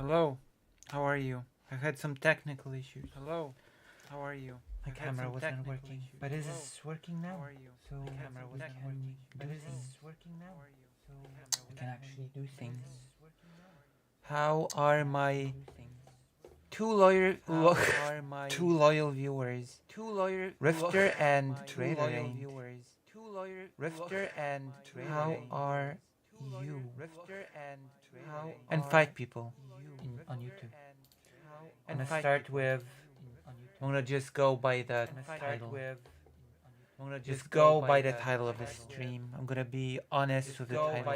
Hello, how are you? I had some technical issues. Hello, how are you? My camera wasn't working, but is this working now? So we can do things. So we can actually do things. How are my two loyal viewers? Rifter and Trader. Rifter and How are you? And five people. On YouTube. And I'm gonna start with I'm gonna just go by the title. Just go by the title of the stream. I'm gonna be honest with the title.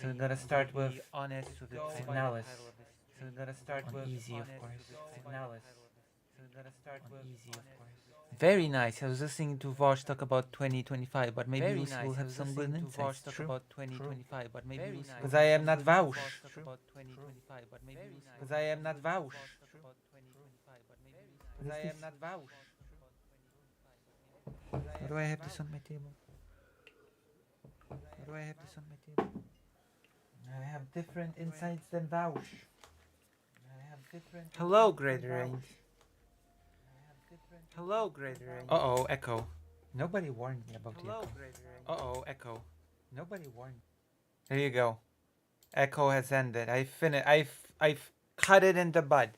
So we're gonna start with Signalis. So I'm gonna start On with easy, of course. Signalis. On easy, of course. Very nice. I was listening to Vosh talk about 2025, but maybe Lucy will have some good insights. True. About 2025, but maybe Because because I am not Vaush. Because I am not Vaush. Because I am not Vaush. Why do I have this on my table? Why do I have this on my table? I have different insights than Vaush. Hello, Greater Range. Hello, Greater Range. Uh-oh, echo. Nobody warned me about the echo. Uh-oh, echo. Nobody warned me. There you go. Echo has ended. I've cut it in the bud.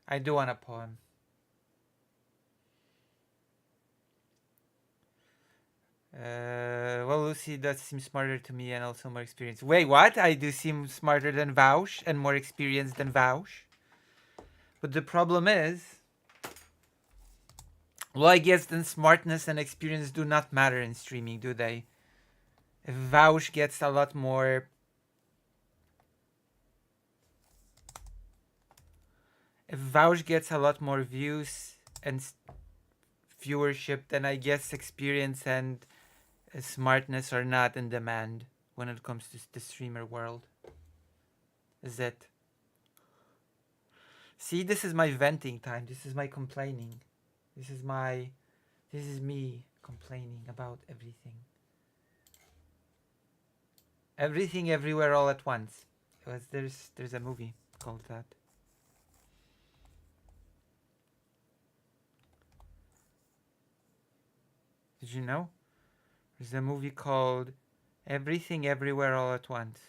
I do want a poem. Well, Lucy does seem smarter to me and also more experienced. Wait, what? I do seem smarter than Vaush and more experienced than Vaush. But the problem is, well, I guess then smartness and experience do not matter in streaming, do they? If Vaush gets a lot more... If Vaush gets a lot more views and viewership, then I guess experience and smartness are not in demand when it comes to the streamer world. Is it? See, this is my venting time. This is my complaining. This is me complaining about everything. Everything, everywhere, all at once. There's a movie called that. Did you know? There's a movie called Everything, Everywhere, All at Once.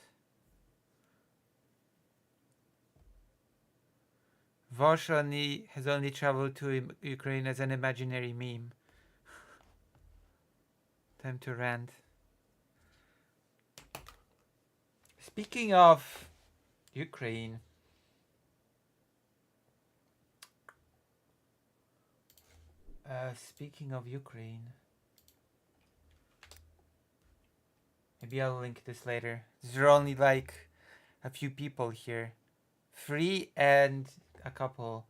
Vosh has only traveled to Ukraine as an imaginary meme. Time to rant. Speaking of Ukraine, maybe I'll link this later. There are only like a few people here, 3 and a couple,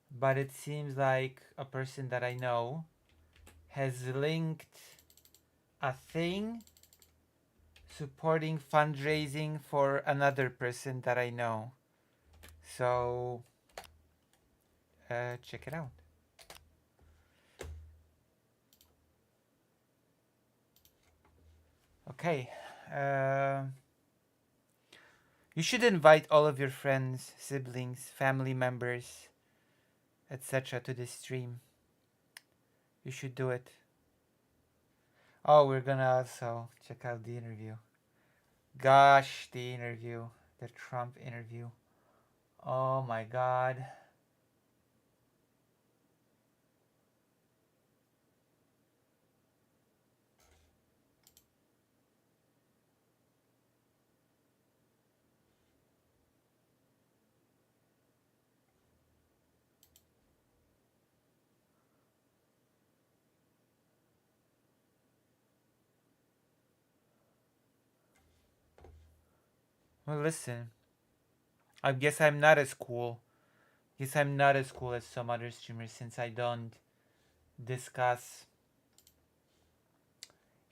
but it seems like a person that I know has linked a thing supporting fundraising for another person that I know. So check it out. Okay. You should invite all of your friends, siblings, family members, etc. to this stream. You should do it. Oh, we're gonna also check out the interview. Gosh, the interview. The Trump interview. Oh my god. Well, listen. I guess I'm not as cool. Guess I'm not as cool as some other streamers since I don't discuss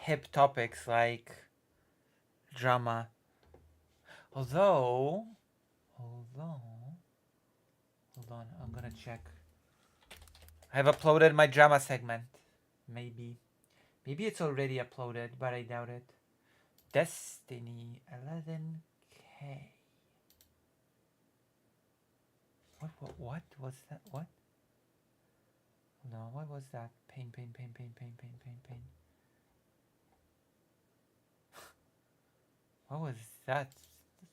hip topics like drama. Although, hold on, I'm gonna check. I've uploaded my drama segment. Maybe it's already uploaded, but I doubt it. Destiny 11K. What was that? What? No, what was that? Pain. What was that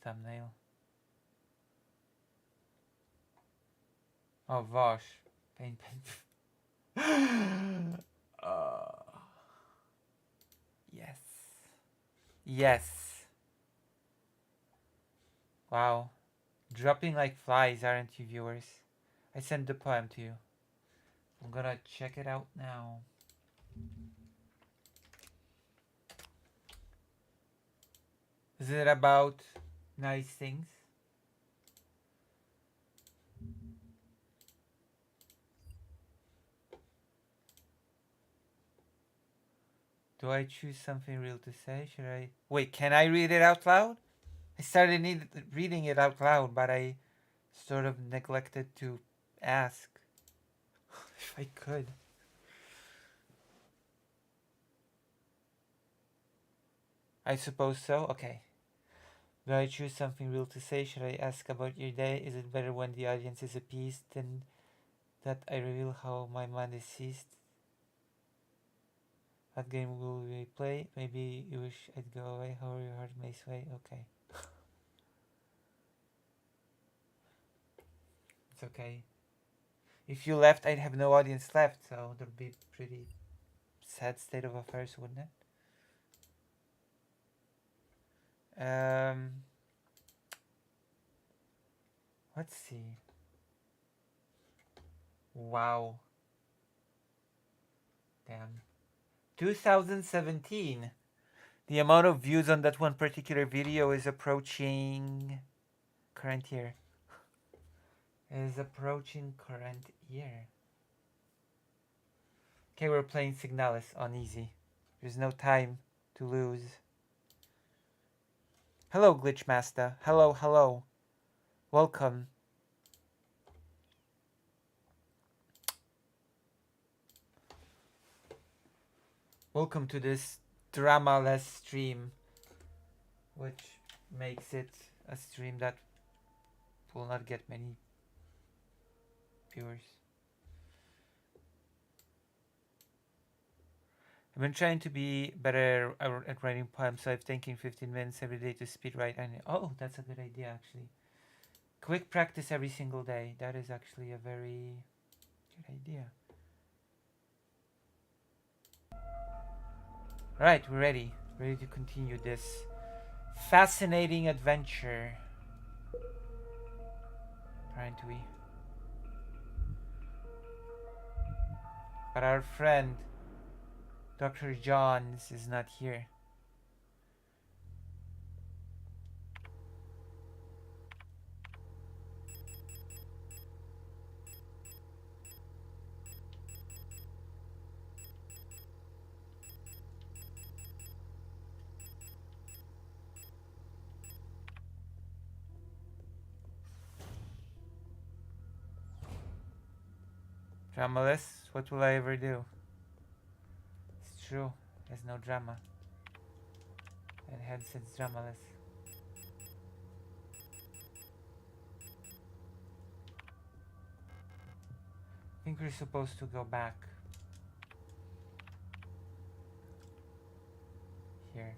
thumbnail? Oh, Vosh. Pain. Yes. Yes. Wow. Dropping like flies, aren't you, viewers? I sent the poem to you. I'm gonna check it out now. Is it about nice things? Do I choose something real to say? Should I... Wait, can I read it out loud? I started reading it out loud, but I sort of neglected to ask if I could. I suppose so? Okay. Do I choose something real to say? Should I ask about your day? Is it better when the audience is appeased than that I reveal how my mind is seized? What game will we play? Maybe you wish I'd go away, however your heart may sway. Okay. It's okay. If you left, I'd have no audience left, so there'd be pretty sad state of affairs, wouldn't it? Let's see. Wow. Damn. 2017. The amount of views on that one particular video is approaching current year. Is approaching current year. Okay, we're playing Signalis on easy. There's no time to lose. Hello, Glitchmaster. Hello, hello. Welcome. Welcome to this drama-less stream, which makes it a stream that will not get many viewers. I've been trying to be better at writing poems, so I've taken 15 minutes every day to speed write. Oh, that's a good idea, actually. Quick practice every single day. That is actually a very good idea. Right, we're ready. Ready to continue this fascinating adventure. Aren't we? But our friend, Dr. Johns, is not here. Dramaless, what will I ever do? It's true, there's no drama. And hence it's dramaless. I think we're supposed to go back. Here.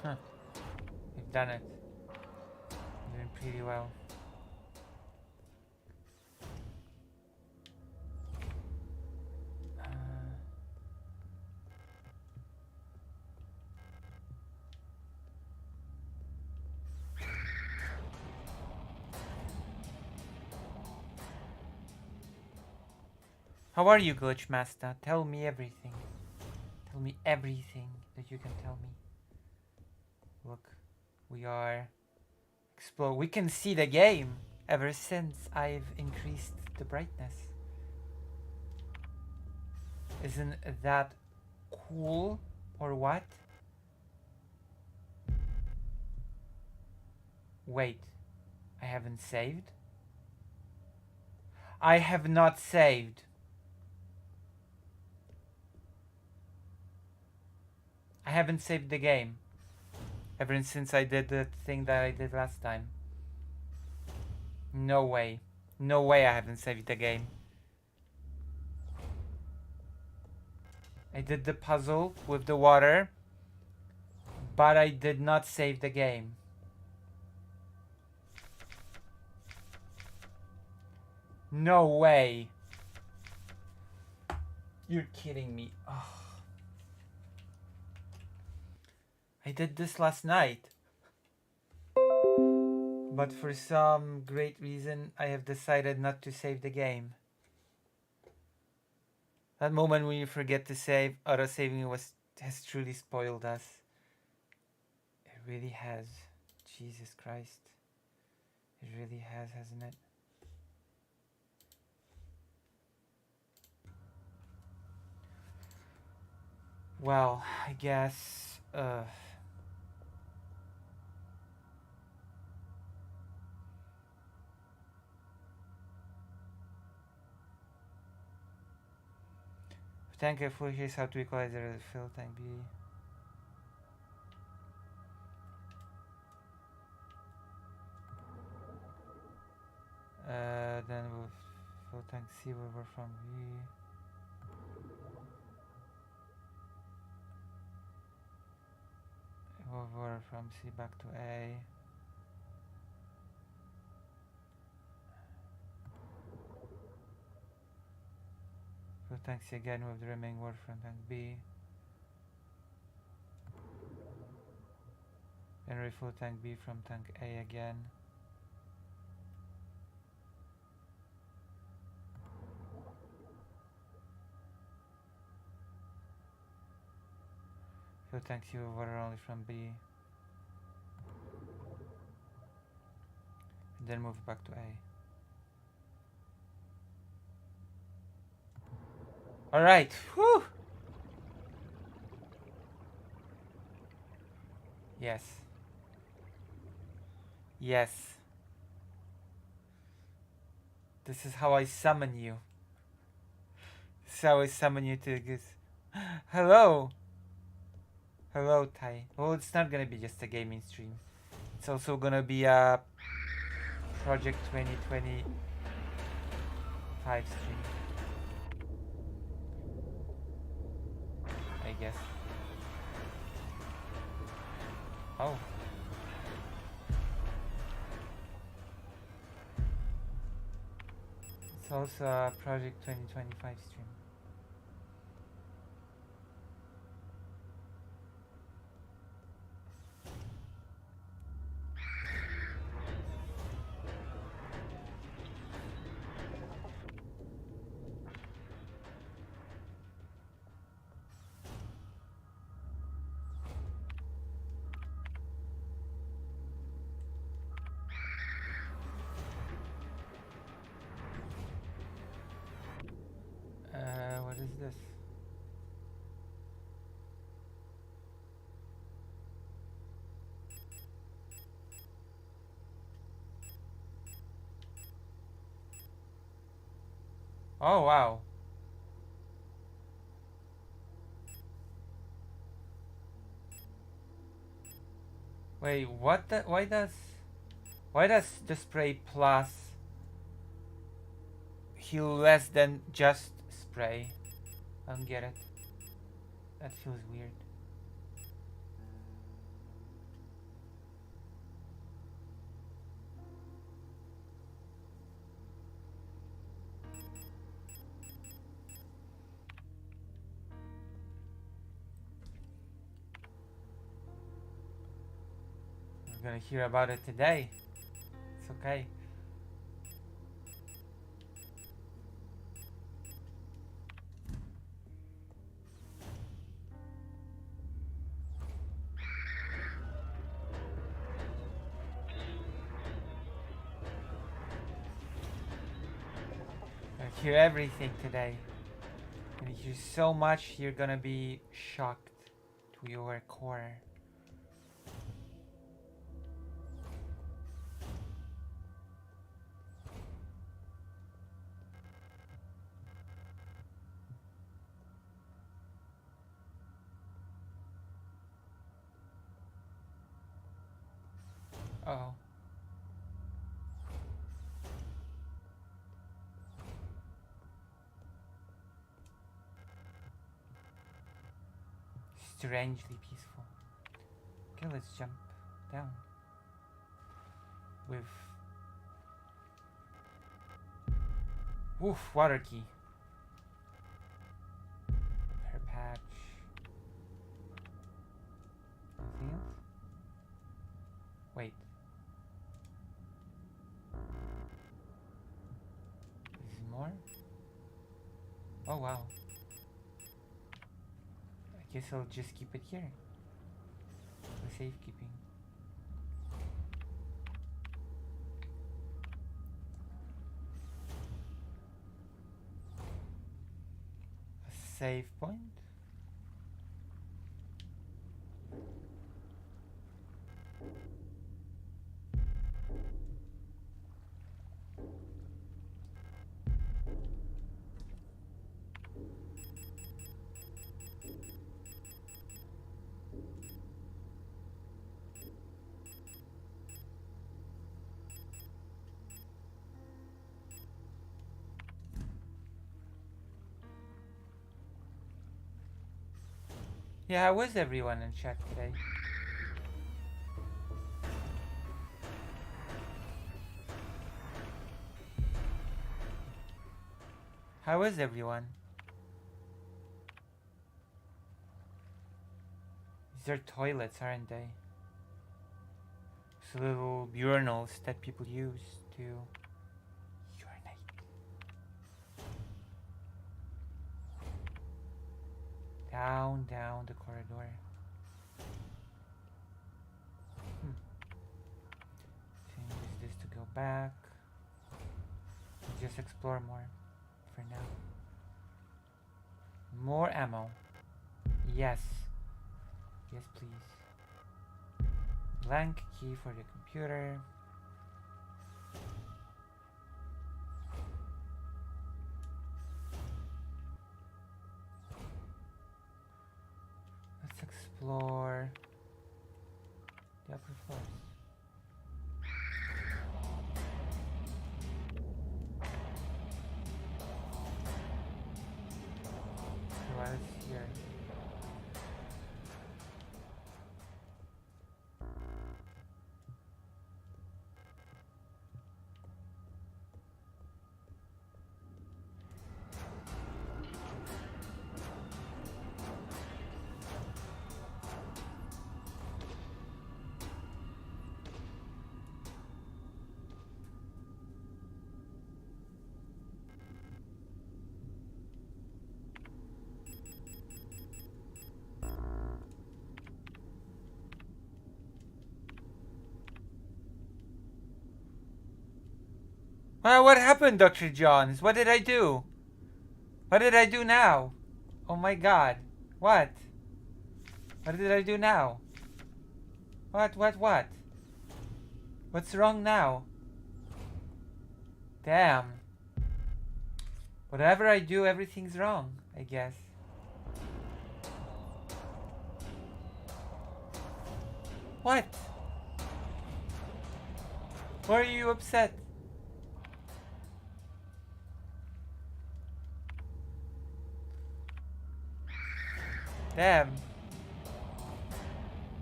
Huh. We've done it. We're doing pretty well. How are you, Glitchmaster? Tell me everything. Tell me everything that you can tell me. Look, we are explode. We can see the game ever since I've increased the brightness. Isn't that cool or what? Wait, I haven't saved? I have not saved. I haven't saved the game ever since I did the thing that I did last time. No way. No way I haven't saved the game. I did the puzzle with the water, but I did not save the game. No way. You're kidding me. Oh. I did this last night. But for some great reason, I have decided not to save the game. That moment when you forget to save, auto-saving has truly spoiled us. It really has. Jesus Christ. It really has, hasn't it? Well, I guess, tank F4, here's how to equalize the fill tank B. Then we'll fill tank C over from B. Over from C back to A. Fill tank C again with the remaining water from tank B. Then refill tank B from tank A again. Fill tank C with water only from B. And then move back to A. Alright, whew! Yes. Yes. This is how I summon you. This is how I summon you to this. Hello! Hello, Tai. Well, it's not gonna be just a gaming stream. It's also gonna be a Project 2025 stream. I guess. Oh. It's also a Project 2025 stream. What is this? Oh wow. Wait, what the, why does the spray plus heal less than just spray? I don't get it. That feels weird. We're gonna hear about it today. It's okay. hear everything today. You're gonna hear so much, you're gonna be shocked to your core. Oh. Strangely peaceful. Okay, let's jump down. With... Woof, water key. Her patch. Anything else? Wait. Is there more? Oh wow. I guess I'll just keep it here. For safekeeping. A save point? Yeah, how was everyone in chat today? How is everyone? These are toilets, aren't they? These little urinals that people use to urinate. Down the corridor. So use this to go back. Just explore more for now. More ammo. Yes. Yes, please. Blank key for the computer. Let's explore the upper floors. So what is here? Well, what happened, Dr. Johns? What did I do? What did I do now? Oh my god. What? What did I do now? What? What's wrong now? Damn. Whatever I do, everything's wrong, I guess. What? Why are you upset? Damn.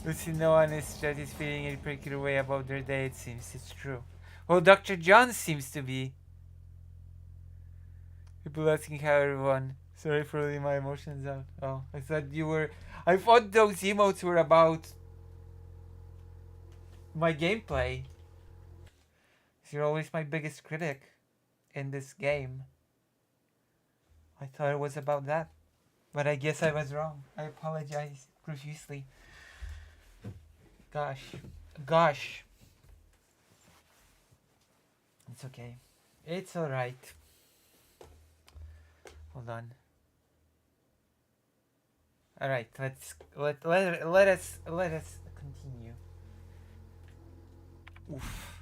Lucy, no one is just feeling a particular way about their day, it seems. It's true. Well, Dr. John seems to be. People asking how everyone. Sorry for letting my emotions out. Oh, I thought you were. I thought those emotes were about my gameplay. You're always my biggest critic in this game. I thought it was about that. But I guess I was wrong. I apologize profusely. Gosh. It's okay. It's alright. Hold on. All right, let us continue. Oof.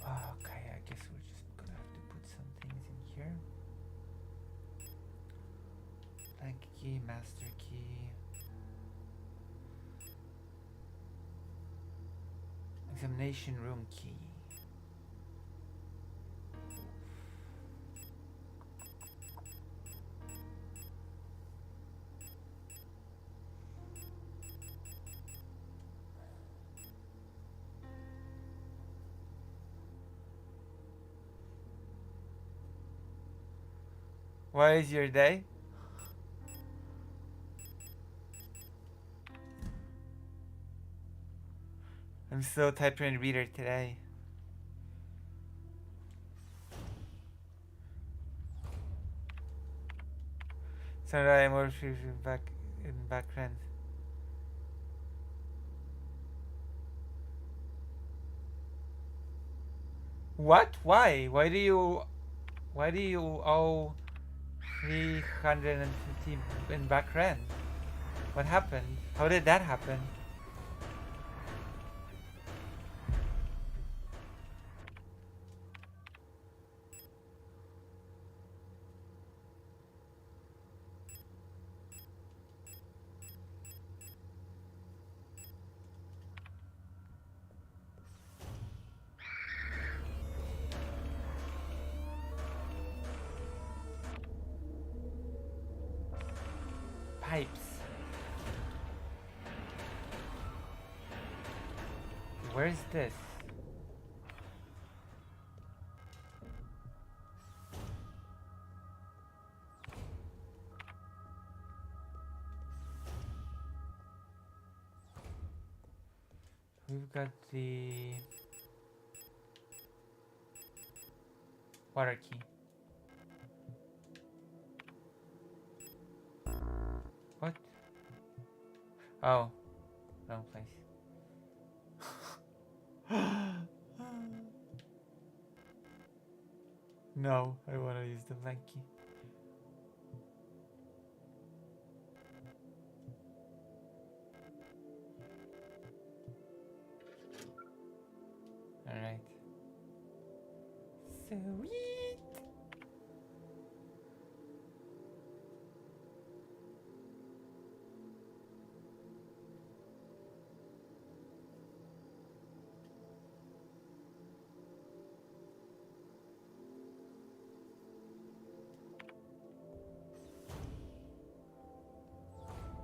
Okay, I guess we're just gonna have to put some things in here. Blank key, master key. Examination room key. What is your day? I'm still typing and reader today. So I'm more in background. What? Why? Why do you owe 350 in back rent? What happened? How did that happen? Pipes. Where's this? We've got the water key. What? Oh, wrong place. No, I want to use the blank key. All right. Sweet.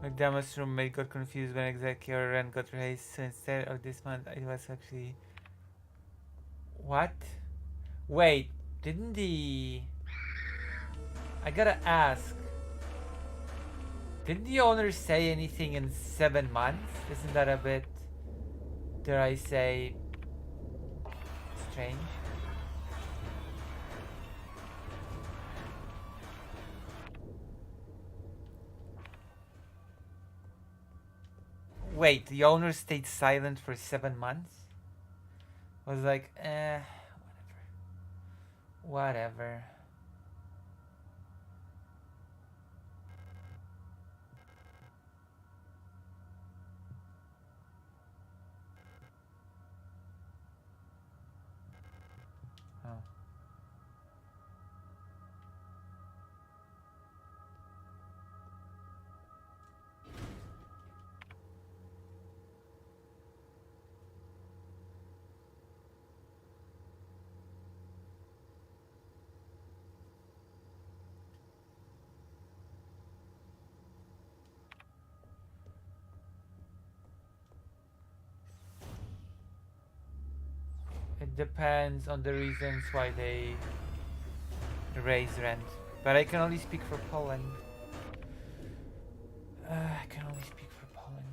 McDermott's roommate got confused when exactly our rent got raised, so instead of this month, it was actually... What? Wait, didn't the... I gotta ask. Didn't the owner say anything in 7 months? Isn't that a bit, dare I say, strange? Wait, the owner stayed silent for 7 months? I was like, whatever. Oh. It depends on the reasons why they raise rent. But I can only speak for Poland. I can only speak for Poland.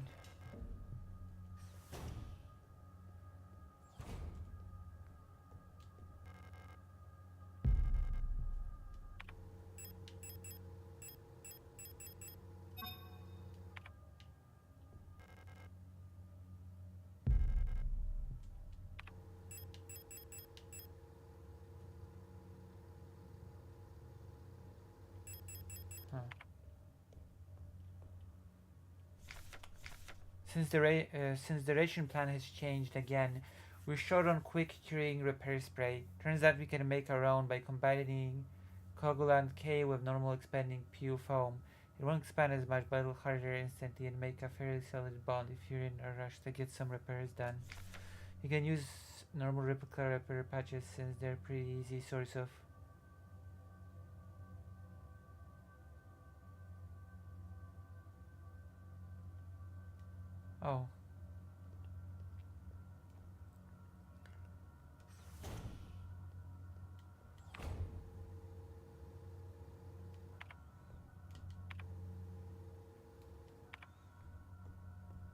Since the ration plan has changed again, we're short on quick curing repair spray. Turns out we can make our own by combining coagulant K with normal expanding PU foam. It won't expand as much, but it'll harden instantly and make a fairly solid bond if you're in a rush to get some repairs done. You can use normal replica repair patches since they're pretty easy source of. Oh.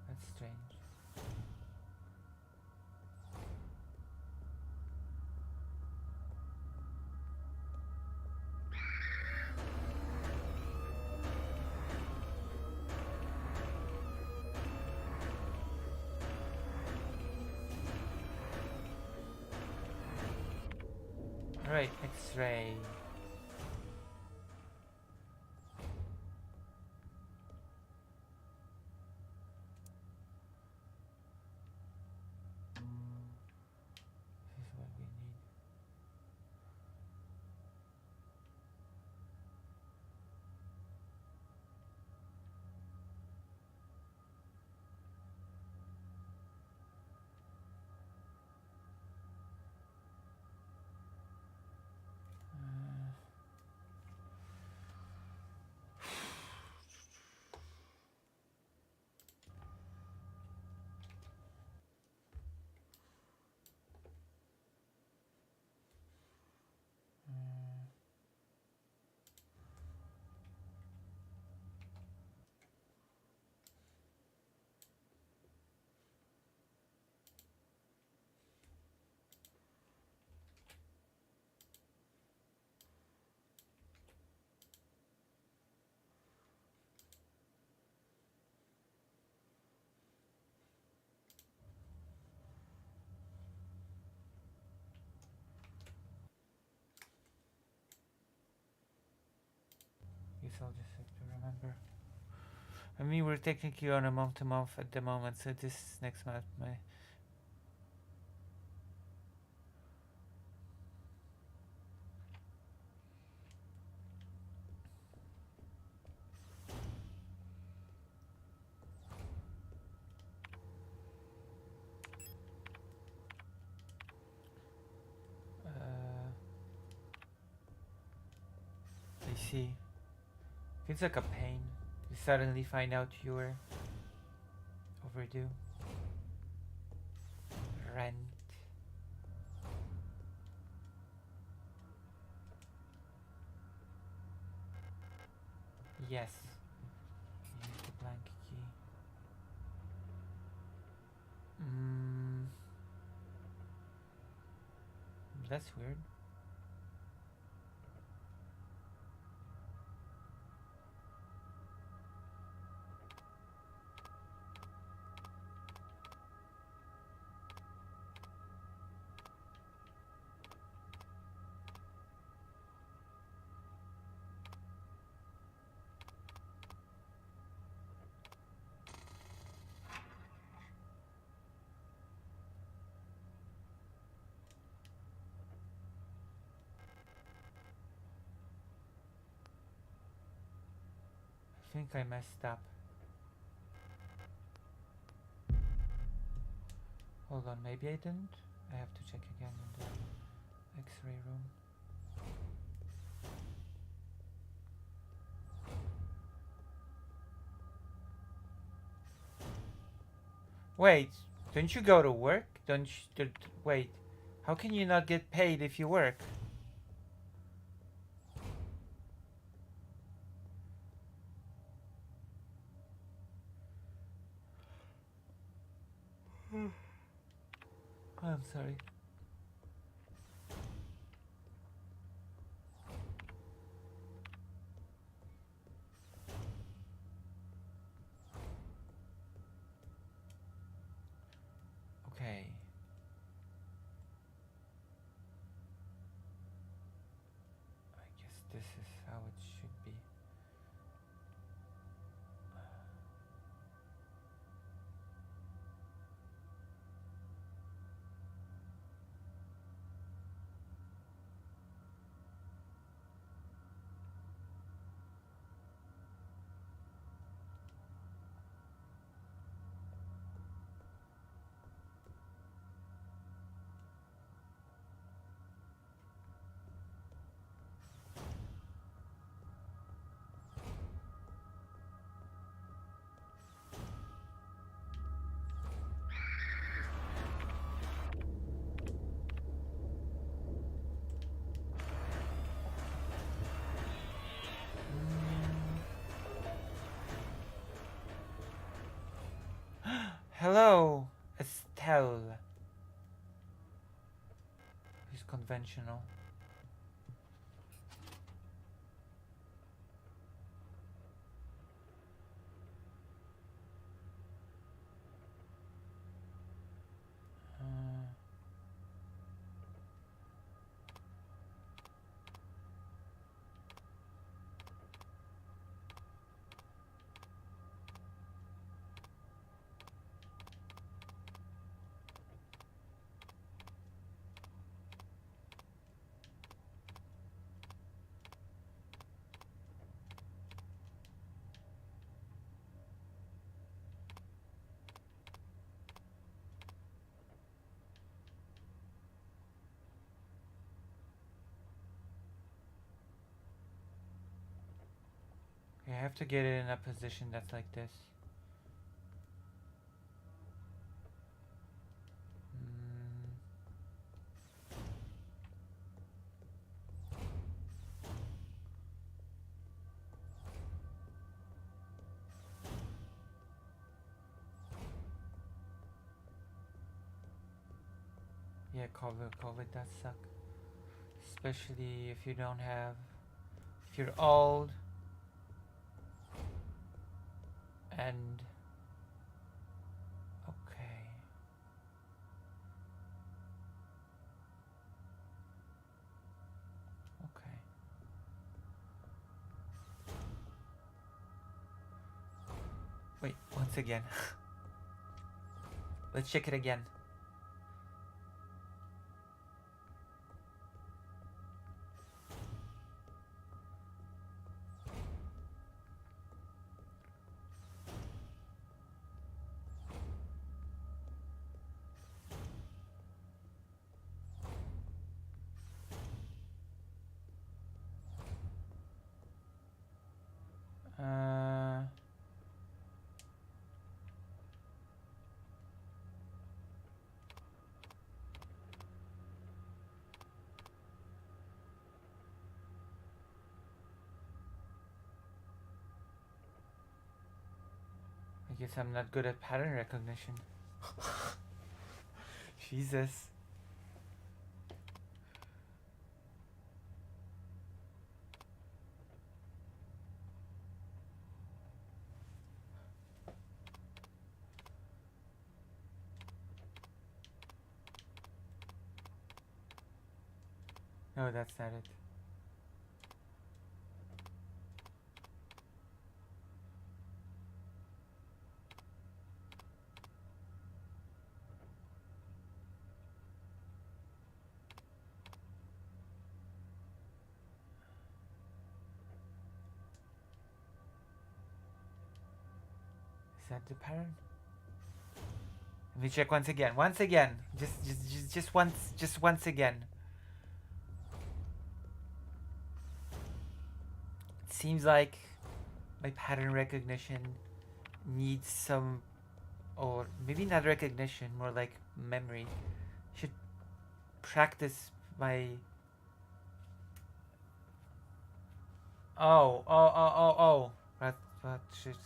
That's strange. Alright, X-ray. This is what we need. Guess I'll just have to remember. I mean, we're technically on a month to month at the moment, so this next month may. I see. Feels like a pain. You suddenly find out you're overdue. Rent. Yes. Use the blank key. That's weird. I think I messed up. Hold on, maybe I didn't? I have to check again in the X-ray room. Wait, don't you go to work? Don't you, wait, how can you not get paid if you work? I'm sorry. Okay. I guess this is how it should be. Hello, Estelle. He's conventional. I have to get it in a position that's like this. Yeah, COVID does suck. Especially if you don't have, if you're old and okay. Okay. Wait, once again. Let's check it again. Uh, I guess I'm not good at pattern recognition. Jesus. No, that's not it. Is that the pattern? Let me check once again. Once again. Just once again. It seems like my pattern recognition needs some, or maybe not recognition, more like memory. Should practice my. Oh. What should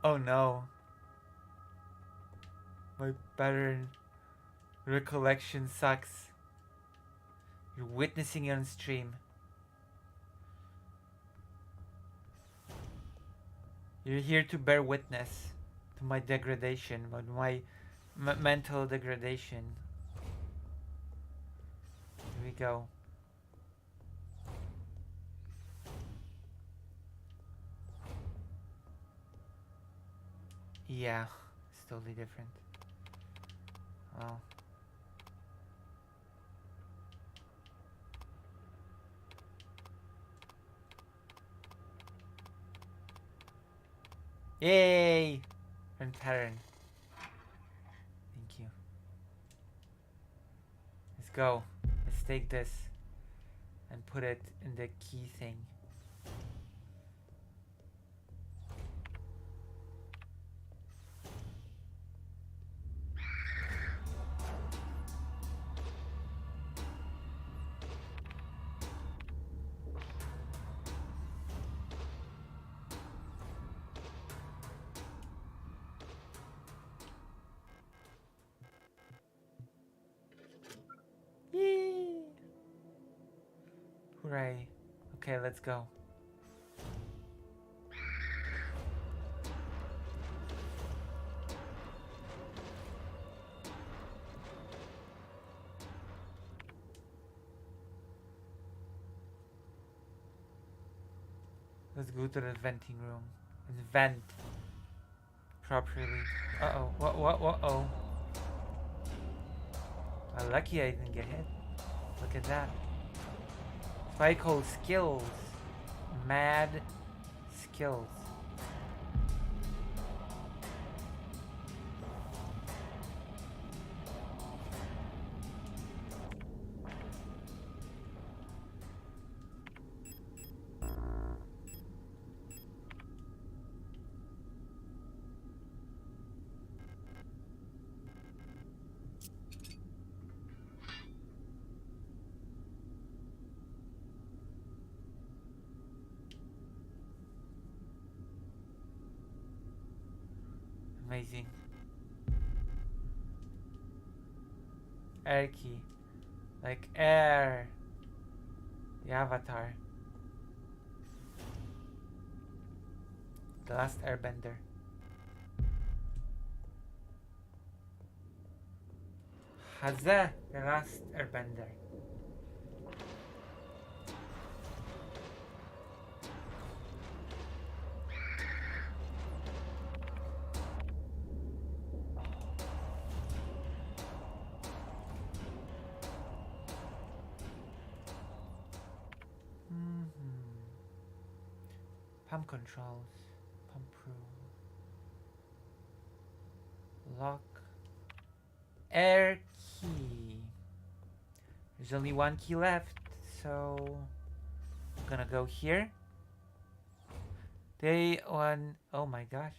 Oh no. My pattern recollection sucks. You're witnessing it on stream. You're here to bear witness to my degradation, my mental degradation. Here we go. Yeah, it's totally different. Wow. Yay! And pattern. Thank you. Let's go. Let's take this and put it in the key thing. Hooray. Okay, let's go. Let's go to the venting room and vent properly. Uh-oh. What? Lucky I didn't get hit. Look at that. That's what I call skills. Mad skills. Amazing. Air key. Like air. The avatar. The last airbender. Hazza, the last airbender. Pump controls. Pump room. Lock. Air key. There's only one key left, so I'm gonna go here. Day one. Oh my gosh.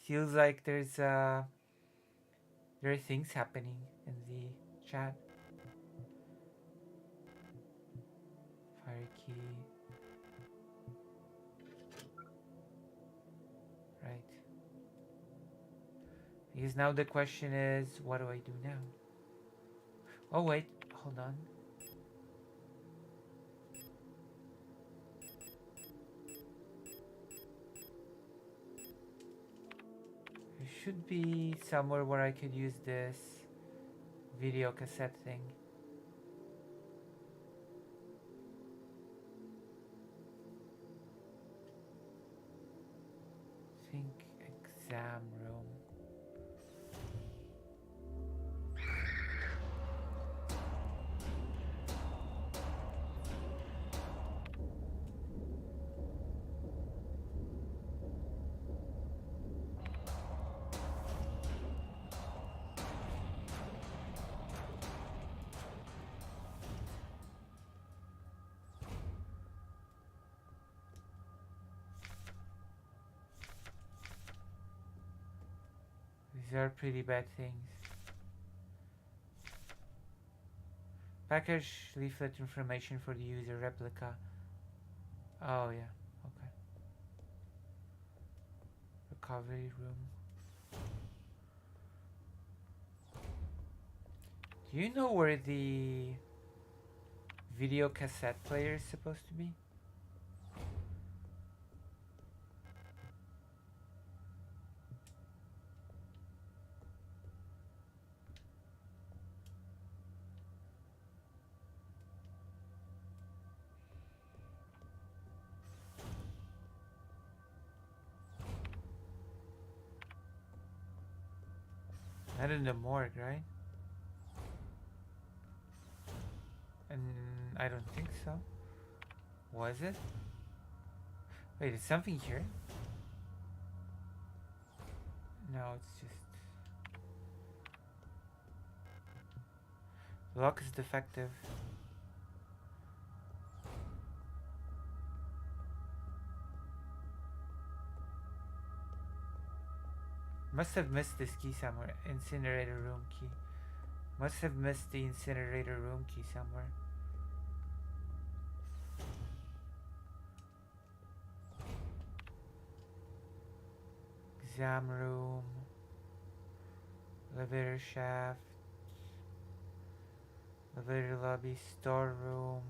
Feels like there are things happening in the chat. Fire key. Right. Because now the question is, what do I do now? Oh wait, hold on. There should be somewhere where I could use this video cassette thing. Think exam room. These are pretty bad things. Package leaflet information for the user replica. Oh yeah, okay. Recovery room. Do you know where the video cassette player is supposed to be? Not in the morgue, right? And I don't think so. Was it? Wait, is something here? No, it's just... The lock is defective. Must have missed this key somewhere. Incinerator room key. Must have missed the incinerator room key somewhere. Exam room. Elevator shaft. Elevator lobby. Storeroom.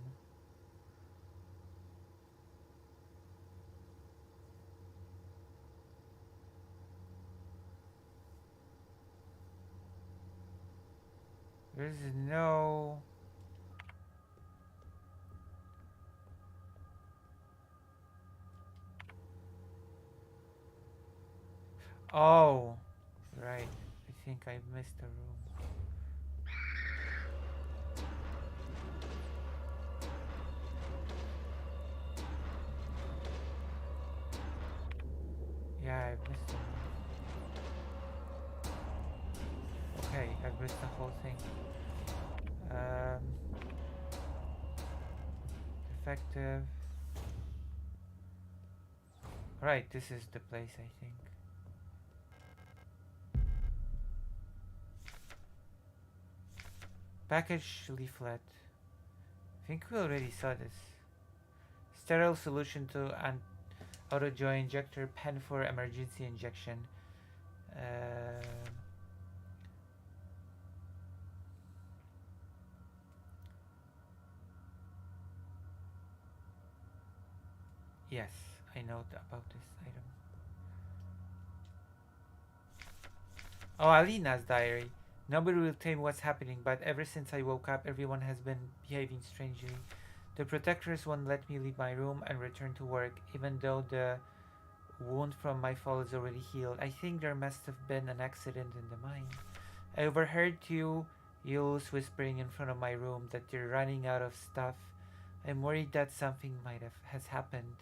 There's no... Oh, right. I think I missed a room. Yeah, I missed a room. Okay, I missed the whole thing. Effective. Right, this is the place, I think. Package leaflet. I think we already saw this. Sterile solution to an auto joy injector, pen for emergency injection. Yes, I know about this item. Oh, Alina's diary. Nobody will tell me what's happening, but ever since I woke up, everyone has been behaving strangely. The protectors won't let me leave my room and return to work, even though the wound from my fall is already healed. I think there must have been an accident in the mine. I overheard two Yules whispering in front of my room that they're running out of stuff. I'm worried that something has happened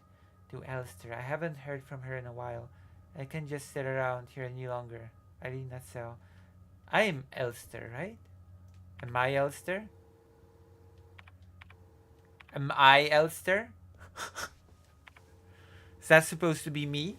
to Elster. I haven't heard from her in a while. I can't just sit around here any longer. Alina so. I'm Elster, right? Am I Elster? Am I Elster? Is that supposed to be me?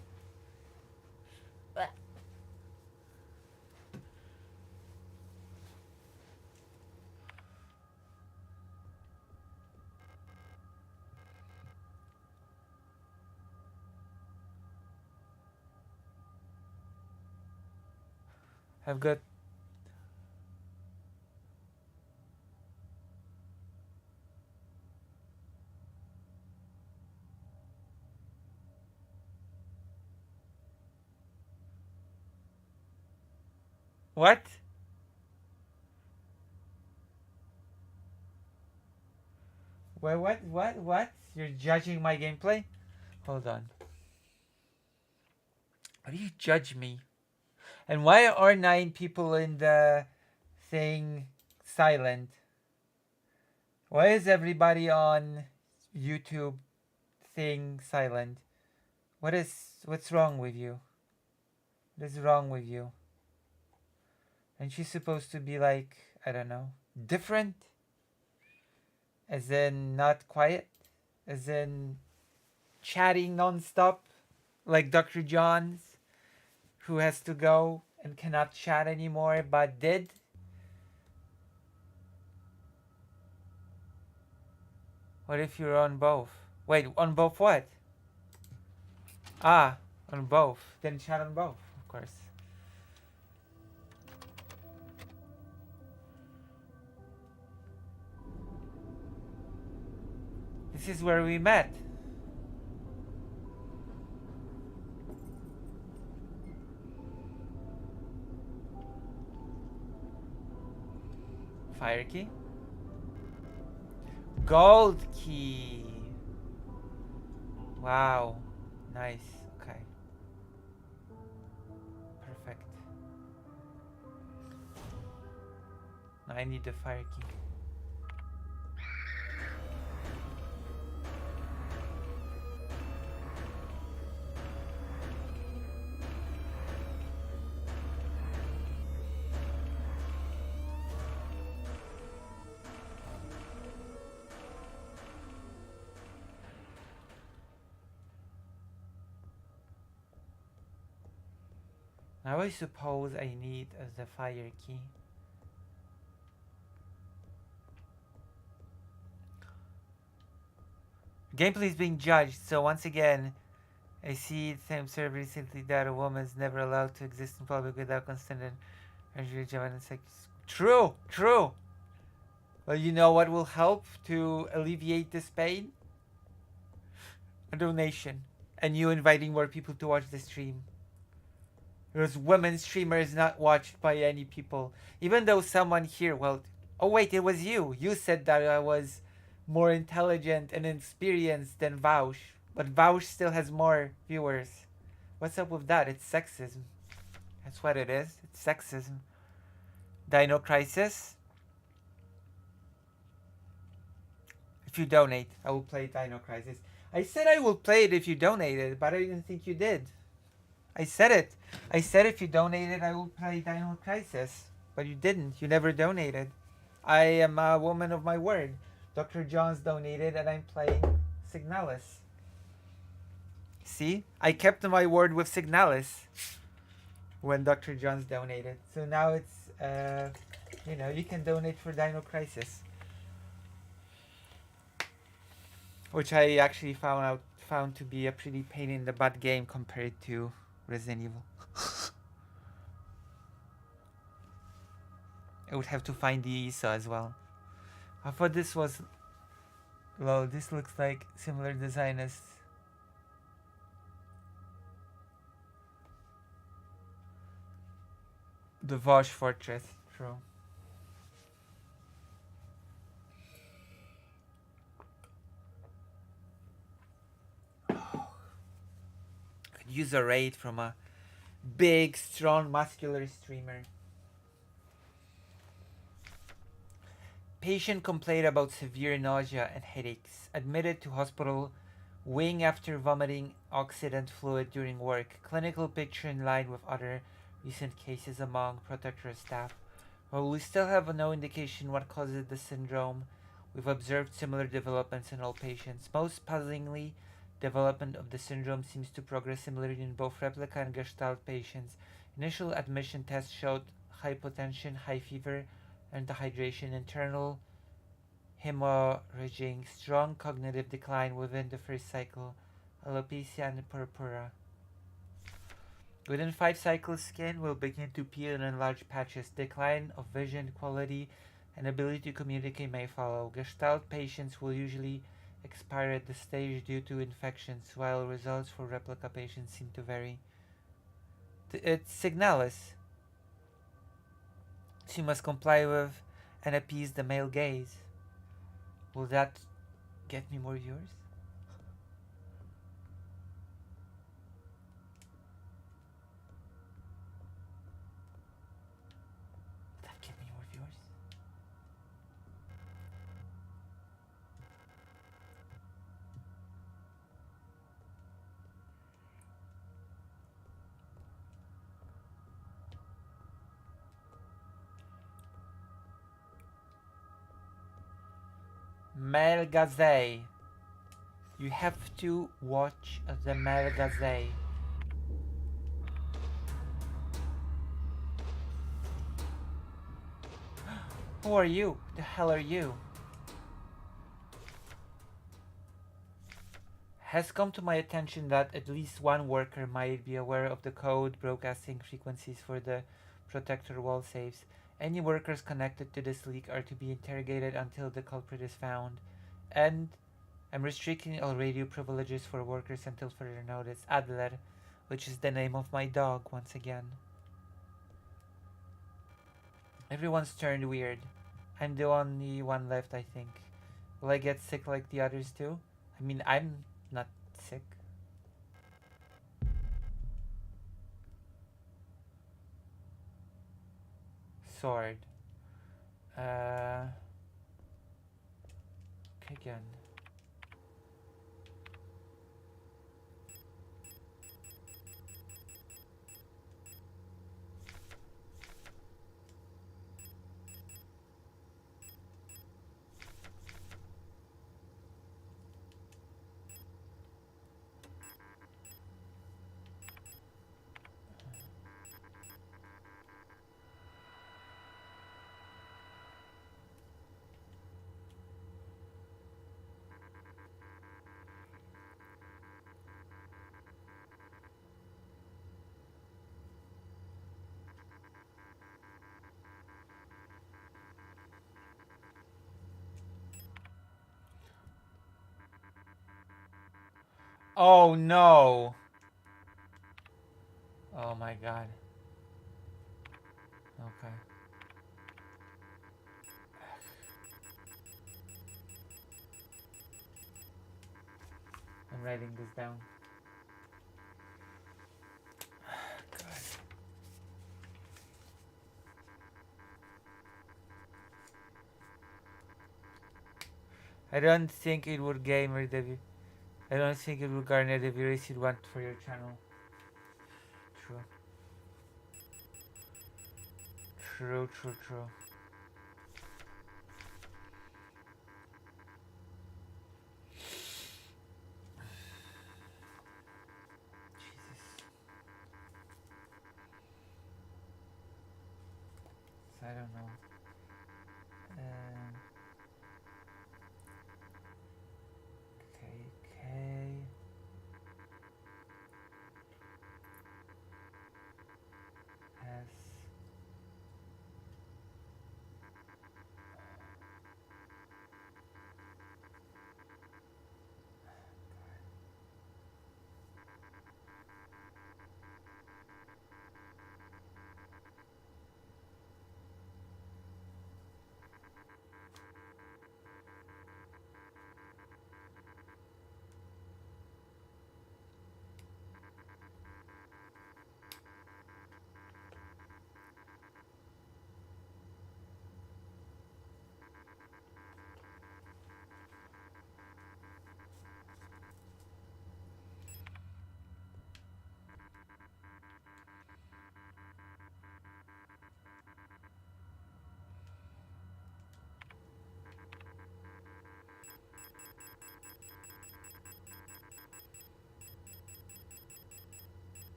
I've got... What? What? You're judging my gameplay? Hold on. Why do you judge me? And why are 9 people in the thing silent? Why is everybody on YouTube thing silent? What's wrong with you? What is wrong with you? And she's supposed to be like, I don't know, different? As in not quiet? As in chatting non-stop? Like Dr. John's, who has to go and cannot chat anymore but did? What if you're on both? Wait, on both what? Ah, on both. Then chat on both, of course. This is where we met. Fire key? Gold key. Wow. Nice. Okay. Perfect. Now I need the fire key. Now I suppose I need the fire key. Gameplay is being judged, so once again, I see the same server recently that a woman is never allowed to exist in public without consent and sex. True, true. Well, you know what will help to alleviate this pain? A donation. And you inviting more people to watch the stream. Because women streamer is not watched by any people. Even though someone here, well, Oh wait, it was you. You said that I was more intelligent and experienced than Vaush, but Vaush still has more viewers. What's up with that? It's sexism. That's what it is. It's sexism. Dino Crisis. If you donate, I will play Dino Crisis. I said I will play it if you donated, but I didn't think you did. I said it. I said if you donated, I will play Dino Crisis, but you didn't. You never donated. I am a woman of my word. Dr. John's donated, and I'm playing Signalis. See? I kept my word with Signalis when Dr. John's donated. So now it's, you can donate for Dino Crisis. Which I actually found to be a pretty pain in the butt game compared to Resident Evil. I would have to find the ISO as well. I thought this was... Well, this looks like similar design as... the Vosh Fortress. True. Could use a raid from a big, strong, muscular streamer. Patient complained about severe nausea and headaches. Admitted to hospital wing after vomiting oxidant fluid during work. Clinical picture in line with other recent cases among protector staff. While we still have no indication what causes the syndrome, we've observed similar developments in all patients. Most puzzlingly, development of the syndrome seems to progress similarly in both replica and gestalt patients. Initial admission tests showed hypotension, high fever, and dehydration, internal hemorrhaging, strong cognitive decline within the first cycle, alopecia and purpura. Within 5 cycles, skin will begin to peel and enlarge patches. Decline of vision quality and ability to communicate may follow. Gestalt patients will usually expire at this stage due to infections, while results for replica patients seem to vary. It's Signalis. She must comply with and appease the male gaze. Will that get me more viewers? Will that get me more viewers? Male Gazette. You have to watch the Male Gazette. Who are you? The hell are you? Has come to my attention that at least one worker might be aware of the code broadcasting frequencies for the protector wall safes. Any workers connected to this leak are to be interrogated until the culprit is found. And I'm restricting all radio privileges for workers until further notice. Adler, which is the name of my dog once again. Everyone's turned weird. I'm the only one left, I think. Will I get sick like the others too? I mean, I'm not sick. Sword. Again. Oh no! Oh my god. Okay. I'm writing this down. God. I don't think it would gamer the. I don't think it will garner the views you want for your channel. True. True, true, true. Jesus. So I don't know. KK. S.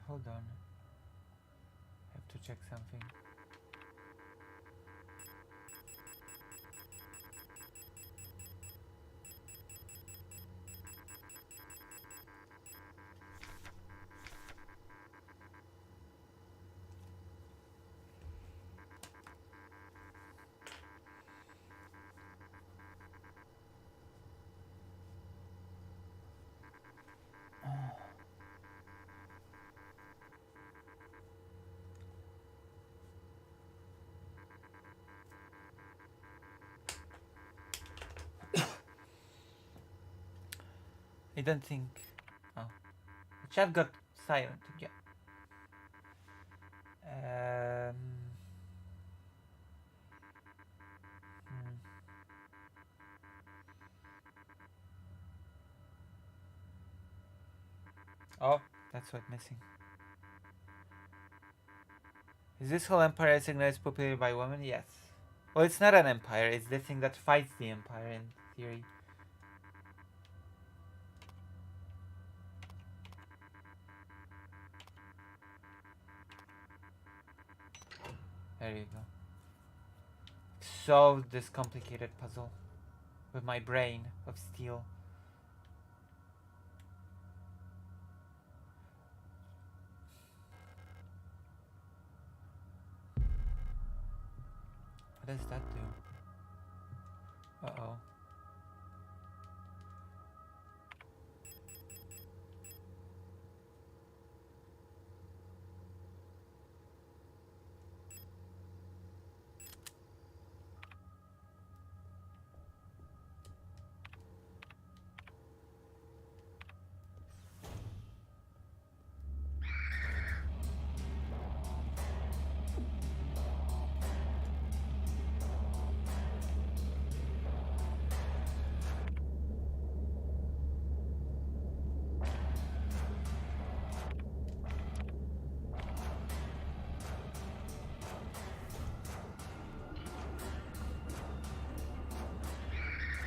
Hold on. I have to check something. I don't think. Oh. The chat got silent. Yeah. Hmm. Oh, that's what's missing. Is this whole empire Signalis populated by women? Yes. Well, it's not an empire. It's the thing that fights the empire in theory. There you go. Solved this complicated puzzle with my brain of steel. What does that do? Uh-oh.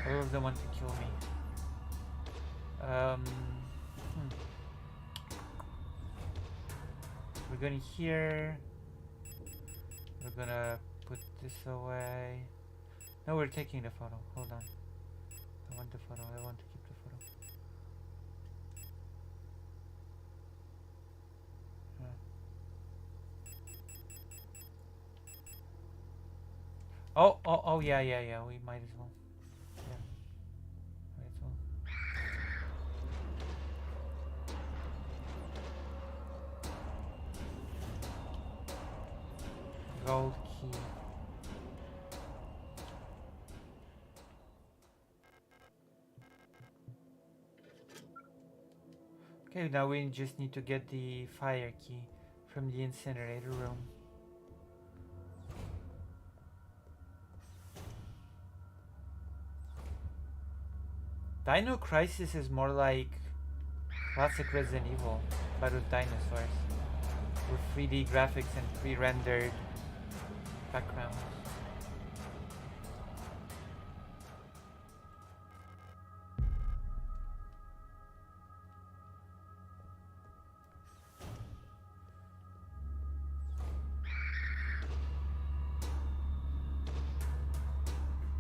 All of them want to kill me. We're going here. We're gonna put this away. No, we're taking the photo. Hold on. I want the photo. I want to keep the photo. Oh, yeah, we might as well. Yeah, might as well. Gold key. Okay, now we just need to get the fire key from the incinerator room. Dino Crisis is more like classic Resident Evil, but with dinosaurs. With 3D graphics and pre-rendered backgrounds.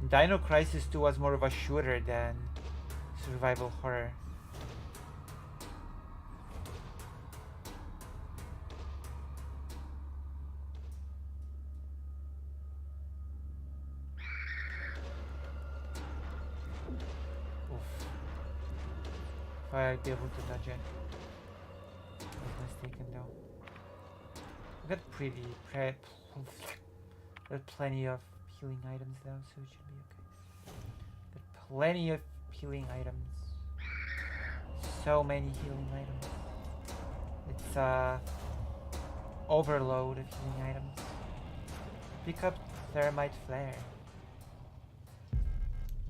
Dino Crisis 2 was more of a shooter than survival horror. Oof. If I'd be able to dodge it. I was mistaken though. We got got plenty of healing items though, so it should be okay. Got plenty of healing items. So many healing items. It's overload of healing items. Pick up thermite flare.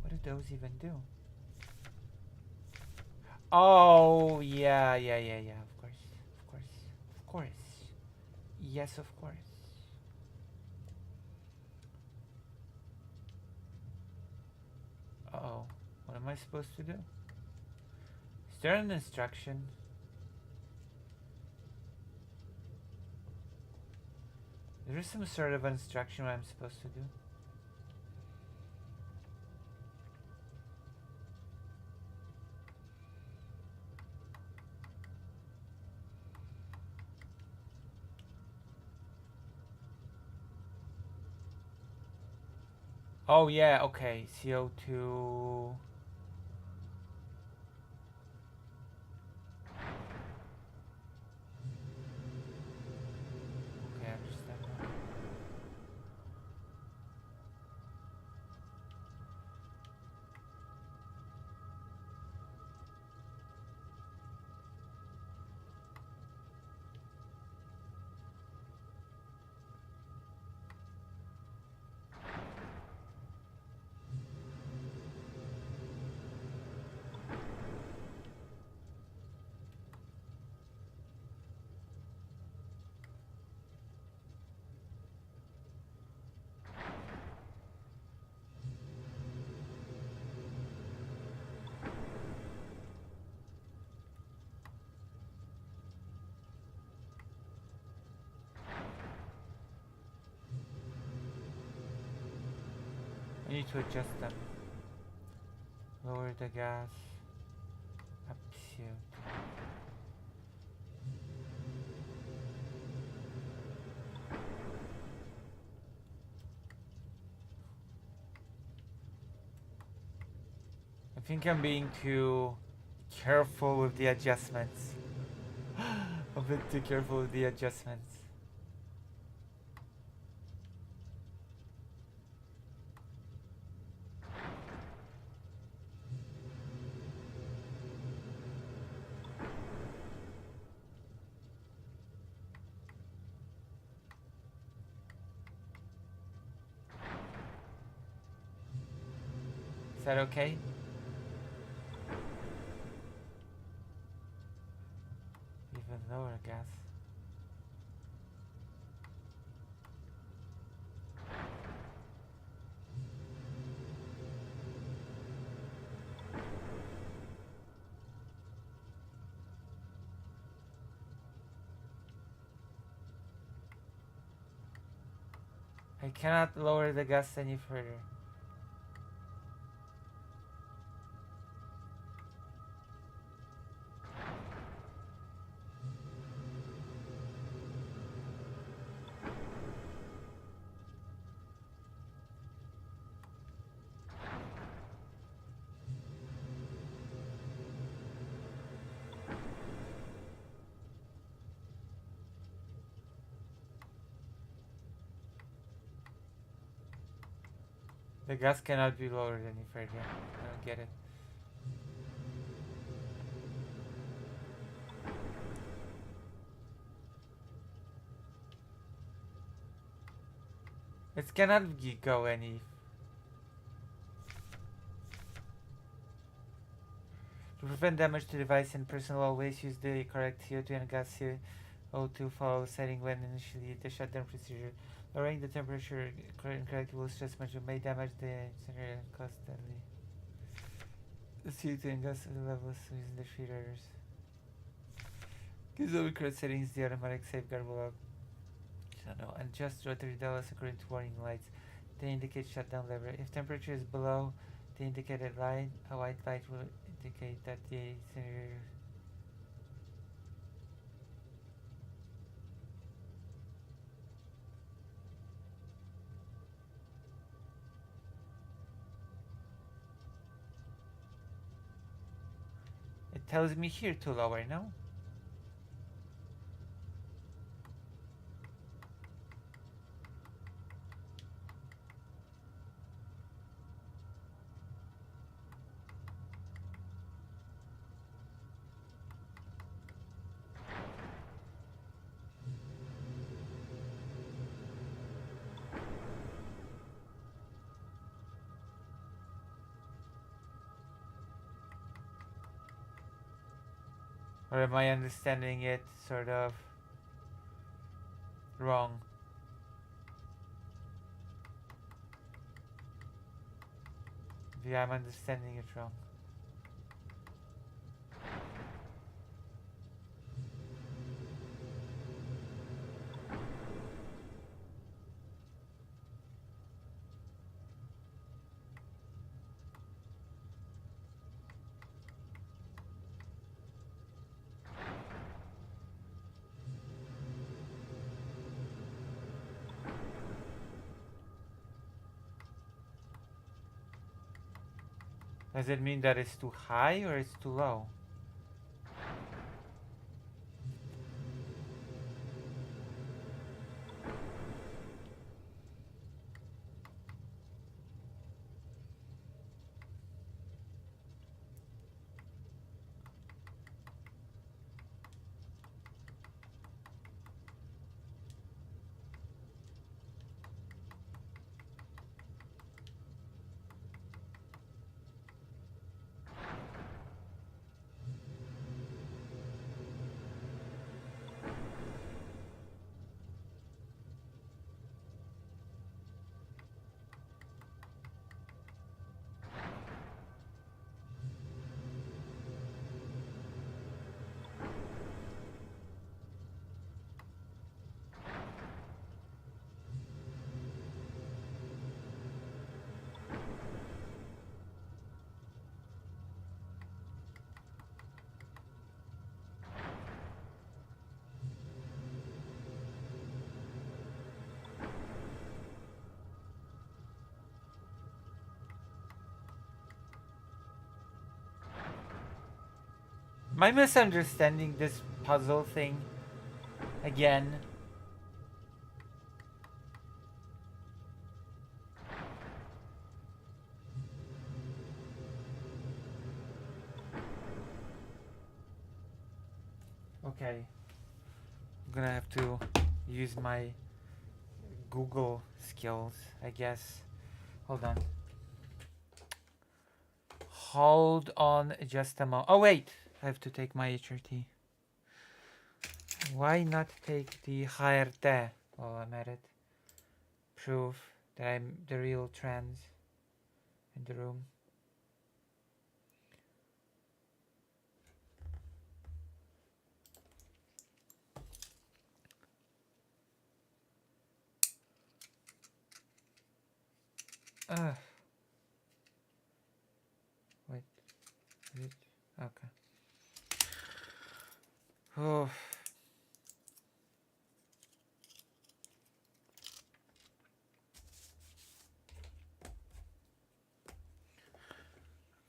What do those even do? Oh, yeah. Of course. Yes, of course. Uh-oh. What am I supposed to do? Is there an instruction? There is some sort of instruction what I'm supposed to do. Oh yeah, okay. CO2. Okay, I understand now. I need to adjust them. Lower the gas. Up CO2. I think I'm being too careful with the adjustments. A bit too careful with the adjustments. Is that okay? Even lower gas. I cannot lower the gas any further. The gas cannot be lowered any further. I don't get it. It cannot go any. To prevent damage to device and personnel, always use the correct CO2 and gas CO2 follow setting when initially the shutdown procedure. Lowering the temperature incorrectly will stress much may damage the generator constantly. The CO2 and gas levels using the treaters. Gives the correct settings the automatic safeguard will and just rotary dials according to warning lights. They indicate shutdown lever. If temperature is below the indicated line, a white light will indicate that the generator. It tells me here to lower, no? Or am I understanding it sort of wrong? Maybe I'm understanding it wrong. Does it mean that it's too high or it's too low? Am I misunderstanding this puzzle thing again? Okay. I'm gonna have to use my Google skills, I guess. Hold on. Hold on just a moment. Oh wait, I have to take my HRT. Why not take the HRT while I'm at it? Prove that I'm the real trans in the room. Ugh. Wait. Is it? Okay. Oh.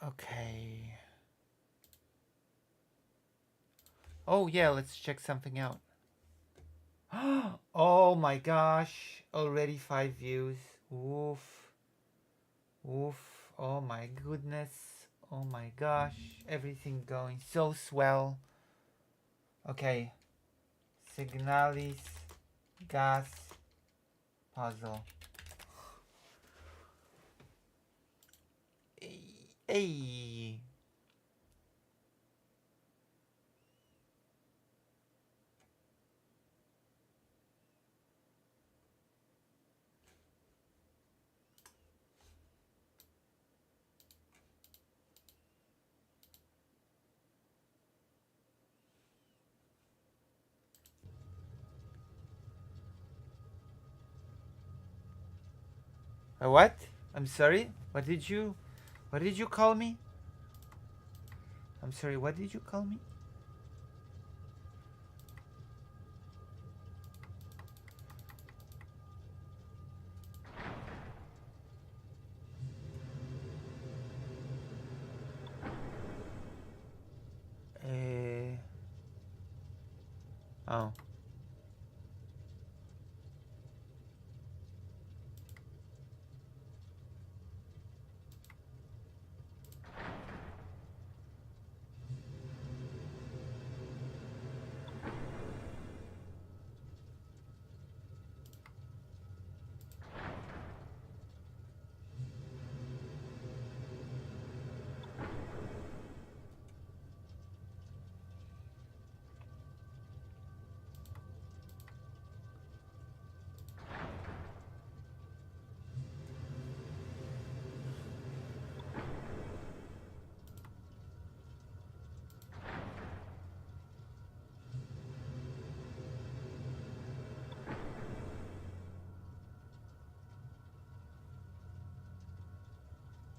Okay. Oh yeah, let's check something out. Oh my gosh, already 5 views. Oof. Oof. Oh my goodness. Oh my gosh. Everything going so swell. Okay. Signalis gas puzzle. Hey. What? I'm sorry? What did you call me? I'm sorry, what did you call me? Oh.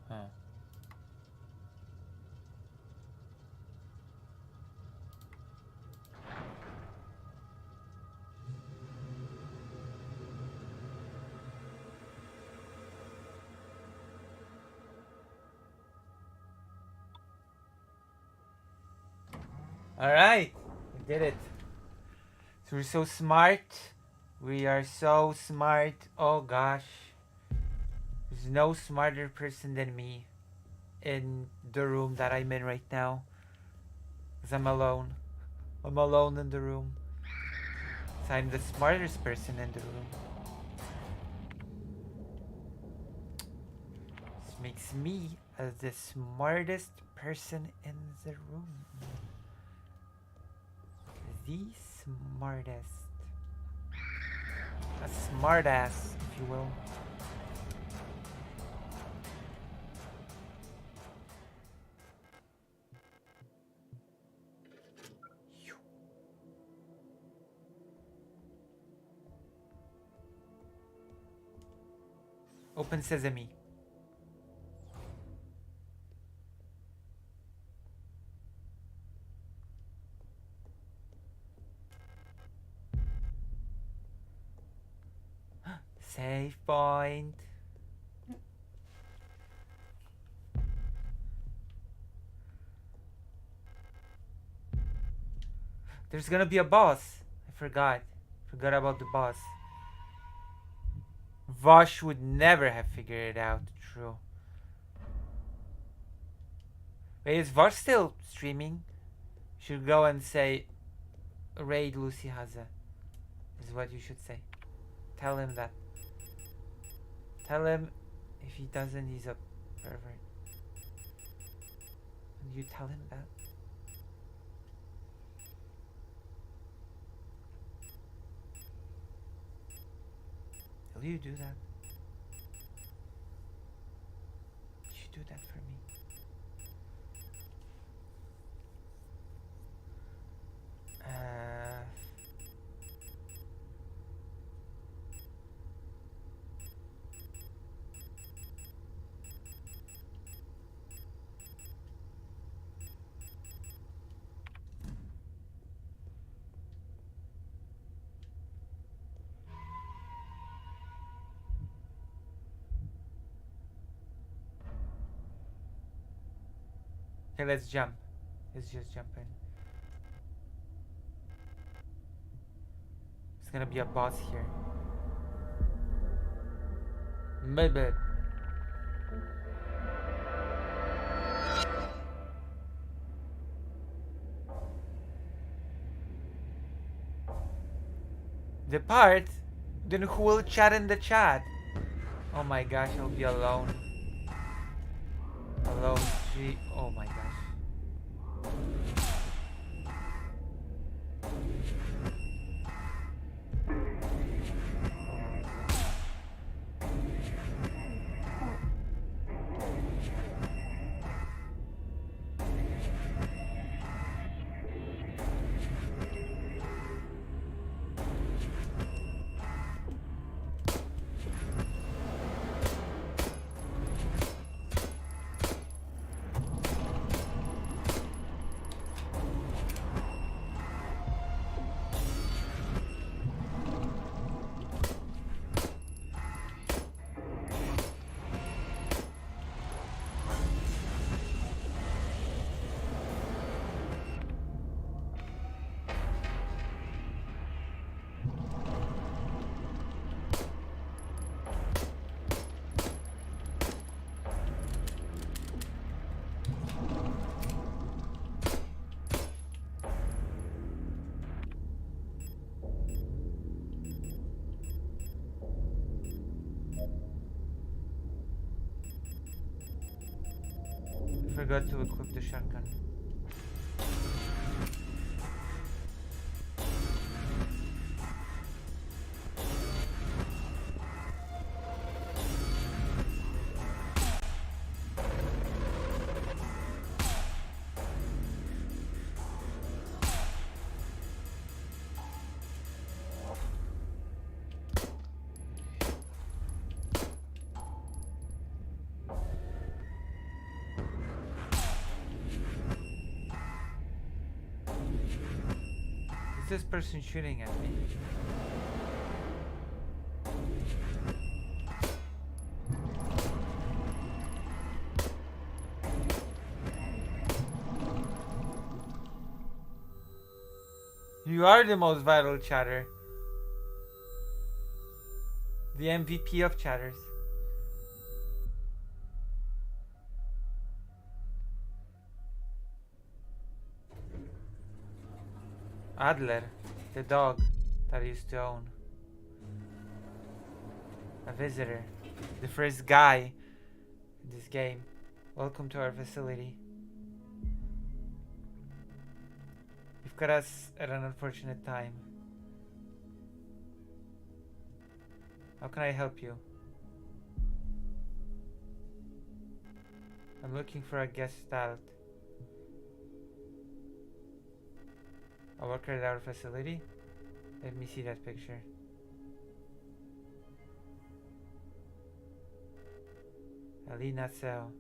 Huh. Alright. We did it. So we're so smart. We are so smart. Oh gosh. There's no smarter person than me in the room that I'm in right now. Because I'm alone. I'm alone in the room. So I'm the smartest person in the room. This makes me as the smartest person in the room. The smartest. A smartass, if you will. Open sesame. Save point. There's gonna be a boss. I forgot. Forgot about the boss. Vosh would never have figured it out. True. Wait, is Vosh still streaming? Should go and say, raid Lucy Haza. Is what you should say. Tell him that. Tell him if he doesn't, he's a pervert. And you tell him that. Will you do that? You should do that for me. Okay, let's jump. Let's just jump in. There's gonna be a boss here. My bad. Depart? Then who will chat in the chat? Oh my gosh, I'll be alone. Alone street. Oh my gosh. Forgot to equip the shotgun. Is this person shooting at me? You are the most vital chatter. The MVP of chatters. Adler, the dog that I used to own. A visitor. The first guy in this game. Welcome to our facility. You've got us at an unfortunate time. How can I help you? I'm looking for a gestalt. A worker at our facility? Let me see that picture. Alina Sell.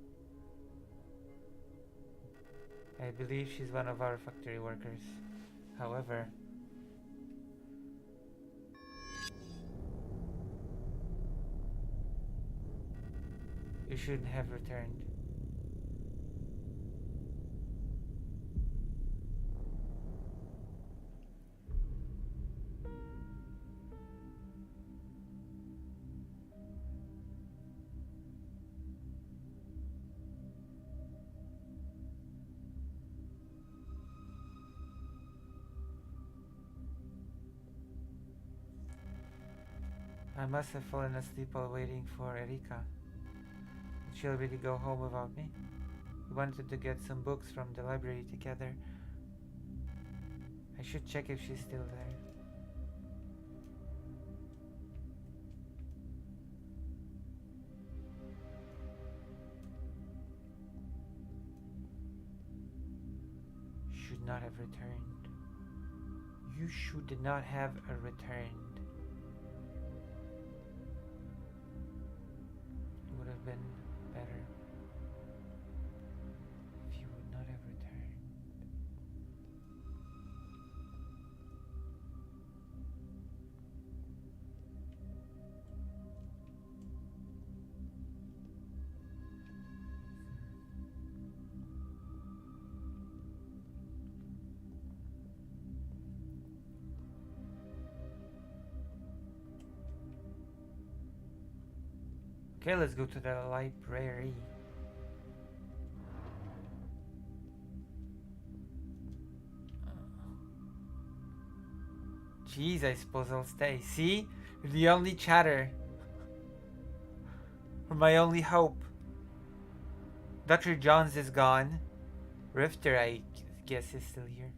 I believe she's one of our factory workers. However, you shouldn't have returned. I must have fallen asleep while waiting for Erika. Did she already go home without me? We wanted to get some books from the library together. I should check if she's still there. Should not have returned. You should not have returned. Would have been better if you would not have returned. Okay, let's go to the library. Jeez, I suppose I'll stay. See? You're the only chatter. Or my only hope. Dr. Johns is gone. Rifter, I guess, is still here.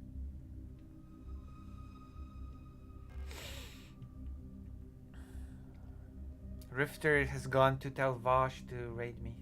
Rifter has gone to tell Vosh to raid me.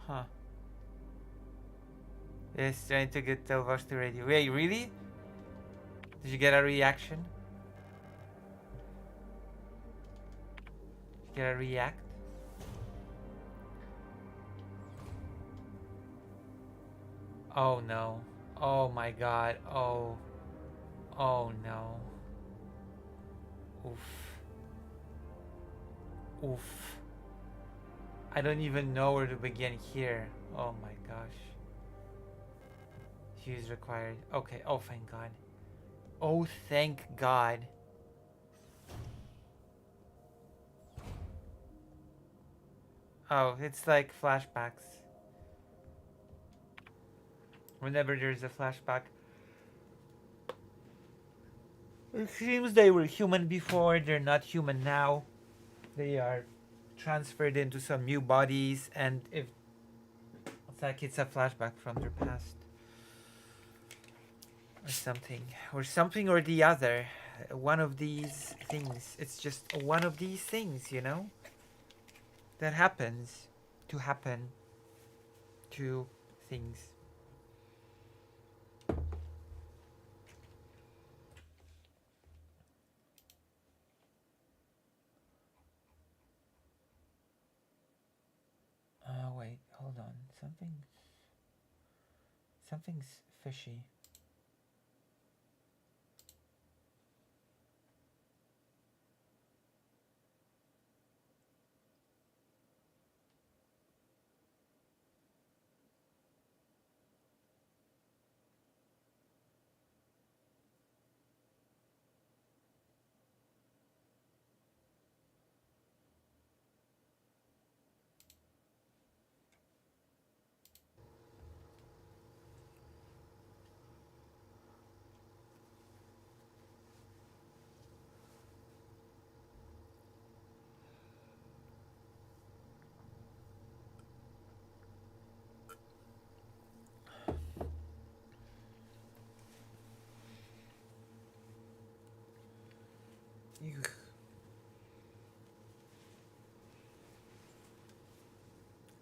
Huh. Yes, trying to get Telvosh to radio. Wait, really? Did you get a reaction? Get a react? Oh no. Oh my god. Oh. Oh no. Oof. Oof. I don't even know where to begin here. Oh my gosh. Use required. Okay. Oh, thank God. Oh, thank God. Oh, it's like flashbacks. Whenever there's a flashback. It seems they were human before, they're not human now. They are transferred into some new bodies, and if it's like it's a flashback from their past. Or something or the other. One of these things. It's just one of these things, you know? That happens to happen to things. Wait, hold on. Something's fishy.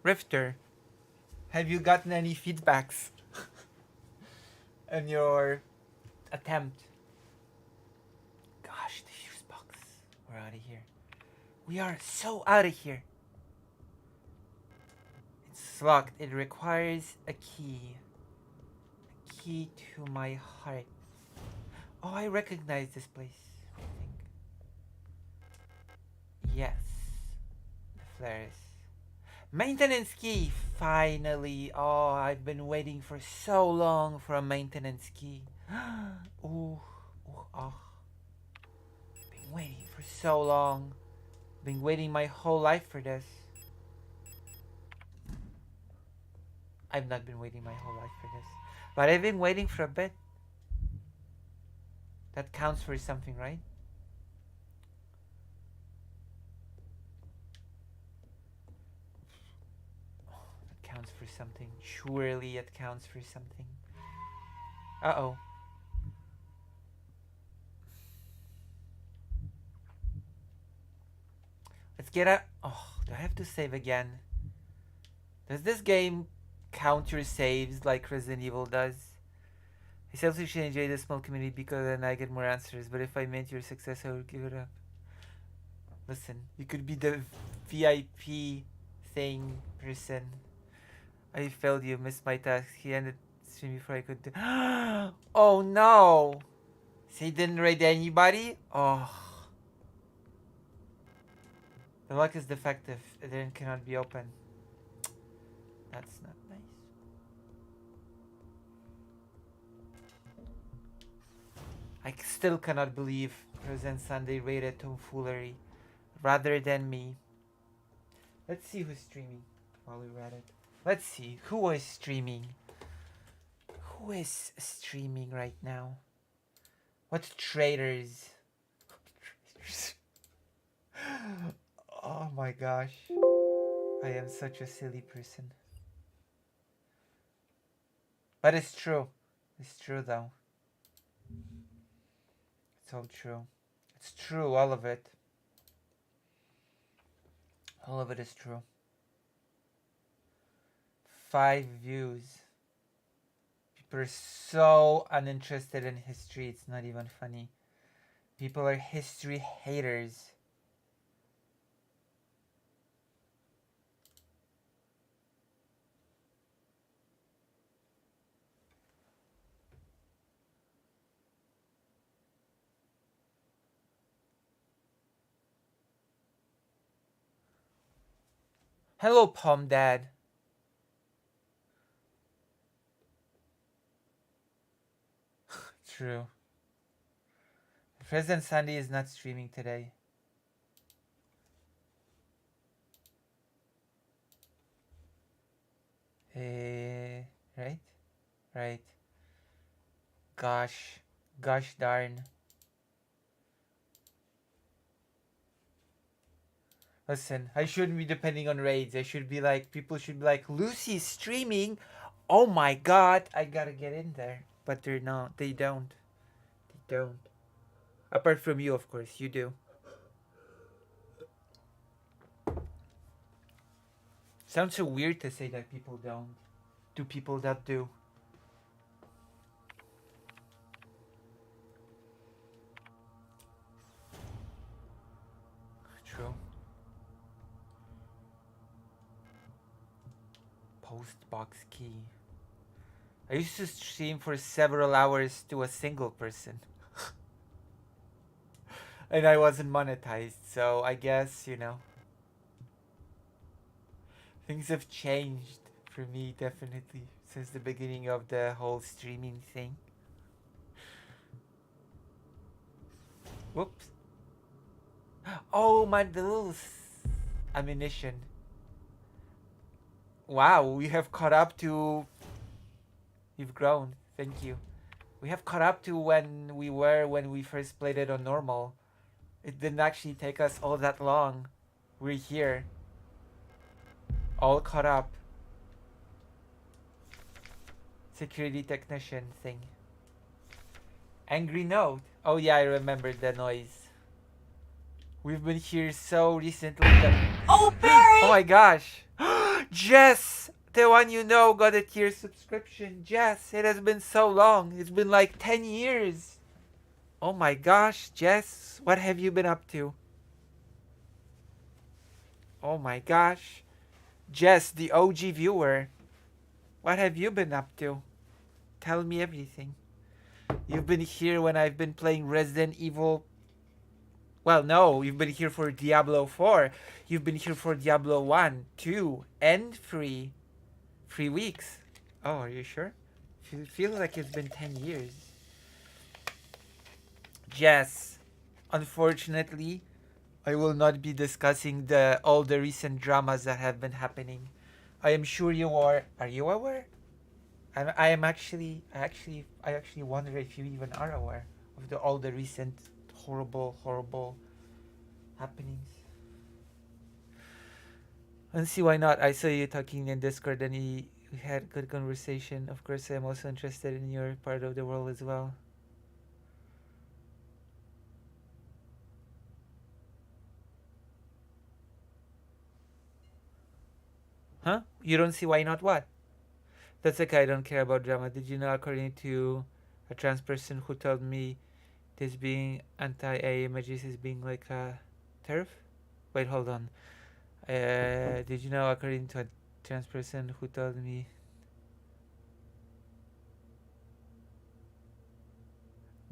Rifter, have you gotten any feedbacks on your attempt? Gosh, the fuse box. We're out of here. We are so out of here. It's locked. It requires a key. A key to my heart. Oh, I recognize this place, I think. Yes. The flares. Maintenance key! Finally! Oh, I've been waiting for so long for a maintenance key. Ooh, oh. Been waiting for so long. Been waiting my whole life for this. I've not been waiting my whole life for this. But I've been waiting for a bit. That counts for something, right? Counts for something. Surely it counts for something. Uh-oh. Let's get out. Oh, do I have to save again? Does this game count your saves like Resident Evil does? I selfishly enjoy the small community because then I get more answers, but if I meant your success, I would give it up. Listen, you could be the VIP thing person. I failed you, missed my task. He ended stream before I could do. Oh no! So he didn't raid anybody? Oh. The lock is defective. It then cannot be opened. That's not nice. I still cannot believe President Sunday raided tomfoolery rather than me. Let's see who's streaming while we're at it. Let's see who is streaming. Who is streaming right now? What traitors? Oh my gosh. I am such a silly person. But it's true. It's true though. It's all true. It's true, all of it. All of it is true. 5 views. People are so uninterested in history, it's not even funny. People are history haters. Hello, Palm Dad. True. President Sandy is not streaming today. Right? Right. Gosh. Gosh darn. Listen, I shouldn't be depending on raids. I should be like, people should be like, Lucy's streaming. Oh my god, I gotta get in there. But they're not. They don't. They don't. Apart from you, of course. You do. Sounds so weird to say that people don't. To people that do. True. Post box key. I used to stream for several hours to a single person. And I wasn't monetized, so I guess, you know. Things have changed for me, definitely, since the beginning of the whole streaming thing. Whoops. Oh, my little ammunition. Wow, we have caught up to... You've grown. Thank you. We have caught up to when we first played it on normal. It didn't actually take us all that long. We're here. All caught up. Security technician thing. Angry note. Oh yeah, I remember the noise. We've been here so recently that... Oh, Barry! Oh my gosh. Jess! The one you know got a tier subscription. Jess, it has been so long. It's been like 10 years. Oh my gosh, Jess. What have you been up to? Oh my gosh. Jess, the OG viewer. What have you been up to? Tell me everything. You've been here when I've been playing Resident Evil. Well, no, you've been here for Diablo 4. You've been here for Diablo 1, 2, and 3. 3 weeks. Oh, are you sure? It feels like it's been 10 years. Jess, unfortunately, I will not be discussing all the recent dramas that have been happening. I am sure you are. Are you aware? I actually wonder if you even are aware of all the recent horrible happenings. Let's see, why not? I saw you talking in Discord and we had good conversation. Of course, I'm also interested in your part of the world as well. Huh? You don't see why not what? That's okay, I don't care about drama. Did you know according to A trans person who told me this being anti-AI images is being like a turf. Wait, hold on. Did you know, according to a trans person who told me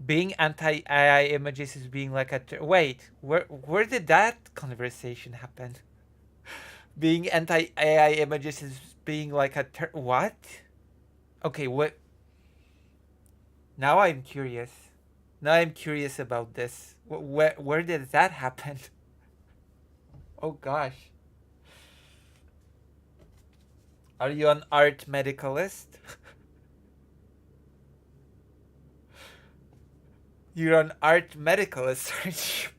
being anti-AI images is being like a wait, where did that conversation happen? Being anti-AI images is being like a what? Okay, what? Now I'm curious. Now I'm curious about this. Where did that happen? Oh gosh. Are you an art medicalist? You're an art medicalist, aren't you?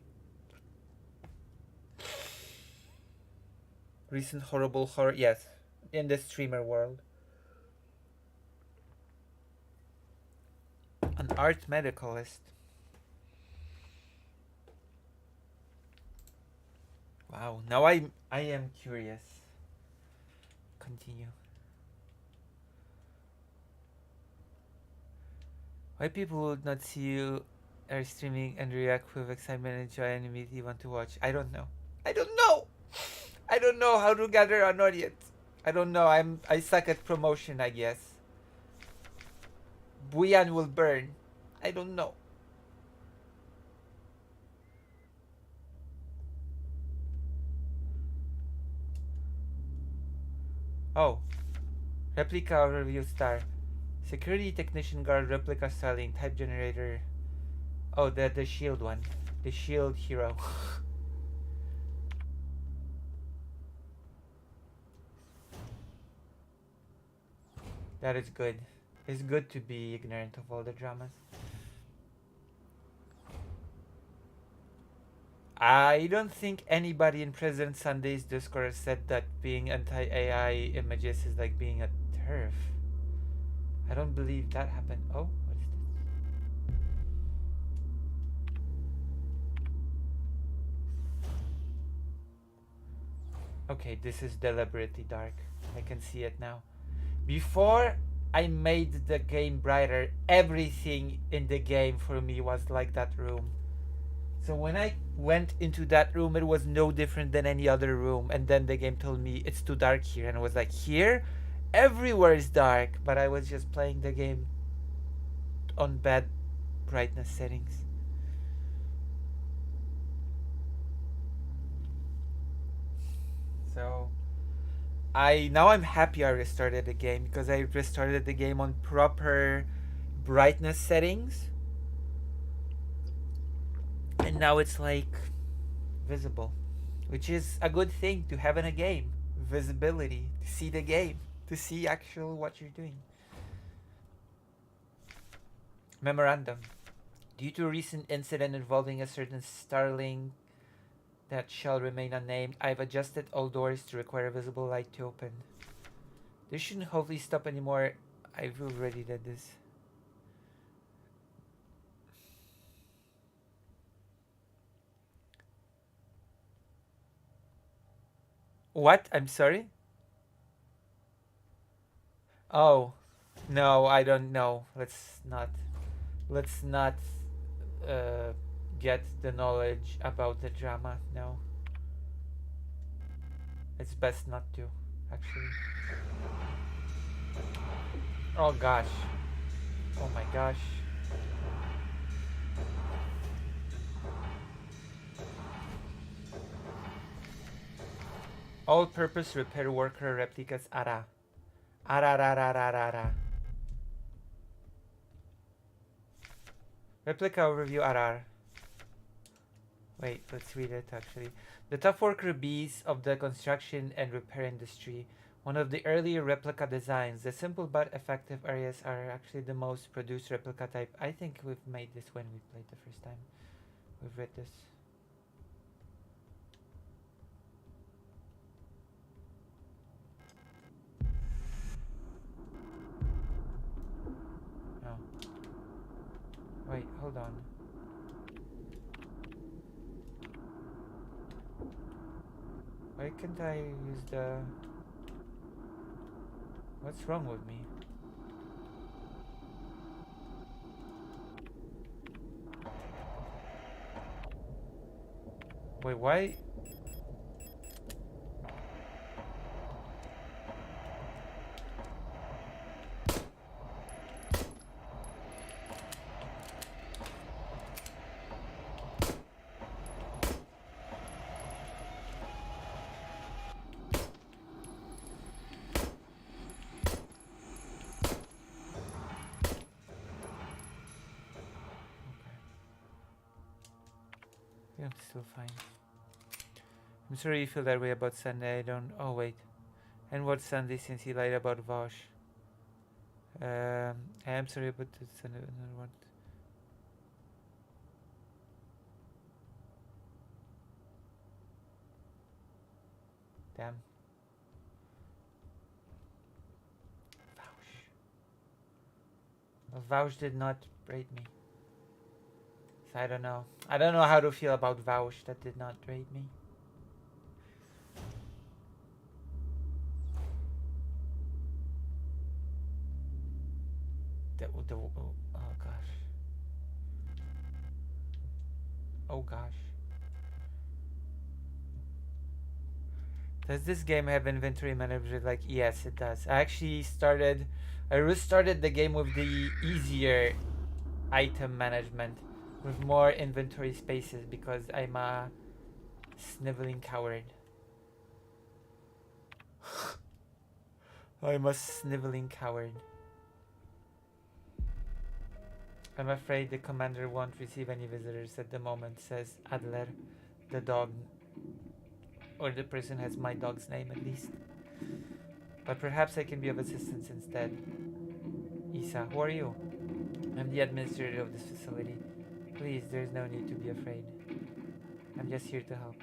Recent horrible horror. Yes, in the streamer world. An art medicalist. Wow. Now I am curious. Continue. Why people would not see you are streaming and react with excitement and enjoy anime you want to watch? I don't know. I don't know. I don't know how to gather an audience. I don't know. I suck at promotion, I guess. Buyan will burn. I don't know. Oh. Replica overview star. Security technician guard replica styling type generator. Oh, the shield one. The shield hero. That is good. It's good to be ignorant of all the dramas. I don't think anybody in President Sunday's Discord said that being anti-AI images is like being a turf. I don't believe that happened. Oh, what is this? Okay, this is deliberately dark. I can see it now. Before I made the game brighter, everything in the game for me was like that room. So when I went into that room, it was no different than any other room. And then the game told me it's too dark here. And I was like, here? Everywhere is dark. But I was just playing the game on bad brightness settings. So now I'm happy I restarted the game, because I restarted the game on proper brightness settings. And now it's like visible, which is a good thing to have in a game. Visibility, to see the game, to see actual what you're doing. Memorandum. Due to a recent incident involving a certain starling that shall remain unnamed, I've adjusted all doors to require visible light to open. This shouldn't hopefully stop anymore. I've already did this. What? I'm sorry? Oh. No, I don't know. Let's not uh, get the knowledge about the drama. No. It's best not to, actually. Oh gosh. Oh my gosh. All-purpose repair worker replicas ara. Arararararara. Replica overview arar. Wait, let's read it actually. The tough worker bees of the construction and repair industry. One of the earlier replica designs. The simple but effective areas are actually the most produced replica type. I think we've made this when we played the first time. We've read this. No. Wait, hold on. Why can't I use the... What's wrong with me? Wait, why? Yeah, I'm still fine. I'm sorry you feel that way about Sunday. I don't. Oh wait. And what Sunday since he lied about Vosh? I am sorry about the Sunday. Another one. Damn. Vouch. Well, Vouch did not raid me. So I don't know. I don't know how to feel about Vouch that did not raid me. Oh gosh. Oh gosh. Does this game have inventory management? Like, yes, it does. I restarted the game with the easier item management with more inventory spaces because I'm a sniveling coward. I'm a sniveling coward. I'm afraid the commander won't receive any visitors at the moment, says Adler, the dog. Or the person has my dog's name at least. But perhaps I can be of assistance instead. Isa, who are you? I'm the administrator of this facility. Please, there's no need to be afraid. I'm just here to help.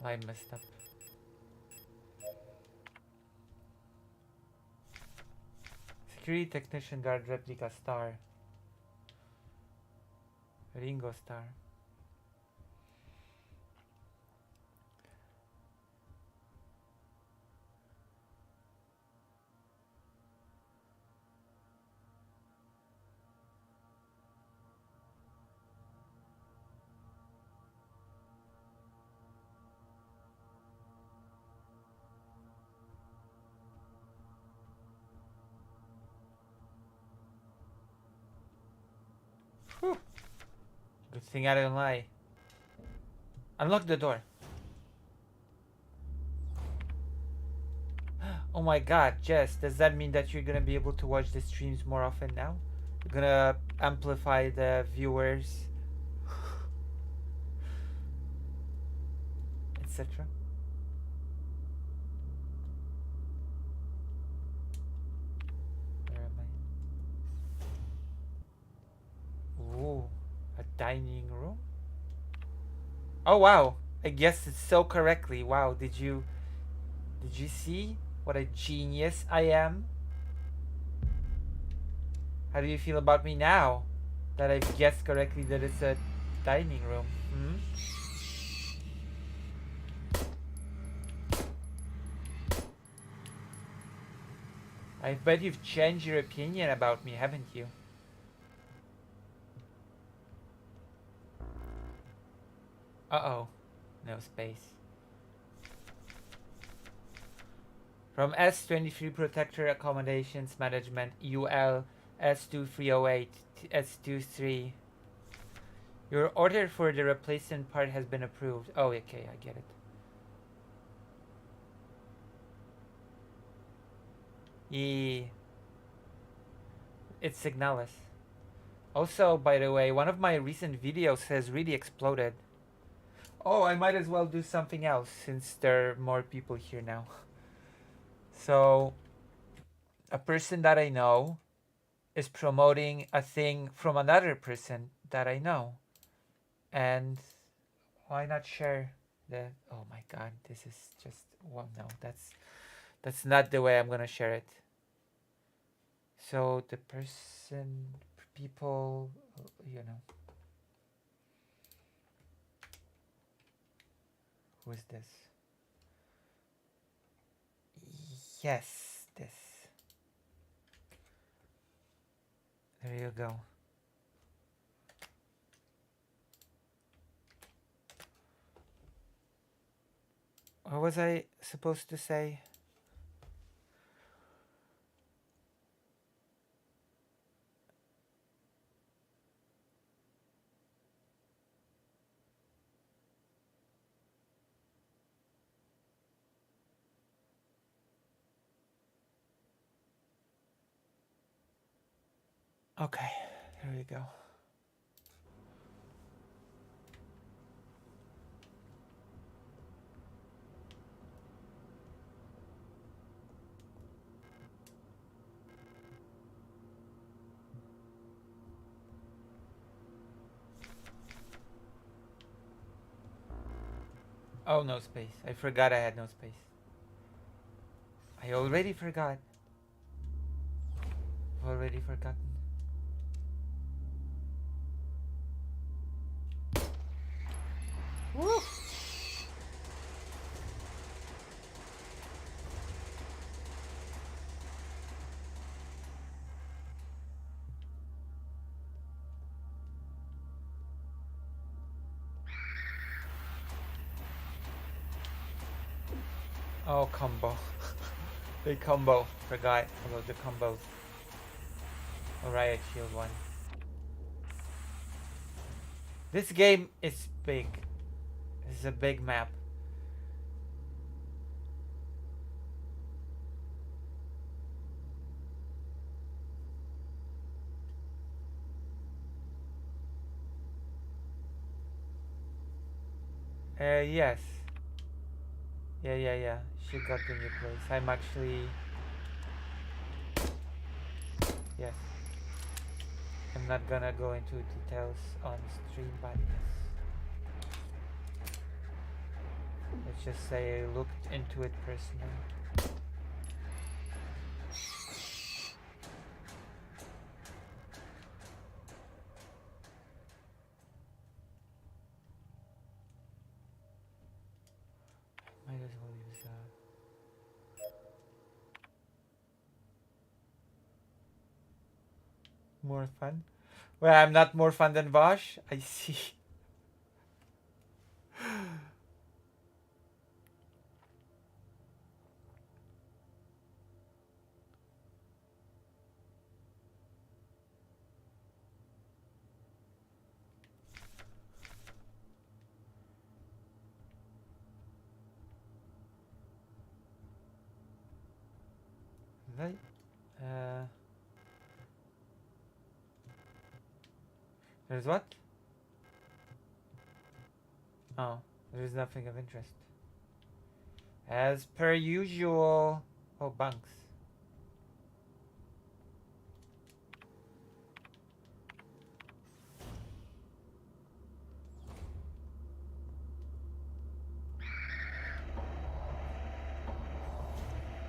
I messed up. Security technician guard replica star. Ringo star. Whew. Good thing I didn't lie. Unlock the door. Oh my god, Jess, does that mean that you're gonna be able to watch the streams more often now? You're gonna amplify the viewers, etc. Where am I? Ooh, a dining room? Oh wow, I guessed it so correctly. Wow, did you see what a genius I am? How do you feel about me now that I've guessed correctly that it's a dining room? Hmm? I bet you've changed your opinion about me, haven't you? Uh-oh. No space. From S23 Protector Accommodations Management, UL S2308 S23. Your order for the replacement part has been approved. Oh, okay, I get it. Yeah. It's Signalis. Also, by the way, one of my recent videos has really exploded. Oh, I might as well do something else since there are more people here now. So, a person that I know is promoting a thing from another person that I know. And why not share the, oh my god, this is just, well, no, that's not the way I'm gonna share it. So the person, people, you know, who is this? Yes, this. There you go. What was I supposed to say? Okay, here we go. Oh, no space. I forgot I had no space. I already forgot. Already forgotten. Woo! Oh, combo. The combo. Forgot about the combos. Alright, shield one. This game is big. This is a big map. Yes. Yeah. She got the new place. I'm actually... Yes. I'm not gonna go into details on stream, but yes. Let's just say I looked into it personally. Might as well use more fun. Well, I'm not more fun than Vosh. I see. Right. There's what? Oh, there's nothing of interest. As per usual. Oh, bunks.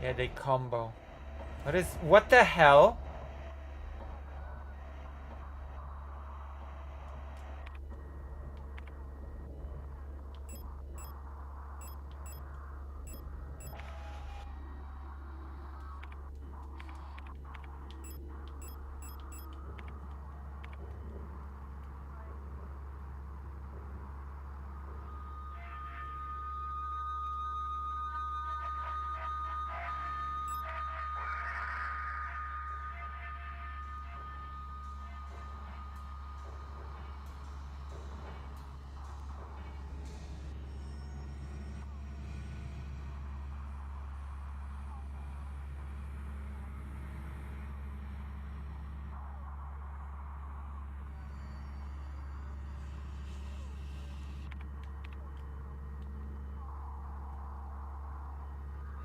Yeah, they combo. What the hell?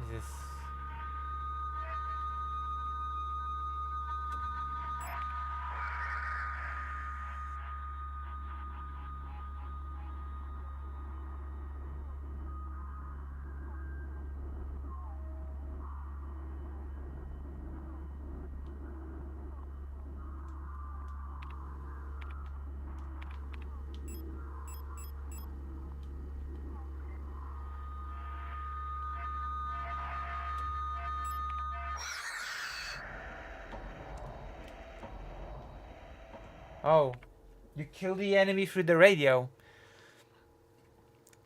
Is this... Oh, you kill the enemy through the radio.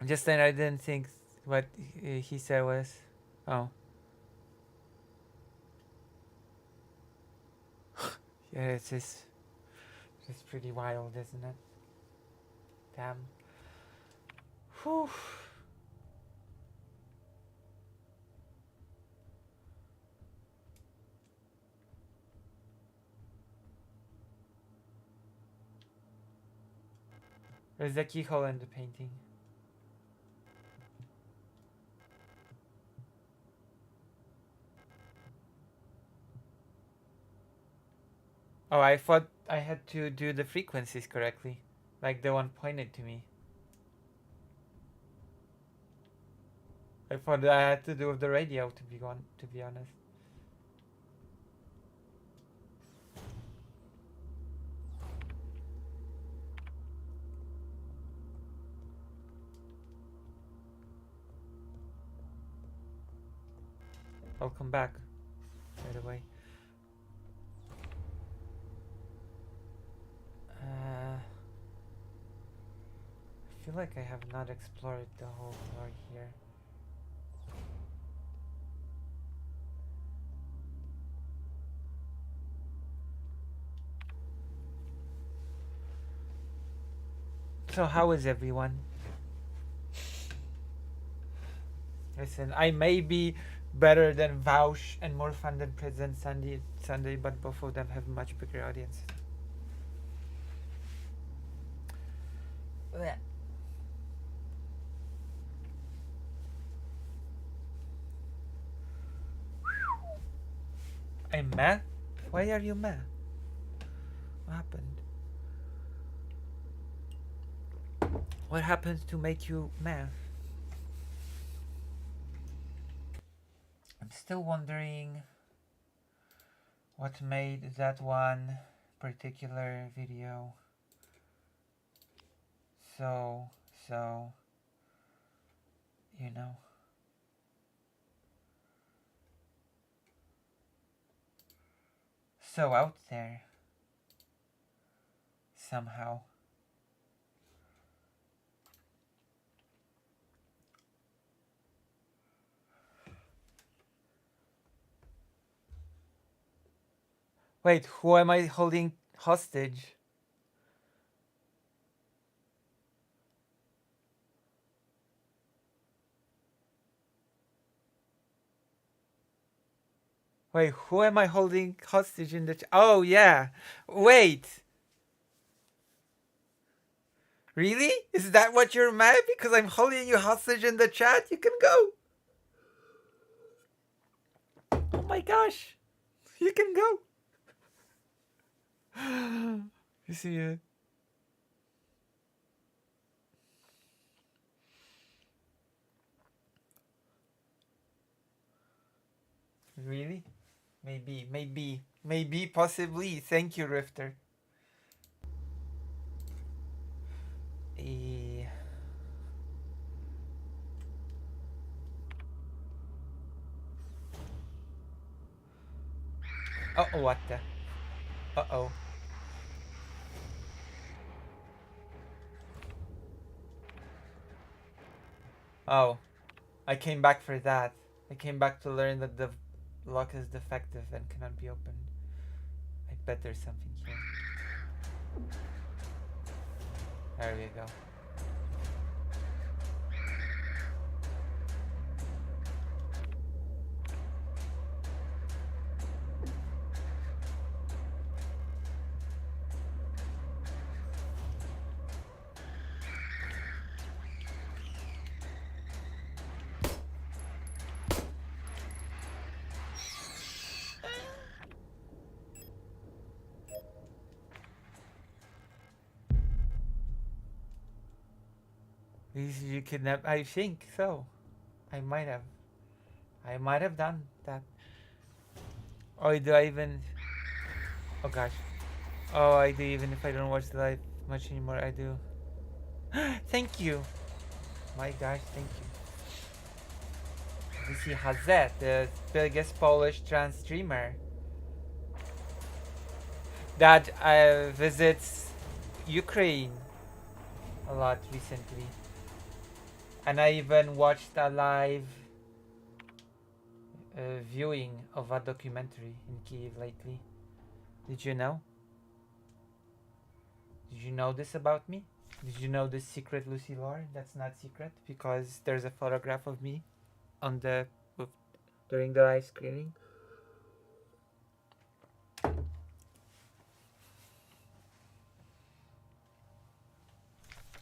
Just then I didn't think what he said was. Oh. Yeah, it's just pretty wild, isn't it? Damn. Whew. There's a keyhole in the painting. Oh, I thought I had to do the frequencies correctly. Like the one pointed to me. I thought I had to do with the radio, to be honest. I'll come back right away. I feel like I have not explored the whole floor here. So how is everyone? Listen, I may be better than Vaush and more fun than President Sunday, but both of them have much bigger audience. Blech. I'm mad? Why are you mad? What happened? What happened to make you mad? I'm still wondering what made that one particular video so, you know. So out there. Somehow. Wait, who am I holding hostage? Wait, who am I holding hostage in the oh, yeah. Wait. Really? Is that what you're mad? Because I'm holding you hostage in the chat? You can go. Oh my gosh. You can go. You see it? Really? Maybe, possibly. Thank you, Rifter. Uh-oh, what the? Uh-oh. Oh. I came back for that. I came back to learn that the lock is defective and cannot be opened. I bet there's something here. There we go. You kidnap? I think so. I might have done that. Oh, do I even? Oh gosh. Oh, I do even if I don't watch the live much anymore. I do. Thank you. My gosh, thank you. This is Hazet, the biggest Polish trans streamer that visits Ukraine a lot recently. And I even watched a live viewing of a documentary in Kiev lately. Did you know? Did you know this about me? Did you know this secret, Lucy lore? That's not secret because there's a photograph of me on the during the live screening.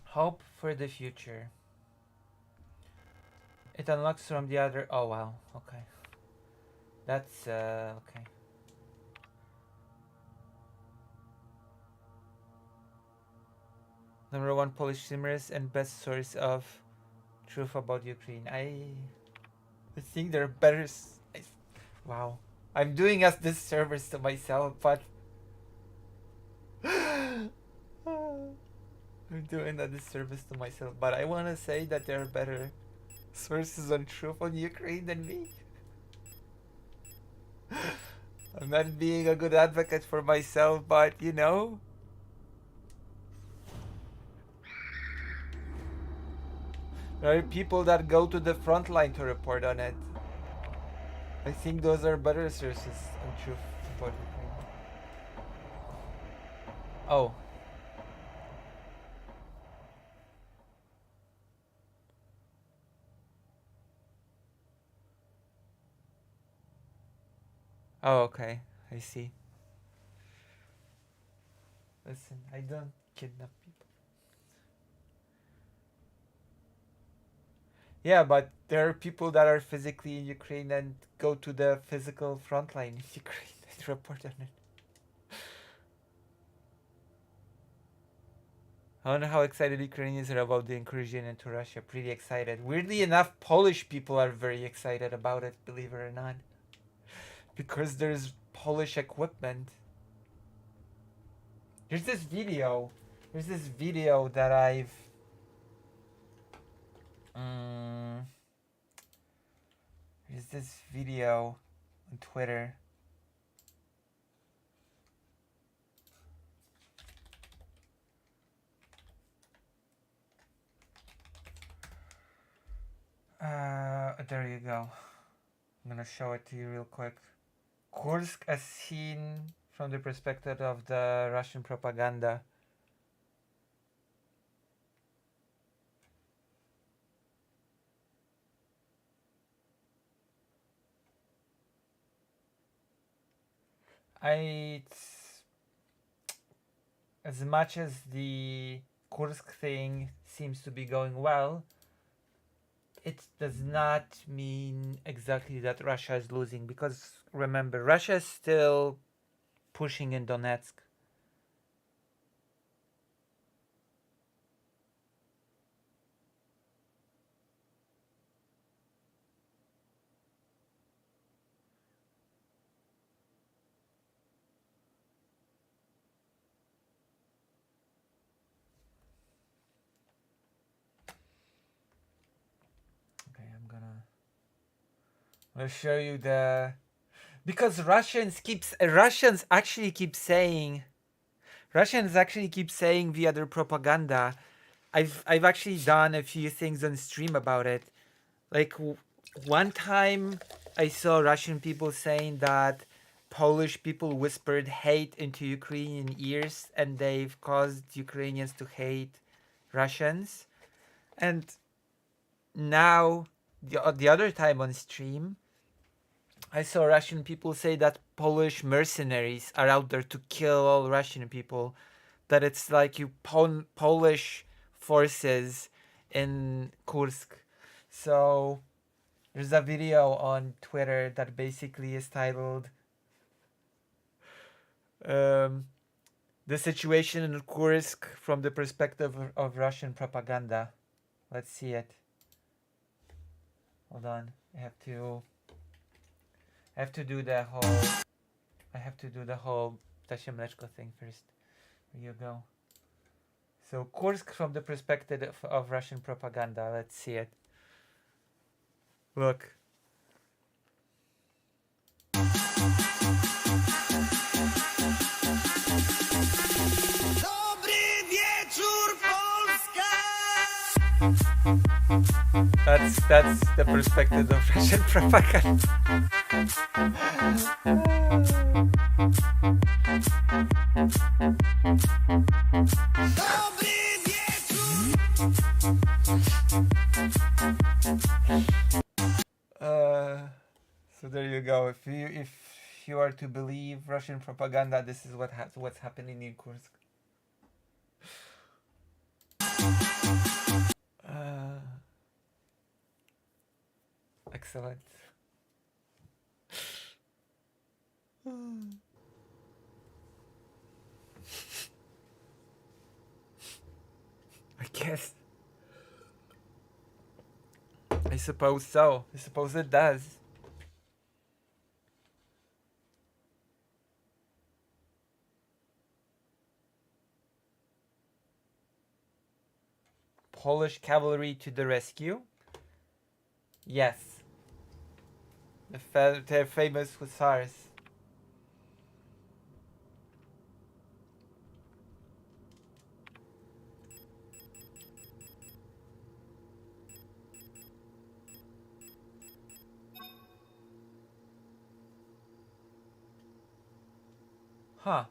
Hope for the future. It unlocks from the other. Oh wow. Okay. That's okay. Number one Polish streamers and best source of truth about Ukraine. I think they're better. Wow. I'm doing a disservice to myself, but I'm doing a disservice to myself. But I want to say that there are better sources on truth on Ukraine than me. I'm not being a good advocate for myself, but you know. There are people that go to the front line to report on it. I think those are better sources on truth about Ukraine. Oh. Oh, okay. I see. Listen, I don't kidnap people. Yeah, but there are people that are physically in Ukraine and go to the physical front line in Ukraine and report on it. I wonder how excited Ukrainians are about the incursion into Russia. Pretty excited. Weirdly enough, Polish people are very excited about it, believe it or not. Because there's Polish equipment. There's this video. There's this video that I've... there's this video on Twitter. There you go. I'm gonna show it to you real quick. Kursk as seen from the perspective of the Russian propaganda. As much as the Kursk thing seems to be going well, it does not mean exactly that Russia is losing, because remember, Russia is still pushing in Donetsk. Okay, I'm gonna show you the... Because Russians actually keep saying via their propaganda. I've actually done a few things on stream about it. Like one time I saw Russian people saying that Polish people whispered hate into Ukrainian ears and they've caused Ukrainians to hate Russians. And now the other time on stream, I saw Russian people say that Polish mercenaries are out there to kill all Russian people. That it's like you Polish forces in Kursk. So there's a video on Twitter that basically is titled "The Situation in Kursk from the Perspective of Russian Propaganda." Let's see it. Hold on, I have to do the whole Ptasie Mleczko thing first. Here you go. So Kursk from the perspective of Russian propaganda. Let's see it. Look. Dobry That's the perspective of Russian propaganda. So there you go. If you are to believe Russian propaganda, this is what's happening in Kursk. Excellent. I guess. I suppose so. I suppose it does. Polish cavalry to the rescue. Yes. The famous hussars. Huh.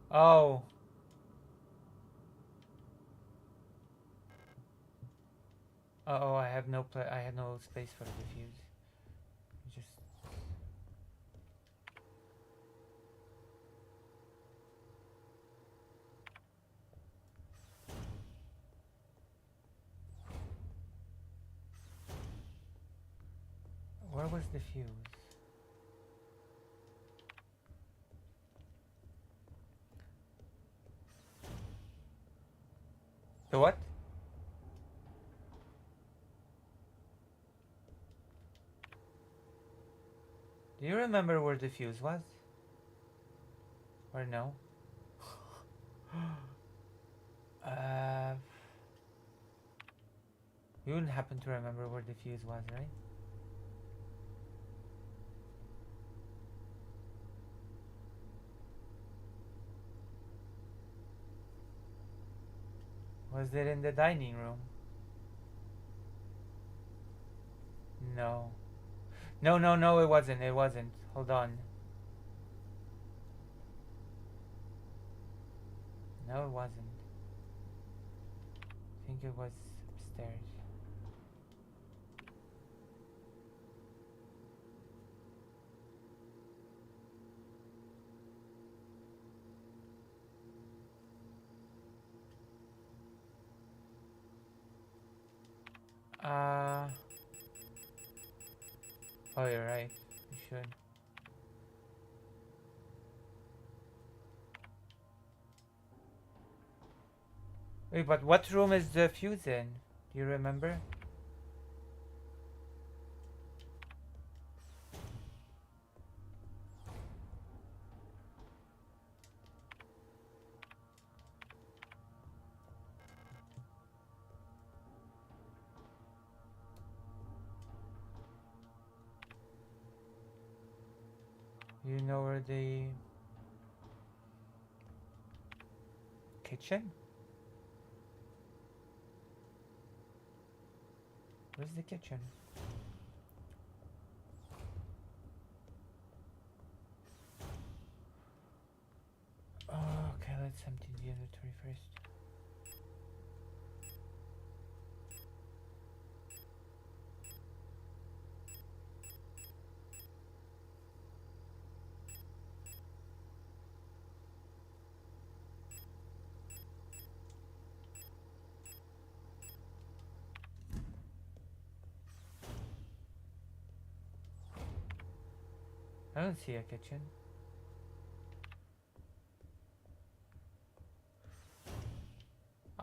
Oh. Oh, I have no I have no space for the fuse. Just where was the fuse? The what? Do you remember where the fuse was? Or no? uh, you wouldn't happen to remember where the fuse was, right? Was it in the dining room? No. No, it wasn't. It wasn't. Hold on. No, it wasn't. I think it was upstairs. Oh, you're right. You should. Wait, but what room is the fuse in? Do you remember? You know where the kitchen? Where's the kitchen? Oh, okay, let's empty the inventory first. I don't see a kitchen.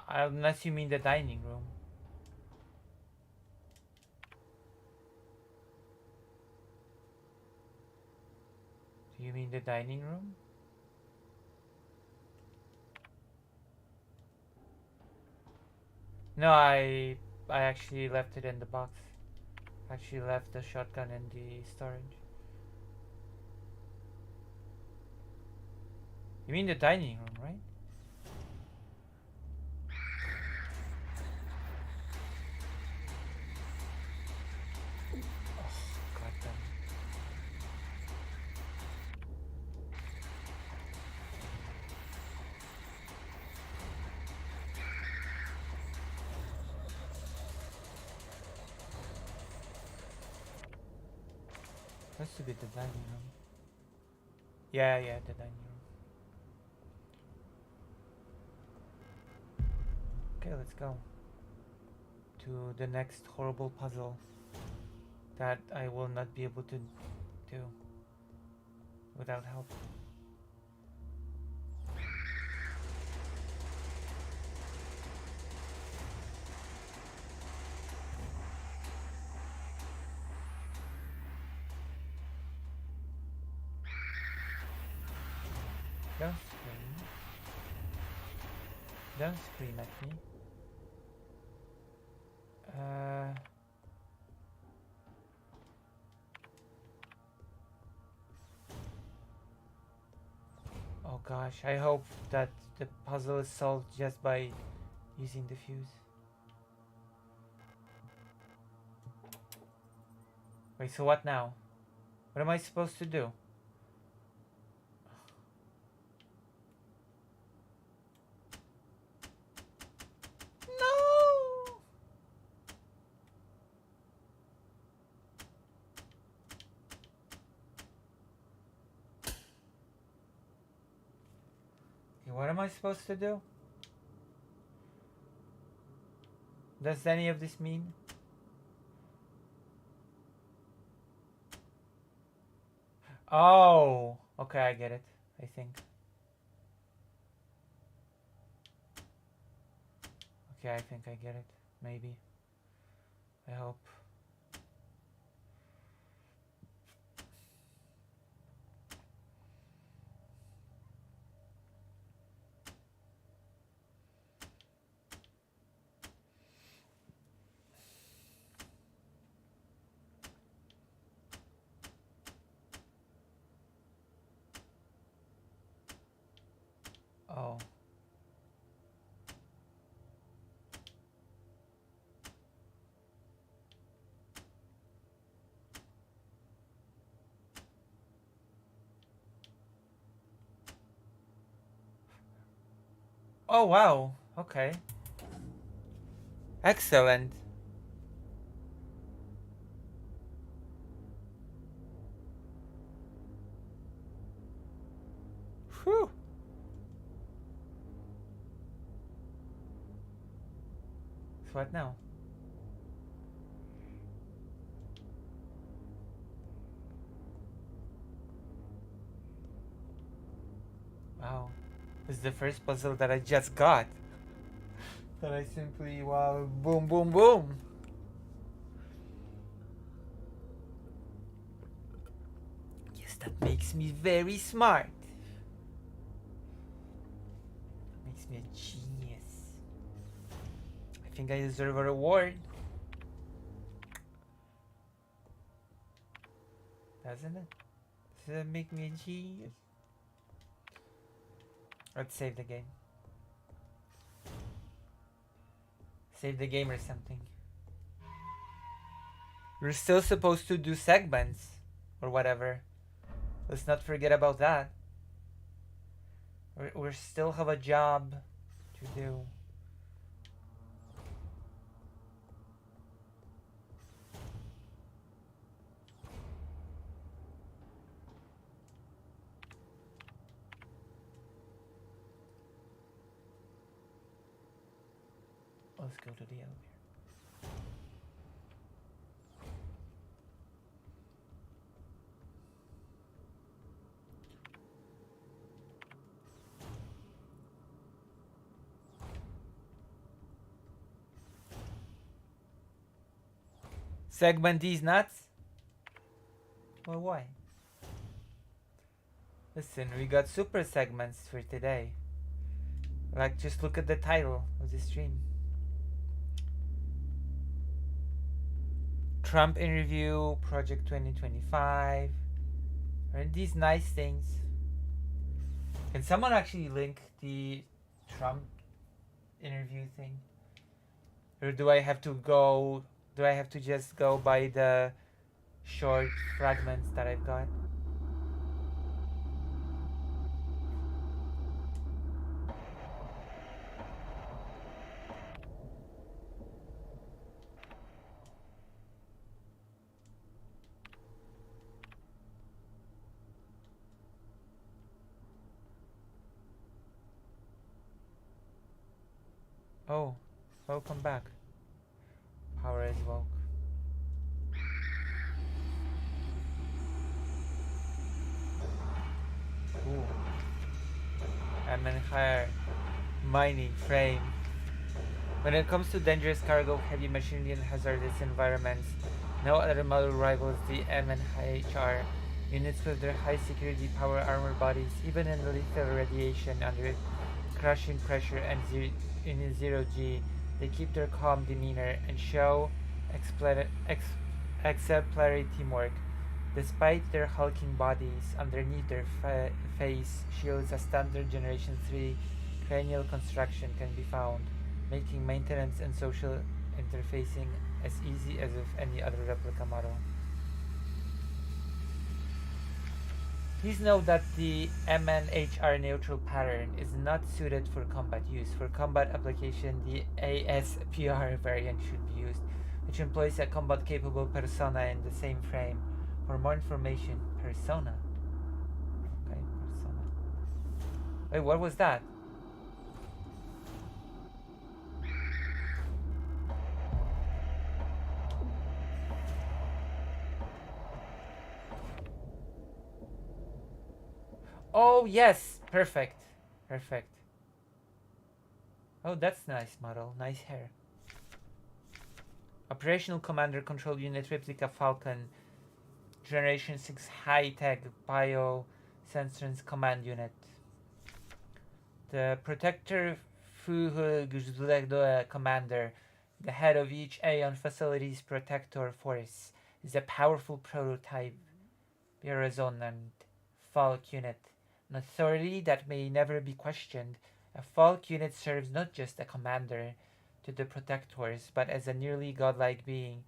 Unless you mean the dining room. Do you mean the dining room? No, I actually left it in the box. Actually left the shotgun in the storage. You mean the dining room, right? Oh, goddamn. Has to be the dining room. Yeah, the dining room. Okay, let's go to the next horrible puzzle that I will not be able to do without help. Don't scream. Don't scream at me. Oh gosh, I hope that the puzzle is solved just by using the fuse. Wait, so what now? What am I supposed to do? No! Okay, what am I supposed to do? Does any of this mean? Oh, okay, I get it, I think. Okay, I think I get it. Maybe. I hope. Oh. Oh, wow. Okay. Excellent. Whew. So what now? Wow. This is the first puzzle that I just got. That I simply, wow, boom, boom, boom. Yes, that makes me very smart. Makes me a genius. I think I deserve a reward. Doesn't it? Does that make me a genius? Let's save the game. Save the game or something. We're still supposed to do segments or whatever. Let's not forget about that. We still have a job to do. Let's go to the elevator. Segment these nuts? Well, why? Listen, we got super segments for today. Like, just look at the title of the stream. Trump interview, Project 2025. Aren't these nice things? Can someone actually link the Trump interview thing? Or do I have to just go by the short fragments that I've got? Oh, welcome back. Power is woke. Ooh. Higher mining frame. When it comes to dangerous cargo, heavy machinery, and hazardous environments, no other model rivals the MNHR units with their high security power armor bodies, even in lethal radiation under crushing pressure and in zero G. They keep their calm demeanor and show exemplary teamwork. Despite their hulking bodies, underneath their face shields a standard Generation 3 cranial construction can be found, making maintenance and social interfacing as easy as with any other replica model. Please note that the MNHR neutral pattern is not suited for combat use. For combat application, the ASPR variant should be used, which employs a combat-capable persona in the same frame. For more information, persona. Okay, persona. Wait, what was that? Oh, yes! Perfect. Perfect. Oh, that's nice model. Nice hair. Operational Commander Control Unit Replica Falcon Generation 6 High-Tech Biosensor's Command Unit. The Protector Fuhugzlegdoe Commander, the head of each Aeon Facilities Protector Force, is a powerful prototype Resonant Falk unit, an authority that may never be questioned. A Falk unit serves not just a commander to the Protectors, but as a nearly godlike being,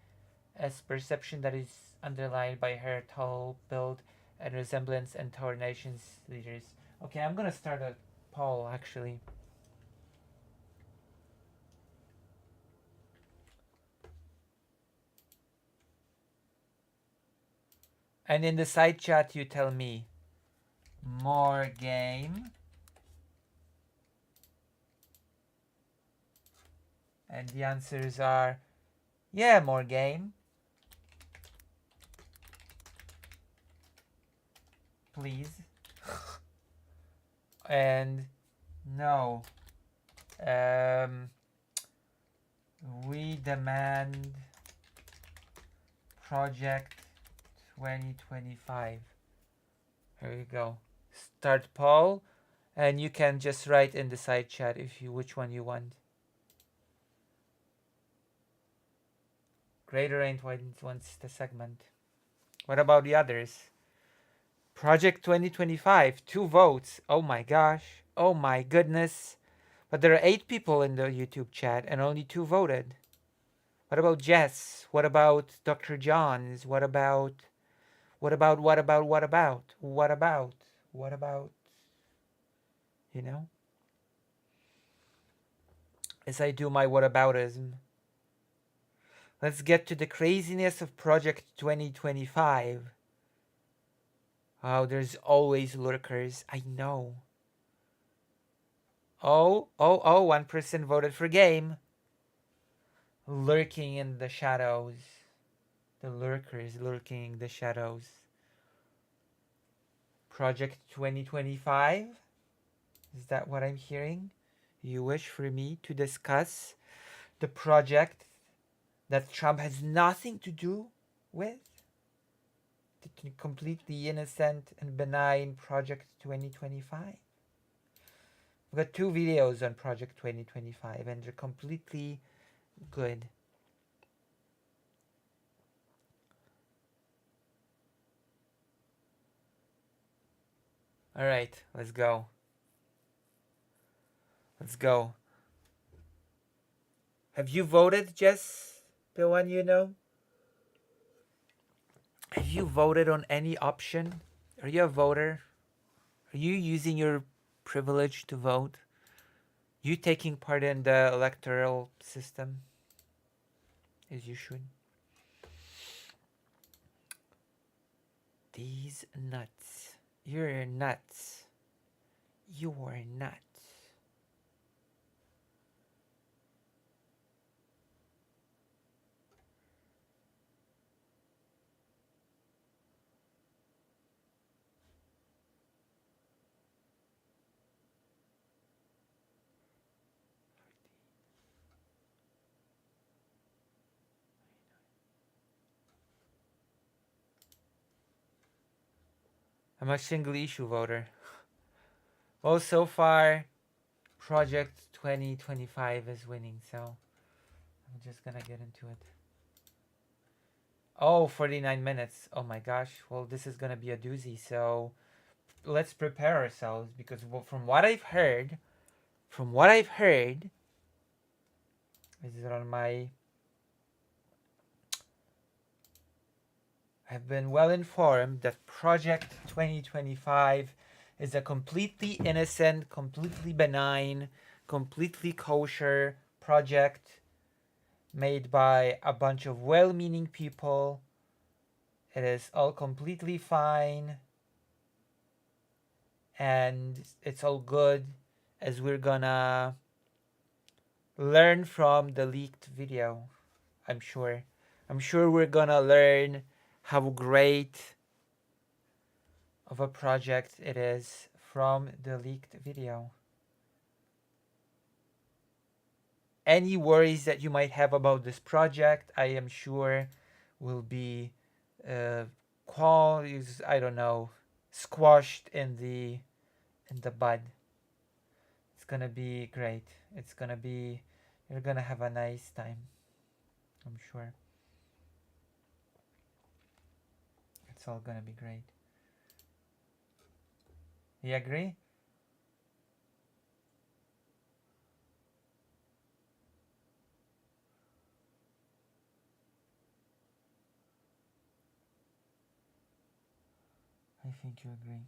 as perception that is underlined by her tall build and resemblance and to our nation's leaders. Okay, I'm gonna start a poll actually. And in the side chat you tell me more game. And the answers are, yeah, more game. Please. And no. We demand Project 2025. Here you go. Start poll. And you can just write in the side chat if you which one you want. Greater Ain't wants the segment. What about the others? Project 2025, 2 votes. Oh my gosh. Oh my goodness. But there are 8 people in the YouTube chat and only 2 voted. What about Jess? What about Dr. Johns? What about, you know? As I do my whataboutism. Let's get to the craziness of Project 2025. Oh, there's always lurkers. I know. Oh, 1% voted for game. Lurking in the shadows. The lurkers lurking in the shadows. Project 2025? Is that what I'm hearing? You wish for me to discuss the project that Trump has nothing to do with. The completely innocent and benign Project 2025. We've got 2 videos on Project 2025 and they're completely good. Alright, let's go. Let's go. Have you voted, Jess? The one you know? Have you voted on any option? Are you a voter? Are you using your privilege to vote? You taking part in the electoral system? As you should. These nuts. You're nuts. You are nuts. I'm a single issue voter. Well, so far, Project 2025 is winning, so I'm just gonna get into it. Oh, 49 minutes. Oh my gosh. Well, this is gonna be a doozy, so let's prepare ourselves because from what I've heard, this is on my... I've been well informed that Project 2025 is a completely innocent, completely benign, completely kosher project made by a bunch of well-meaning people. It is all completely fine and it's all good, as we're gonna learn from the leaked video. I'm sure we're gonna learn how great of a project it is from the leaked video. Any worries that you might have about this project, I am sure will be I don't know, squashed in the bud. It's gonna be great. You're gonna have a nice time, I'm sure. It's all gonna be great. You agree? I think you agree.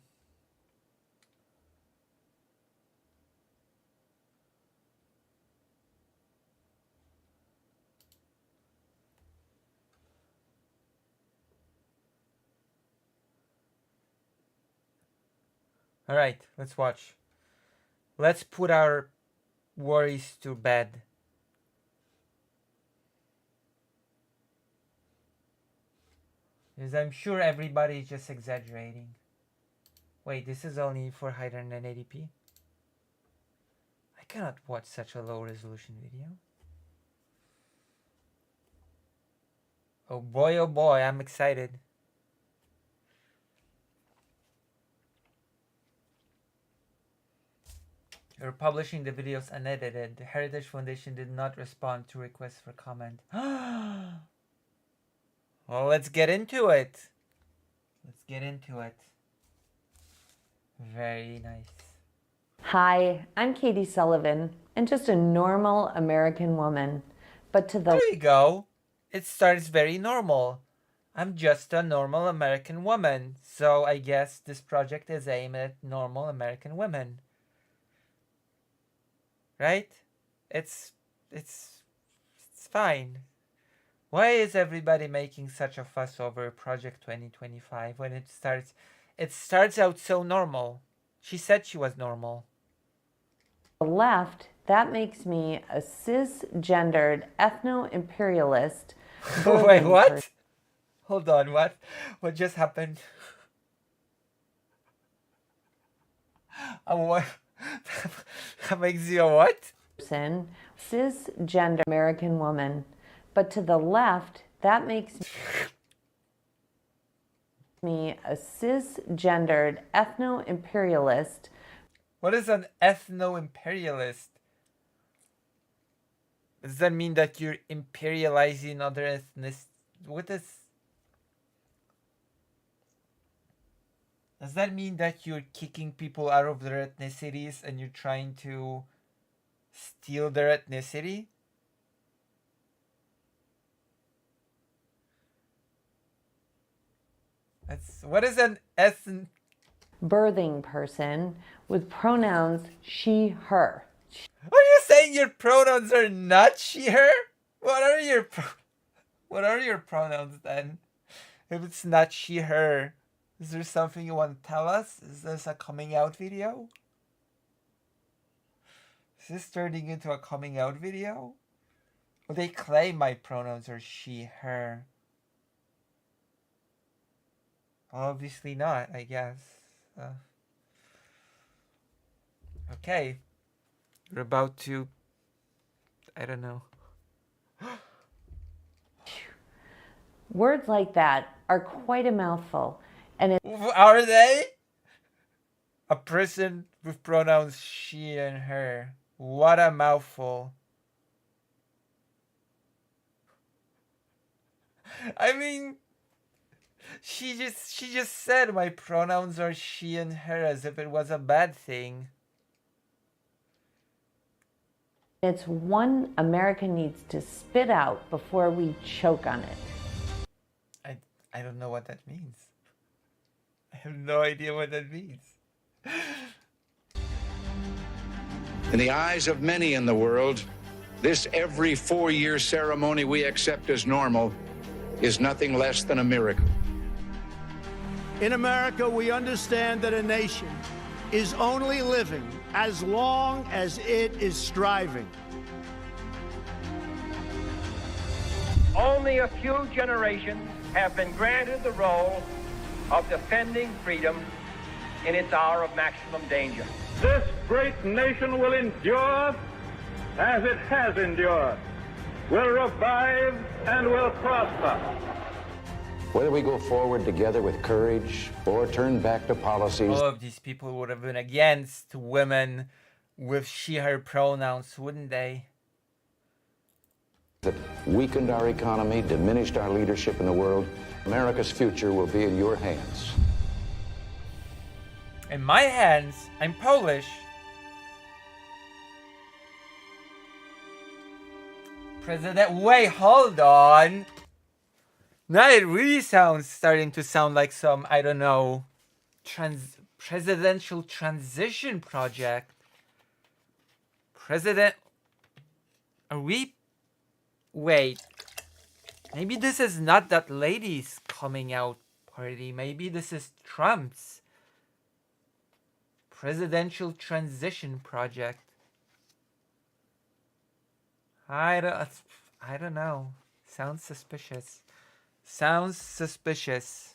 Alright, let's watch. Let's put our worries to bed. Because I'm sure everybody is just exaggerating. Wait, this is only 480p? I cannot watch such a low resolution video. Oh boy, I'm excited. You're publishing the videos unedited. The Heritage Foundation did not respond to requests for comment. Well, let's get into it. Very nice. Hi, I'm Katie Sullivan, and just a normal American woman. But to the... There you go. It starts very normal. I'm just a normal American woman, so I guess this project is aimed at normal American women. Right? It's fine. Why is everybody making such a fuss over Project 2025 when it starts out so normal? She said she was normal. left, that makes me a cisgendered ethno-imperialist. Wait, what? Hold on, what? What just happened? What? That makes you a what? Cisgender American woman. But to the left, that makes me a cisgendered ethno-imperialist. What is an ethno-imperialist? Does that mean that you're imperializing other ethnicities? What is... Does that mean that you're kicking people out of their ethnicities and you're trying to steal their ethnicity? What is an birthing person with pronouns she, her. Are you saying your pronouns are not she, her? What are your pronouns then? If it's not she, her, is there something you want to tell us? Is this a coming out video? Is this turning into a coming out video? Well, they claim my pronouns are she, her. Obviously not, I guess. Okay. We're about to... I don't know. Words like that are quite a mouthful. And are they? A person with pronouns she and her. What a mouthful. I mean... She just said my pronouns are she and her as if it was a bad thing. it's one America needs to spit out before we choke on it. I don't know what that means. I have no idea what that means. In the eyes of many in the world, this every 4-year ceremony we accept as normal is nothing less than a miracle. In America, we understand that a nation is only living as long as it is striving. Only a few generations have been granted the role of defending freedom in its hour of maximum danger. This great nation will endure as it has endured, will revive and will prosper. Whether we go forward together with courage or turn back to policies... All of these people would have been against women with she, her pronouns, wouldn't they? ...that weakened our economy, diminished our leadership in the world. America's future will be in your hands. In my hands, I'm Polish. Wait, hold on. Now it really starting to sound like some, I don't know, presidential transition project. Are we... Wait. Maybe this is not that lady's coming out party. Maybe this is Trump's presidential transition project. I don't know. Sounds suspicious. Sounds suspicious.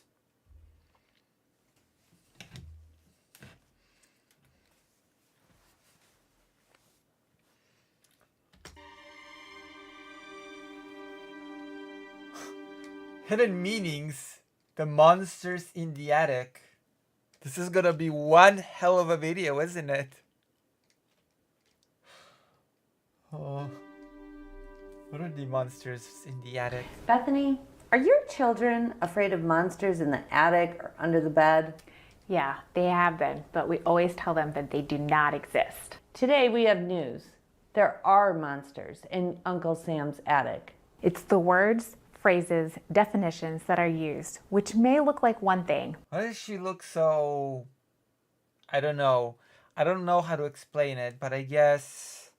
Hidden meanings. The monsters in the attic. This is gonna be one hell of a video, isn't it? Oh. What are the monsters in the attic? Bethany, are your children afraid of monsters in the attic or under the bed? Yeah, they have been, but we always tell them that they do not exist. Today we have news. There are monsters in Uncle Sam's attic. It's the words, phrases, definitions that are used, which may look like one thing. Why does she look so... I don't know. I don't know how to explain it, but I guess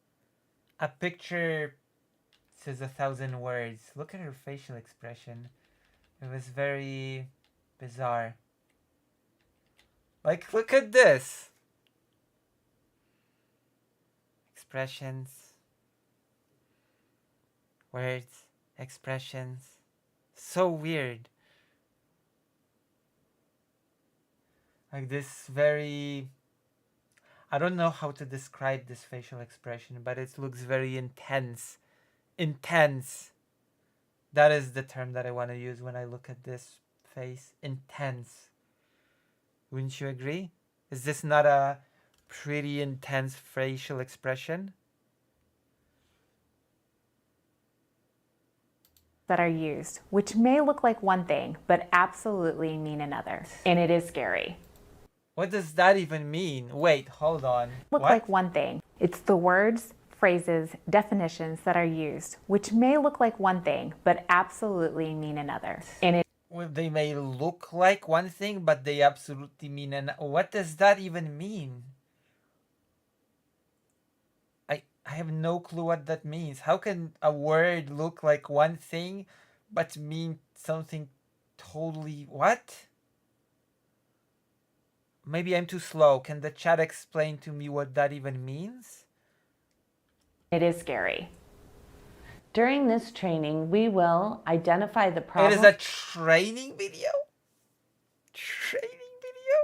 a picture says 1,000 words. Look at her facial expression. It was very bizarre. Like, look at this. Expressions. Words. Expressions. So weird. Like this very... I don't know how to describe this facial expression, but it looks very intense. Intense. That is the term that I want to use when I look at this face. Intense. Wouldn't you agree? Is this not a pretty intense facial expression? That are used, which may look like one thing, but absolutely mean another. And it is scary. What does that even mean? Wait, hold on. Look What? like one thing. It's the words, phrases, definitions that are used, which may look like one thing, but absolutely mean another. And it Well, they may look like one thing, but they absolutely mean what does that even mean? I have no clue what that means. How can a word look like one thing, but mean something totally what? Maybe I'm too slow. Can the chat explain to me what that even means? is scary. During this training, we will identify the It problem. is a training video? Training video?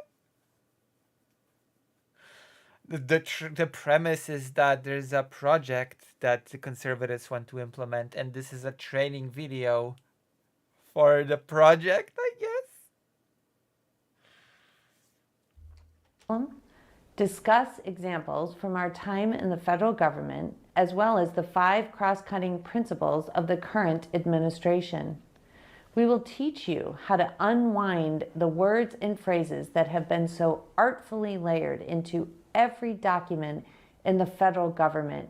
The premise is that there's a project that the conservatives want to implement, and this is a training video for the project, I guess. Discuss examples from our time in the federal government, as well as the 5 cross-cutting principles of the current administration. We will teach you how to unwind the words and phrases that have been so artfully layered into every document in the federal government.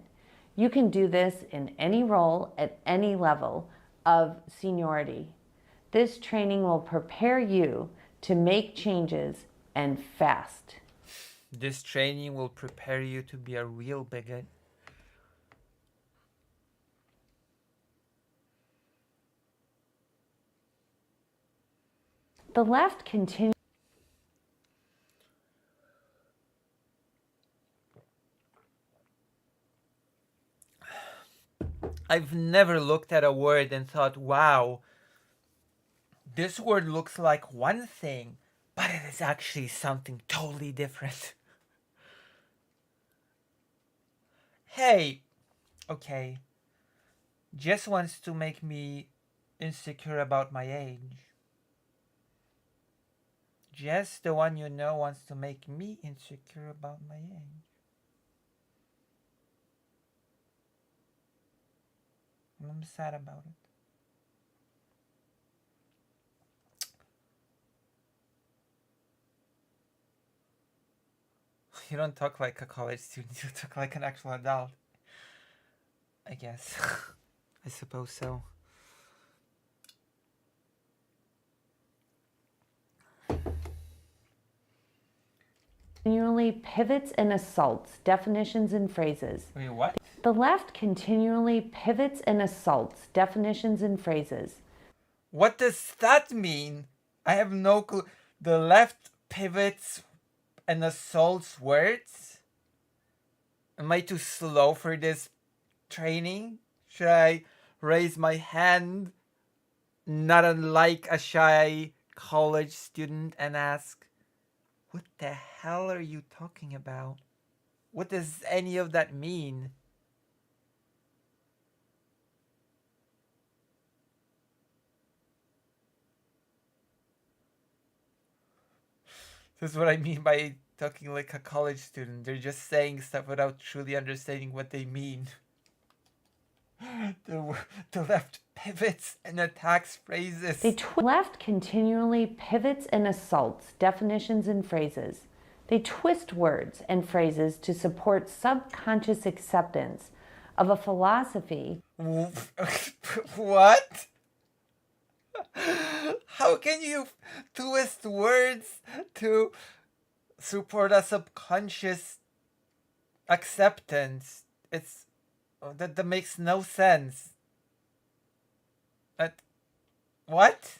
You can do this in any role at any level of seniority. This training will prepare you to make changes and fast. This training will prepare you to be a real bigot. The left continues. I've never looked at a word and thought, wow, this word looks like one thing, but it is actually something totally different. Hey, okay, Jess wants to make me insecure about my age. Jess, the one you know, wants to make me insecure about my age. I'm sad about it. You don't talk like a college student, you talk like an actual adult. I guess. I suppose so. Continually pivots and assaults definitions and phrases. Wait, what? The left continually pivots and assaults definitions and phrases. What does that mean? I have no clue. The left pivots and assaults words? Am I too slow for this training? Should I raise my hand, not unlike a shy college student, and ask, what the hell are you talking about? What does any of that mean? This is what I mean by talking like a college student. They're just saying stuff without truly understanding what they mean. The left pivots and attacks phrases. The left continually pivots and assaults definitions and phrases. They twist words and phrases to support subconscious acceptance of a philosophy. What? How can you twist words to support a subconscious acceptance? That makes no sense. What?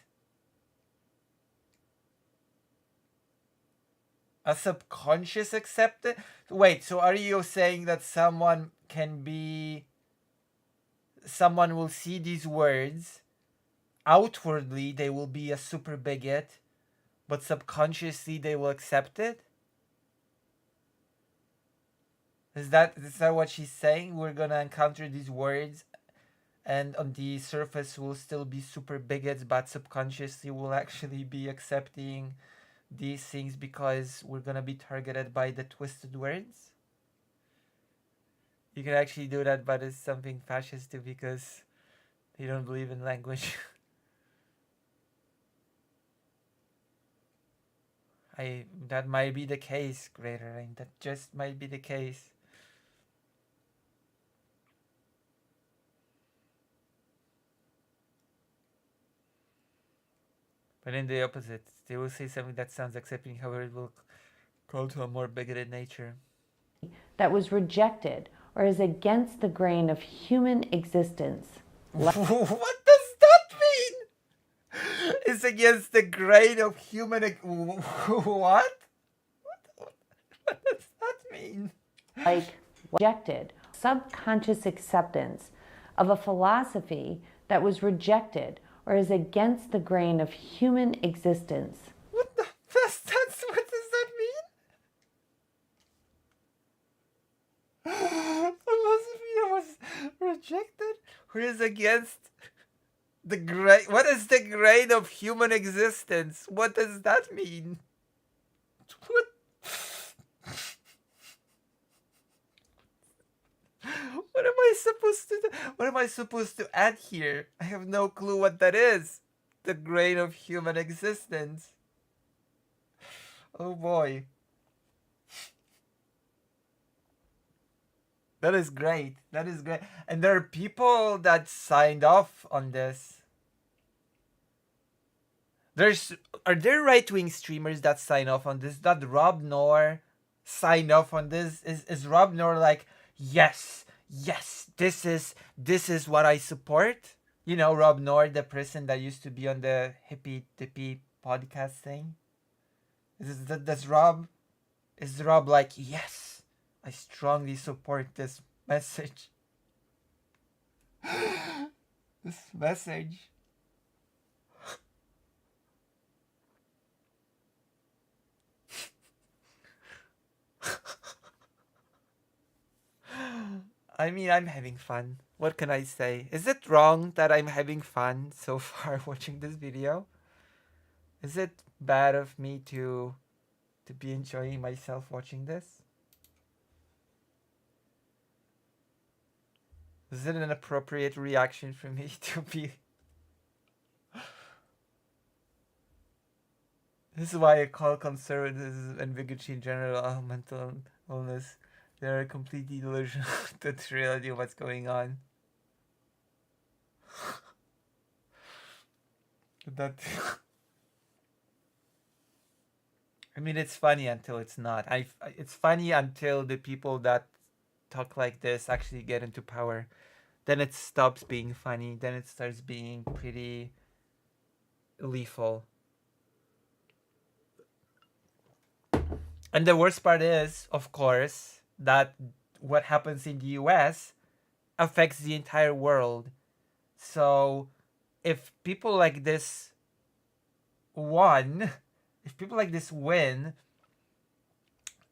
A subconscious acceptance? Wait, so are you saying that someone will see these words, outwardly they will be a super bigot, but subconsciously they will accept it? Is that what she's saying? We're gonna encounter these words and on the surface we'll still be super bigots, but subconsciously we'll actually be accepting these things because we're gonna be targeted by the twisted words. You can actually do that, but it's something fascist too because they don't believe in language. That might be the case, Greater Rain. That just might be the case. But in the opposite, they will say something that sounds accepting, however it will call to a more bigoted nature. That was rejected or is against the grain of human existence. What does that mean? It's against the grain of human... What? What does that mean? Like rejected, subconscious acceptance of a philosophy that was rejected or is against the grain of human existence. What does that mean? Philosophy that was rejected or is against the grain... What is the grain of human existence? What does that mean? What? What am I supposed to do? What am I supposed to add here? I have no clue what that is. The grain of human existence. Oh boy. That is great. That is great. And there are people that signed off on this. Are there right-wing streamers that sign off on this? That Rob Noor signed off on this? Is Rob Noor like, yes, this is what I support? You know, Rob Noor, the person that used to be on the hippie dippy podcast thing. Is Rob like, yes, I strongly support this message. This message. I mean, I'm having fun. What can I say? Is it wrong that I'm having fun so far watching this video? Is it bad of me to be enjoying myself watching this? Is it an appropriate reaction for me to be... This is why I call conservatives and bigotry in general mental illness. They're completely delusional to the reality of what's going on. That... I mean, it's funny until it's not. It's funny until the people that talk like this actually get into power. Then it stops being funny. Then it starts being pretty lethal. And the worst part is, of course, that what happens in the US affects the entire world. So if people like this win,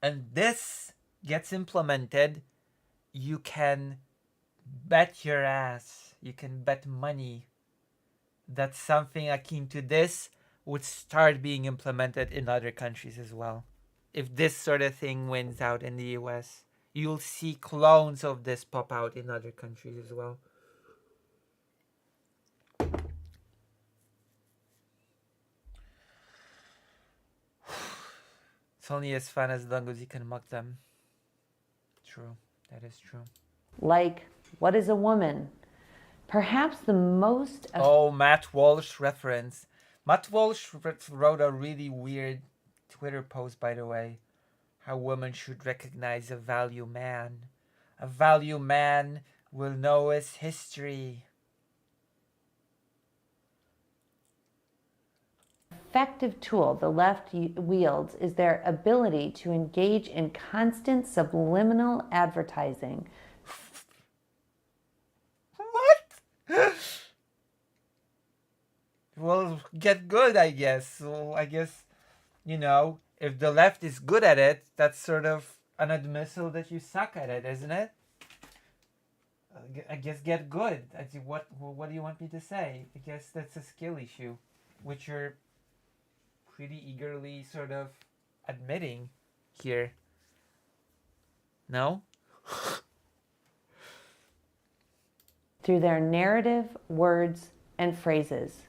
and this gets implemented, you can bet your ass, you can bet money that something akin to this would start being implemented in other countries as well. If this sort of thing wins out in the US, you'll see clones of this pop out in other countries as well. It's only as fun as long as you can mock them. True, that is true. Like, what is a woman? Perhaps the most... Oh, Matt Walsh reference. Matt Walsh wrote a really weird Twitter post, by the way. How women should recognize a value man. A value man will know his history. Effective tool the left wields is their ability to engage in constant subliminal advertising. What? Well, get good, I guess. So I guess, you know, if the left is good at it, that's sort of an admissal that you suck at it, isn't it? I guess get good. What do you want me to say? I guess that's a skill issue, which you're pretty eagerly sort of admitting here. No? Through their narrative, words, and phrases.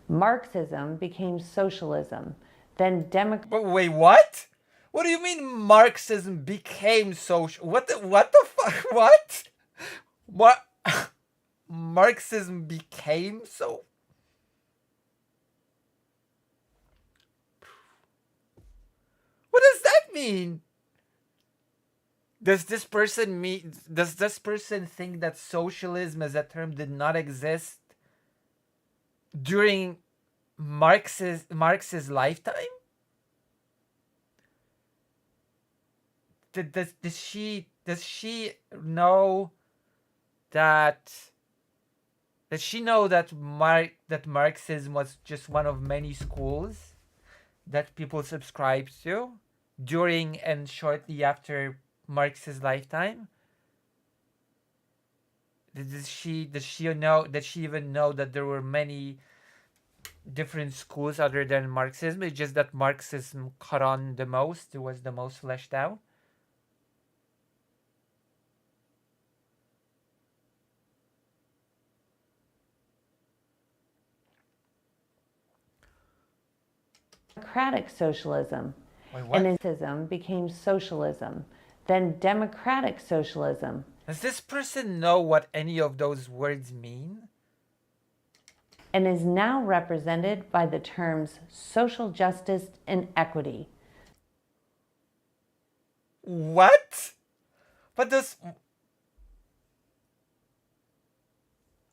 Marxism became socialism, then Wait, what? What do you mean Marxism became social? What the fuck? What? What? Marxism became so? What does that mean? Does this person think that socialism as a term did not exist during Marx's lifetime? Does she know that that Marxism was just one of many schools that people subscribed to during and shortly after Marx's lifetime? Does she even know that there were many different schools other than Marxism? It's just that Marxism caught on the most. It was the most fleshed out. democratic socialism. Wait, what? And Nazism became socialism, then democratic socialism. Does this person know what any of those words mean? And is now represented by the terms social justice and equity. What? But this...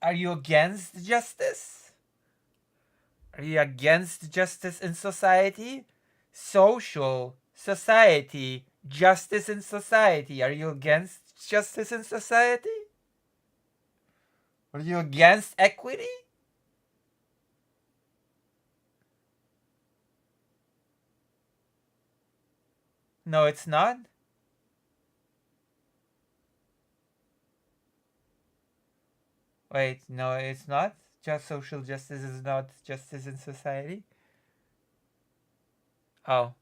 Are you against justice? Are you against justice in society? Social, society, justice in society. Are you against justice in society? Are you against equity? No, it's not. Wait, no, it's not. Just social justice is not justice in society. Oh.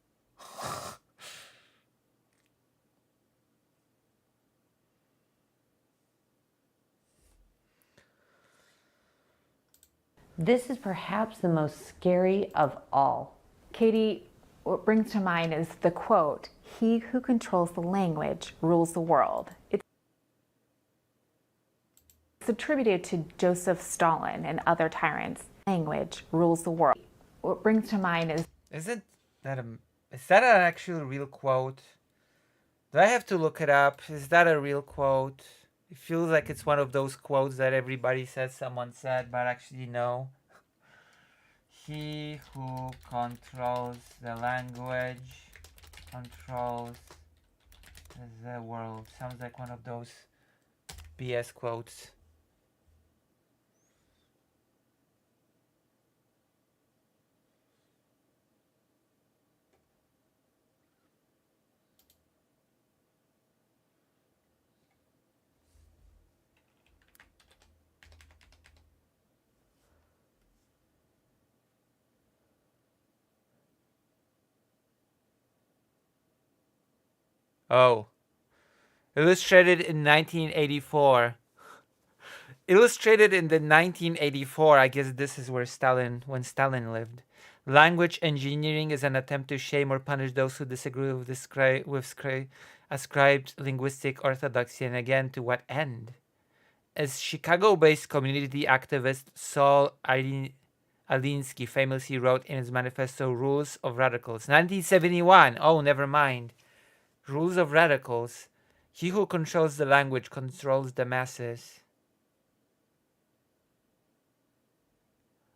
This is perhaps the most scary of all. Katie, what brings to mind is the quote, "He who controls the language rules the world." It's attributed to Joseph Stalin and other tyrants. Language rules the world. What brings to mind is Is that an actual real quote? Do I have to look it up? Is that a real quote? It feels like it's one of those quotes that everybody says someone said, but actually no. He who controls the language controls the world. Sounds like one of those BS quotes. Oh. Illustrated in 1984. Illustrated in the 1984, I guess this is when Stalin lived. Language engineering is an attempt to shame or punish those who disagree with ascribed linguistic orthodoxy, and again, to what end? As Chicago-based community activist Saul Alinsky famously wrote in his manifesto, Rules of Radicals, 1971. Oh, never mind. Rules of Radicals. He who controls the language controls the masses.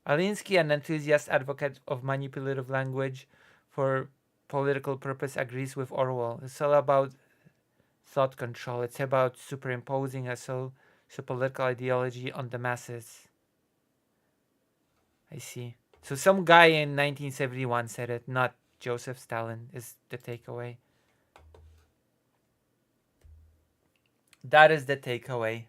Alinsky, an enthusiast advocate of manipulative language for political purpose, agrees with Orwell. It's all about thought control. It's about superimposing a political ideology on the masses. I see. So some guy in 1971 said it, not Joseph Stalin, is the takeaway. That is the takeaway.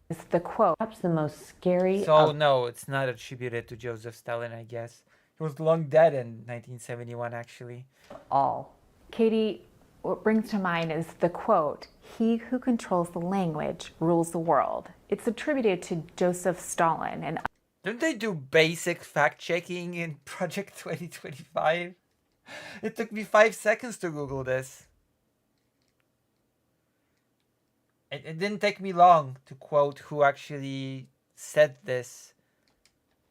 is the quote. Perhaps the most scary So no, it's not attributed to Joseph Stalin, I guess. He was long dead in 1971, actually. all. Katie, what brings to mind is the quote, "He who controls the language rules the world." It's attributed to Joseph Stalin and Don't they do basic fact-checking in Project 2025? It took me 5 seconds to Google this. It didn't take me long to quote who actually said this.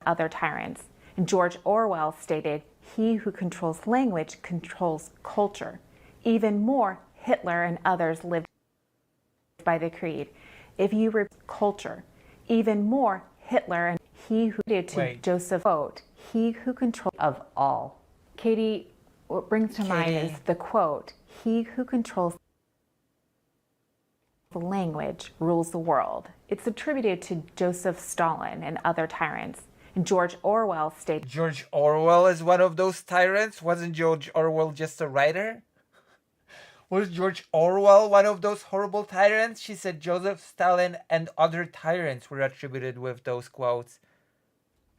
other tyrants. And George Orwell stated, "He who controls language controls culture." Even more, Hitler and others lived by the creed. If you culture, even more, Hitler and he who did to Wait. Joseph quote, "He who controls Of all. Katie, what brings to mind Katie. is the quote, "He who controls the language rules the world." It's attributed to Joseph Stalin and other tyrants. And George Orwell stated, George Orwell is one of those tyrants? Wasn't George Orwell just a writer? Was George Orwell one of those horrible tyrants? She said Joseph Stalin and other tyrants were attributed with those quotes.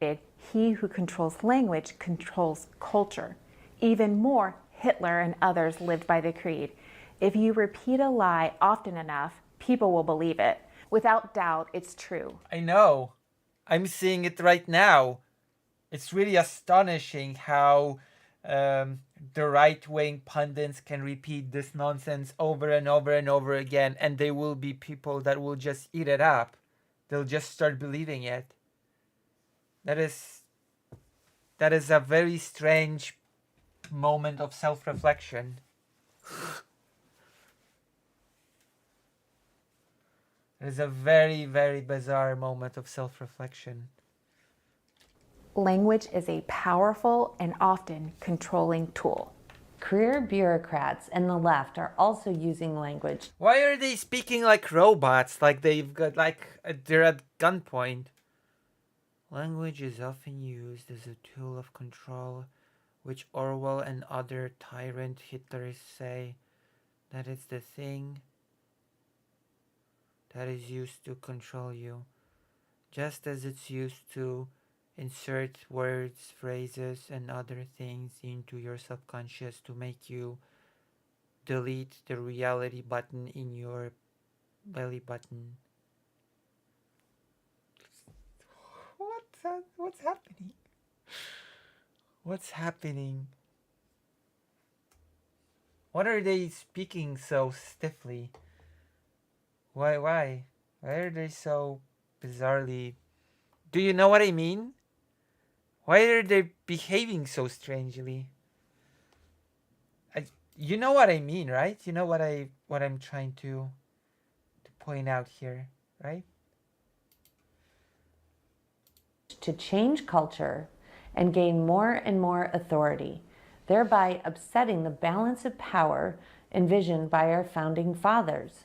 "He who controls language controls culture." Even more, Hitler and others lived by the creed. If you repeat a lie often enough, people will believe it. Without doubt, it's true. I know. I'm seeing it right now. It's really astonishing how the right-wing pundits can repeat this nonsense over and over and over again, and there will be people that will just eat it up. They'll just start believing it. That is a very strange moment of self-reflection. It is a very, very bizarre moment of self-reflection. Language is a powerful and often controlling tool. Career bureaucrats and the left are also using language Why are they speaking like robots? Like they're at gunpoint. Language is often used as a tool of control, which Orwell and other tyrant Hitlers say that it's the thing that is used to control you, just as it's used to insert words, phrases, and other things into your subconscious to make you delete the reality button in your belly button. What's happening? What's happening? What are they speaking so stiffly? Why are they so bizarrely... Do you know what I mean? Why are they behaving so strangely? You know what I mean, right? You know what I'm trying to point out here, right? to change culture and gain more and more authority, thereby upsetting the balance of power envisioned by our founding fathers.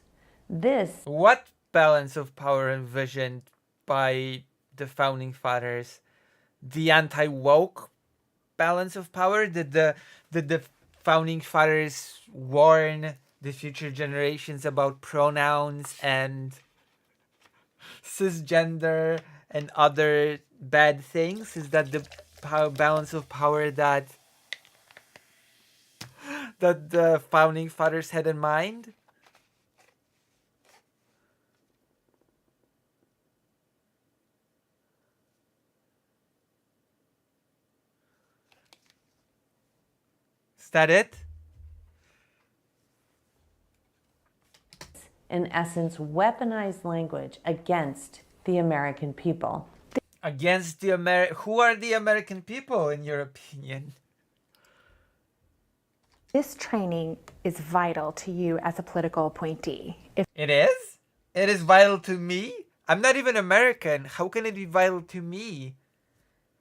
What balance of power envisioned by the founding fathers? The anti-woke balance of power? Did the founding fathers warn the future generations about pronouns and cisgender and other bad things? Is that the balance of power that the founding fathers had in mind? Is that it? In essence, weaponized language against the American people. Against the who are the American people, in your opinion? This training is vital to you as a political appointee. It is? It is vital to me? I'm not even American. How can it be vital to me?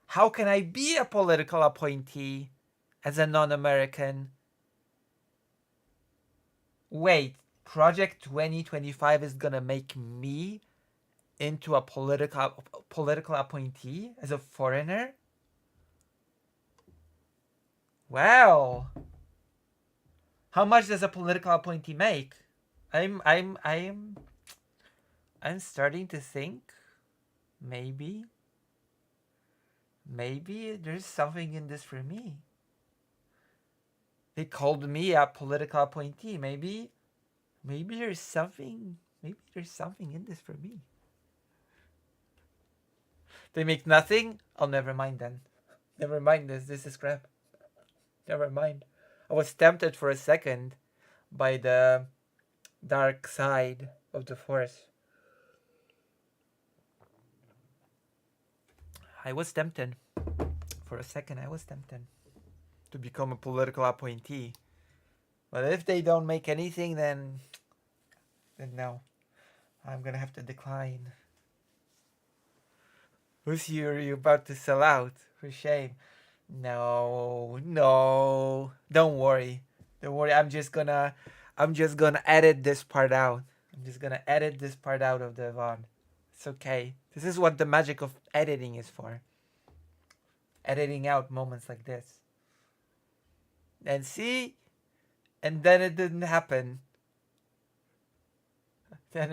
How can I be a political appointee as a non-American? Wait, Project 2025 is gonna make me into a political appointee as a foreigner? Well, how much does a political appointee make? I'm I'm starting to think maybe there's something in this for me. They called me a political appointee. Maybe there's something in this for me. They make nothing? Oh, never mind then. Never mind this. This is crap. Never mind. I was tempted for a second by the dark side of the force. I was tempted. For a second, I was tempted to become a political appointee. But if they don't make anything, then no. I'm gonna have to decline. Who's you? Are you about to sell out? For shame. No. Don't worry. I'm just gonna edit this part out. I'm just gonna edit this part out of the VOD. It's okay. This is what the magic of editing is for. Editing out moments like this. And see? And then it didn't happen. I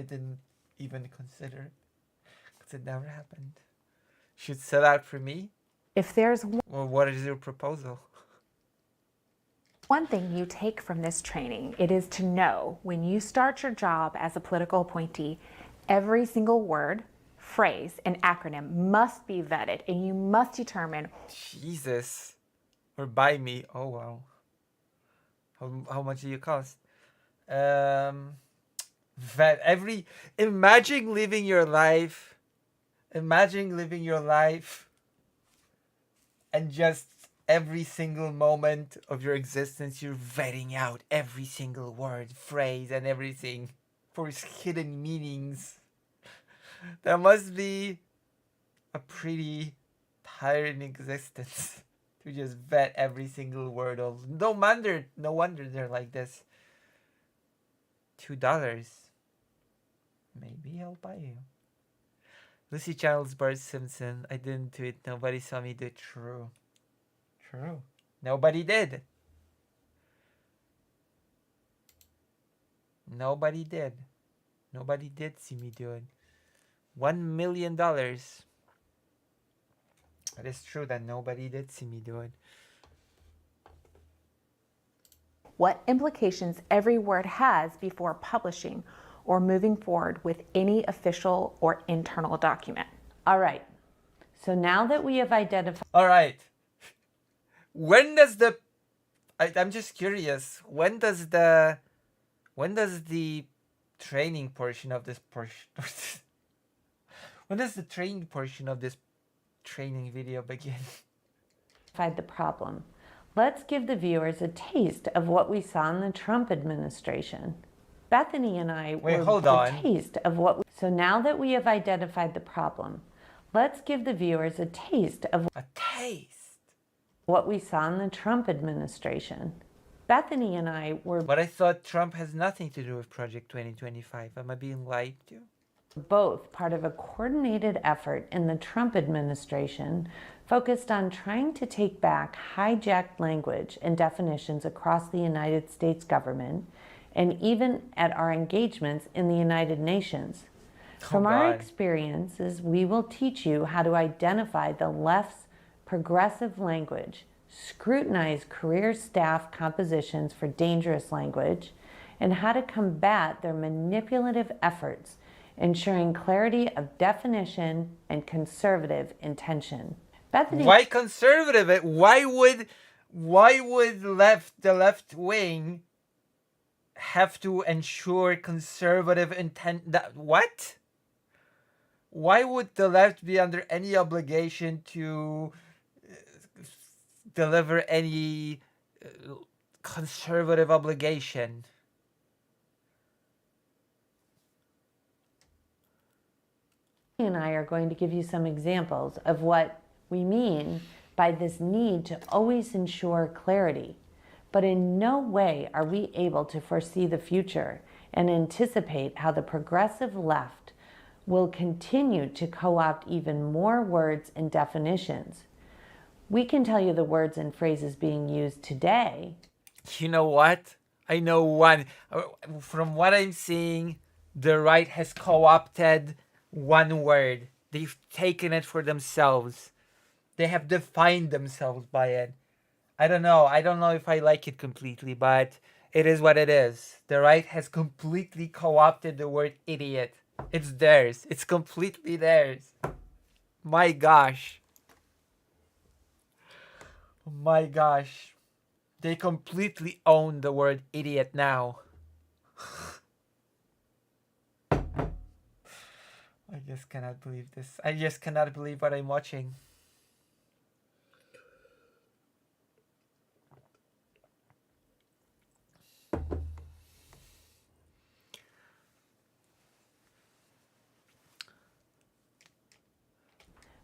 didn't even consider it. Because it never happened. Should sell out for me? If there's Well, what is your proposal? one thing you take from this training, it is to know when you start your job as a political appointee, every single word, phrase, and acronym must be vetted, and you must determine Jesus. Or buy me. Oh, wow. How much do you cost? Imagine living your life. And just every single moment of your existence, you're vetting out every single word, phrase, and everything for its hidden meanings. That must be a pretty tiring existence to just vet every single word of. No wonder they're like this. $2. Maybe I'll buy you. Lucy Channels Bart Simpson. I didn't do it. Nobody saw me do it. True. Nobody did. Nobody did see me do it. $1 million. It is true that nobody did see me do it. what implications every word has before publishing or moving forward with any official or internal document. All right. So now that we have identified... All right. When does the... I'm just curious. When does the training portion of this when does the training portion of this training video begin? The problem. Let's give the viewers a taste of what we saw in the Trump administration. Bethany and I hold on. Taste of what we... So now that we have identified the problem, let's give the viewers a taste of what we saw in the Trump administration. Bethany and I were... But I thought Trump has nothing to do with Project 2025. Am I being lied to? Both part of a coordinated effort in the Trump administration focused on trying to take back hijacked language and definitions across the United States government and even at our engagements in the United Nations. From our experiences, we will teach you how to identify the left's progressive language, scrutinize career staff compositions for dangerous language, and how to combat their manipulative efforts, ensuring clarity of definition and conservative intention. Bethany, why conservative? Why would the left wing have to ensure conservative intent? What? Why would the left be under any obligation to deliver any conservative obligation? and I are going to give you some examples of what we mean by this need to always ensure clarity. But in no way are we able to foresee the future and anticipate how the progressive left will continue to co-opt even more words and definitions. We can tell you the words and phrases being used today. You know what? I know one. From what I'm seeing, The right has co-opted one word. They've taken it for themselves. They have defined themselves by it. I don't know. I don't know if I like it completely, but it is what it is. The right has completely co-opted the word idiot. It's theirs. It's completely theirs. My gosh. My gosh. They completely own the word idiot now. I just cannot believe this. I just cannot believe what I'm watching.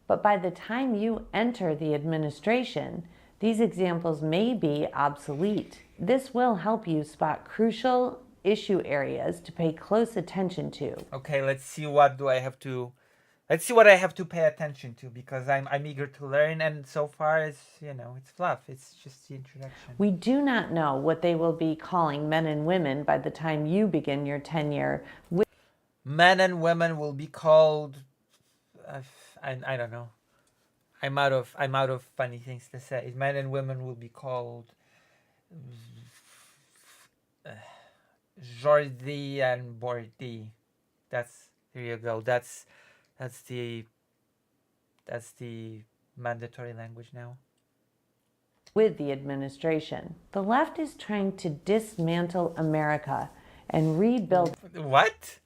But by the time you enter the administration, these examples may be obsolete. This will help you spot crucial issue areas to pay close attention to. Okay, let's see what I have to pay attention to, because I'm eager to learn, and so far it's fluff. It's just the introduction. We do not know what they will be calling men and women by the time you begin your tenure. Men and women will be called I don't know. I'm out of funny things to say. Men and women will be called Jordi and Bordi. There you go. That's the mandatory language now. With the administration, the left is trying to dismantle America and rebuild. What?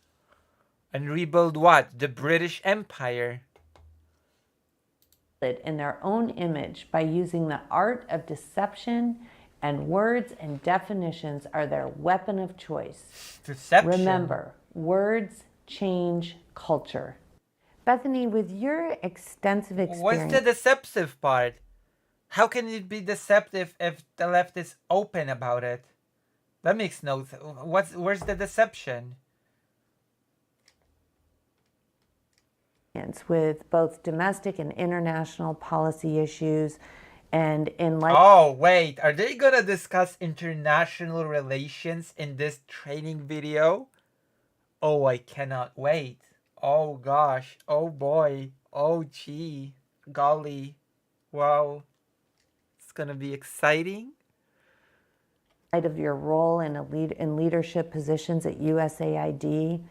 And rebuild what? The British Empire. It in their own image by using the art of deception, and words and definitions are their weapon of choice. Deception. Remember, words change culture. Bethany, with your extensive experience... What's the deceptive part? How can it be deceptive if the left is open about it? That makes no sense. Where's the deception? With both domestic and international policy issues, and in like... Oh, wait. Are they gonna discuss international relations in this training video? Oh, I cannot wait. Oh, gosh. Oh, boy. Oh, gee. Golly. Wow. It's gonna be exciting. Of your role in leadership positions at USAID,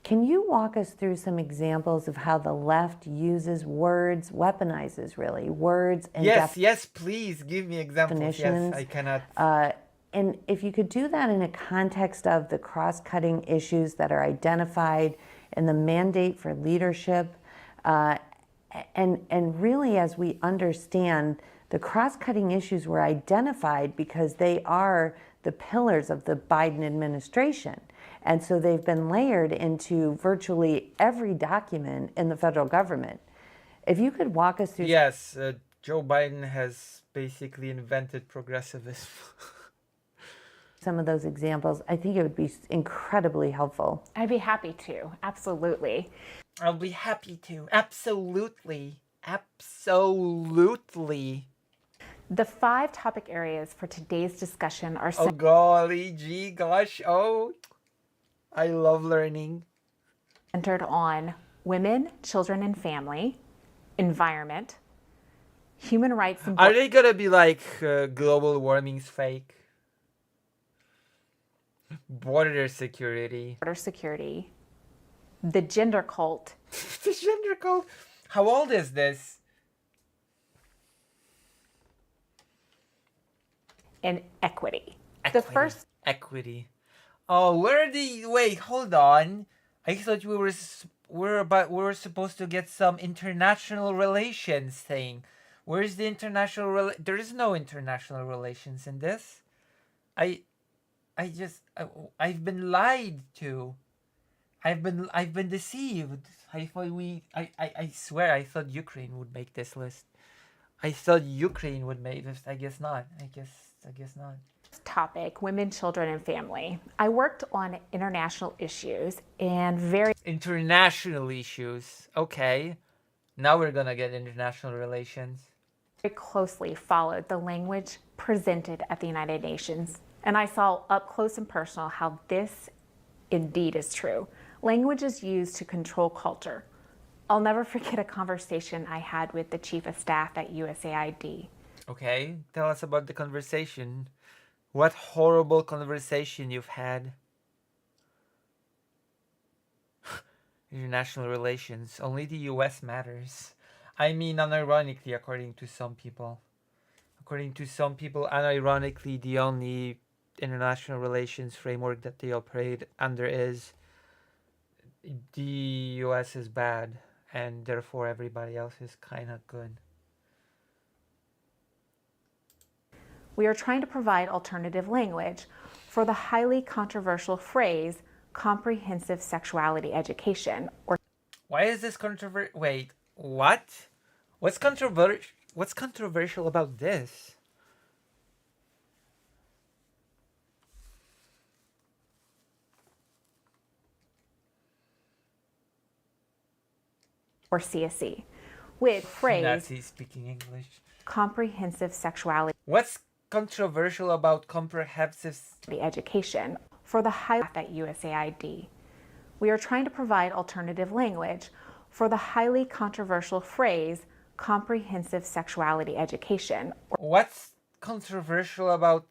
can you walk us through some examples of how the left uses words, weaponizes really, words and yes, please give me examples. definitions? Yes, I cannot. And if you could do that in a context of the cross-cutting issues that are identified in the mandate for leadership, and really as we understand, the cross-cutting issues were identified because they are the pillars of the Biden administration. And so they've been layered into virtually every document in the federal government. If you could walk us through... Yes, Joe Biden has basically invented progressivism. Some of those examples, I think it would be incredibly helpful. I'd be happy to, absolutely. I'll be happy to, absolutely, absolutely. The 5 topic areas for today's discussion are... Oh, golly gee, gosh, oh... I love learning. Centered on women, children, and family, environment, human rights, and... Are they gonna be like global warming's fake? Border security. Border security, the gender cult. The gender cult? How old is this? And equity. The first... Equity. Oh, wait, hold on. I thought we were supposed to get some international relations thing. Where's the international there is no international relations in this. I've been lied to. I've been deceived. I swear I thought Ukraine would make this list. I thought Ukraine would make this. I guess not. I guess not. Topic, women, children, and family. I worked on international issues and international issues. Okay. Now we're gonna get international relations. Very closely followed the language presented at the United Nations. And I saw up close and personal how this indeed is true. Language is used to control culture. I'll never forget a conversation I had with the chief of staff at USAID. Okay, tell us about the conversation. What horrible conversation you've had. International relations. Only the US matters. I mean, unironically, according to some people. According to some people, unironically, the only international relations framework that they operate under is the US is bad, and therefore everybody else is kind of good. We are trying to provide alternative language for the highly controversial phrase comprehensive sexuality education. Or why is this controversial? Wait, what? What's controversial about this? CSE, with phrase Nazi speaking English. Comprehensive sexuality. What's controversial about comprehensive education for the high at USAID? We are trying to provide alternative language for the highly controversial phrase comprehensive sexuality education. What's controversial about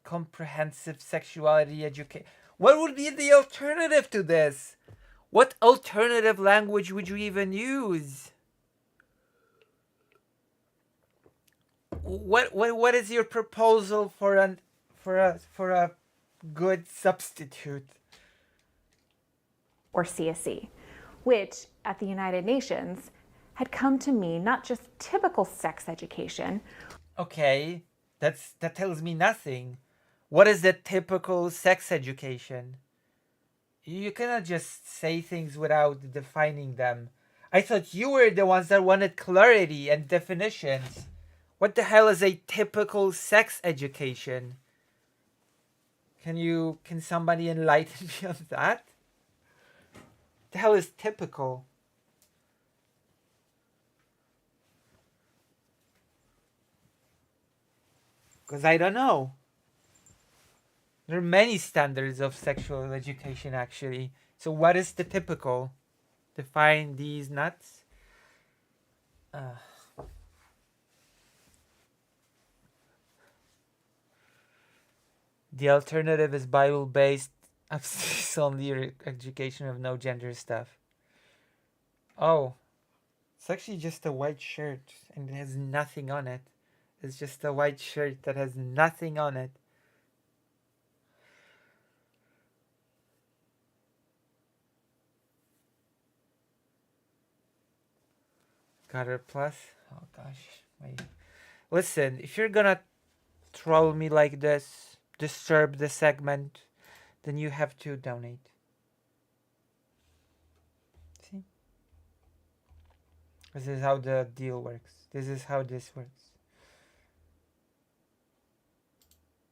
comprehensive sexuality education? What would be the alternative to this? What alternative language would you even use? What is your proposal for a good substitute? Or CSE, which at the United Nations had come to mean not just typical sex education. Okay, that tells me nothing. What is the typical sex education? You cannot just say things without defining them. I thought you were the ones that wanted clarity and definitions. What the hell is a typical sex education? Can somebody enlighten me on that? The hell is typical? Because I don't know. There are many standards of sexual education, actually. So what is the typical? Define these nuts. The alternative is Bible-based, abstinence-only education of no gender stuff. Oh, it's actually just a white shirt and it has nothing on it. It's just a white shirt that has nothing on it. Got her plus? Oh gosh, wait. Listen, if you're gonna troll me like this, disturb the segment, then you have to donate. See? This is how the deal works. This is how this works.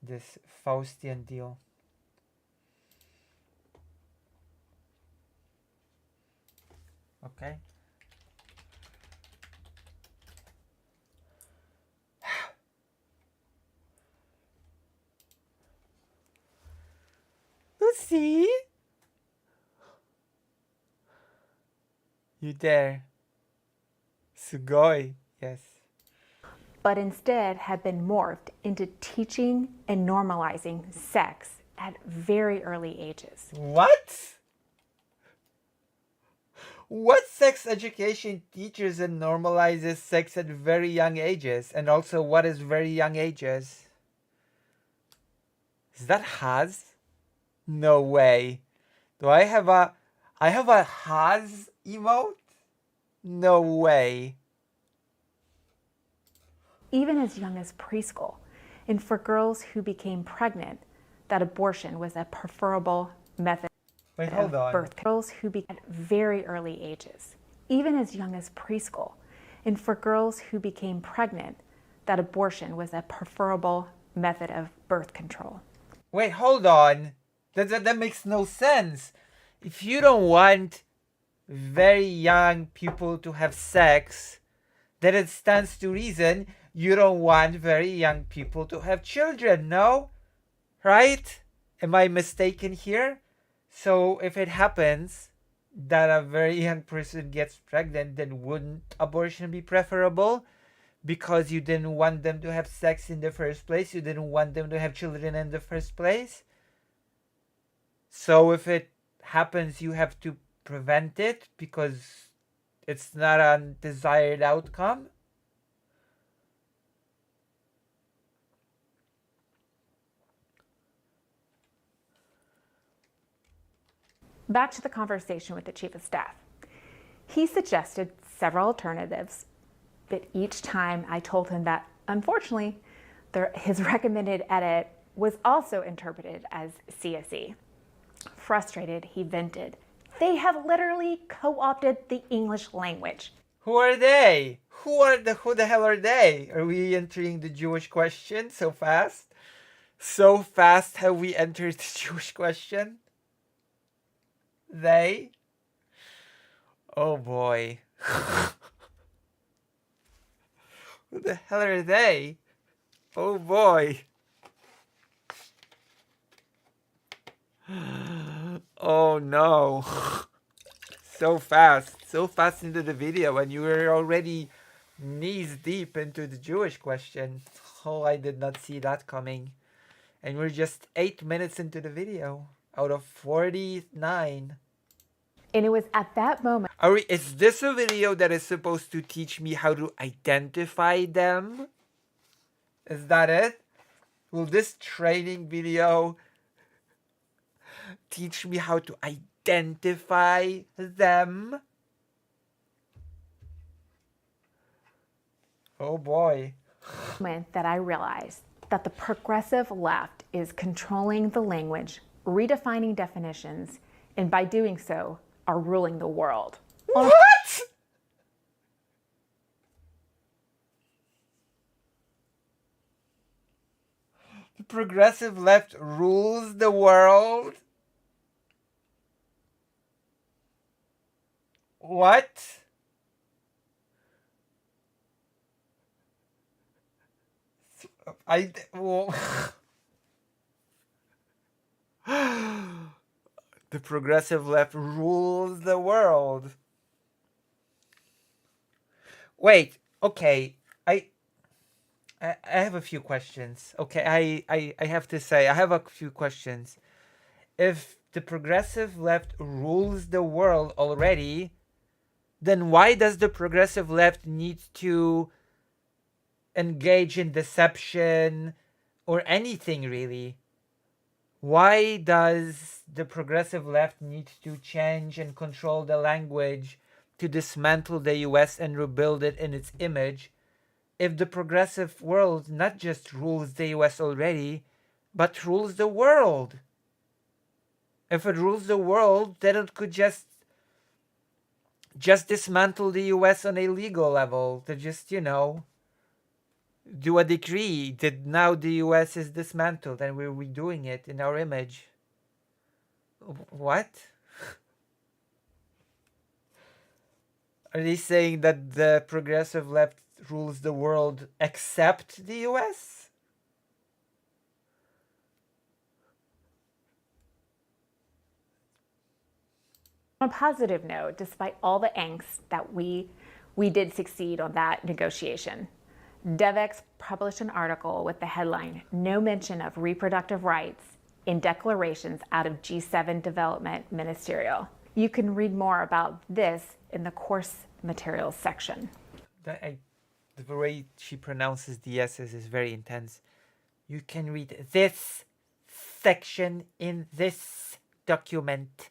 This Faustian deal. Okay. Lucy? You there? Sugoi, yes. But instead have been morphed into teaching and normalizing sex at very early ages. What? What sex education teaches and normalizes sex at very young ages? And also, what is very young ages? Is that has? No way. Do I have a has emote? No way. Even as young as preschool, and for girls who became pregnant, that abortion was a preferable method of birth. Girls who at very early ages, even as young as preschool, and for girls who became pregnant, that abortion was a preferable method of birth control. Wait, hold on. That makes no sense. If you don't want very young people to have sex, then it stands to reason you don't want very young people to have children, no? Right? Am I mistaken here? So if it happens that a very young person gets pregnant, then wouldn't abortion be preferable? Because you didn't want them to have sex in the first place. You didn't want them to have children in the first place. So if it happens, you have to prevent it because it's not a desired outcome. Back to the conversation with the chief of staff. He suggested several alternatives, but each time I told him that, unfortunately, his recommended edit was also interpreted as CSE. Frustrated, he vented. They have literally co-opted the English language. Who are they? Who the hell are they? Are we entering the Jewish question so fast? So fast have we entered the Jewish question? They? Oh boy. Who the hell are they? Oh boy. Oh no. So fast into the video when you were already knees deep into the Jewish question. Oh, I did not see that coming. And we're just 8 minutes into the video out of 49. And it was at that moment. Is this a video that is supposed to teach me how to identify them? Is that it? Will this training video teach me how to identify them? Oh boy. That I realized that the progressive left is controlling the language, redefining definitions, and by doing so, are ruling the world. What? The progressive left rules the world? What? Well, the progressive left rules the world. Wait, okay. I have a few questions. Okay, I have to say, I have a few questions. If the progressive left rules the world already, then why does the progressive left need to engage in deception or anything really? Why does the progressive left need to change and control the language to dismantle the US and rebuild it in its image if the progressive world not just rules the US already, but rules the world? If it rules the world, then it could just dismantle the US on a legal level. To just, do a decree that now the US is dismantled and we're redoing it in our image. What? Are they saying that the progressive left rules the world except the US? On a positive note, despite all the angst that we did succeed on that negotiation, DevEx published an article with the headline, "No Mention of Reproductive Rights in Declarations Out of G7 Development Ministerial." You can read more about this in the course materials section. The way she pronounces the S's is very intense. You can read this section in this document.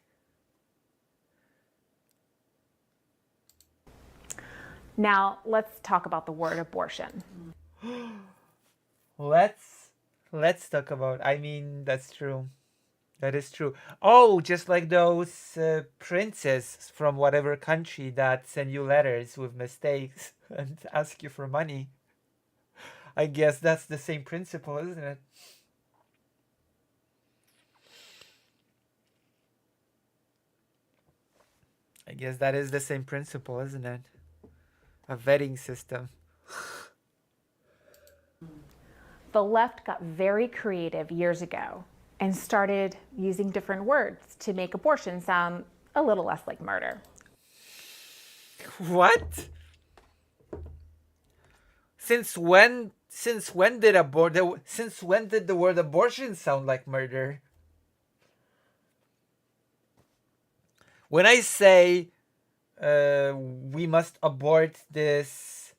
Now, let's talk about the word abortion. Let's talk about, that's true. That is true. Oh, just like those princes from whatever country that send you letters with mistakes and ask you for money. I guess that's the same principle, isn't it? I guess that is the same principle, isn't it? A vetting system. The left got very creative years ago and started using different words to make abortion sound a little less like murder. What? Since when did the word abortion sound like murder? When I say we must abort this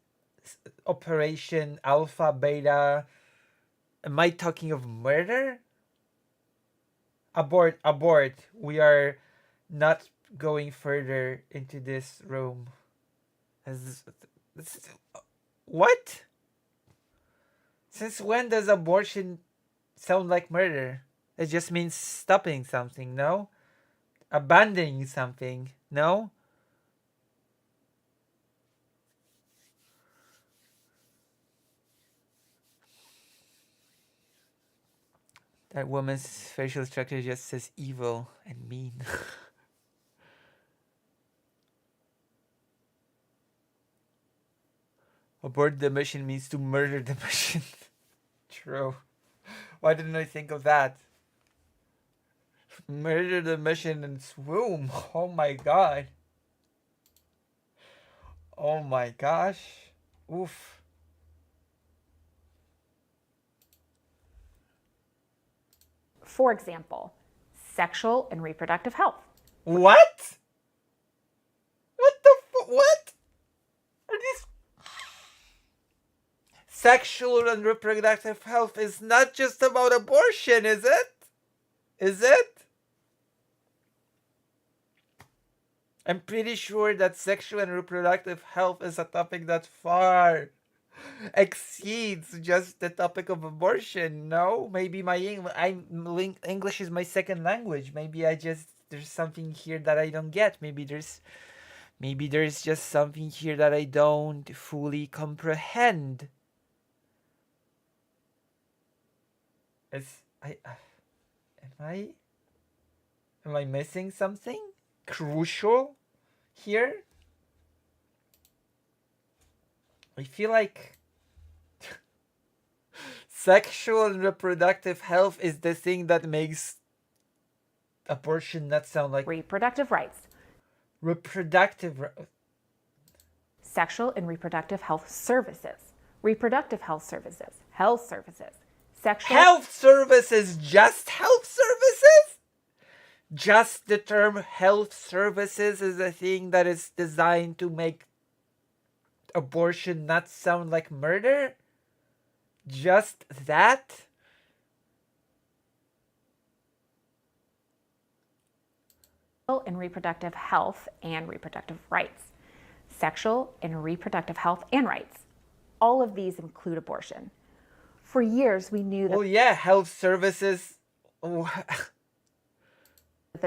Operation Alpha Beta, am I talking of murder? Abort. We are not going further into this room. What? Since when does abortion sound like murder? It just means stopping something, no? Abandoning something, no? That woman's facial structure just says evil and mean. Abort the mission means to murder the mission. True. Why didn't I think of that? Murder the mission and swoon. Oh my god. Oh my gosh. Oof. For example, sexual and reproductive health. What? What? Are these... Sexual and reproductive health is not just about abortion, is it? Is it? I'm pretty sure that sexual and reproductive health is a topic that far exceeds just the topic of abortion. No, maybe English is my second language. Maybe there's something here that I don't get. Maybe there's just something here that I don't fully comprehend. Am I missing something crucial here? I feel like sexual and reproductive health is the thing that makes abortion not sound like reproductive rights. Sexual and reproductive health services. Reproductive health services. Health services. Sexual health services, just health services? Just the term health services is a thing that is designed to make abortion not sound like murder? Just that? and reproductive health and reproductive rights. Sexual and reproductive health and rights. All of these include abortion. For years, we knew that... Well, yeah, health services... the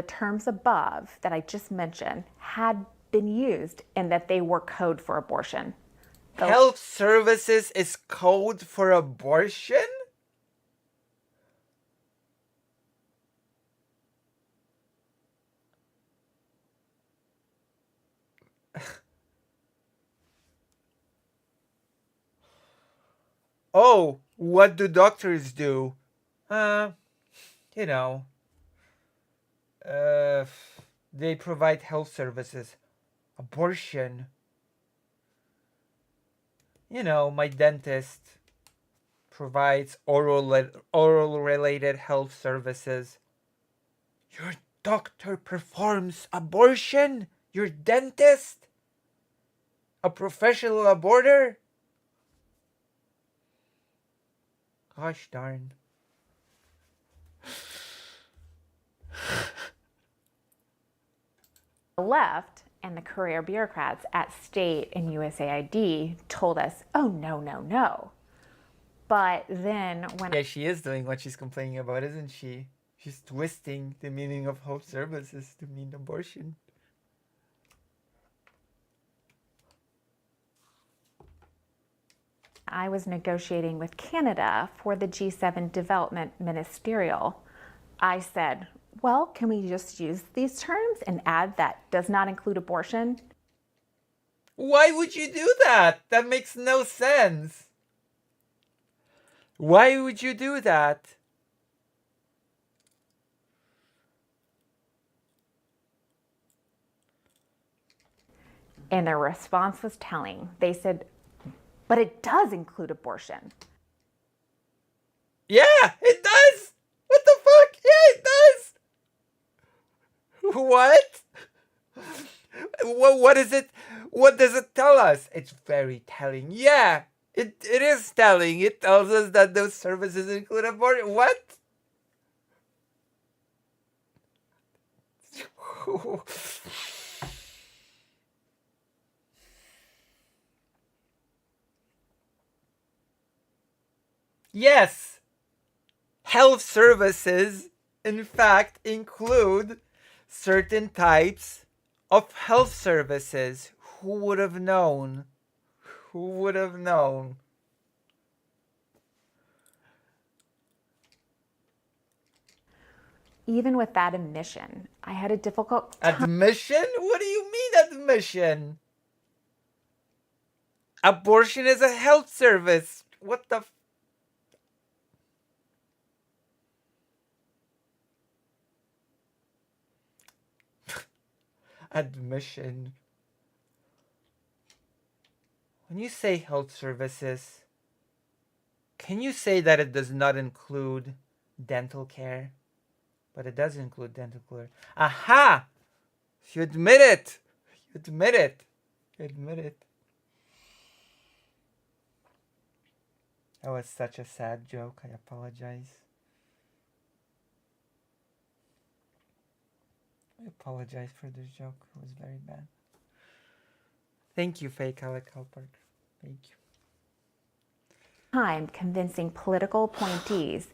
terms above that I just mentioned had been used and that they were code for abortion. Health services is code for abortion? Oh, what do doctors do? You know, they provide health services. Abortion. You know, my dentist provides oral related health services. Your doctor performs abortion? Your dentist? A professional aborter? Gosh darn. The left and the career bureaucrats at state and USAID told us, oh, no, no, no. But then when... Yeah, she is doing what she's complaining about, isn't she? She's twisting the meaning of health services to mean abortion. I was negotiating with Canada for the G7 Development Ministerial. I said, well, can we just use these terms and add that does not include abortion? Why would you do that? That makes no sense. Why would you do that? And their response was telling. They said, but it does include abortion. Yeah, it does. What the fuck? Yeah, it does. What? What is it? What does it tell us? It's very telling. Yeah, it is telling. It tells us that those services include abortion. What? Yes, health services, in fact, include certain types of health services. Who would have known? Who would have known? Even with that admission, I had a difficult time. Admission? What do you mean admission? Abortion is a health service. What the admission? When you say health services, can you say that it does not include dental care? But it does include dental care. Aha! You admit it. You admit it. You admit it. That was such a sad joke. I apologize. I apologize for this joke. It was very bad. Thank you, fake Alec Halpark. Thank you. Time convincing political appointees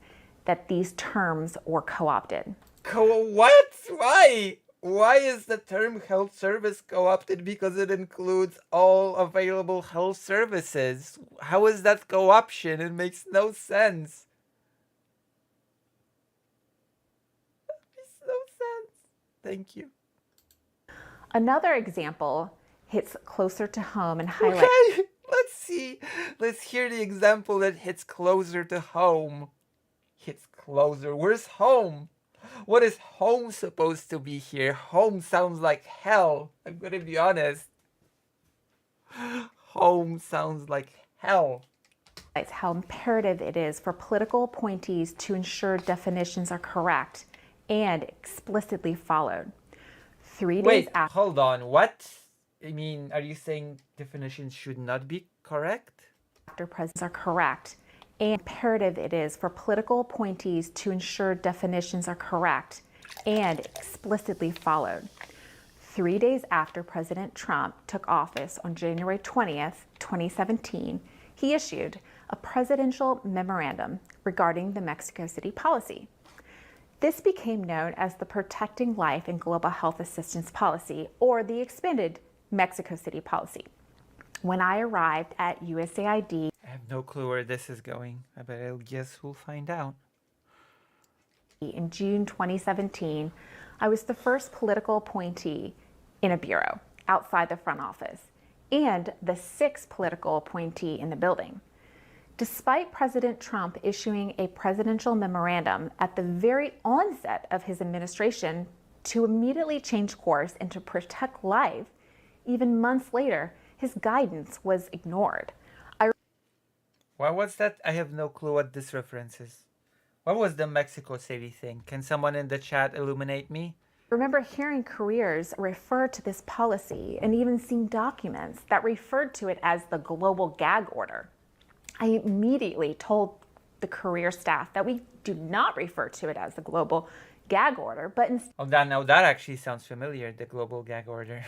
that these terms were co-opted. What? Why? Why is the term health service co-opted? Because it includes all available health services. How is that co-option? It makes no sense. That makes no sense. Thank you. Another example hits closer to home and highlights. Okay, let's see. Let's hear the example that hits closer to home. Hits closer. Where's home? What is home supposed to be here? Home sounds like hell. I'm gonna be honest. Home sounds like hell. How imperative it is for political appointees to ensure definitions are correct and explicitly followed. 3 days Wait, after. hold on. What? I mean, are you saying definitions should not be correct? After presidents are correct, and imperative it is for political appointees to ensure definitions are correct and explicitly followed. 3 days after President Trump took office on January 20th, 2017, he issued a presidential memorandum regarding the Mexico City policy. This became known as the Protecting Life and Global Health Assistance Policy, or the expanded Mexico City policy. When I arrived at USAID, I have no clue where this is going, but I guess we'll find out. In June 2017, I was the first political appointee in a bureau outside the front office and the 6th political appointee in the building. Despite President Trump issuing a presidential memorandum at the very onset of his administration to immediately change course and to protect life, even months later, his guidance was ignored. What was that? I have no clue what this reference is. What was the Mexico City thing? Can someone in the chat illuminate me? I remember hearing careers refer to this policy and even seeing documents that referred to it as the global gag order. I immediately told the career staff that we do not refer to it as the global gag order, but instead. Oh, that actually sounds familiar, the global gag order.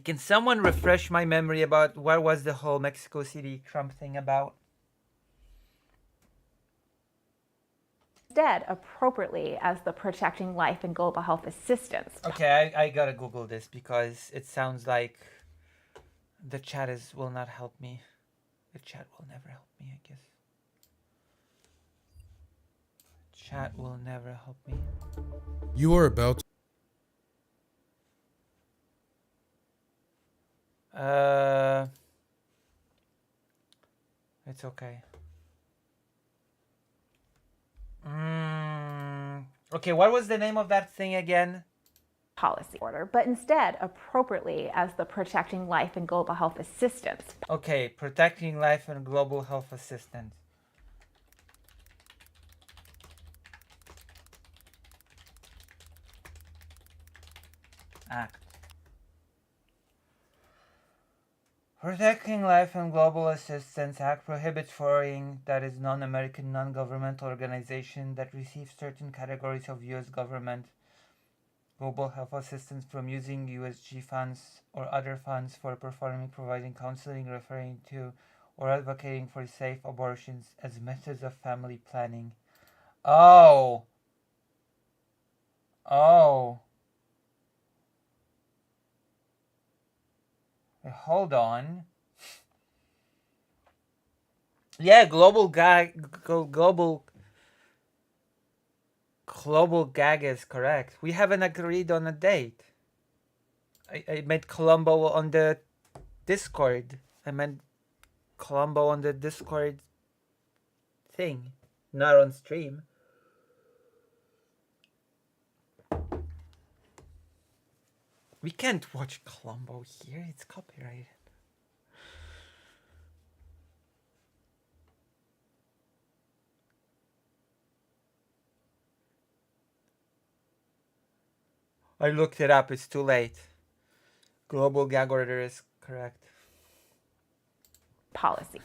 Can someone refresh my memory about what was the whole Mexico City Trump thing about? Instead, appropriately as the Protecting Life and Global Health Assistance. Okay, I gotta Google this because it sounds like the chat will not help me. The chat will never help me, I guess. Chat will never help me. You are about to... It's okay. Okay, what was the name of that thing again? Policy order, but instead appropriately as the Protecting Life and Global Health Assistance. Okay, Protecting Life and Global Health Assistance. Act. Protecting Life and Global Assistance Act prohibits foreign, that is non-American, non-governmental organization that receives certain categories of U.S. government global health assistance from using USG funds or other funds for performing, providing counseling, referring to, or advocating for safe abortions as methods of family planning. Oh. Hold on. Yeah, global gag is correct. We haven't agreed on a date. I meant Colombo on the Discord. I meant Colombo on the Discord thing, not on stream. We can't watch Colombo here. It's copyrighted. I looked it up. It's too late. Global gag order is correct. Policy.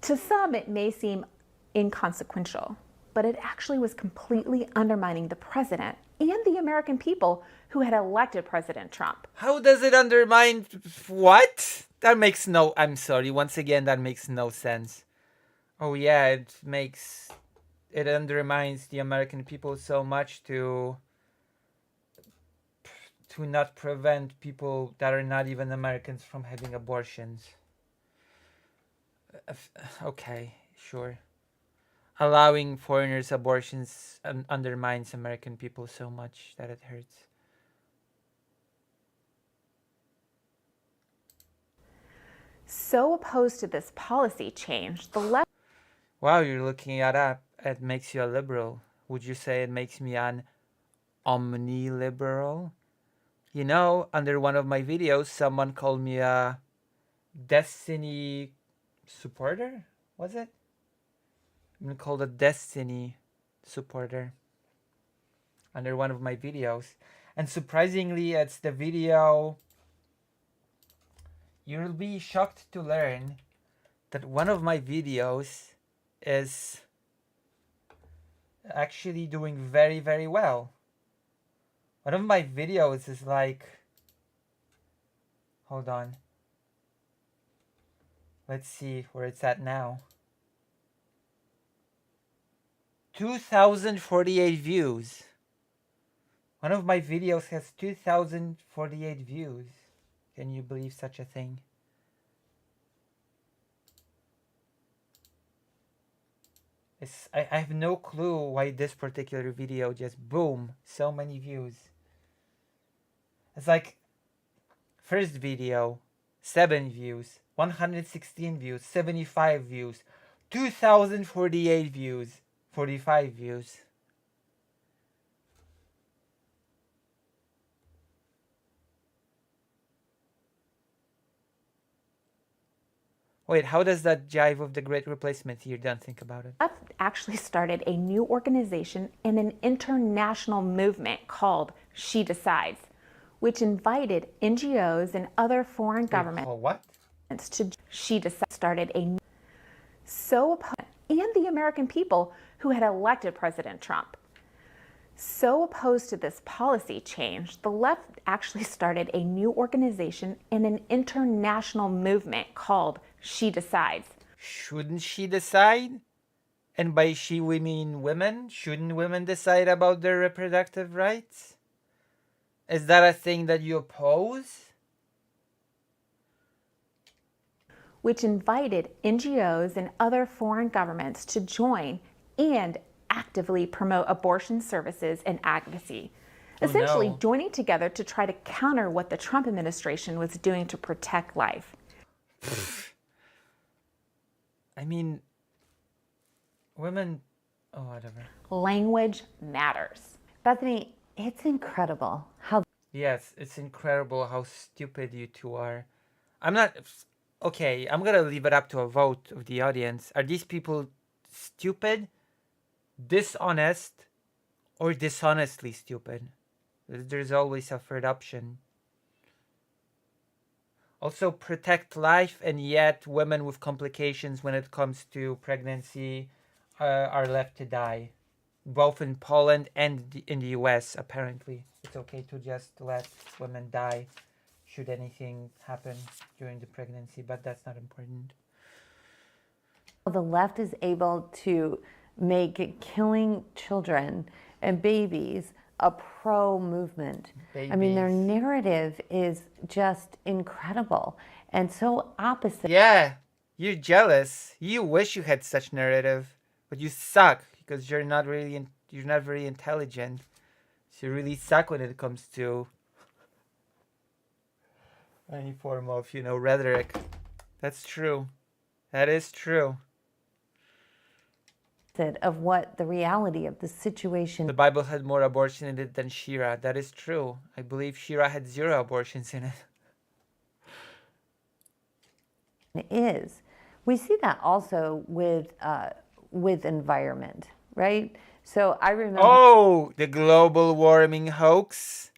To some, it may seem inconsequential, but it actually was completely undermining the president and the American people who had elected President Trump. How does it undermine what? That makes no... I'm sorry. Once again, that makes no sense. Oh yeah, it undermines the American people so much to not prevent people that are not even Americans from having abortions. Okay, sure. Allowing foreigners abortions undermines American people so much that it hurts. So opposed to this policy change, the left... Wow, you're looking it up. It makes you a liberal. Would you say it makes me an omni-liberal? You know, under one of my videos, someone called me a Destiny supporter? Was it? I'm called a Destiny supporter under one of my videos. And surprisingly, it's the video... You'll be shocked to learn that one of my videos is actually doing very, very well. One of my videos is like... Hold on. Let's see where it's at now. 2,048 views. One of my videos has 2,048 views. Can you believe such a thing? I have no clue why this particular video just boom, so many views. It's like first video, 7 views, 116 views, 75 views, 2,048 views, 45 views. Wait, how does that jive with the Great Replacement here? Don't think about it. Actually started a new organization and an international movement called She Decides, which invited NGOs and other foreign governments to She Decides started a and the American people who had elected President Trump. So opposed to this policy change, the left actually started a new organization and an international movement called She Decides. Shouldn't she decide? And by she we mean women? Shouldn't women decide about their reproductive rights? Is that a thing that you oppose? Which invited NGOs and other foreign governments to join and actively promote abortion services and advocacy, essentially joining together to try to counter what the Trump administration was doing to protect life. I mean, women, oh, whatever. Language matters. Bethany, it's incredible how Yes, it's incredible how stupid you two are. I'm not. Okay, I'm gonna leave it up to a vote of the audience. Are these people stupid, dishonest, or dishonestly stupid? There's always a third option. Also, protect life, and yet women with complications when it comes to pregnancy are left to die. Both in Poland and in the US, apparently. It's okay to just let women die should anything happen during the pregnancy, but that's not important. the left is able to make killing children and babies a pro movement. I mean, their narrative is just incredible and so opposite. Yeah, you're jealous. You wish you had such narrative, but you suck because you're not very intelligent. So you really suck when it comes to any form of, rhetoric. That's true. That is true. Of what the reality of the situation. The Bible had more abortion in it than Shira. That is true. I believe Shira had 0 abortions in it. Is. We see that also with environment, right? So I remember. Oh, the global warming hoax.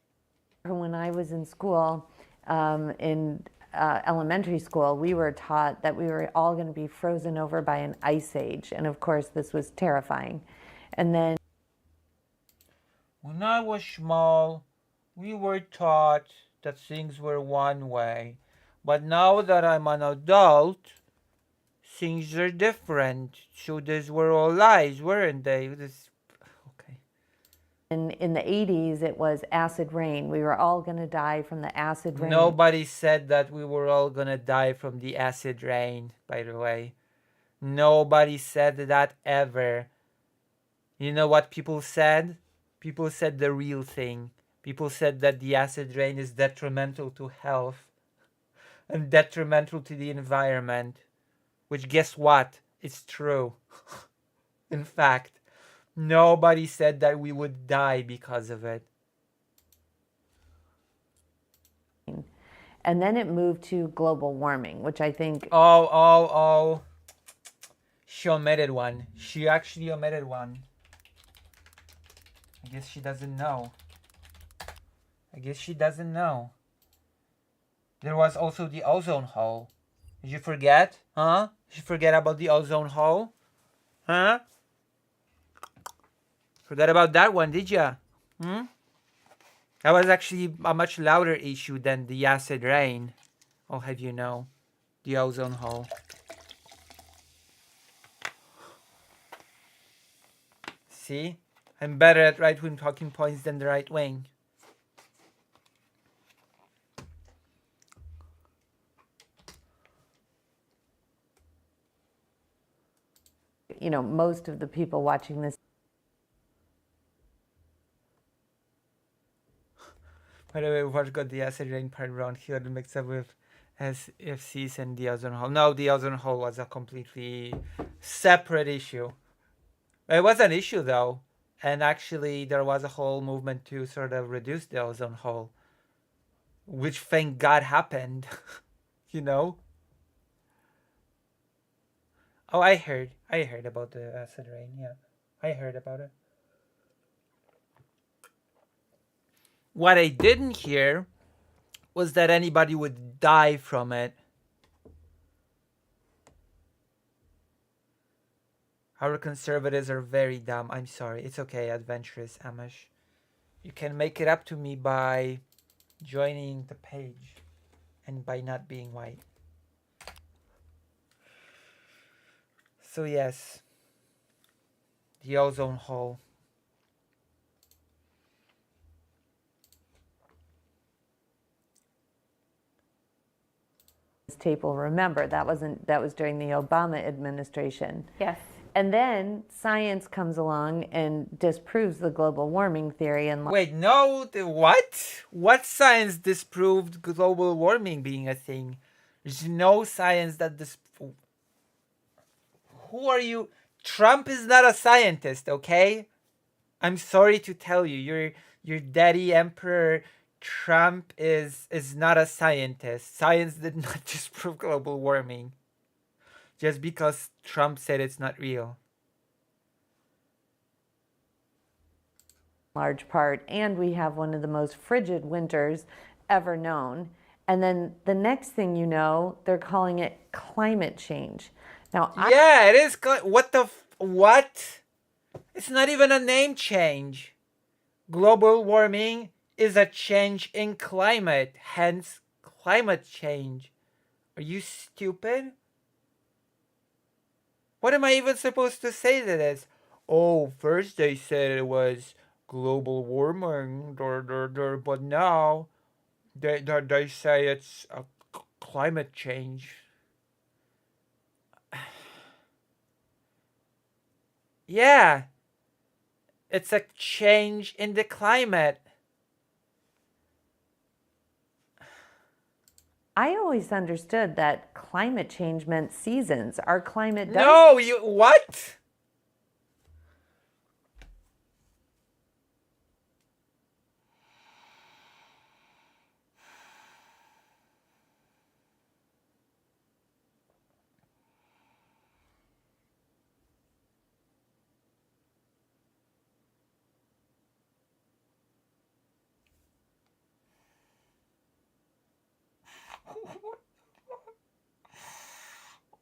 When I was in school, in elementary school, we were taught that we were all going to be frozen over by an ice age, and of course, this was terrifying. And then, when I was small, we were taught that things were one way. But now that I'm an adult, things are different. So these were all lies, weren't they? Okay. In the 80s, it was acid rain. We were all going to die from the acid rain. Nobody said that we were all going to die from the acid rain, by the way. Nobody said that ever. You know what people said? People said the real thing. People said that the acid rain is detrimental to health and detrimental to the environment, which, guess what? It's true. In fact, nobody said that we would die because of it. And then it moved to global warming, which I think... Oh. She omitted one. She actually omitted one. I guess she doesn't know. There was also the ozone hole. Did you forget? Huh? Did you forget about the ozone hole? Huh? Forgot about that one, did ya? That was actually a much louder issue than the acid rain. I'll have you know. The ozone hole. See? I'm better at right-wing talking points than the right wing. You know, most of the people watching this. By the way, what got the acid rain part wrong? He got mixed up with SFCs and the ozone hole. No, the ozone hole was a completely separate issue. It was an issue though, and actually there was a whole movement to sort of reduce the ozone hole, which thank God happened. You know. Oh, I heard about the acid rain. Yeah, I heard about it. What I didn't hear was that anybody would die from it. Our conservatives are very dumb. I'm sorry. It's okay, adventurous Amish. You can make it up to me by joining the page and by not being white. So yes, the ozone hole. Tape will remember that was during the Obama administration. Yes. And then science comes along and disproves the global warming theory. And wait, no, what? What science disproved global warming being a thing? There's no science that Who are you? Trump is not a scientist, okay? I'm sorry to tell you, your daddy Emperor Trump is not a scientist. Science did not disprove global warming just because Trump said it's not real. Large part, and we have one of the most frigid winters ever known. And then the next thing you know, they're calling it climate change. Now, yeah, it is. What? It's not even a name change. Global warming is a change in climate, hence climate change. Are you stupid? What am I even supposed to say to this? Oh, first they said it was global warming, but now they say it's a climate change. Yeah, it's a change in the climate. I always understood that climate change meant seasons. Our climate does. No, you what?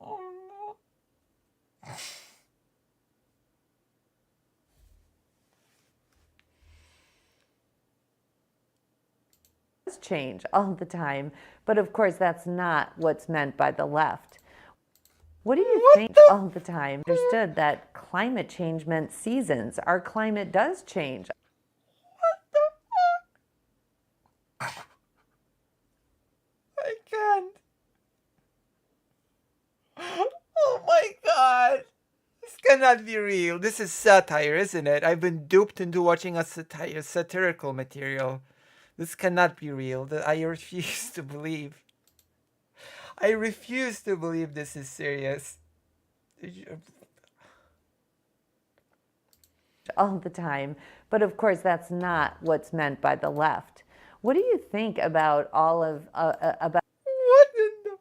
Oh no. Change all the time, but of course that's not what's meant by the left. What do you think all the time? Understood that climate change meant seasons. Our climate does change. I can't. Oh my god. This cannot be real. This is satire, isn't it? I've been duped into watching a satirical material. This cannot be real. I refuse to believe. I refuse to believe this is serious. All the time, but of course that's not what's meant by the left. What do you think about all of about? What in the...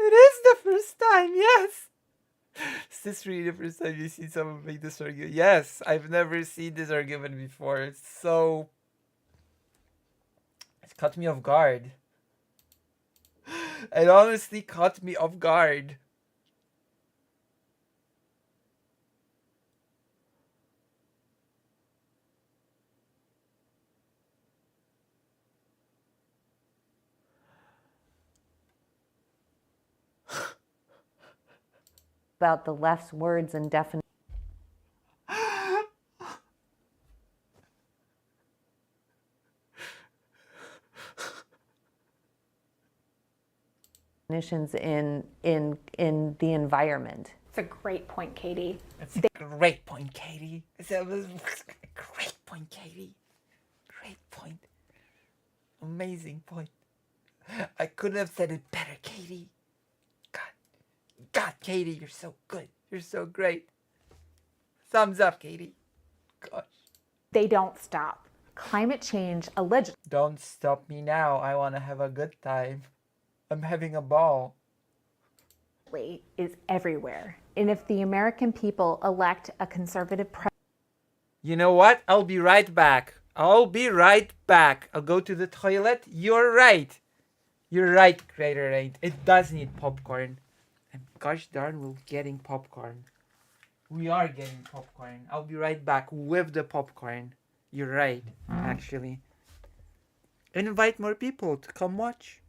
It is the first time, yes. Is this really the first time you see someone make this argument? Yes, I've never seen this argument before. It's so... It caught me off guard. It honestly caught me off guard. About the left's words and definitions in the environment. It's a great point, Katie. That's a great point, Katie. That was a great point, Katie. Great point. Amazing point. I couldn't have said it better, Katie. God, Katie, you're so good. You're so great. Thumbs up, Katie. Gosh. They don't stop. Climate change allegedly Don't stop me now. I want to have a good time. I'm having a ball. is everywhere. And if the American people elect a conservative president, You know what? I'll be right back. I'll be right back. I'll go to the toilet. You're right. You're right, Crater 8. It does need popcorn. And gosh darn, we're getting popcorn. We are getting popcorn. I'll be right back with the popcorn. You're right, actually. Invite more people to come watch.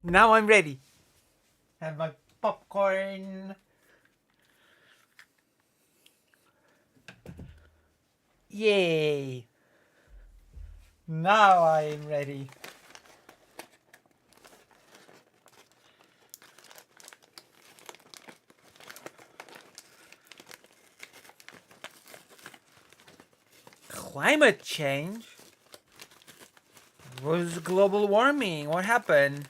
Now I'm ready. Have my popcorn. Yay. Now I'm ready. Climate change? What was global warming? What happened?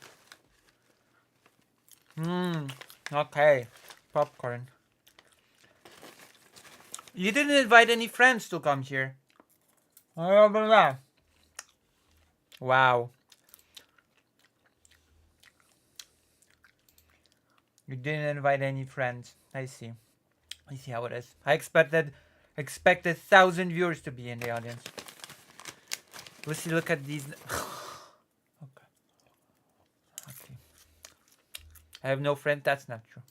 Okay. Popcorn. You didn't invite any friends to come here. Blah, blah, blah. Wow. You didn't invite any friends. I see. I see how it is. I expected 1,000 viewers to be in the audience. Let's see, look at these. Okay. I have no friend. That's not true.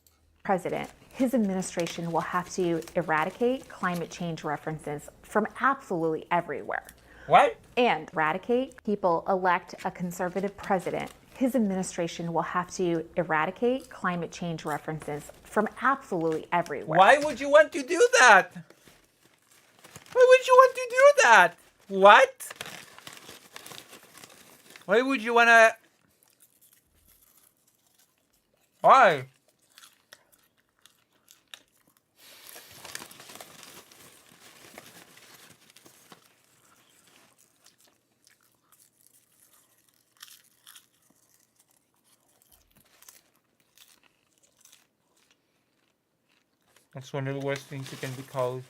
President, his administration will have to eradicate climate change references from absolutely everywhere. What? And eradicate. People elect a conservative president. His administration will have to eradicate climate change references from absolutely everywhere. Why would you want to do that? Why would you want to do that? What? Why would you want to... Why? That's one of the worst things you can be called.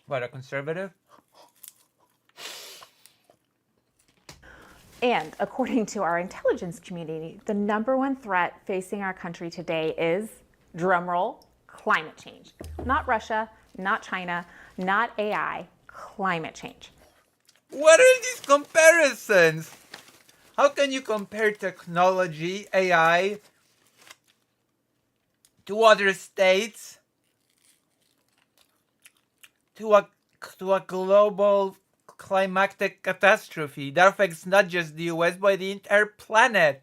What, a conservative? And according to our intelligence community, the #1 threat facing our country today is, drumroll, climate change. Not Russia, not China, not AI, climate change. What are these comparisons? How can you compare technology, AI, to other states, to a global climatic catastrophe that affects not just the US but the entire planet?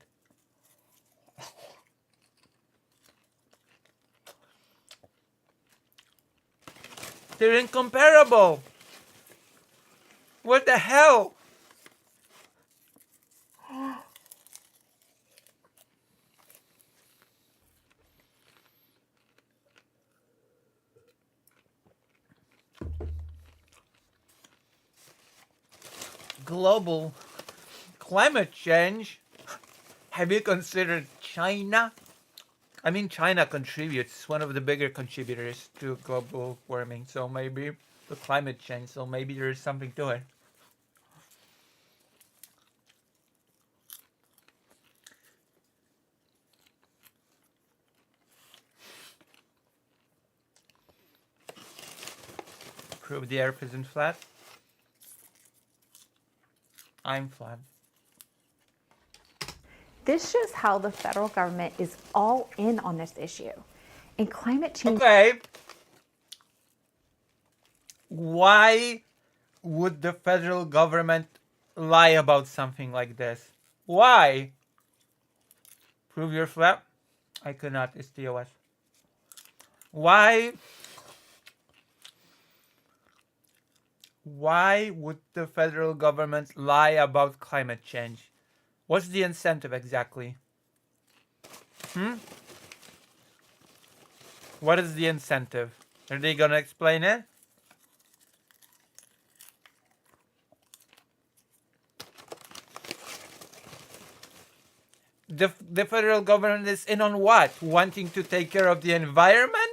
They're incomparable. What the hell? Global climate change? Have you considered China? I mean, China contributes, one of the bigger contributors to global warming, so maybe the climate change, so maybe there is something to it. Prove the earth isn't flat. I'm flat. This shows how the federal government is all in on this issue. And climate change... Okay. Why would the federal government lie about something like this? Why? Prove you're flat? I could not. It's TOS. Why? Why would the federal government lie about climate change? What's the incentive exactly? What is the incentive? Are they gonna explain it? The federal government is in on what? Wanting to take care of the environment?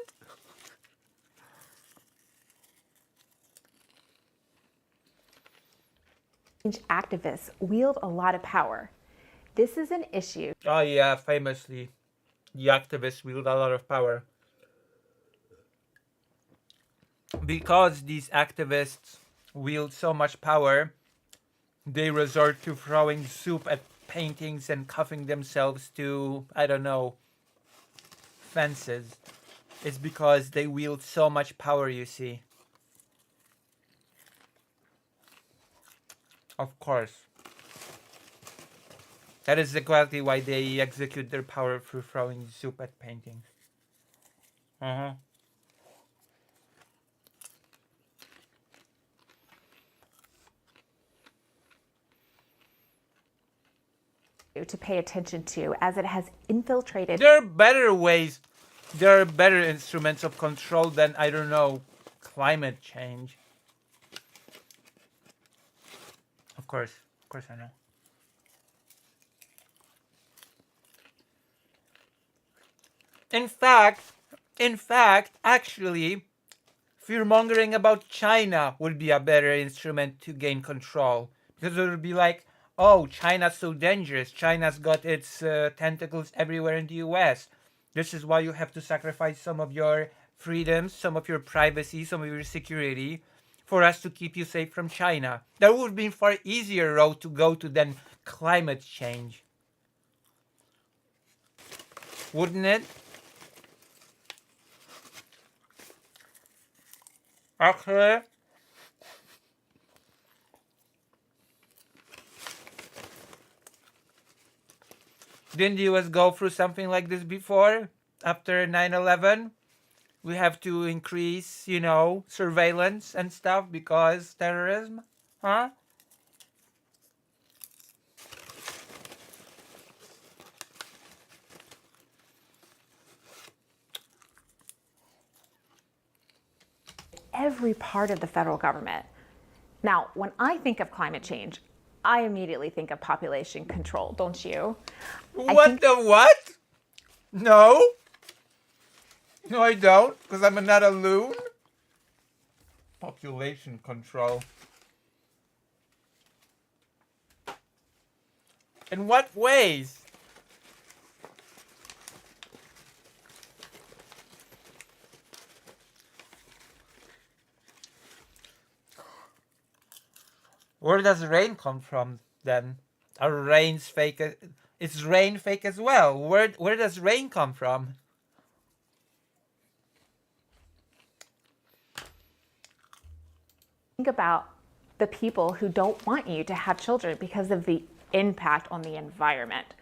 Activists wield a lot of power. This is an issue. Oh yeah, famously, the activists wield a lot of power. Because these activists wield so much power, they resort to throwing soup at paintings and cuffing themselves to, I don't know, fences. It's because they wield so much power, you see. Of course. That is exactly why they execute their power through throwing soup at paintings. To pay attention to, as it has infiltrated. There are better ways. There are better instruments of control than, I don't know, climate change. Of course I know. In fact, actually, fear-mongering about China would be a better instrument to gain control. Because it would be like, oh, China's so dangerous. China's got its tentacles everywhere in the US. This is why you have to sacrifice some of your freedoms, some of your privacy, some of your security for us to keep you safe from China. That would be a far easier road to go to than climate change. Wouldn't it? Actually, didn't the US go through something like this before? After 9/11? We have to increase, surveillance and stuff because terrorism? Huh? Every part of the federal government. Now, when I think of climate change, I immediately think of population control, don't you? What the what? No. No, I don't, because I'm not a loon. Population control. In what ways? Where does rain come from then? Are rains fake? Is rain fake as well? Where does rain come from? Think about the people who don't want you to have children because of the impact on the environment.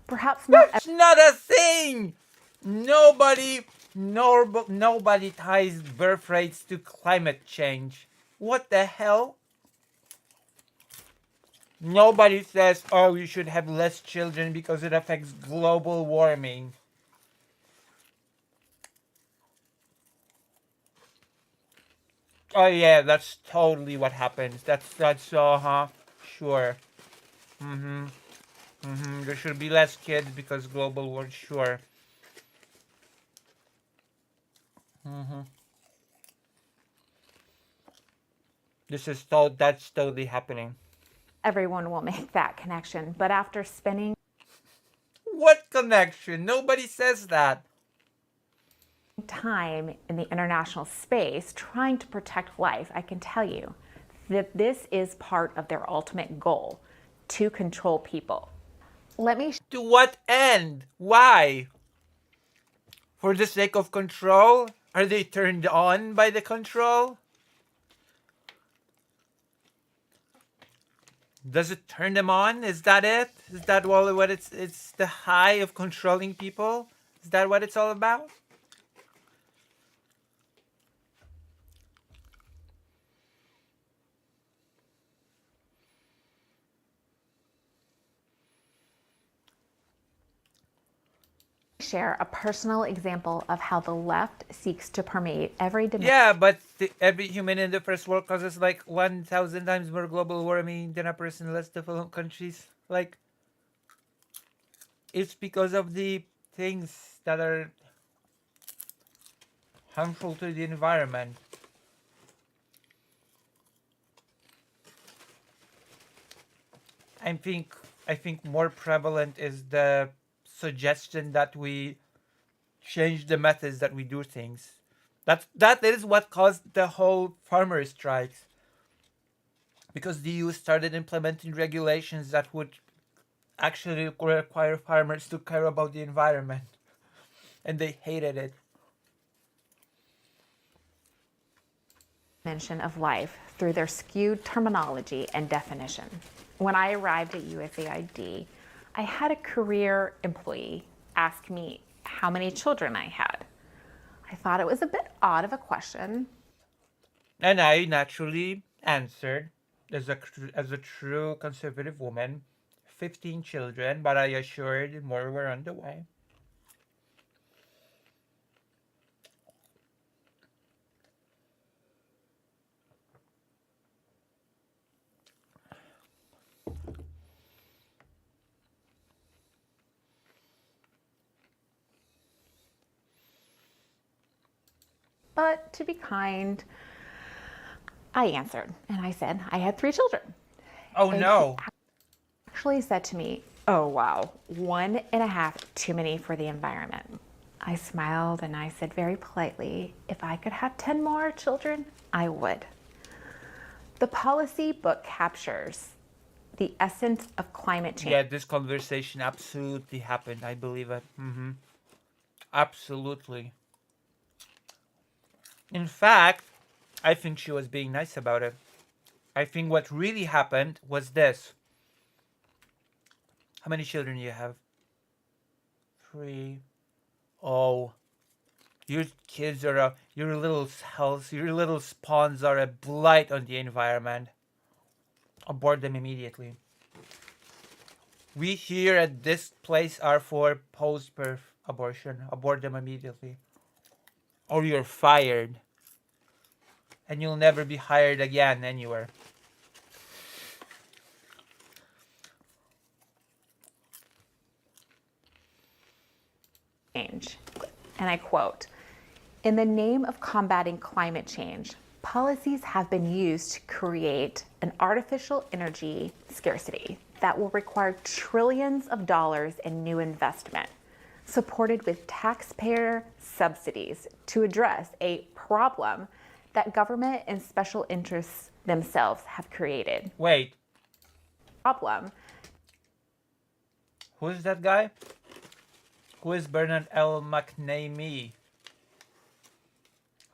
Perhaps not. That's not a thing. Nobody ties birth rates to climate change. What the hell? Nobody says, oh, you should have less children because it affects global warming. Oh yeah, that's totally what happens. That's sure. There should be less kids because global warming, sure. That's totally happening. Everyone will make that connection, but after spending what connection? Nobody says that. Time in the international space trying to protect life, I can tell you that this is part of their ultimate goal, to control people. To what end? Why? For the sake of control? Are they turned on by the control? Does it turn them on? Is that it? Is that what it's the high of controlling people? Is that what it's all about? Share a personal example of how the left seeks to permeate every dimension. Yeah, but every human in the first world causes like 1,000 times more global warming than a person in less developed countries. Like, it's because of the things that are harmful to the environment. I think more prevalent is the suggestion that we change the methods that we do things. That is what caused the whole farmer strikes. Because the EU started implementing regulations that would actually require farmers to care about the environment. And they hated it. Dimension of life through their skewed terminology and definition. When I arrived at USAID, I had a career employee ask me how many children I had. I thought it was a bit odd of a question. And I naturally answered, as a true conservative woman, 15 children, but I assured more were on the way. But to be kind, I answered and I said I had 3 children. Oh And no. he actually said to me, "Oh wow, 1.5 too many for the environment." I smiled and I said very politely, if I could have 10 more children, I would. The policy book captures the essence of climate change. Yeah, this conversation absolutely happened. I believe it. Absolutely. In fact, I think she was being nice about it. I think what really happened was this. How many children do you have? 3. Oh, your kids are your little cells, your little spawns are a blight on the environment. Abort them immediately. We here at this place are for post-birth abortion. Abort them immediately. Or you're fired. And you'll never be hired again anywhere. Change. And I quote, "In the name of combating climate change, policies have been used to create an artificial energy scarcity that will require trillions of dollars in new investment, supported with taxpayer subsidies to address a problem that government and special interests themselves have created." Wait. Problem. Who is that guy? Who is Bernard L. McNamee?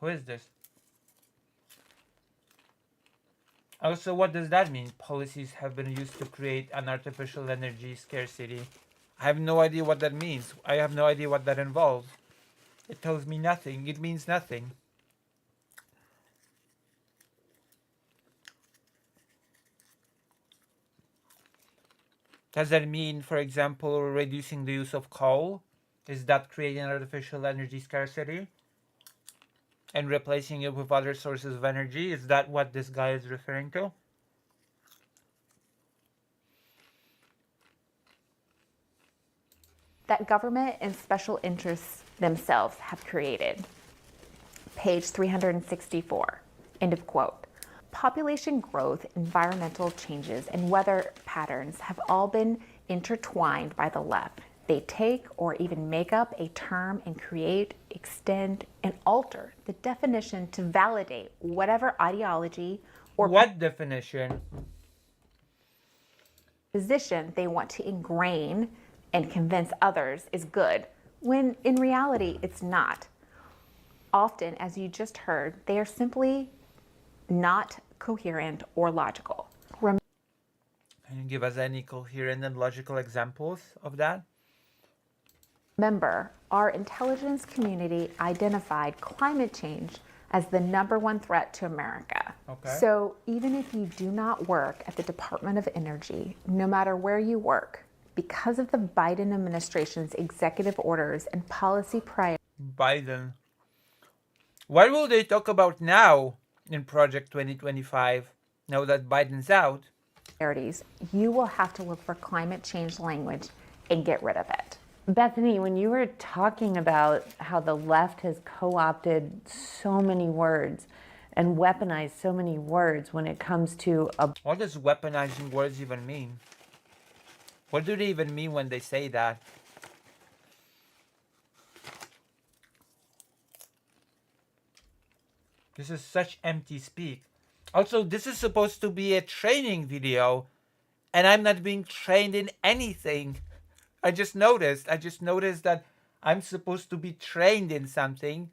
Who is this? Also, what does that mean? Policies have been used to create an artificial energy scarcity. I have no idea what that means. I have no idea what that involves. It tells me nothing. It means nothing. Does that mean, for example, reducing the use of coal? Is that creating artificial energy scarcity? And replacing it with other sources of energy? Is that what this guy is referring to? That government and special interests themselves have created. Page 364, end of quote. Population growth, environmental changes, and weather patterns have all been intertwined by the left. They take or even make up a term and create, extend, and alter the definition to validate whatever ideology or what definition? Position they want to ingrain and convince others is good, when in reality it's not. Often, as you just heard, they are simply not coherent or logical. Can you give us any coherent and logical examples of that? Remember, our intelligence community identified climate change as the #1 threat to America. Okay. So even if you do not work at the Department of Energy, no matter where you work, because of the Biden administration's executive orders and policy priorities, Biden. What will they talk about now in Project 2025, now that Biden's out? you will have to look for climate change language and get rid of it. Bethany, when you were talking about how the left has co-opted so many words and weaponized so many words when it comes to What does weaponizing words even mean? What do they even mean when they say that? This is such empty speak. Also, this is supposed to be a training video, and I'm not being trained in anything. I just noticed that I'm supposed to be trained in something,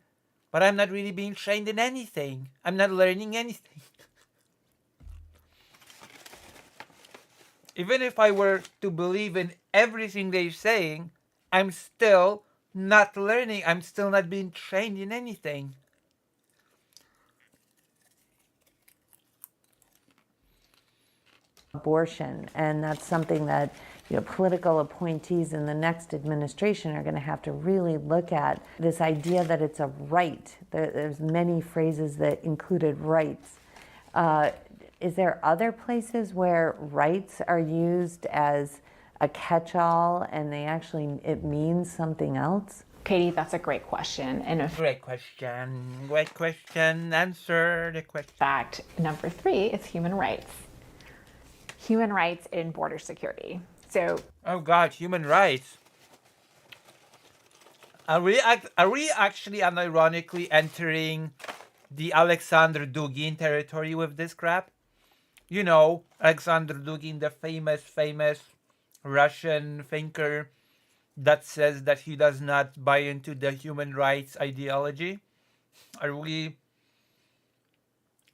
but I'm not really being trained in anything. I'm not learning anything. Even if I were to believe in everything they're saying, I'm still not learning. I'm still not being trained in anything. Abortion, and that's something that political appointees in the next administration are going to have to really look at. This idea that it's a right. There's many phrases that included rights. Is there other places where rights are used as a catch-all and it means something else? Katie, that's a great question. And in Great question. Great question. Answer the question. fact, number 3 is human rights. Human rights in border security. So, oh God, human rights. Are we actually unironically entering the Alexander Dugin territory with this crap? You know, Alexander Dugin, the famous Russian thinker that says that he does not buy into the human rights ideology.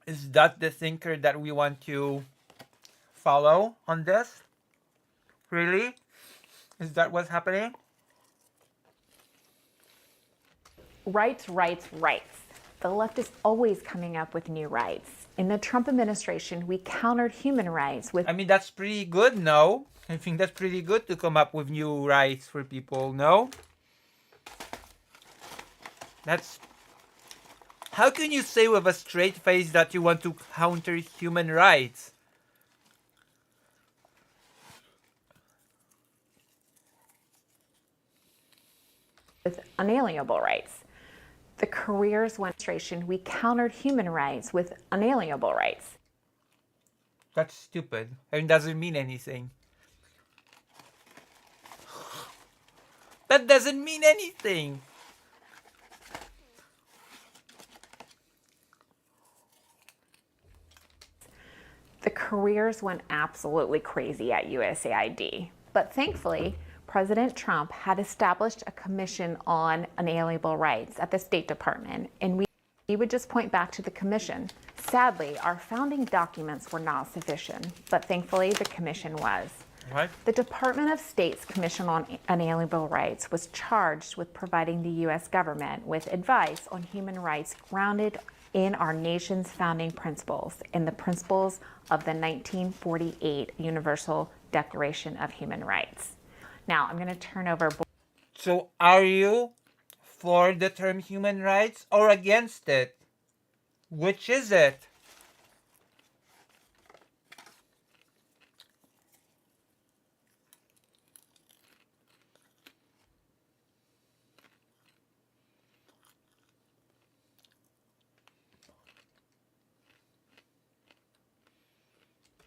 Is that the thinker that we want to follow on this? Really? Is that what's happening? rights. The left is always coming up with new rights. In the Trump administration, we countered human rights with... I mean, that's pretty good, no? I think that's pretty good to come up with new rights for people, no? That's... How can you say with a straight face that you want to counter human rights? with unalienable rights. The careers administration, we countered human rights with unalienable rights. That's stupid. It doesn't mean anything. That doesn't mean anything. The careers went absolutely crazy at USAID. But thankfully, President Trump had established a commission on unalienable rights at the State Department, and we would just point back to the commission. Sadly, our founding documents were not sufficient, but thankfully the commission was. What? The Department of State's Commission on Unalienable Rights was charged with providing the U.S. government with advice on human rights grounded in our nation's founding principles and the principles of the 1948 Universal Declaration of Human Rights. Now, I'm going to turn over... So, are you for the term human rights or against it? Which is it?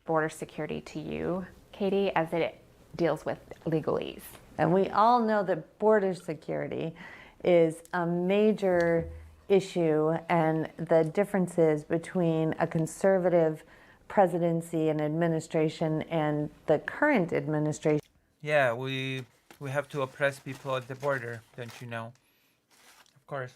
border security to you, Katie, as it deals with legalese. And we all know that border security is a major issue, and the differences between a conservative presidency and administration and the current administration. Yeah, we have to oppress people at the border, don't you know? Of course.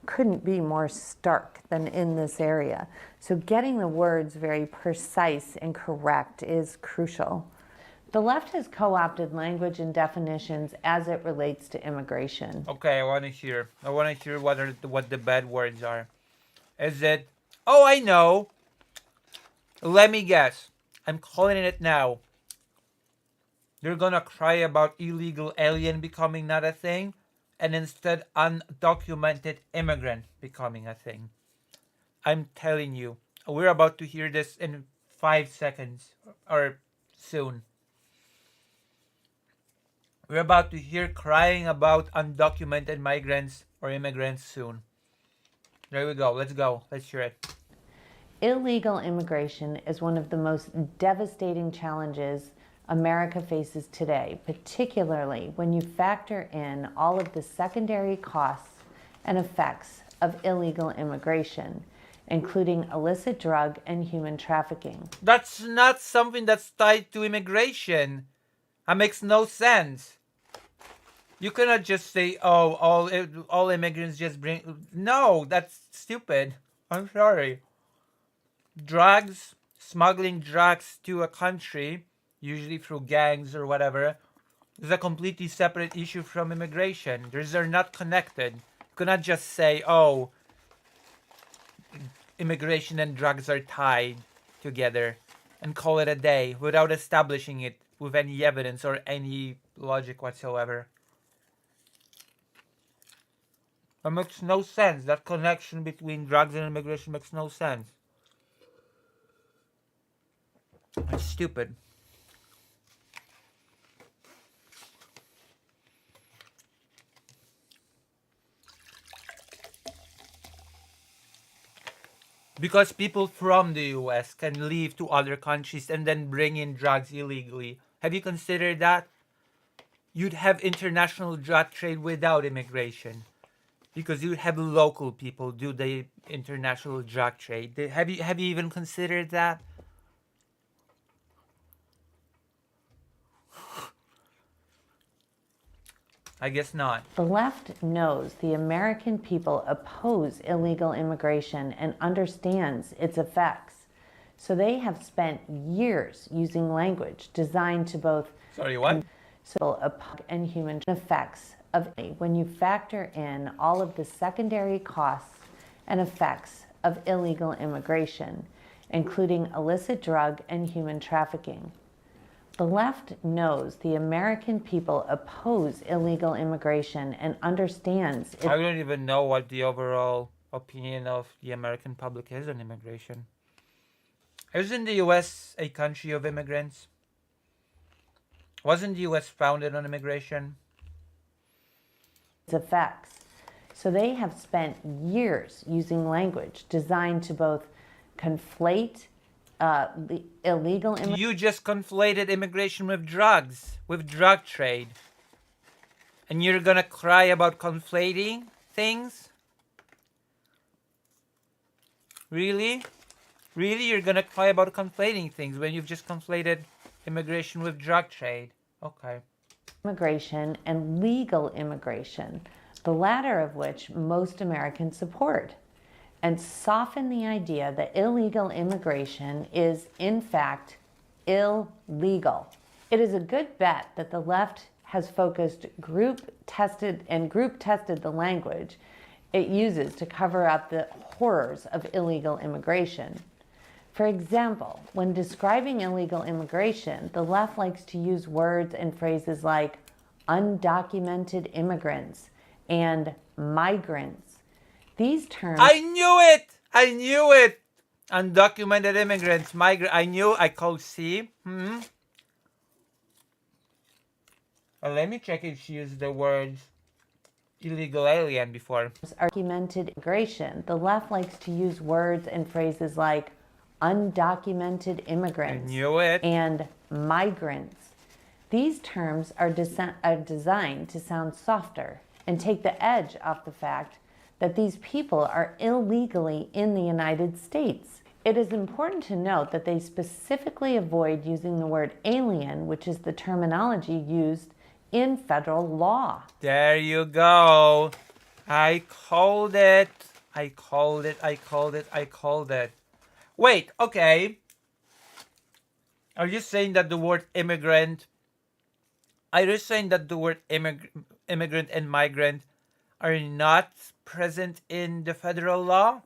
Couldn't be more stark than in this area. So getting the words very precise and correct is crucial. The left has co-opted language and definitions as it relates to immigration. Okay, I want to hear what the bad words are. Is it, oh, I know. Let me guess. I'm calling it now. You're gonna cry about illegal alien becoming not a thing, and instead undocumented immigrant becoming a thing. I'm telling you, we're about to hear this in 5 seconds or soon. We're about to hear crying about undocumented migrants or immigrants soon. There we go. Let's go. Let's hear it. Illegal immigration is one of the most devastating challenges America faces today, particularly when you factor in all of the secondary costs and effects of illegal immigration, including illicit drug and human trafficking. That's not something that's tied to immigration. That makes no sense. You cannot just say, oh, all immigrants just bring... No, that's stupid. I'm sorry. Drugs, smuggling drugs to a country, usually through gangs or whatever, is a completely separate issue from immigration. They're not connected. You cannot just say, oh, immigration and drugs are tied together and call it a day without establishing it with any evidence or any logic whatsoever. That makes no sense. That connection between drugs and immigration makes no sense. It's stupid. Because people from the US can leave to other countries and then bring in drugs illegally. Have you considered that? You'd have international drug trade without immigration. Because you'd have local people do the international drug trade. Have you even considered that? I guess not. The left knows the American people oppose illegal immigration and understands its effects. So they have spent years using language designed to both and human effects of when you factor in all of the secondary costs and effects of illegal immigration, including illicit drug and human trafficking. The left knows the American people oppose illegal immigration and understands I don't even know what the overall opinion of the American public is on immigration. Isn't the US a country of immigrants? Wasn't the US founded on immigration? Effects. So they have spent years using language designed to both conflate the illegal immigration. You just conflated immigration with drugs, with drug trade. And you're gonna cry about conflating things? Really? Really? You're gonna cry about conflating things when you've just conflated immigration with drug trade? Okay. Immigration and legal immigration, the latter of which most Americans support, and soften the idea that illegal immigration is, in fact, illegal. It is a good bet that the left has focused group tested the language it uses to cover up the horrors of illegal immigration. For example, when describing illegal immigration, the left likes to use words and phrases like undocumented immigrants and migrants. These terms... I knew it! I knew it! Undocumented immigrants, I knew, I called C. Well, let me check if she used the word illegal alien before. Undocumented immigration. The left likes to use words and phrases like undocumented immigrants. I knew it. And migrants. These terms are designed to sound softer and take the edge off the fact that these people are illegally in the United States. It is important to note that they specifically avoid using the word alien, which is the terminology used in federal law. There you go. I called it. I called it. I called it. I called it. Wait, okay. Are you saying that the word immigrant... Are you saying that the word immigrant and migrant are not present in the federal law?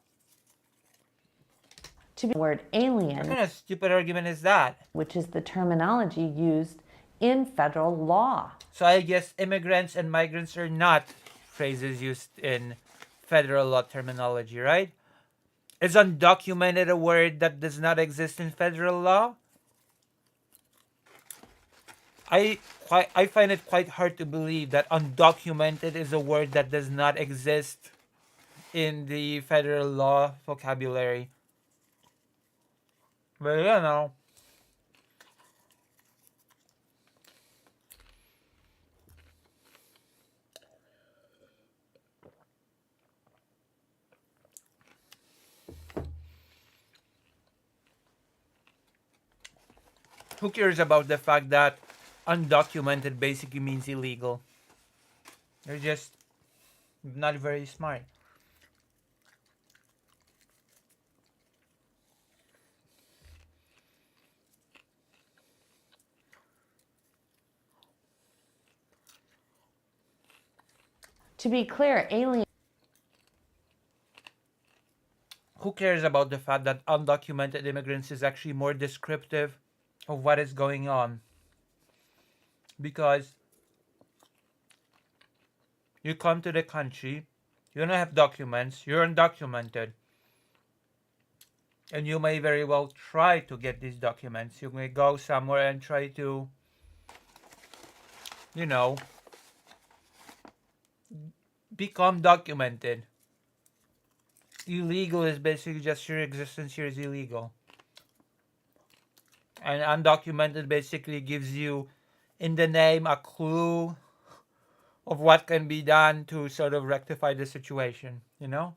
To be the word alien... What kind of stupid argument is that? Which is the terminology used in federal law. So I guess immigrants and migrants are not phrases used in federal law terminology, right? Is undocumented a word that does not exist in federal law? I find it quite hard to believe that undocumented is a word that does not exist in the federal law vocabulary. But you know. Who cares about the fact that undocumented basically means illegal? They're just not very smart. To be clear, alien. Who cares about the fact that undocumented immigrants is actually more descriptive of what is going on? Because you come to the country, you don't have documents, you're undocumented. And you may very well try to get these documents. You may go somewhere and try to, you know, become documented. Illegal is basically just your existence here is illegal. And undocumented basically gives you, in the name, a clue of what can be done to sort of rectify the situation, you know?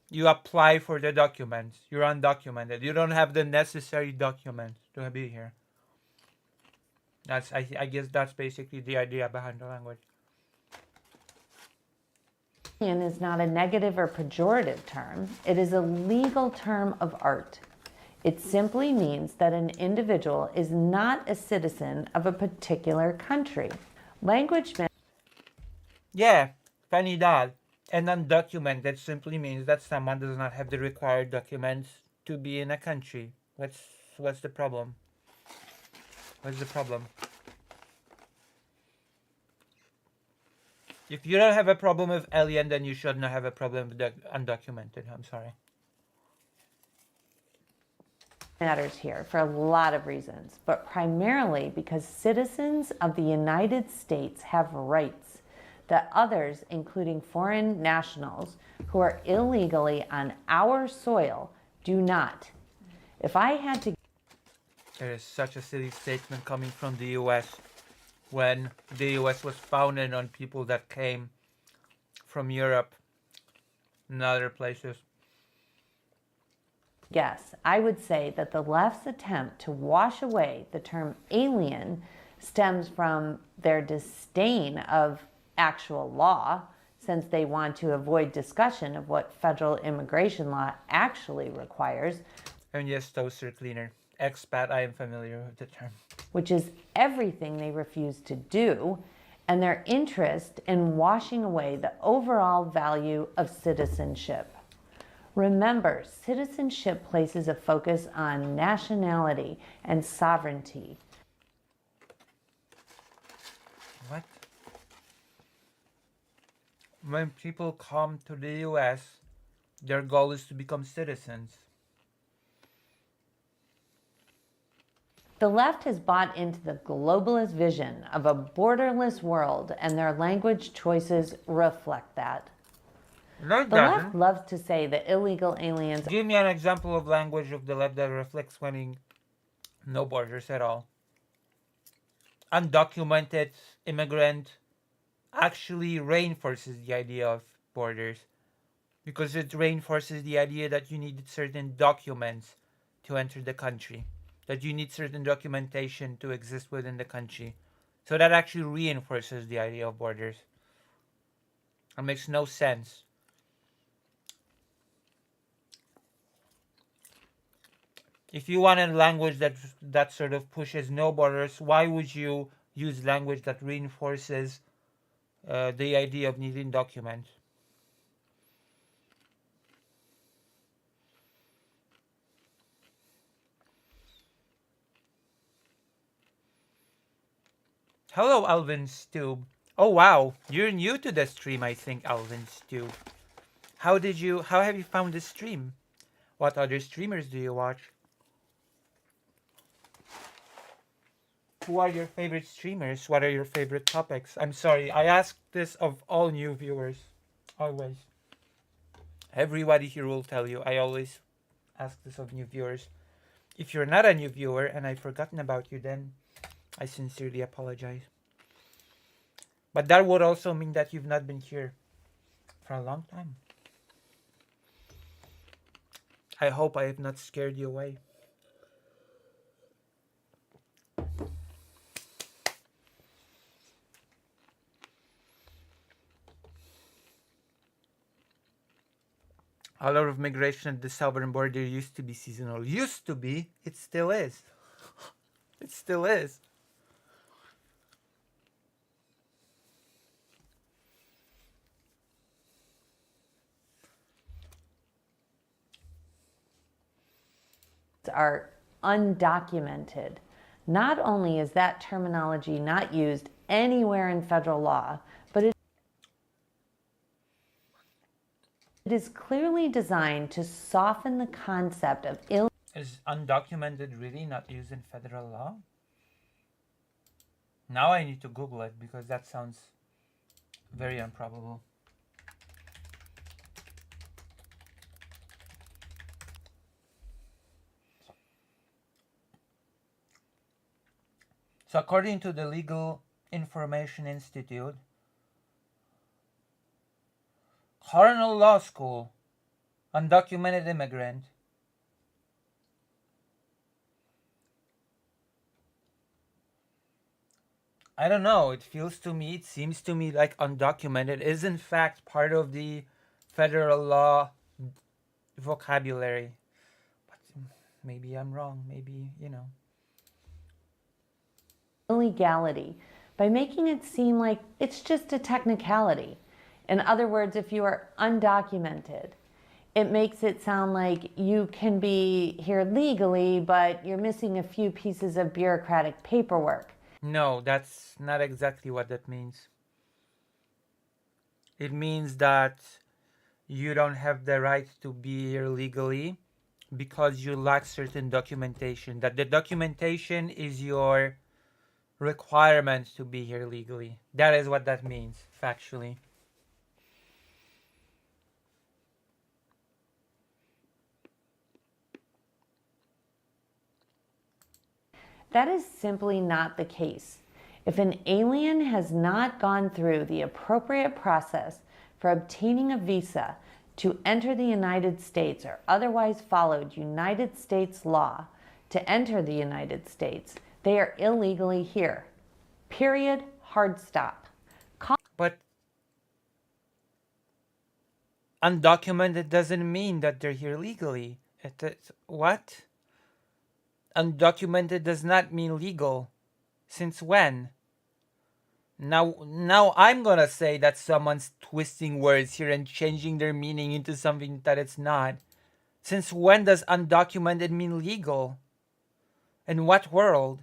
You apply for the documents. You're undocumented. You don't have the necessary documents to be here. I guess that's basically the idea behind the language. Is not a negative or pejorative term. It is a legal term of art. It simply means that an individual is not a citizen of a particular country. Language. Yeah, funny that. And undocumented simply means that someone does not have the required documents to be in a country. What's the problem? What's the problem? If you don't have a problem with alien, then you should not have a problem with undocumented. I'm sorry. Matters here for a lot of reasons, but primarily because citizens of the United States have rights that others, including foreign nationals who are illegally on our soil, do not. If I had to... There is such a silly statement coming from the US when the US was founded on people that came from Europe and other places. Yes, I would say that the left's attempt to wash away the term alien stems from their disdain of actual law, since they want to avoid discussion of what federal immigration law actually requires. And yes, toaster cleaner. Expat, I am familiar with the term. Which is everything they refuse to do, and their interest in washing away the overall value of citizenship. Remember, citizenship places a focus on nationality and sovereignty. What? When people come to the US, their goal is to become citizens. The left has bought into the globalist vision of a borderless world, and their language choices reflect that. No, the left loves to say that illegal aliens... Give me an example of language of the left that reflects wanting no borders at all. Undocumented immigrant actually reinforces the idea of borders, because it reinforces the idea that you need certain documents to enter the country, that you need certain documentation to exist within the country. So that actually reinforces the idea of borders. It makes no sense. If you want a language that sort of pushes no borders, why would you use language that reinforces the idea of needing documents? Hello, Alvin Stube. Oh wow, you're new to the stream, I think, Alvin Stube. How have you found the stream? What other streamers do you watch? Who are your favorite streamers? What are your favorite topics? I'm sorry, I ask this of all new viewers. Always. Everybody here will tell you, I always ask this of new viewers. If you're not a new viewer and I've forgotten about you, then I sincerely apologize. But that would also mean that you've not been here for a long time. I hope I have not scared you away. A lot of migration at the southern border used to be seasonal. Used to be. It still is. It still is. are undocumented. Not only is that terminology not used anywhere in federal law, but it is clearly designed to soften the concept of Is undocumented really not used in federal law? Now I need to Google it because that sounds very improbable. So according to the Legal Information Institute, Cornell Law School, undocumented immigrant, I don't know, it seems to me like undocumented is in fact part of the federal law vocabulary. But maybe I'm wrong, maybe, illegality by making it seem like it's just a technicality. In other words, if you are undocumented, it makes it sound like you can be here legally, but you're missing a few pieces of bureaucratic paperwork. No, that's not exactly what that means. It means that you don't have the right to be here legally because you lack certain documentation. That the documentation is your requirement to be here legally. That is what that means, factually. That is simply not the case. If an alien has not gone through the appropriate process for obtaining a visa to enter the United States or otherwise followed United States law to enter the United States, they are illegally here. Period. Hard stop. But undocumented doesn't mean that they're here legally. What? Undocumented does not mean legal. Since when? Now I'm gonna say that someone's twisting words here and changing their meaning into something that it's not. Since when does undocumented mean legal? In what world?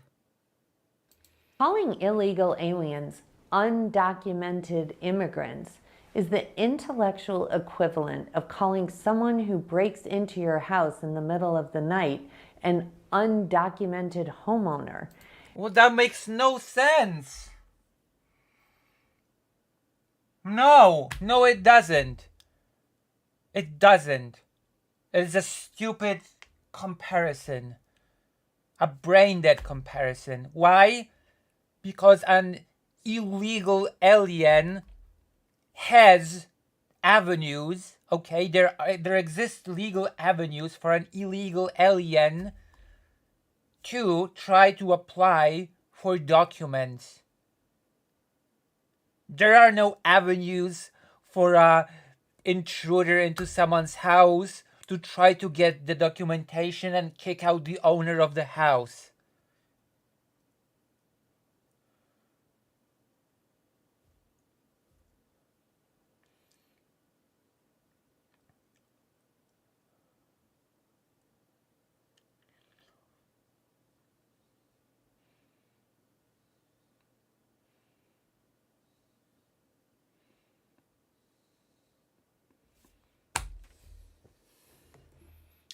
Calling illegal aliens undocumented immigrants is the intellectual equivalent of calling someone who breaks into your house in the middle of the night an undocumented homeowner. Well, that makes no sense. No, it doesn't. It doesn't. It's a stupid comparison. A brain-dead comparison. Why? Because an illegal alien has avenues, okay? There exist legal avenues for an illegal alien to try to apply for documents. There are no avenues for a intruder into someone's house to try to get the documentation and kick out the owner of the house.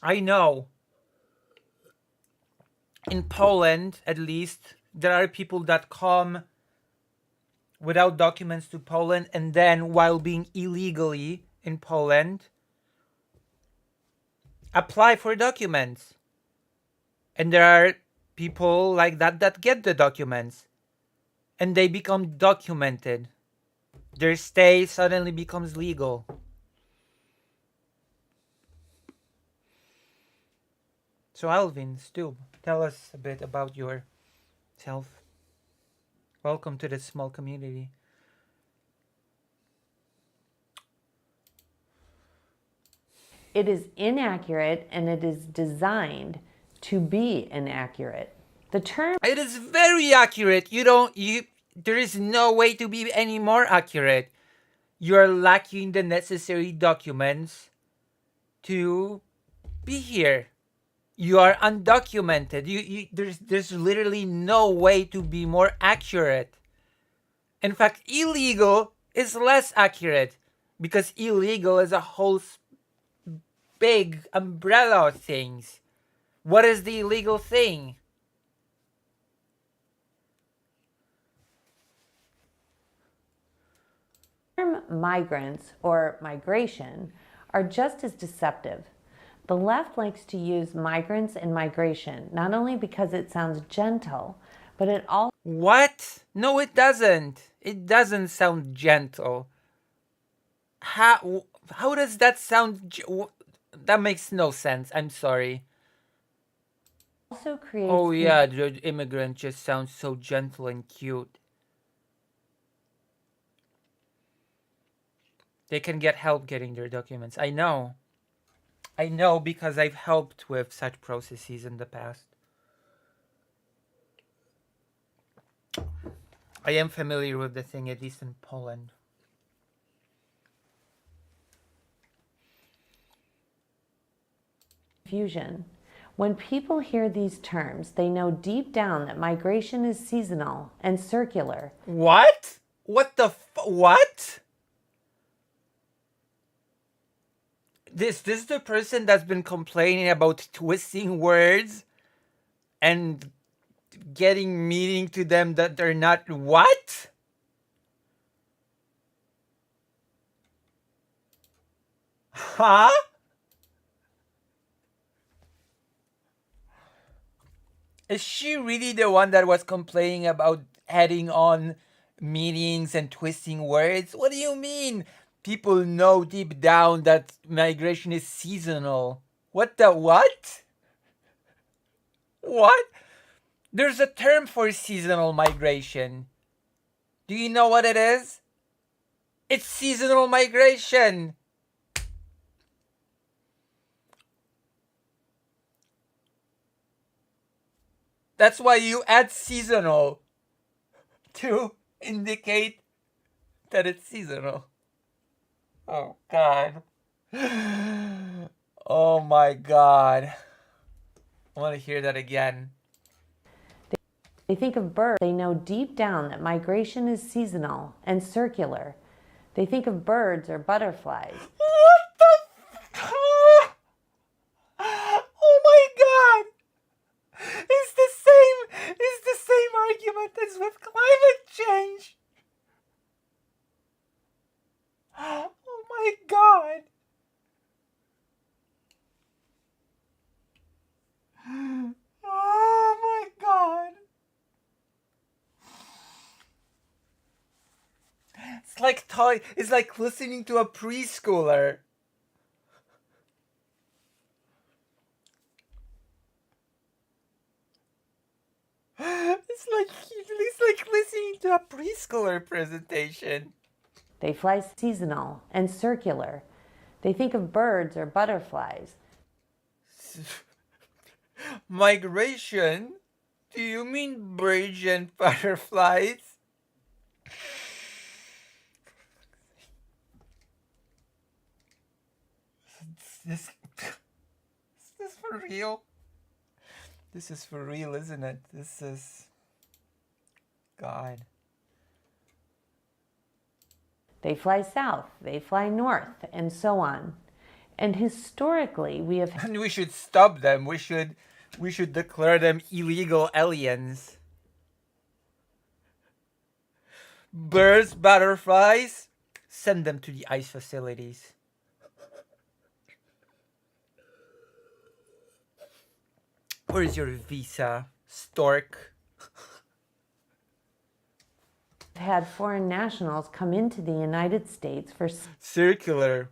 I know. In Poland, at least, there are people that come without documents to Poland and then, while being illegally in Poland, apply for documents. And there are people like that get the documents and they become documented. Their stay suddenly becomes legal. So Alvin, Stu, tell us a bit about yourself. Welcome to this small community. It is inaccurate and it is designed to be inaccurate. The term... It is very accurate. There is no way to be any more accurate. You are lacking the necessary documents to be here. You are undocumented. There's literally no way to be more accurate. In fact, illegal is less accurate because illegal is a whole big umbrella of things. What is the illegal thing? The term migrants or migration are just as deceptive. The left likes to use migrants and migration not only because it sounds gentle, but it also... What? No, it doesn't. It doesn't sound gentle. How does that sound? That makes no sense. I'm sorry. Also creates... Oh yeah, the immigrant just sounds so gentle and cute. They can get help getting their documents. I know. I know because I've helped with such processes in the past. I am familiar with the thing, at least in Poland. Confusion. When people hear these terms, they know deep down that migration is seasonal and circular. What? What the what? This is the person that's been complaining about twisting words and getting meaning to them that they're not what? Huh? Is she really the one that was complaining about adding on meanings and twisting words? What do you mean? People know deep down that migration is seasonal. What the what? What? There's a term for seasonal migration. Do you know what it is? It's seasonal migration. That's why you add seasonal to indicate that it's seasonal. Oh, God. Oh, my God. I want to hear that again. They think of birds. They know deep down that migration is seasonal and circular. They think of birds or butterflies. What the Oh, my God. It's the same argument as with climate change. Oh my God. Oh my God. It's like listening to a preschooler. It's like listening to a preschooler presentation. They fly seasonal and circular. They think of birds or butterflies. Migration? Do you mean birds and butterflies? Is this for real? This is for real, isn't it? This is... God. They fly south, they fly north, and so on. And historically, we have... And we should stop them. We should declare them illegal aliens. Birds, butterflies, send them to the ICE facilities. Where is your visa, stork? had foreign nationals come into the United States for... Circular.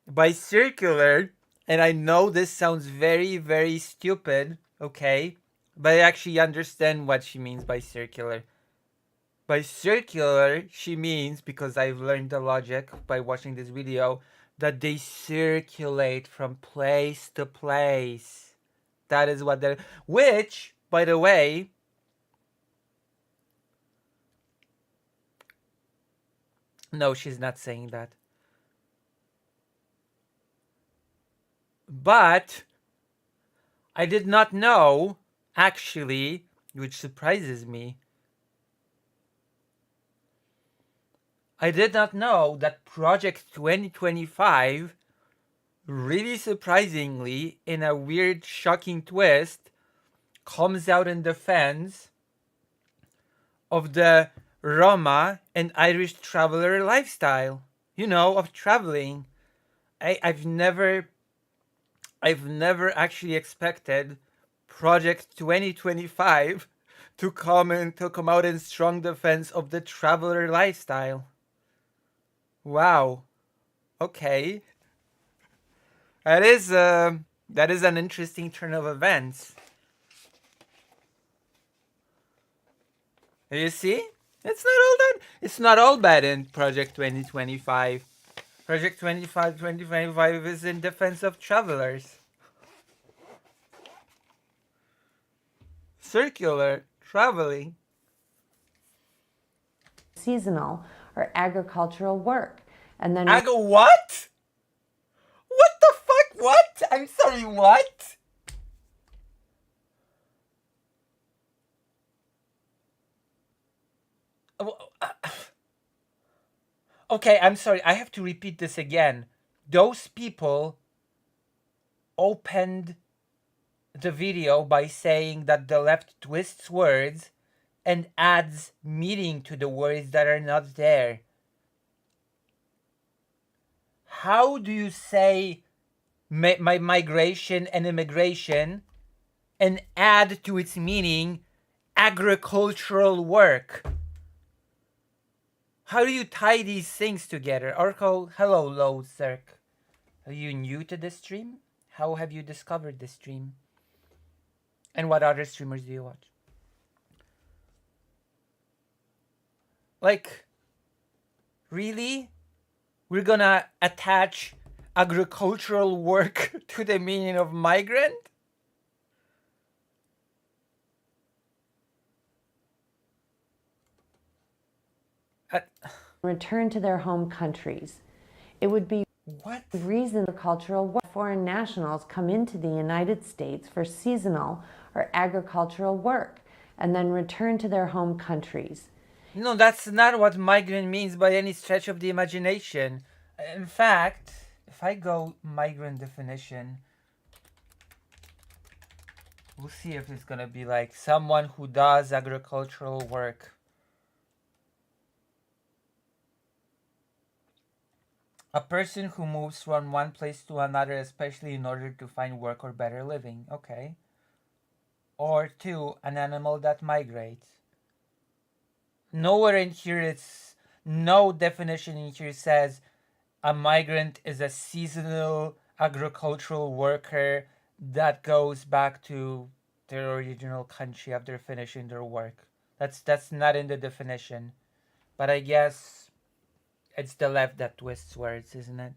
By circular, and I know this sounds very, very stupid, okay? But I actually understand what she means by circular. By circular, she means, because I've learned the logic by watching this video, that they circulate from place to place. That is what they're... Which, by the way... No, she's not saying that. But I did not know, actually, which surprises me. I did not know that Project 2025, really surprisingly, in a weird, shocking twist, comes out in defense of the Roma and Irish traveler lifestyle. You know, of traveling. I've never actually expected Project 2025 to come out in strong defense of the traveler lifestyle. Wow. Okay. That is an interesting turn of events. You see? It's not all bad in Project 2025. Project 2025 is in defense of travelers. Circular traveling. Seasonal or agricultural work. And then what? What the fuck? What? I'm sorry, what? Okay, I'm sorry. I have to repeat this again. Those people opened the video by saying that the left twists words and adds meaning to the words that are not there. How do you say my migration and immigration and add to its meaning agricultural work? How do you tie these things together? Orko, hello, Low Circ. Are you new to this stream? How have you discovered this stream? And what other streamers do you watch? Like, really? We're gonna attach agricultural work to the meaning of migrant? return to their home countries. It would be reason cultural work. Foreign nationals come into the United States for seasonal or agricultural work and then return to their home countries. No, that's not what migrant means by any stretch of the imagination. In fact, if I go migrant definition, we'll see if it's gonna be like someone who does agricultural work. A person who moves from one place to another, especially in order to find work or better living. Okay. Or 2, an animal that migrates. Nowhere in here no definition in here says a migrant is a seasonal agricultural worker that goes back to their original country after finishing their work. That's not in the definition. But I guess it's the left that twists words, isn't it?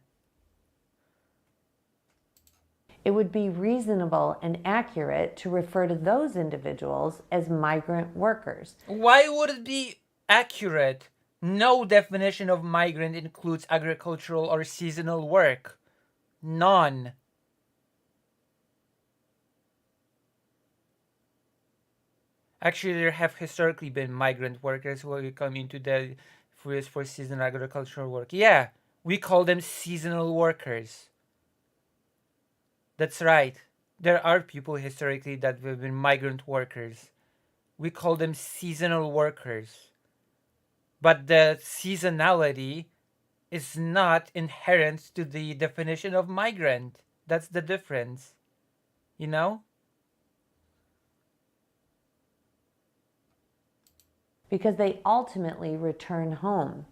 It would be reasonable and accurate to refer to those individuals as migrant workers. Why would it be accurate? No definition of migrant includes agricultural or seasonal work. None. Actually, there have historically been migrant workers who come into the for seasonal agricultural work. Yeah, we call them seasonal workers. That's right. There are people historically that have been migrant workers. We call them seasonal workers. But the seasonality is not inherent to the definition of migrant. That's the difference. You know? Because they ultimately return home.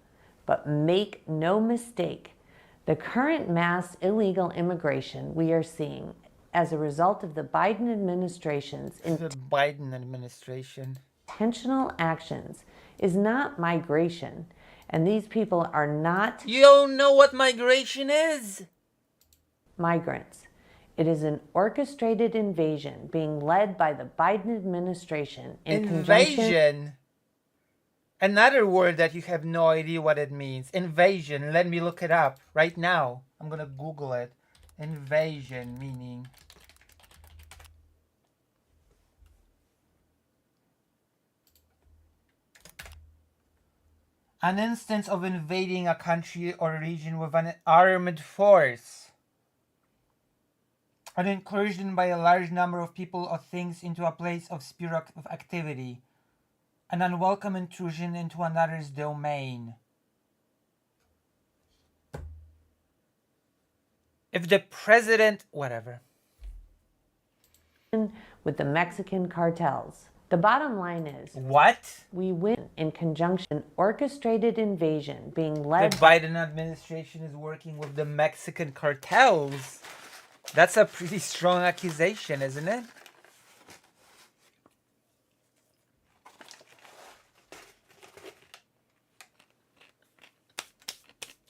But make no mistake, the current mass illegal immigration we are seeing as a result of the Biden administration's intentional actions is not migration, and these people are not... You don't know what migration is? Migrants. It is an orchestrated invasion being led by the Biden administration in conjunction... Another word that you have no idea what it means. Invasion. Let me look it up right now. I'm gonna Google it. Invasion meaning. An instance of invading a country or region with an armed force. An incursion by a large number of people or things into a place of sphere of activity. An unwelcome intrusion into another's domain. If the president, whatever. With the Mexican cartels. The bottom line is, What? we win in conjunction. Orchestrated invasion being led. The Biden administration is working with the Mexican cartels. That's a pretty strong accusation, isn't it?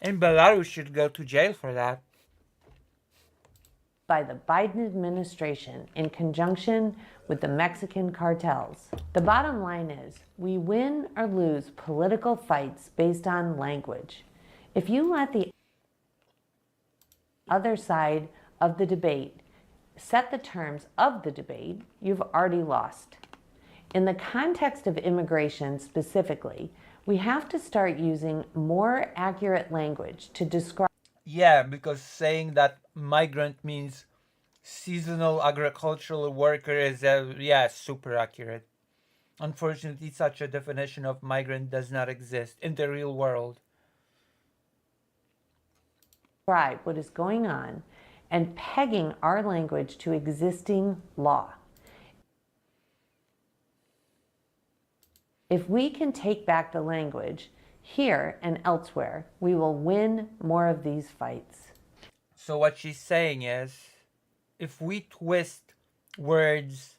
And Belarus should go to jail for that. By the Biden administration in conjunction with the Mexican cartels. The bottom line is, we win or lose political fights based on language. If you let the other side of the debate set the terms of the debate, you've already lost. In the context of immigration specifically, we have to start using more accurate language to describe. Yeah, because saying that migrant means seasonal agricultural worker is, super accurate. Unfortunately, such a definition of migrant does not exist in the real world. Describe what is going on and pegging our language to existing law. If we can take back the language here and elsewhere, we will win more of these fights. So what she's saying is, if we twist words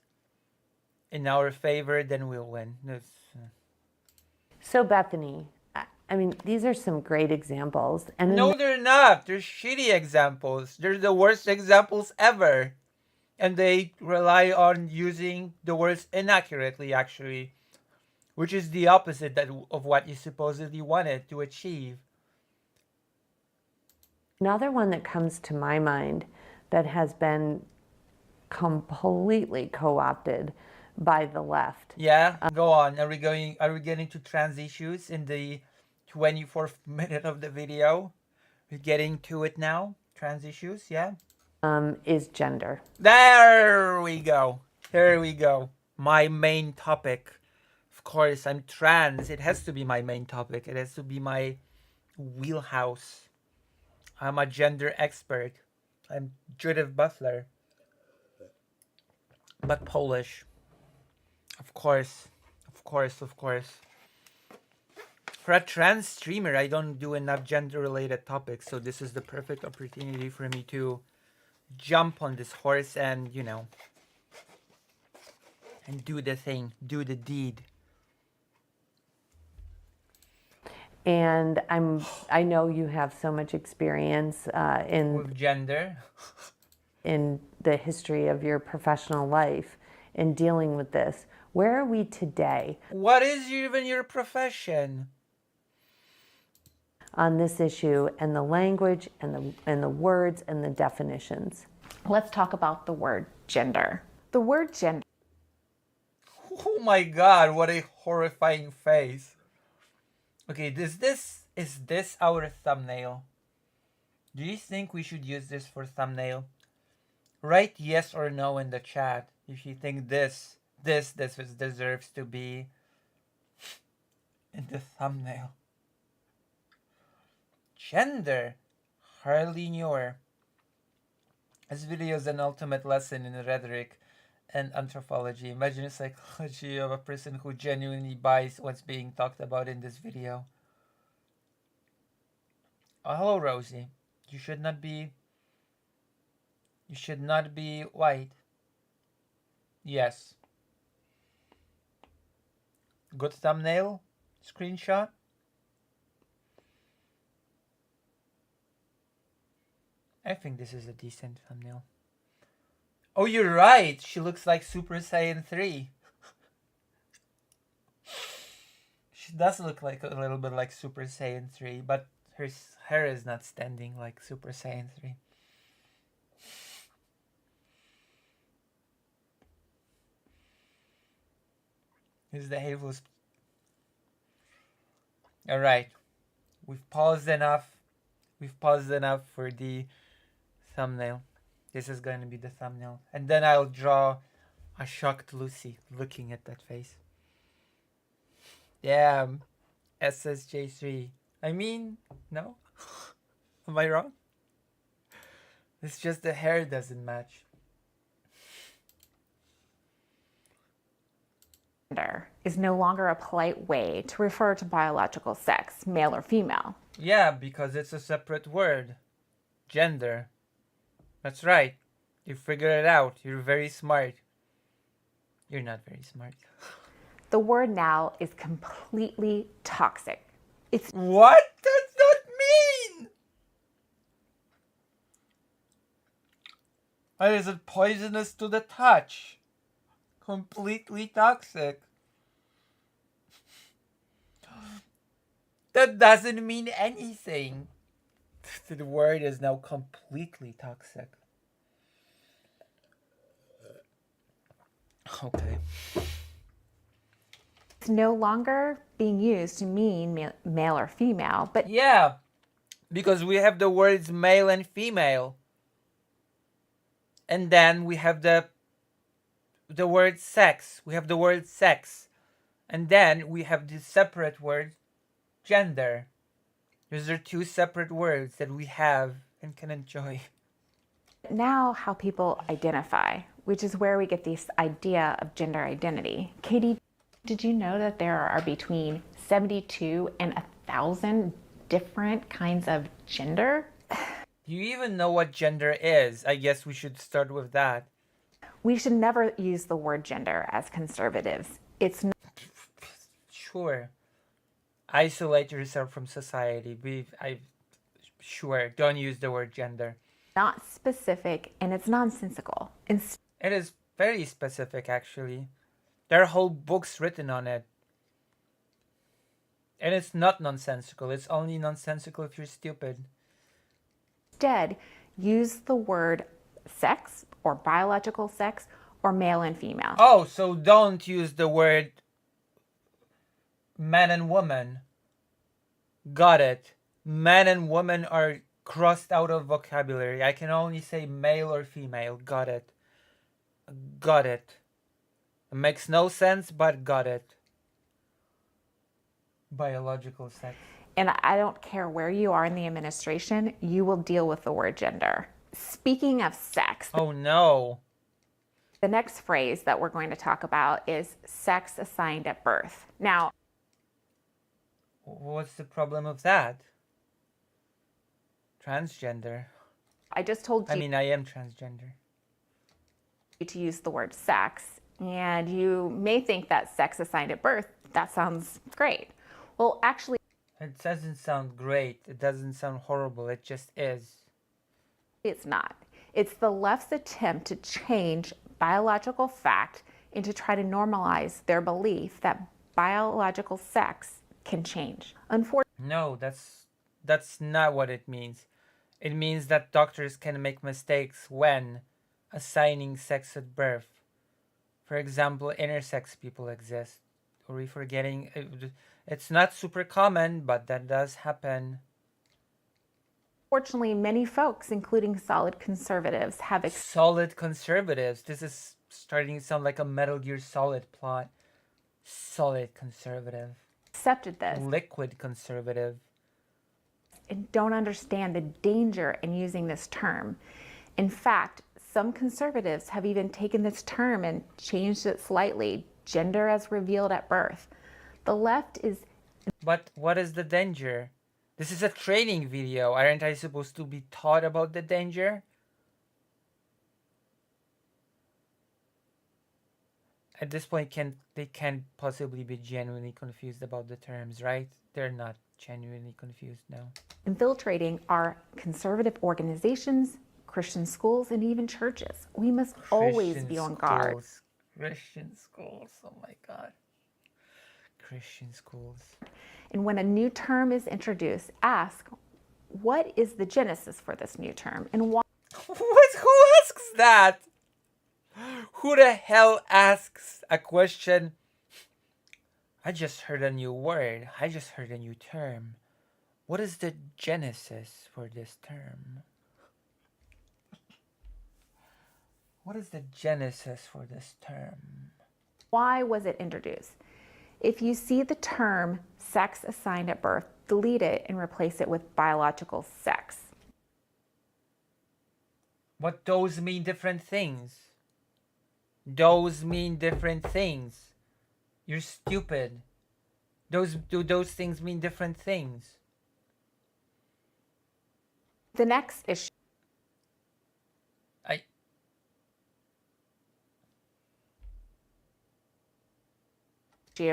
in our favor, then we'll win. So Bethany, I mean, these are some great examples. And no, they're not. They're shitty examples. They're the worst examples ever. And they rely on using the words inaccurately, actually. Which is the opposite of what you supposedly wanted to achieve. Another one that comes to my mind that has been completely co-opted by the left. Yeah, go on. Are we getting to trans issues in the 24th minute of the video? We're getting to it now. Trans issues, yeah. Is gender. There we go. Here we go. My main topic. Of course, I'm trans. It has to be my main topic. It has to be my wheelhouse. I'm a gender expert. I'm Judith Butler. But Polish. Of course. Of course, of course. For a trans streamer, I don't do enough gender-related topics, so this is the perfect opportunity for me to jump on this horse and, and do the thing, do the deed. And I know you have so much experience with gender, in the history of your professional life in dealing with this. Where are we today? What is even your profession? On this issue and the language and the words and the definitions. Let's talk about the word gender. The word gender. Oh my God! What a horrifying face. Okay, is this our thumbnail? Do you think we should use this for thumbnail? Write yes or no in the chat if you think this deserves to be in the thumbnail. Gender, hardly newer. This video is an ultimate lesson in rhetoric and anthropology. Imagine the psychology of a person who genuinely buys what's being talked about in this video. Oh, hello, Rosie. You should not be white. Yes. Good thumbnail? Screenshot? I think this is a decent thumbnail. Oh, you're right. She looks like Super Saiyan 3. She does look like a little bit like Super Saiyan 3, but her hair is not standing like Super Saiyan 3. Here's the hateful. All right. We've paused enough. We've paused enough for the thumbnail. This is going to be the thumbnail. And then I'll draw a shocked Lucy looking at that face. Damn. SSJ3. I mean, no? Am I wrong? It's just the hair doesn't match. Gender is no longer a polite way to refer to biological sex, male or female. Yeah, because it's a separate word. Gender. That's right. You figured it out. You're very smart. You're not very smart. The word now is completely toxic. It's What does that mean? Or is it poisonous to the touch? Completely toxic. That doesn't mean anything. The word is now completely toxic. Okay. It's no longer being used to mean male or female, but Yeah, because we have the words male and female. And then we have the word sex. We have the word sex. And then we have the separate word gender. Those are two separate words that we have and can enjoy. now how people identify, which is where we get this idea of gender identity. Katie, did you know that there are between 72 and 1,000 different kinds of gender? Do you even know what gender is? I guess we should start with that. We should never use the word gender as conservatives. It's not Sure. Isolate yourself from society. Sure, don't use the word gender. specific and it's nonsensical. It is very specific, actually. There are whole books written on it. And it's not nonsensical. It's only nonsensical if you're stupid. Instead, use the word sex or biological sex or male and female. Oh, so don't use the word man and woman. Got it. Man and woman are crossed out of vocabulary. I can only say male or female. Got it. Got it. It makes no sense, but got it. Biological sex. And I don't care where you are in the administration, you will deal with the word gender. Speaking of sex, Oh no. the next phrase that we're going to talk about is sex assigned at birth. Now, What's the problem of that? Transgender. I just told you I am transgender. to use the word sex, and you may think that sex assigned at birth, that sounds great. Well, actually, It doesn't sound great. It doesn't sound horrible. It just is. it's not. It's the left's attempt to change biological fact and to try to normalize their belief that biological sex can change. Unfortunately, No, that's not what it means. It means that doctors can make mistakes when assigning sex at birth. For example, intersex people exist. Are we forgetting? It's not super common, but that does happen. many folks, including solid conservatives, have Solid conservatives. This is starting to sound like a Metal Gear Solid plot. Solid conservative. accepted this Liquid conservative. and don't understand the danger in using this term. In fact, some conservatives have even taken this term and changed it slightly, gender as revealed at birth. The left is But what is the danger? This is a training video. Aren't I supposed to be taught about the danger? At this point, they can't possibly be genuinely confused about the terms, right? They're not genuinely confused now. infiltrating our conservative organizations, Christian schools, and even churches. We must always be on guard. schools. Christian schools. Oh my God. Christian schools. And when a new term is introduced, ask, what is the genesis for this new term and why? What? Who asks that? Who the hell asks a question I just heard a new word. I just heard a new term. What is the genesis for this term? What is the genesis for this term? Why was it introduced? If you see the term sex assigned at birth, delete it and replace it with biological sex. What those mean different things. Those mean different things. You're stupid. Do those things mean different things? The next issue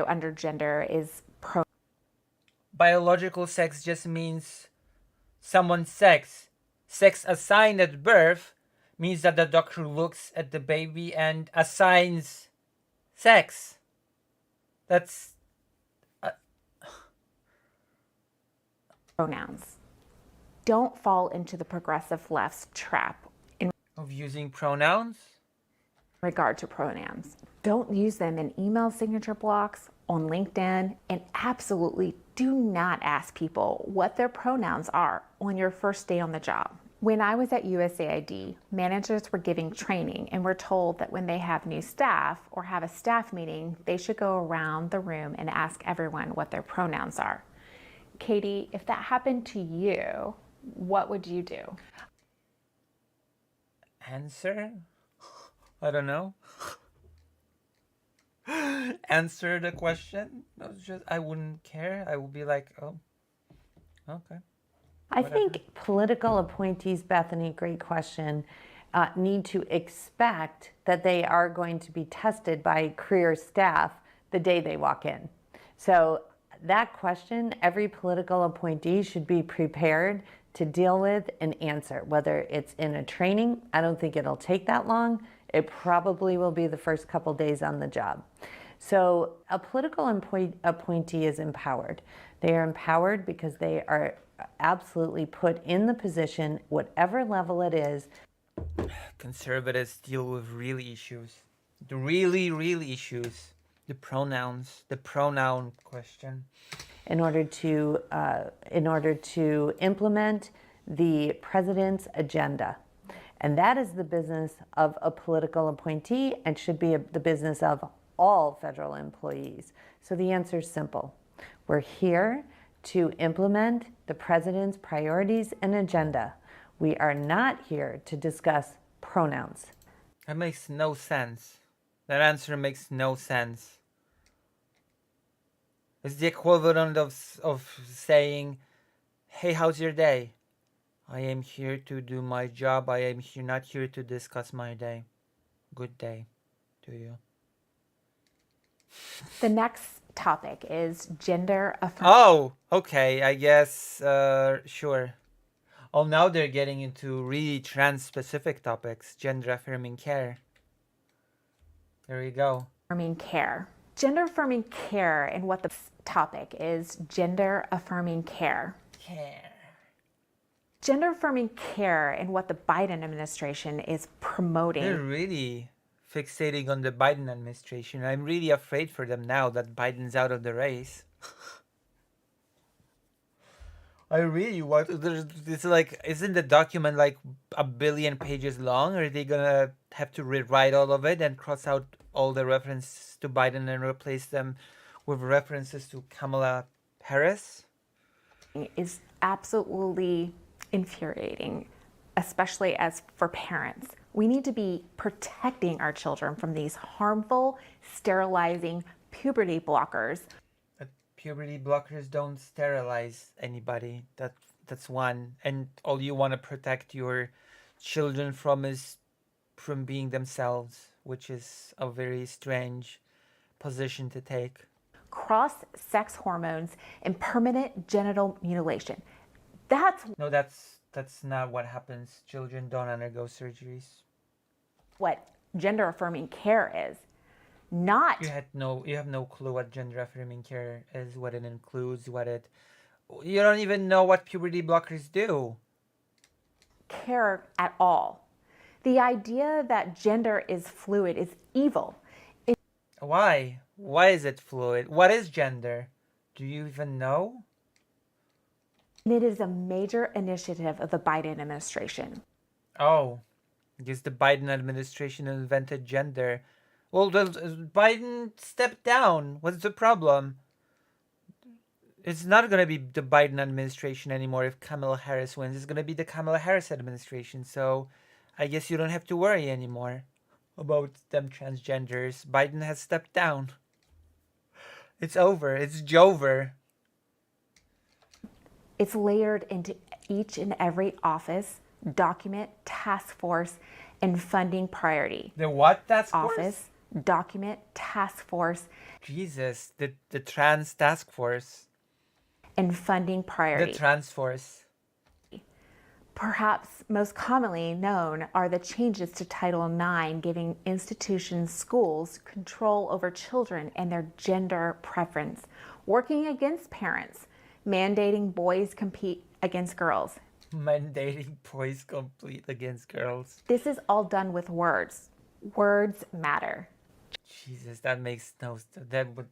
under gender is biological sex just means someone's sex. Sex assigned at birth means that the doctor looks at the baby and assigns sex. That's pronouns. Don't fall into the progressive left's trap of using pronouns in regard to pronouns. Don't use them in email signature blocks, on LinkedIn, and absolutely do not ask people what their pronouns are on your first day on the job. When I was at USAID, managers were giving training and were told that when they have new staff or have a staff meeting, they should go around the room and ask everyone what their pronouns are. Katie, if that happened to you, what would you do? Answer? I don't know. Answer the question? No, I wouldn't care. I would be like, oh, okay. I think political appointees, Bethany, great question, need to expect that they are going to be tested by career staff the day they walk in. So that question, every political appointee should be prepared to deal with and answer, whether it's in a training. I don't think it'll take that long. It probably will be the first couple days on the job. So a political appointee is empowered. They are empowered because they are absolutely put in the position, whatever level it is. Conservatives deal with real issues. The real issues. The pronouns. The pronoun question. In order to implement the president's agenda. And that is the business of a political appointee and should be the business of all federal employees. So the answer is simple. We're here to implement the president's priorities and agenda. We are not here to discuss pronouns. That makes no sense. That answer makes no sense. It's the equivalent of saying, hey, how's your day? I am here to do my job. I am here, not here to discuss my day. Good day to you. The next topic is gender affirming. Oh, okay. I guess, sure. Oh, now they're getting into really trans-specific topics. Gender-affirming care. There you go. Affirming care. Gender-affirming care, and what the topic is gender-affirming care. Gender-affirming care and what the Biden administration is promoting. They're really fixating on the Biden administration. I'm really afraid for them now that Biden's out of the race. I really want. It's like, isn't the document like 1 billion pages long? Are they gonna have to rewrite all of it and cross out all the references to Biden and replace them with references to Kamala Harris? Is absolutely infuriating, especially as for parents. We need to be protecting our children from these harmful, sterilizing puberty blockers. Puberty blockers don't sterilize anybody. That's one. And all you want to protect your children from is from being themselves, which is a very strange position to take. Cross-sex hormones and permanent genital mutilation. That's not what happens. Children don't undergo surgeries. What gender-affirming care is. Not you have no clue what gender-affirming care is, what it includes, you don't even know what puberty blockers do. Care at all. The idea that gender is fluid is evil. Why? Why is it fluid? What is gender? Do you even know? And it is a major initiative of the Biden administration. Oh, I guess the Biden administration invented gender. Well, Biden stepped down. What's the problem? It's not going to be the Biden administration anymore if Kamala Harris wins. It's going to be the Kamala Harris administration. So I guess you don't have to worry anymore about them transgenders. Biden has stepped down. It's over. It's Jover. It's layered into each and every office, document, task force, and funding priority. The what task force? Office, document, task force. Jesus, the trans task force. And funding priority. The trans force. Perhaps most commonly known are the changes to Title IX, giving institutions, schools, control over children and their gender preference, working against parents, mandating boys compete against girls. Mandating boys compete against girls. This is all done with words. Words matter. Jesus, that makes no sense. That would...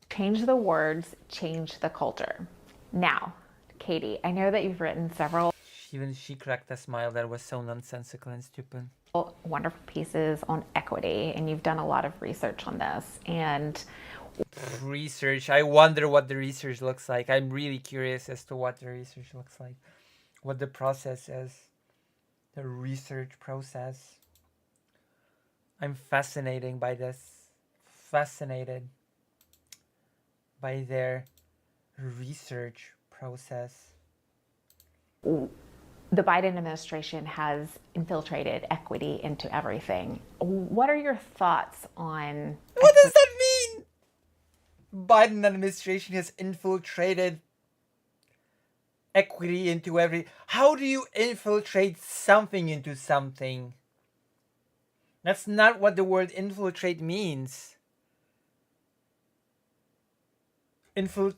Change the words, change the culture. Now, Katie, I know that you've written several Even she cracked a smile that was so nonsensical and stupid. Wonderful pieces on equity, and you've done a lot of research on this. And research, I wonder what the research looks like. I'm really curious as to what the research looks like. What the process is. The research process. I'm fascinated by this. Fascinated by their research process. The Biden administration has infiltrated equity into everything. What are your thoughts on... What does that mean? Biden administration has infiltrated equity into every... How do you infiltrate something into something? That's not what the word infiltrate means. To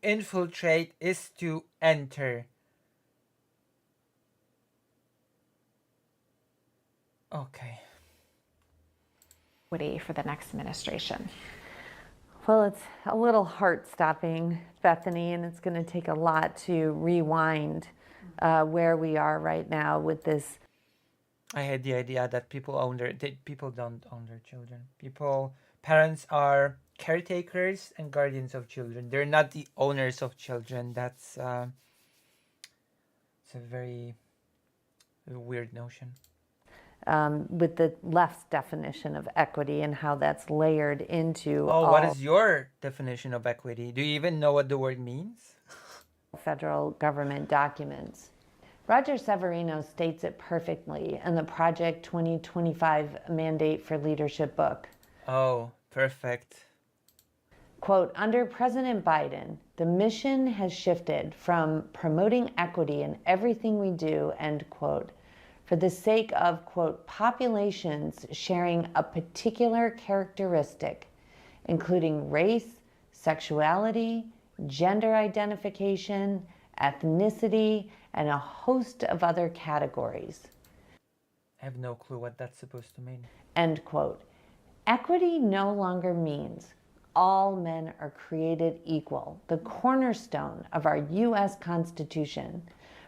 infiltrate is to enter. Okay. Equity for the next administration. Well, it's a little heart-stopping, Bethany, and it's going to take a lot to rewind where we are right now with this. I had the idea that people don't own their children. Parents are caretakers and guardians of children. They're not the owners of children. That's it's a very weird notion. With the left's definition of equity and how that's layered into what is your definition of equity? Do you even know what the word means? Federal government documents. Roger Severino states it perfectly in the Project 2025 Mandate for Leadership book. Oh, perfect. Quote, under President Biden, the mission has shifted from promoting equity in everything we do, end quote, for the sake of, quote, populations sharing a particular characteristic, including race, sexuality, gender identification, ethnicity, and a host of other categories. I have no clue what that's supposed to mean. End quote. Equity no longer means all men are created equal, the cornerstone of our U.S. Constitution,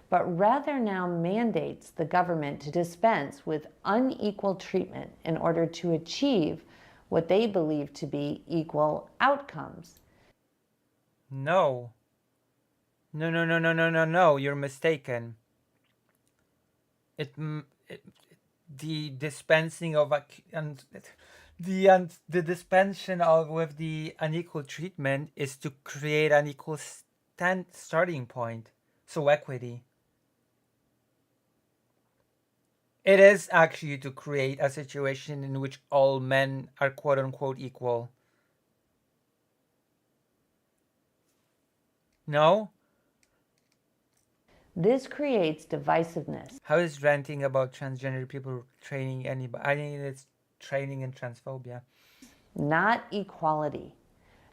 but rather now mandates the government to dispense with unequal treatment in order to achieve what they believe to be equal outcomes. No, you're mistaken. The dispensing of the dispensation of with the unequal treatment is to create an equal starting point. So equity. It is actually to create a situation in which all men are quote unquote equal. No? This creates divisiveness. How is ranting about transgender people training anybody? I think it's training in transphobia. Not equality.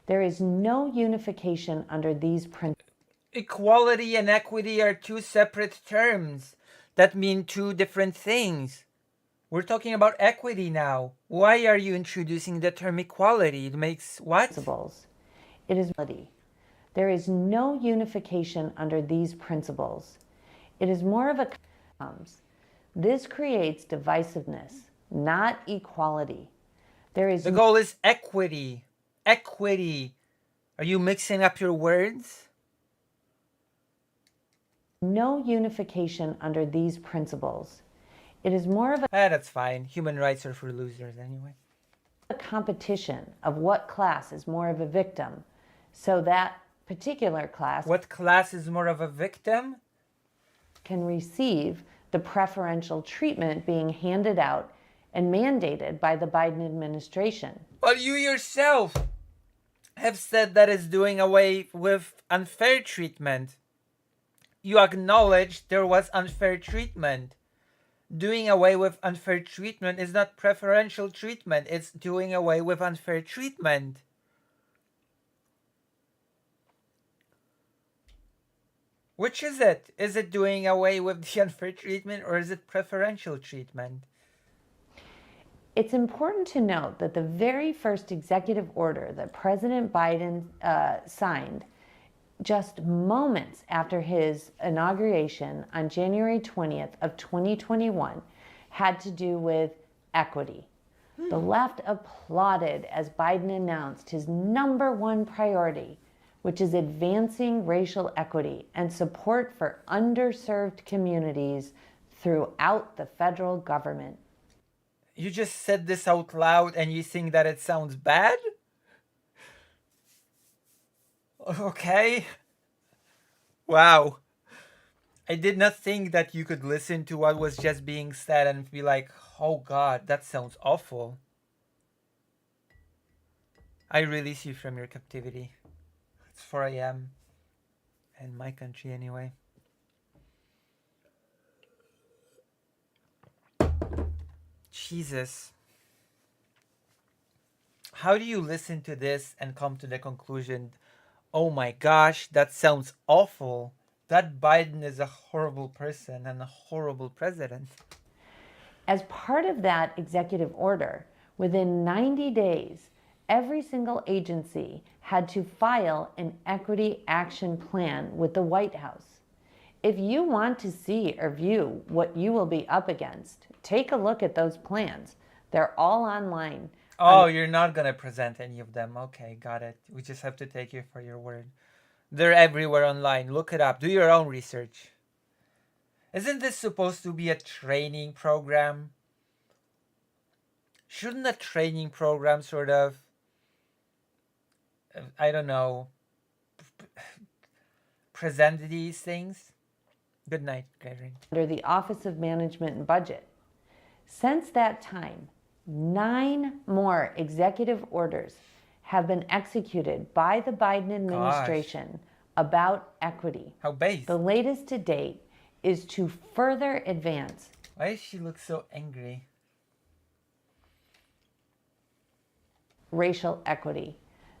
There is no unification under these principles. Equality and equity are two separate terms that mean two different things. We're talking about equity now. Why are you introducing the term equality? It makes what? Principles. It is reality. There is no unification under these principles. It is more of a this creates divisiveness, not equality. The goal is equity. Equity. Are you mixing up your words? No unification under these principles. It is more of a that's fine. Human rights are for losers anyway. A competition of what class is more of a victim. So that particular class, what class is more of a victim, can receive the preferential treatment being handed out and mandated by the Biden administration. But you yourself have said that it's doing away with unfair treatment. You acknowledge there was unfair treatment. Doing away with unfair treatment is not preferential treatment. It's doing away with unfair treatment. Which is it? Is it doing away with the unfair treatment or is it preferential treatment? It's important to note that the very first executive order that President Biden signed just moments after his inauguration on January 20th of 2021 had to do with equity. The left applauded as Biden announced his #1 priority, which is advancing racial equity and support for underserved communities throughout the federal government. You just said this out loud and you think that it sounds bad? Okay. Wow. I did not think that you could listen to what was just being said and be like, oh God, that sounds awful. I release you from your captivity. It's 4 a.m. in my country anyway. Jesus. How do you listen to this and come to the conclusion, oh my gosh, that sounds awful. That Biden is a horrible person and a horrible president. As part of that executive order, within 90 days, every single agency had to file an equity action plan with the White House. If you want to see or view what you will be up against, take a look at those plans. They're all online. Oh, you're not going to present any of them. Okay, got it. We just have to take you for your word. They're everywhere online. Look it up. Do your own research. Isn't this supposed to be a training program? Shouldn't a training program sort of, I don't know, present these things? Good night, Gregory. Under the Office of Management and Budget. Since that time, 9 more executive orders have been executed by the Biden administration about equity. How base. The latest to date is to further advance. Why does she look so angry? Racial equity.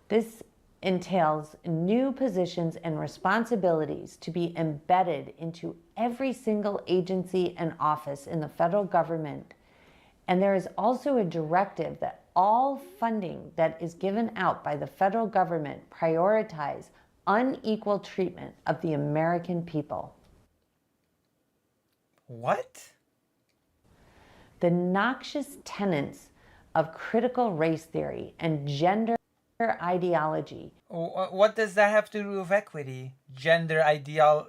This entails new positions and responsibilities to be embedded into every single agency and office in the federal government. And there is also a directive that all funding that is given out by the federal government prioritize unequal treatment of the American people. What? The noxious tenets of critical race theory and gender ideology. What does that have to do with equity? Gender ideology.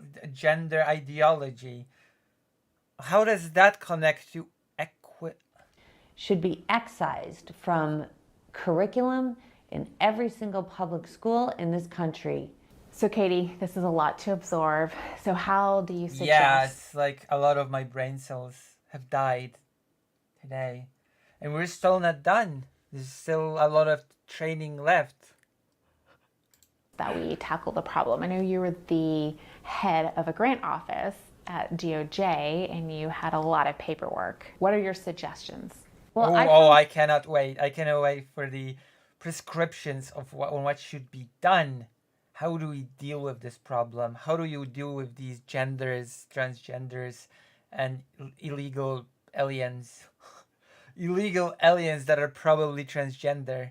How does that connect to equity? Should be excised from curriculum in every single public school in this country. So Katie, this is a lot to absorb. So how do you suggest? Yeah, it's like a lot of my brain cells have died today. And we're still not done. There's still a lot of training left. That we tackle the problem. I know you were the head of a grant office at DOJ and you had a lot of paperwork. What are your suggestions? Well, I cannot wait. I cannot wait for the prescriptions of what should be done. How do we deal with this problem? How do you deal with these genders, transgenders, and illegal aliens? illegal aliens that are probably transgender.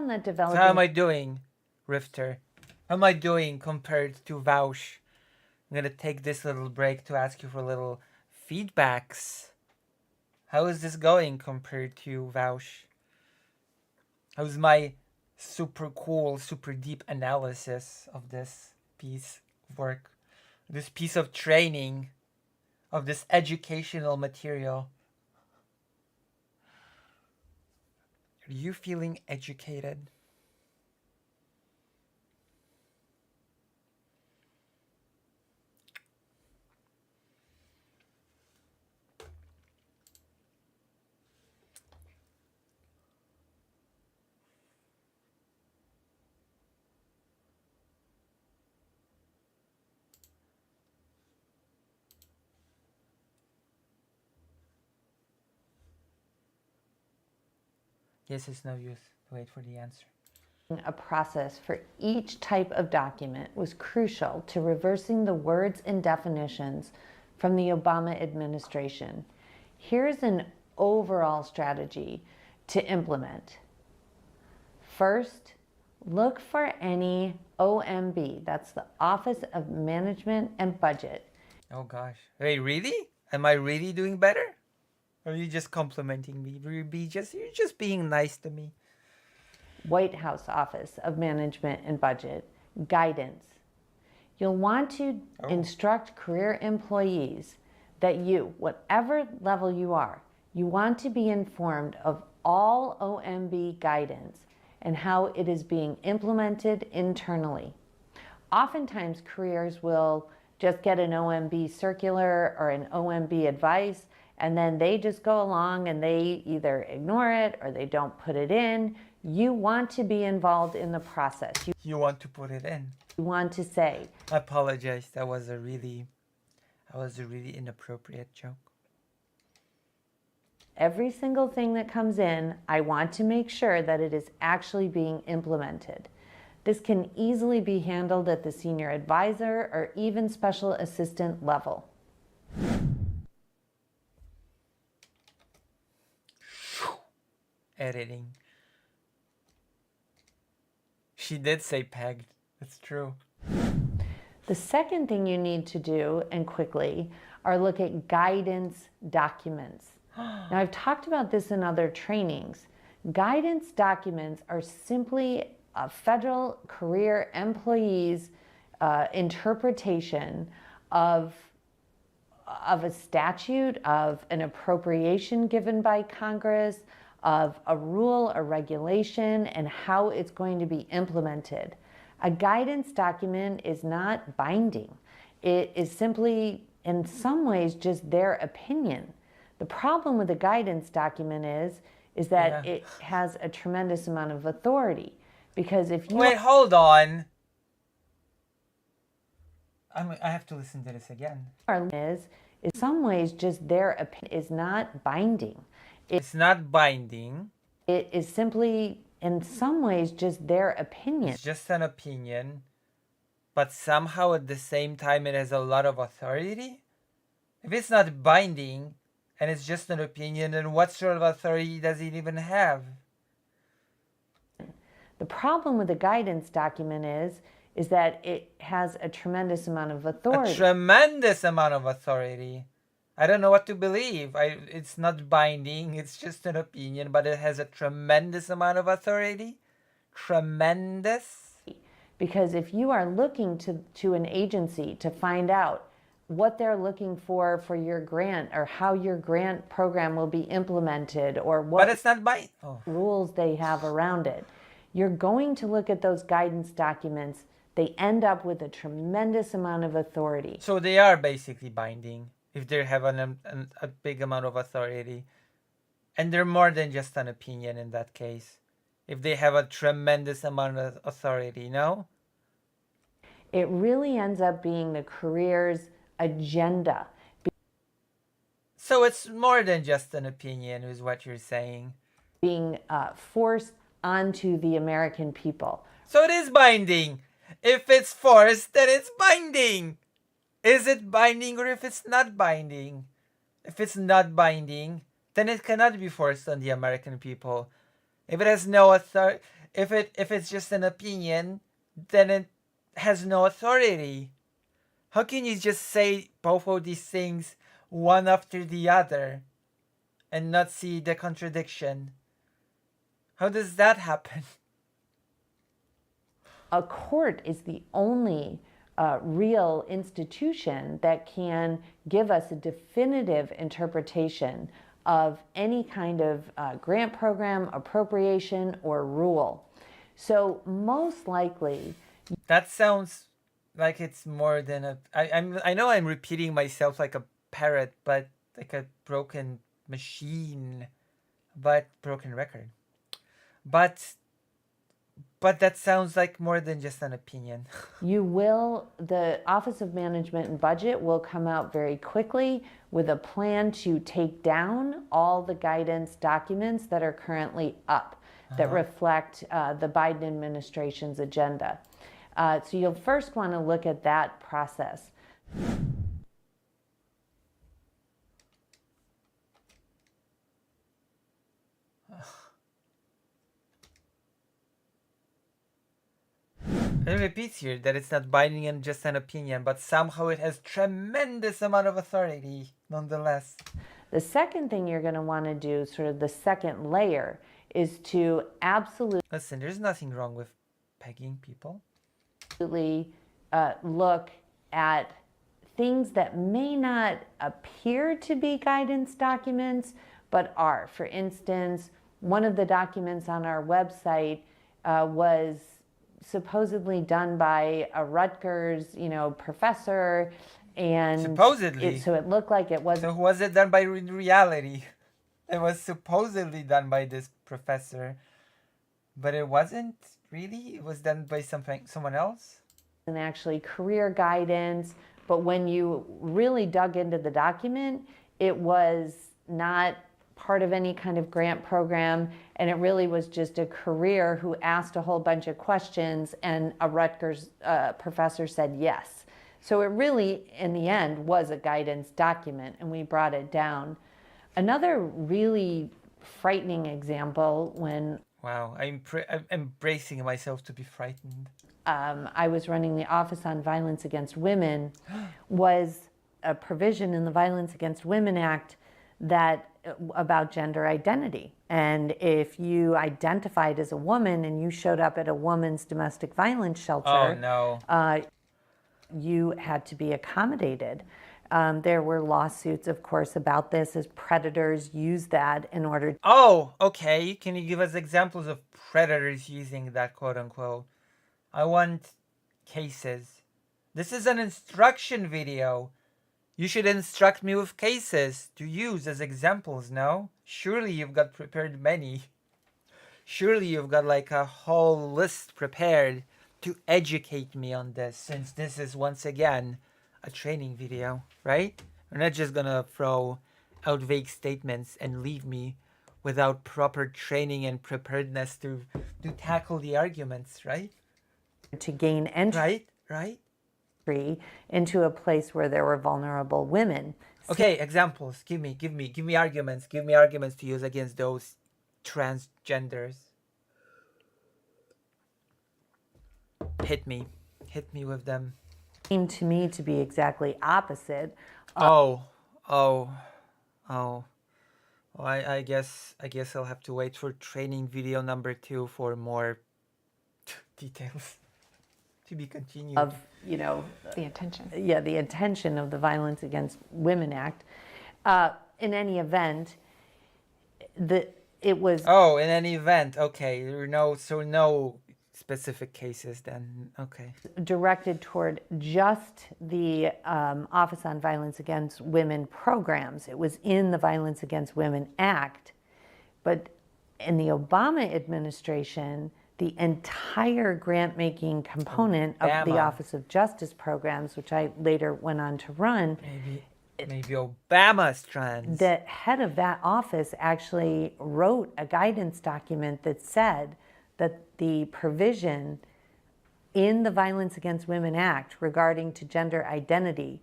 That So developing how am I doing, Rifter? How am I doing compared to Vaush? I'm gonna take this little break to ask you for little feedbacks. How is this going compared to Vaush? How's my super cool, super deep analysis of this piece of work? This piece of training, of this educational material? Are you feeling educated? Yes, it's no use to wait for the answer. a process for each type of document was crucial to reversing the words and definitions from the Obama administration. Here's an overall strategy to implement. First, look for any OMB, that's the Office of Management and Budget. Oh gosh. Wait, really? Am I really doing better? Or are you just complimenting me? You're just being nice to me. White House Office of Management and Budget guidance. You'll want to instruct career employees that you, whatever level you are, you want to be informed of all OMB guidance and how it is being implemented internally. Oftentimes, careers will just get an OMB circular or an OMB advice, and then they just go along and they either ignore it or they don't put it in. You want to be involved in the process. You want to put it in. You want to say, I apologize. That was a really inappropriate joke. every single thing that comes in, I want to make sure that it is actually being implemented. This can easily be handled at the senior advisor or even special assistant level. Editing. She did say pegged. It's true. The second thing you need to do, and quickly, are look at guidance documents. Now, I've talked about this in other trainings. Guidance documents are simply a federal career employee's interpretation of a statute, of an appropriation given by Congress, of a rule or regulation, and how it's going to be implemented. A guidance document is not binding. It is simply, in some ways, just their opinion. The problem with a guidance document is that it has a tremendous amount of authority. Because if you... Wait, hold on. I have to listen to this again. Is in some ways just their opinion is not binding. It's not binding. It is simply, in some ways, just their opinion. It's just an opinion, but somehow at the same time it has a lot of authority? If it's not binding and it's just an opinion, then what sort of authority does it even have? The problem with the guidance document is that it has a tremendous amount of authority. A tremendous amount of authority. I don't know what to believe. It's not binding, it's just an opinion, but it has a tremendous amount of authority. Tremendous. Because if you are looking to an agency to find out what they're looking for your grant, or how your grant program will be implemented, or what but it's not binding. Rules they have around it, you're going to look at those guidance documents. They end up with a tremendous amount of authority. So they are basically binding if they have a big amount of authority. And they're more than just an opinion in that case. If they have a tremendous amount of authority, no? It really ends up being the career's agenda. So it's more than just an opinion, is what you're saying. Being forced onto the American people. So it is binding. If it's forced, then it's binding. Is it binding or if it's not binding? If it's not binding, then it cannot be forced on the American people. If it has no authority, if it's just an opinion, then it has no authority. How can you just say both of these things one after the other and not see the contradiction? How does that happen? A court is the only real institution that can give us a definitive interpretation of any kind of grant program, appropriation, or rule. So most likely... That sounds like it's more than a... I know I'm repeating myself like a parrot, but like a broken machine, but broken record. But that sounds like more than just an opinion. The Office of Management and Budget will come out very quickly with a plan to take down all the guidance documents that are currently up that reflect the Biden administration's agenda. So you'll first want to look at that process. It repeats here that it's not binding and just an opinion, but somehow it has tremendous amount of authority nonetheless. The second thing you're going to want to do, sort of the second layer, is to absolutely... Listen, there's nothing wrong with pegging people. Look at things that may not appear to be guidance documents, but are. For instance, one of the documents on our website was supposedly done by a Rutgers, professor, and supposedly. So it looked like it was. So was it done by reality? It was supposedly done by this professor, but it wasn't really. It was done by someone else. And actually career guidance, but when you really dug into the document, it was not part of any kind of grant program, and it really was just a career who asked a whole bunch of questions, and a Rutgers professor said yes. So it really, in the end, was a guidance document, and we brought it down. Another really frightening example when... Wow, I'm embracing myself to be frightened. I was running the Office on Violence Against Women was a provision in the Violence Against Women Act that about gender identity. And if you identified as a woman and you showed up at a woman's domestic violence shelter, you had to be accommodated. There were lawsuits, of course, about this as predators used that in order... Oh, okay. Can you give us examples of predators using that, quote unquote? I want cases. This is an instruction video. You should instruct me with cases to use as examples, no? Surely you've got prepared many. Surely you've got like a whole list prepared to educate me on this, since this is once again a training video, right? We're not just gonna throw out vague statements and leave me without proper training and preparedness to tackle the arguments, right? To gain entry. Right. Into a place where there were vulnerable women. Okay, examples. Give me arguments. Give me arguments to use against those transgenders. Hit me with them. Seemed to me to be exactly opposite. Well, I guess I'll have to wait for training video number 2 for more details. To be continued. Of, the intention. Yeah, the intention of the Violence Against Women Act. In any event, it was... Oh, in any event, okay. No specific cases then, okay. Directed toward just the Office on Violence Against Women programs. It was in the Violence Against Women Act. But in the Obama administration, the entire grant-making component of the Office of Justice Programs, which I later went on to run. Maybe Obama's trends. The head of that office actually wrote a guidance document that said that the provision in the Violence Against Women Act regarding to gender identity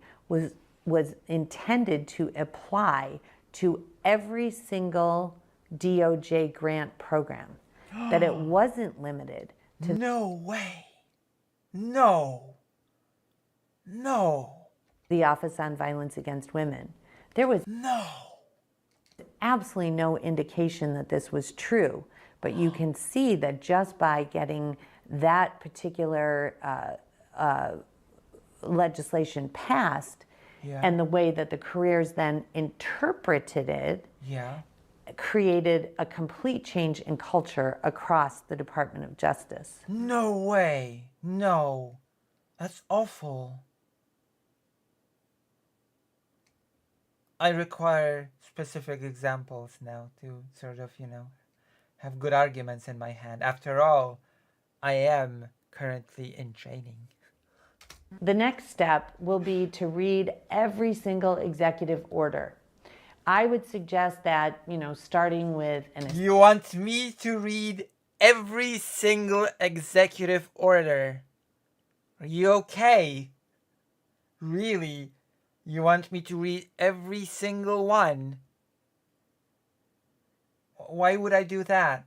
was intended to apply to every single DOJ grant program, that it wasn't limited to No way. No. No. the Office on Violence Against Women. There was No. absolutely no indication that this was true, but you can see that just by getting that particular legislation passed, Yeah. and the way that the careers then interpreted it, Yeah. created a complete change in culture across the Department of Justice. No way. No. That's awful. I require specific examples now to sort of, have good arguments in my hand. After all, I am currently in training. The next step will be to read every single executive order. I would suggest that, starting with You want me to read every single executive order? Are you okay? Really? You want me to read every single one? Why would I do that?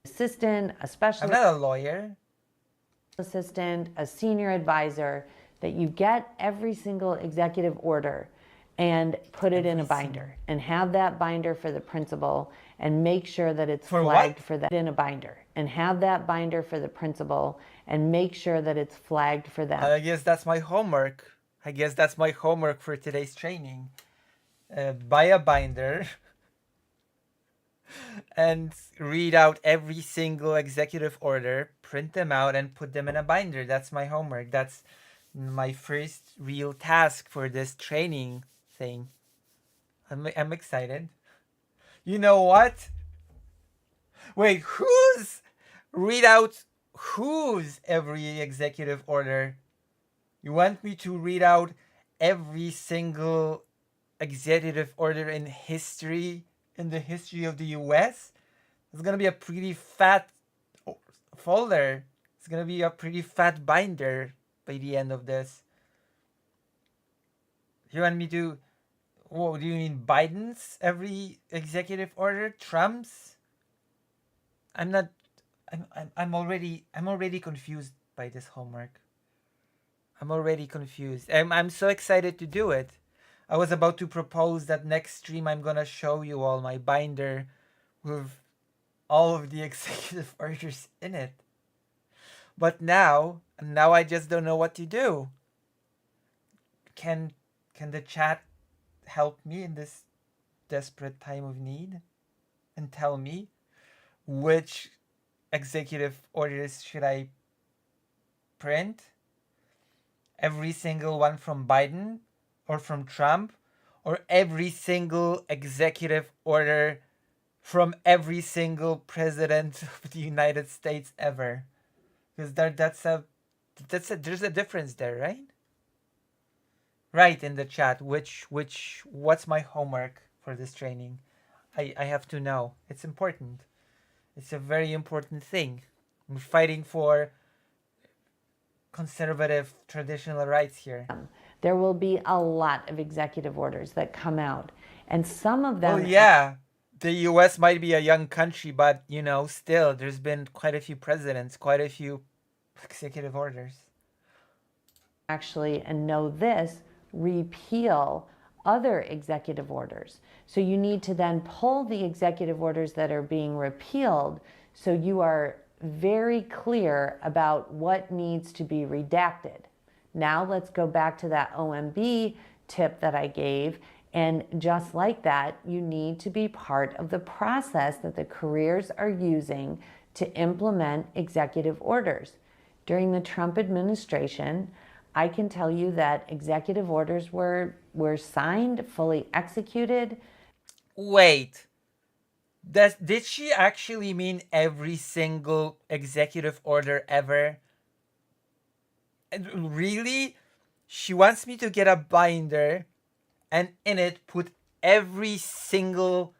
assistant, a specialist I'm not a lawyer. assistant, a senior advisor, that you get every single executive order and put it in a binder and have that binder for the principal and make sure that it's For flagged what? for that in a binder and have that binder for the principal and make sure that it's flagged for them. I guess that's my homework. For today's training. Buy a binder and read out every single executive order, print them out, and put them in a binder. That's my homework. That's my first real task for this training thing. I'm excited. You know what? Wait, read out whose every executive order? You want me to read out every single executive order in the history of the US? It's gonna be a pretty fat folder. It's gonna be a pretty fat binder by the end of this. You want me to? Whoa, do you mean Biden's every executive order? Trump's? I'm not. I'm already confused by this homework. I'm already confused. I'm so excited to do it. I was about to propose that next stream I'm gonna show you all my binder with all of the executive orders in it. But now I just don't know what to do. Can the chat help me in this desperate time of need and tell me which executive orders should I print? Every single one from Biden or from Trump, or every single executive order from every single president of the United States ever? Because there's a difference there, right? Right in the chat. What's my homework for this training? I have to know. It's important. It's a very important thing. I'm fighting for conservative traditional rights here. There will be a lot of executive orders that come out, and some of them... Well, yeah, the US might be a young country, but, still, there's been quite a few presidents, quite a few executive orders. Actually, and know this, repeal other executive orders. So you need to then pull the executive orders that are being repealed so you are very clear about what needs to be redacted. Now let's go back to that OMB tip that I gave, and just like that, you need to be part of the process that the careers are using to implement executive orders. During the Trump administration, I can tell you that executive orders were signed, fully executed. Wait, did she actually mean every single executive order ever? Really? She wants me to get a binder and in it put every single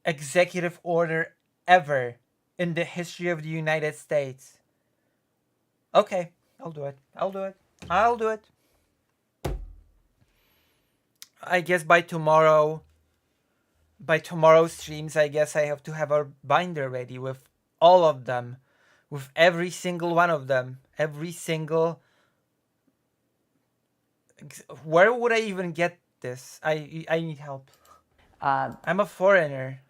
executive order ever in the history of the United States. Okay, I'll do it. I guess by tomorrow's streams, I guess I have to have a binder ready with all of them, with every single one of them, every single. Where would I even get this? I need help. I'm a foreigner.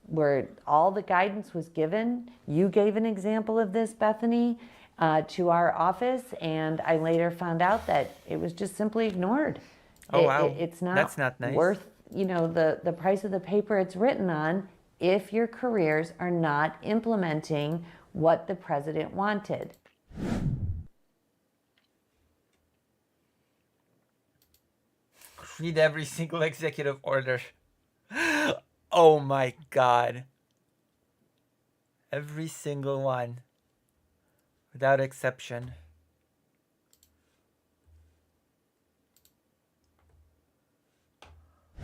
Where all the guidance was given. You gave an example of this, Bethany, to our office, and I later found out that it was just simply ignored. Oh, wow. It's not, That's not nice. Worth, the price of the paper it's written on if your careers are not implementing what the president wanted. Read every single executive order. Oh my God. Every single one. Without exception.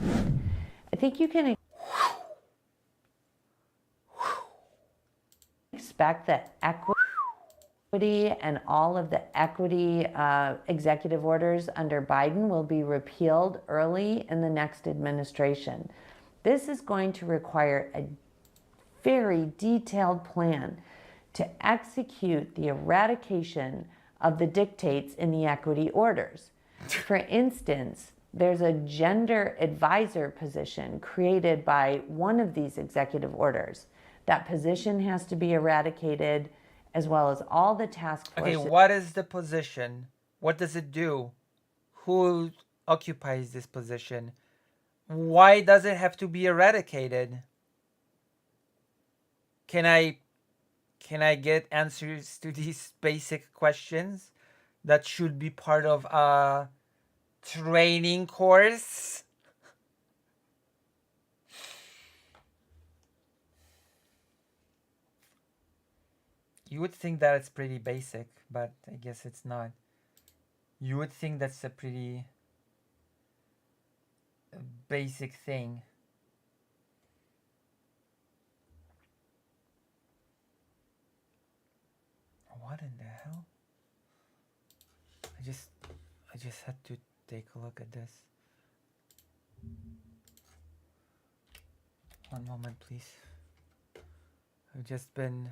I think you can expect that equity and all of the equity executive orders under Biden will be repealed early in the next administration. This is going to require a very detailed plan to execute the eradication of the dictates in the equity orders. For instance, there's a gender advisor position created by one of these executive orders. That position has to be eradicated, as well as all the task forces. Okay, what is the position? What does it do? Who occupies this position? Why does it have to be eradicated? Can I get answers to these basic questions that should be part of a training course? You would think that it's pretty basic, but I guess it's not. You would think that's a pretty basic thing. What in the hell? I just had to take a look at this. One moment, please. I've just been...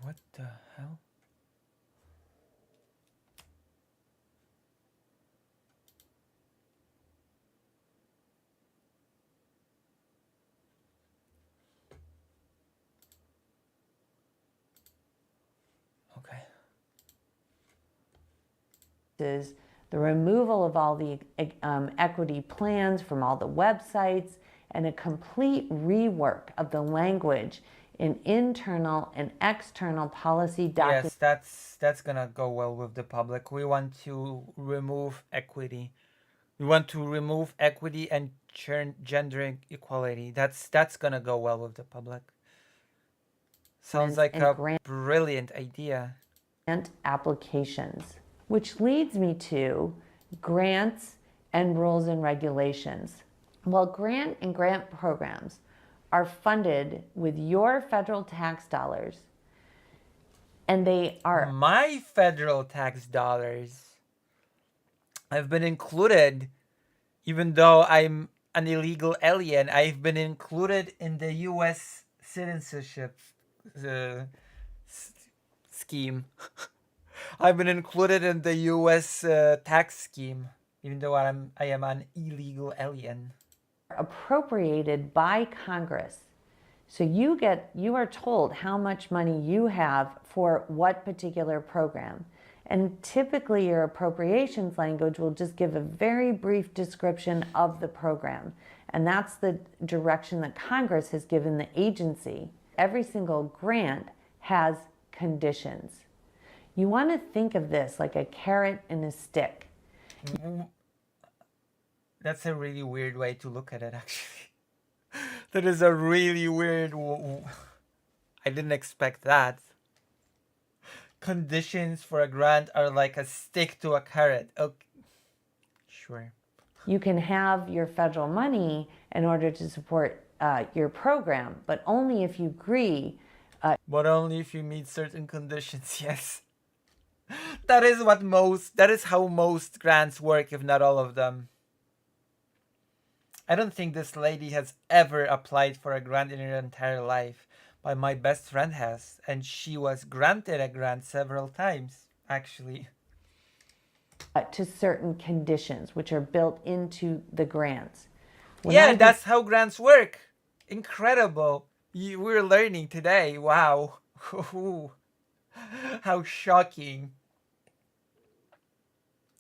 What the hell? Okay. Is the removal of all the equity plans from all the websites and a complete rework of the language in internal and external policy documents. Yes, that's gonna go well with the public. We want to remove equity. We want to remove equity and gender equality. That's gonna go well with the public. Sounds like a brilliant idea. Grant applications, which leads me to grants and rules and regulations. Well, grant and grant programs are funded with your federal tax dollars, and they are my federal tax dollars. I've been included, even though I'm an illegal alien, I've been included in the U.S. citizenship scheme. I've been included in the U.S. Tax scheme, even though I am an illegal alien. Appropriated by Congress. So you are told how much money you have for what particular program. And typically your appropriations language will just give a very brief description of the program. And that's the direction that Congress has given the agency. Every single grant has conditions. You want to think of this like a carrot and a stick. That's a really weird way to look at it, actually. That is a really weird... I didn't expect that. Conditions for a grant are like a stick to a carrot. Okay. Sure. You can have your federal money in order to support your program, but only if you agree But only if you meet certain conditions, yes. That is how most grants work, if not all of them. I don't think this lady has ever applied for a grant in her entire life, but my best friend has, and she was granted a grant several times, actually. To certain conditions, which are built into the grants. That's how grants work. Incredible. We're learning today. Wow. How shocking.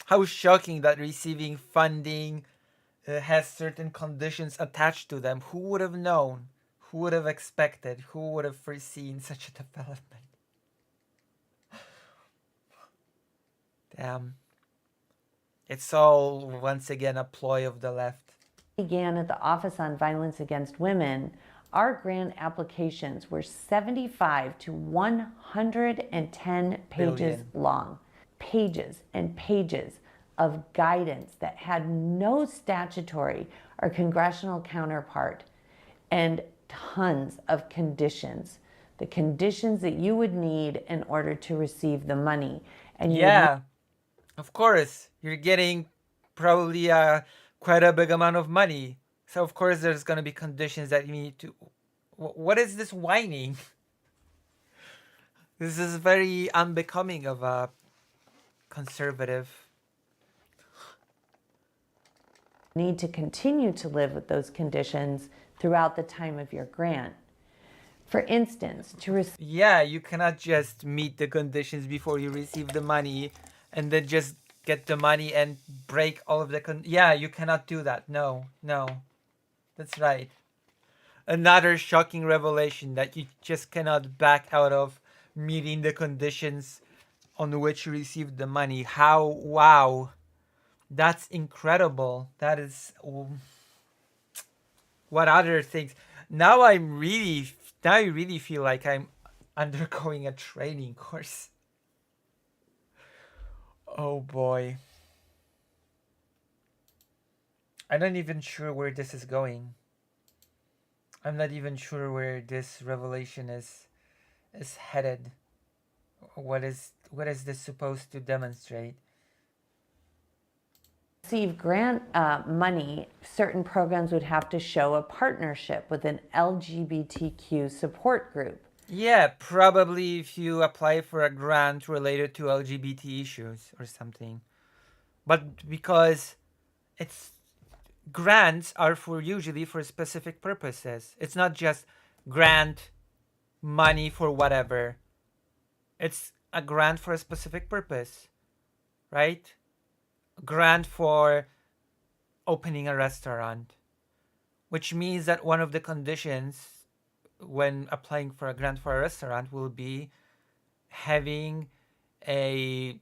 How shocking that receiving funding has certain conditions attached to them. Who would have known? Who would have expected? Who would have foreseen such a development? Damn. It's all, once again, a ploy of the left. Began at the Office on Violence Against Women, our grant applications were 75 to 110 pages long. Pages and pages of guidance that had no statutory or congressional counterpart, and tons of conditions. The conditions that you would need in order to receive the money. And of course, you're getting probably quite a big amount of money. So of course there's going to be conditions that you need to... What is this whining? This is very unbecoming of a conservative. Need to continue to live with those conditions throughout the time of your grant. For instance, you cannot just meet the conditions before you receive the money and then just get the money and break all of the you cannot do that. No. That's right. Another shocking revelation that you just cannot back out of meeting the conditions on which you received the money. Wow. That's incredible. That is... What other things? Now I really feel like I'm undergoing a training course. Oh boy. I'm not even sure where this is going. I'm not even sure where this revelation is headed. What is this supposed to demonstrate? Receive grant money, certain programs would have to show a partnership with an LGBTQ support group. Yeah, probably if you apply for a grant related to LGBT issues or something. But because grants are usually for specific purposes. It's not just grant money for whatever. It's a grant for a specific purpose, right? Grant for opening a restaurant, which means that one of the conditions when applying for a grant for a restaurant will be having a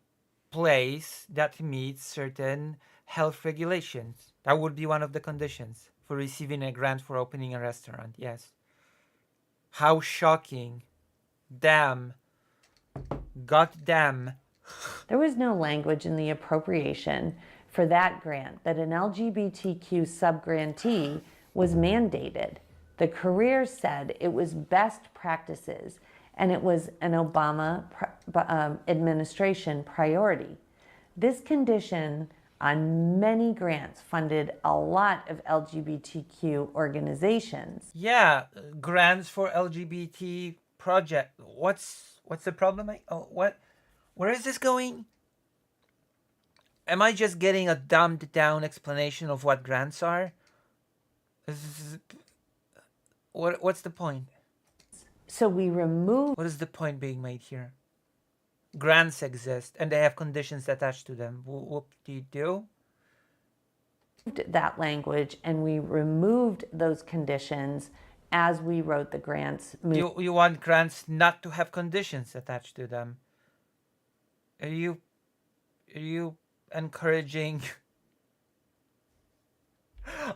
place that meets certain health regulations. That would be one of the conditions for receiving a grant for opening a restaurant. Yes. How shocking. Damn. God damn. There was no language in the appropriation for that grant that an LGBTQ subgrantee was mandated. The career said it was best practices and it was an Obama administration priority. This condition on many grants funded a lot of LGBTQ organizations. Yeah, grants for LGBT project. What's the problem? Where is this going? Am I just getting a dumbed down explanation of what grants are? What's the point? So we removed... What is the point being made here? Grants exist and they have conditions attached to them. Whoop-de-doo. That language and we removed those conditions as we wrote the grants. You want grants not to have conditions attached to them. Are you encouraging...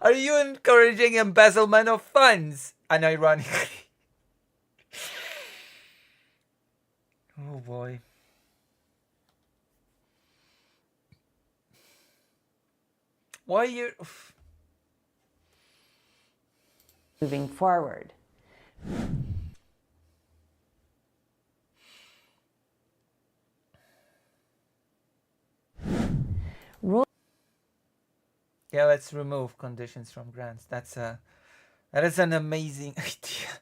Are you encouraging embezzlement of funds? Unironically. Oh boy. Why are you... Moving forward. Okay, let's remove conditions from grants. That is an amazing idea.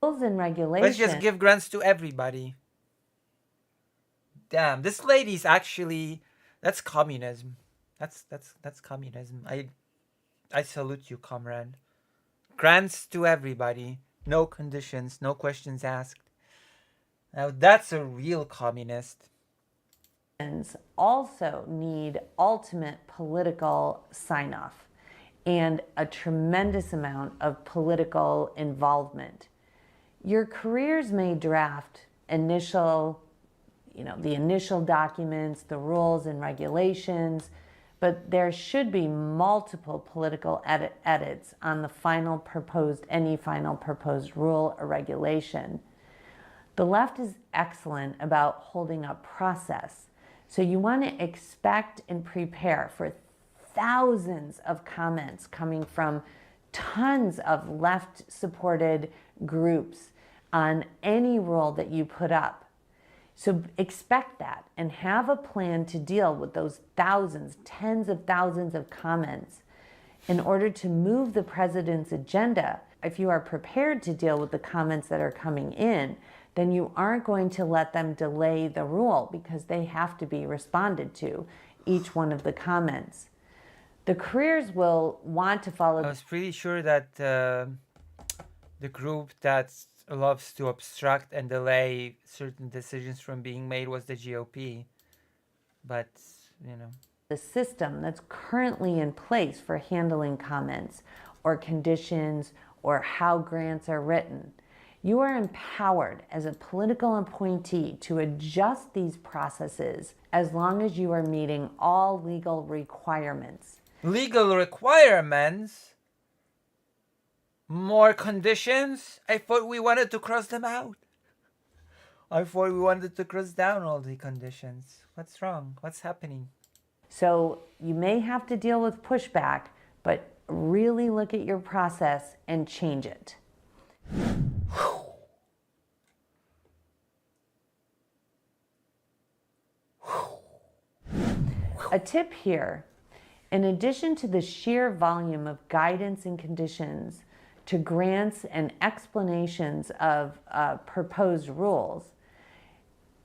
Rules and Let's regulations. just give grants to everybody. Damn, this lady's actually, that's communism. That's communism. I salute you, comrade. Grants to everybody. No conditions, no questions asked. Now that's a real communist. Also need ultimate political sign-off and a tremendous amount of political involvement. Your careers may draft the initial documents, the rules and regulations, but there should be multiple political edits on any final proposed rule or regulation. The left is excellent about holding up process. So you want to expect and prepare for thousands of comments coming from tons of left-supported groups on any rule that you put up. So expect that and have a plan to deal with those thousands, tens of thousands of comments in order to move the president's agenda. If you are prepared to deal with the comments that are coming in, then you aren't going to let them delay the rule because they have to be responded to, each one of the comments. The careers will want to follow. I was pretty sure that the group that loves to obstruct and delay certain decisions from being made was the GOP. But, the system that's currently in place for handling comments or conditions or how grants are written. You are empowered as a political appointee to adjust these processes as long as you are meeting all legal requirements. Legal requirements? More conditions? I thought we wanted to cross them out. I thought we wanted to cross down all the conditions. What's wrong? What's happening? So you may have to deal with pushback, but really look at your process and change it. A tip here, in addition to the sheer volume of guidance and conditions to grants and explanations of proposed rules,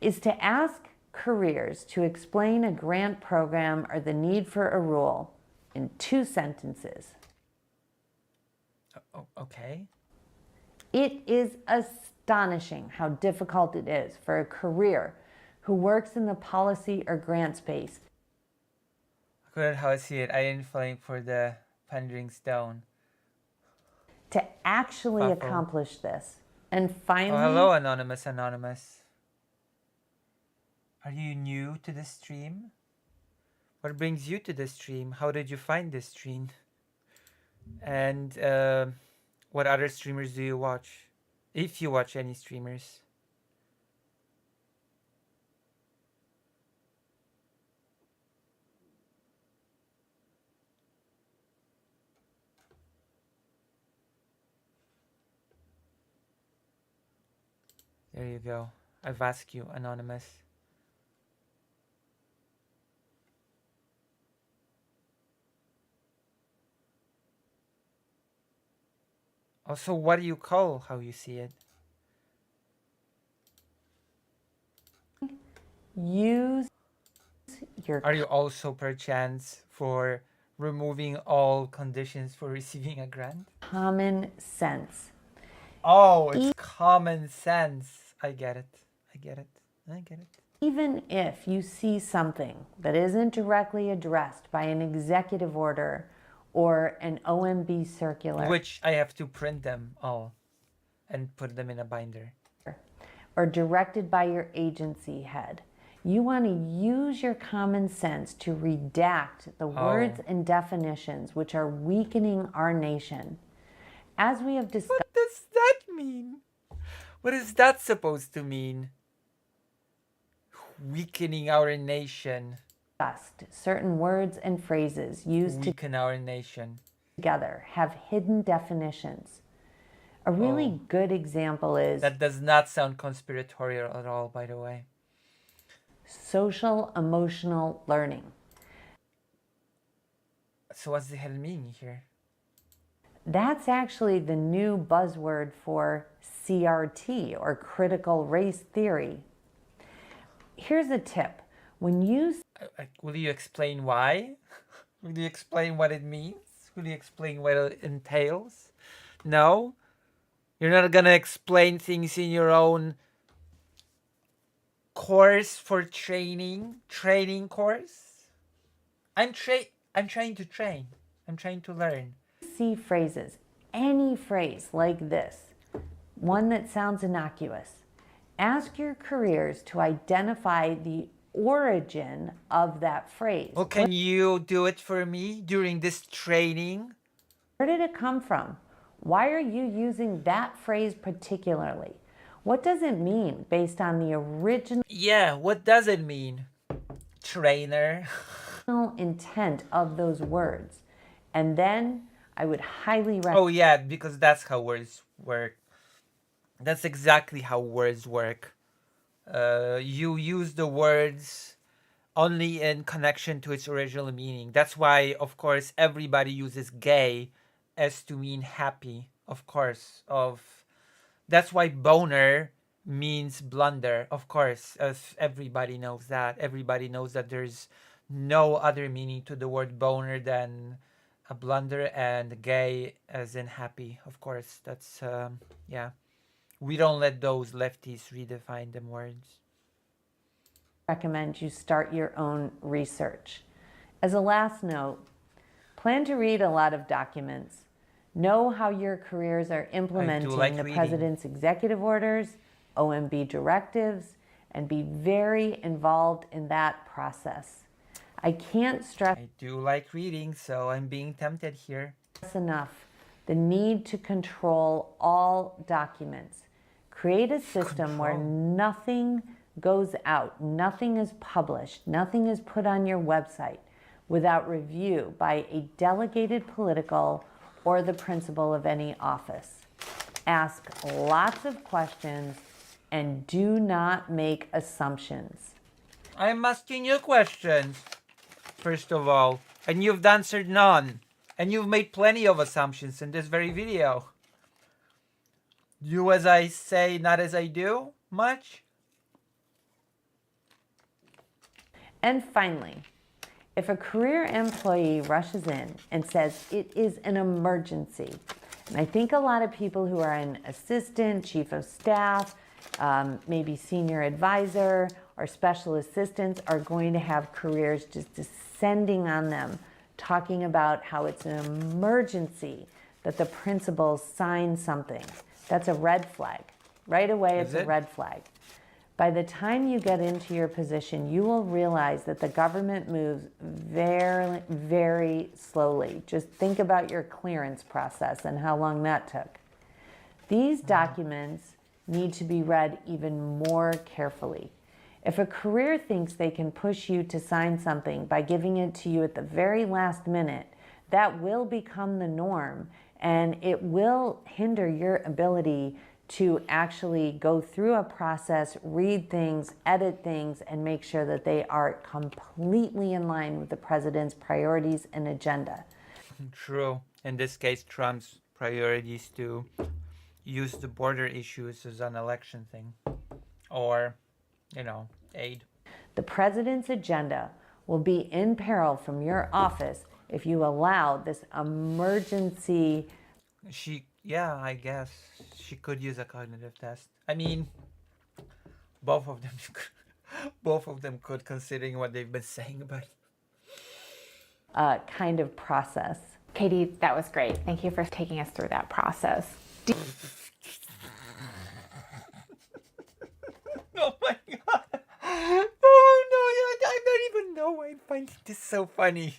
is to ask careers to explain a grant program or the need for a rule in 2 sentences. Okay. It is astonishing how difficult it is for a career who works in the policy or grant space. I couldn't how I see it. I didn't falling for the Pandering Stone. To actually accomplish this. And finally... Oh, hello, Anonymous. Are you new to the stream? What brings you to the stream? How did you find this stream? And what other streamers do you watch? If you watch any streamers. There you go. I've asked you, Anonymous. Also, what do you call how you see it? Use your... Are you also perchance for removing all conditions for receiving a grant? Common sense. Oh, it's common sense. I get it. Even if you see something that isn't directly addressed by an executive order or an OMB circular, which I have to print them all and put them in a binder, or directed by your agency head, you want to use your common sense to redact the words and definitions which are weakening our nation. As we have discussed... What does that mean? What is that supposed to mean? Weakening our nation. Certain words and phrases used weaken our nation together have hidden definitions. A really good example is... That does not sound conspiratorial at all, by the way. Social emotional learning. So what's the hell meaning here? That's actually the new buzzword for CRT, or critical race theory. Here's a tip. When you Will you explain why? Will you explain what it means? Will you explain what it entails? No? You're not gonna explain things in your own course for training course? I'm trying to train. I'm trying to learn. see phrases, any phrase like this, one that sounds innocuous, ask your careers to identify the origin of that phrase. Well, can you do it for me during this training? Where did it come from? Why are you using that phrase particularly? What does it mean based on the original Yeah, what does it mean? Trainer. intent of those words? And then I would highly recommend. Oh yeah, because that's how words work. That's exactly how words work. You use the words only in connection to its original meaning. That's why, of course, everybody uses gay as to mean happy. Of course, that's why boner means blunder. Of course, as everybody knows that. Everybody knows that there's no other meaning to the word boner than a blunder, and gay as in happy. Of course, that's yeah. We don't let those lefties redefine them words. Recommend you start your own research. As a last note, plan to read a lot of documents. Know how your careers are implementing the president's executive orders, OMB directives, and be very involved in that process. I can't stress I do like reading, so I'm being tempted here. enough the need to control all documents. Create a system where nothing goes out, nothing is published, nothing is put on your website without review by a delegated political or the principal of any office. Ask lots of questions and do not make assumptions. I'm asking you questions, first of all, and you've answered none. And you've made plenty of assumptions in this very video. Do as I say, not as I do? Much? And finally, if a career employee rushes in and says it is an emergency, and I think a lot of people who are an assistant, chief of staff, maybe senior advisor or special assistants are going to have careers just descending on them, talking about how it's an emergency that the principal sign something. That's a red flag. Right away, it's a red flag. By the time you get into your position, you will realize that the government moves very, very slowly. Just think about your clearance process and how long that took. These documents need to be read even more carefully. If a career thinks they can push you to sign something by giving it to you at the very last minute, that will become the norm, and it will hinder your ability to actually go through a process, read things, edit things, and make sure that they are completely in line with the president's priorities and agenda. True. In this case, Trump's priorities to use the border issues as an election thing. Or, you know, aid. The president's agenda will be in peril from your office if you allow this emergency. Yeah, I guess she could use a cognitive test. I mean, both of them could, considering what they've been saying about kind of process. Katie, that was great. Thank you for taking us through that process. Oh my god. Oh no, I don't even know why I find this so funny.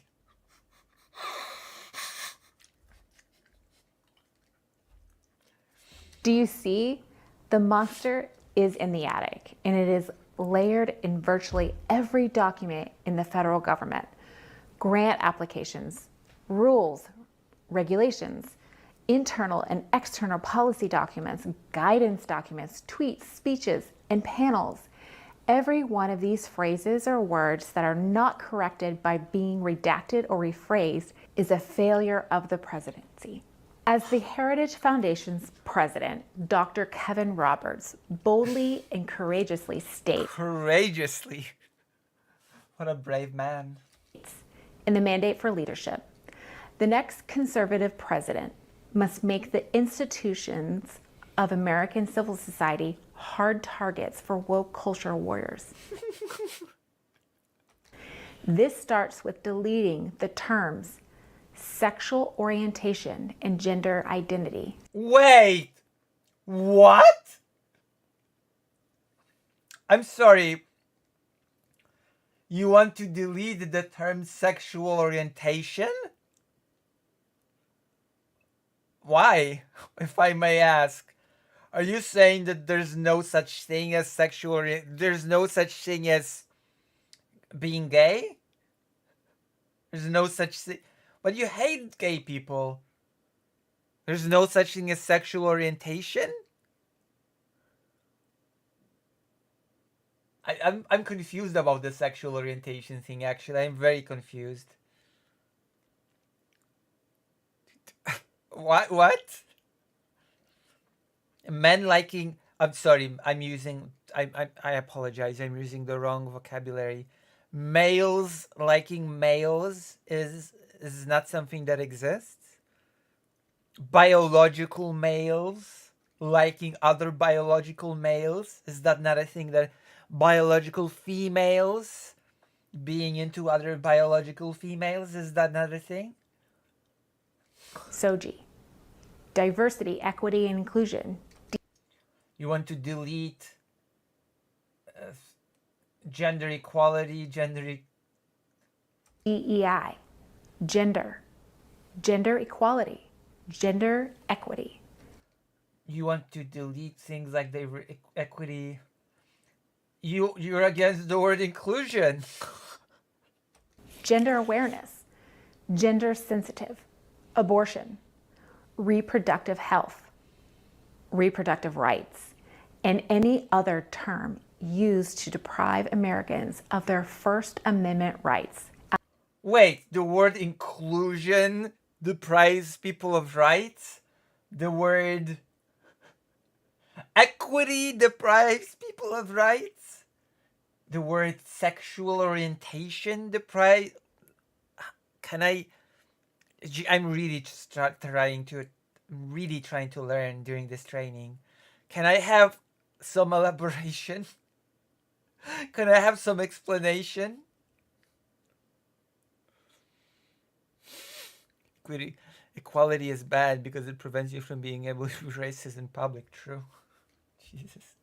Do you see? The monster is in the attic, and it is layered in virtually every document in the federal government. Grant applications, rules, regulations, internal and external policy documents, guidance documents, tweets, speeches, and panels. Every one of these phrases or words that are not corrected by being redacted or rephrased is a failure of the presidency. As the Heritage Foundation's president, Dr. Kevin Roberts boldly and courageously states Courageously. What a brave man. in the mandate for leadership, the next conservative president must make the institutions of American civil society hard targets for woke culture warriors. This starts with deleting the terms sexual orientation and gender identity. Wait! What? I'm sorry. You want to delete the term sexual orientation? Why, if I may ask? Are you saying that there's no such thing as there's no such thing as being gay? There's no such thing. But you hate gay people. There's no such thing as sexual orientation? I'm confused about the sexual orientation thing, actually. I'm very confused. What? Men liking... I'm sorry, I apologize, I'm using the wrong vocabulary. Males liking males is not something that exists. Biological males liking other biological males, is that not a thing that... Biological females being into other biological females, is that not a thing? SOGI, diversity, equity, and inclusion. You want to delete gender equality, DEI, gender equality, gender equity. You want to delete things like the equity. You're against the word inclusion. Gender awareness, gender sensitive, abortion, reproductive health, reproductive rights, and any other term used to deprive Americans of their First Amendment rights. Wait, the word inclusion deprives people of rights? The word equity deprives people of rights? The word sexual orientation deprives... I'm really just trying to learn during this training. Can I have some elaboration? Can I have some explanation? Equality is bad because it prevents you from being able to be racist in public. True. Jesus.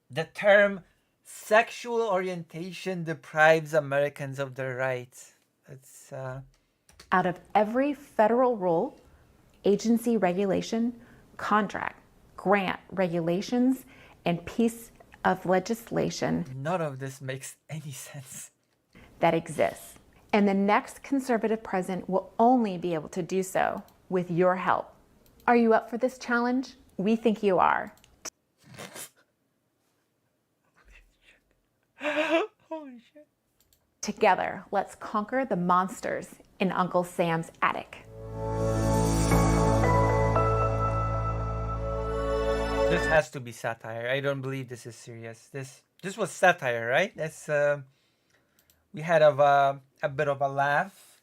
The term sexual orientation deprives Americans of their rights. It's Out of every federal rule, agency regulation, contract, grant, regulations, and piece of legislation, none of this makes any sense, that exists. And the next conservative president will only be able to do so with your help. Are you up for this challenge? We think you are. Holy shit. Together, let's conquer the monsters in Uncle Sam's attic. This has to be satire. I don't believe this is serious. This was satire, right? That's we had a bit of a laugh.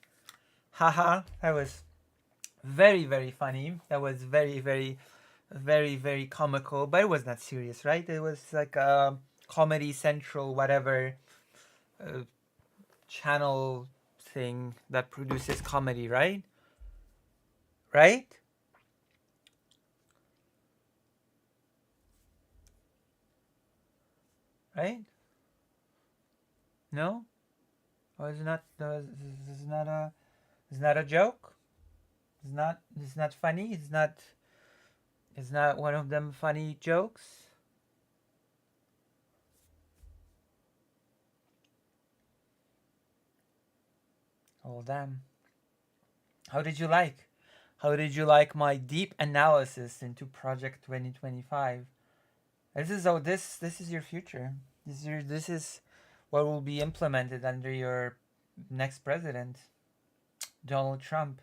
Haha, that was very, very funny. That was very, very, very, very comical, but it was not serious, right? It was like a Comedy Central, whatever channel thing that produces comedy, right? Right? Right? No? Oh, it's not. This is not a. It's not a joke. It's not. It's not funny. It's not. It's not one of them funny jokes. Oh damn. How did you like? How did you like my deep analysis into Project 2025? This is your future. This is what will be implemented under your next president, Donald Trump.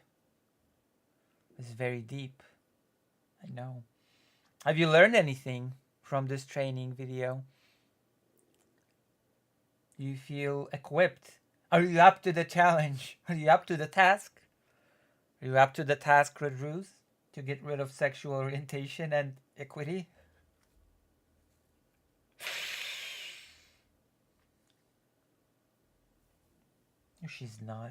It's very deep. I know. Have you learned anything from this training video? Do you feel equipped? Are you up to the challenge? Are you up to the task? Are you up to the task, Ruse, to get rid of sexual orientation and equity? No, she's not.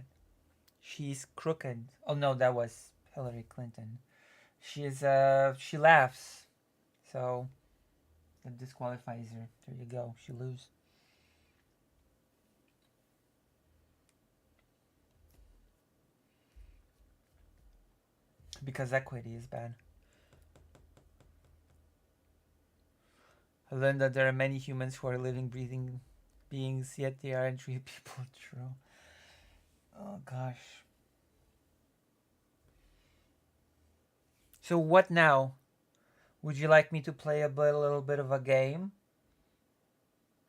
She's crooked. Oh no, that was Hillary Clinton. She laughs. So that disqualifies her. There you go. She lose. Because equity is bad. I learned that there are many humans who are living, breathing beings, yet they aren't real people. True. Oh gosh. So what now? Would you like me to play a little bit of a game?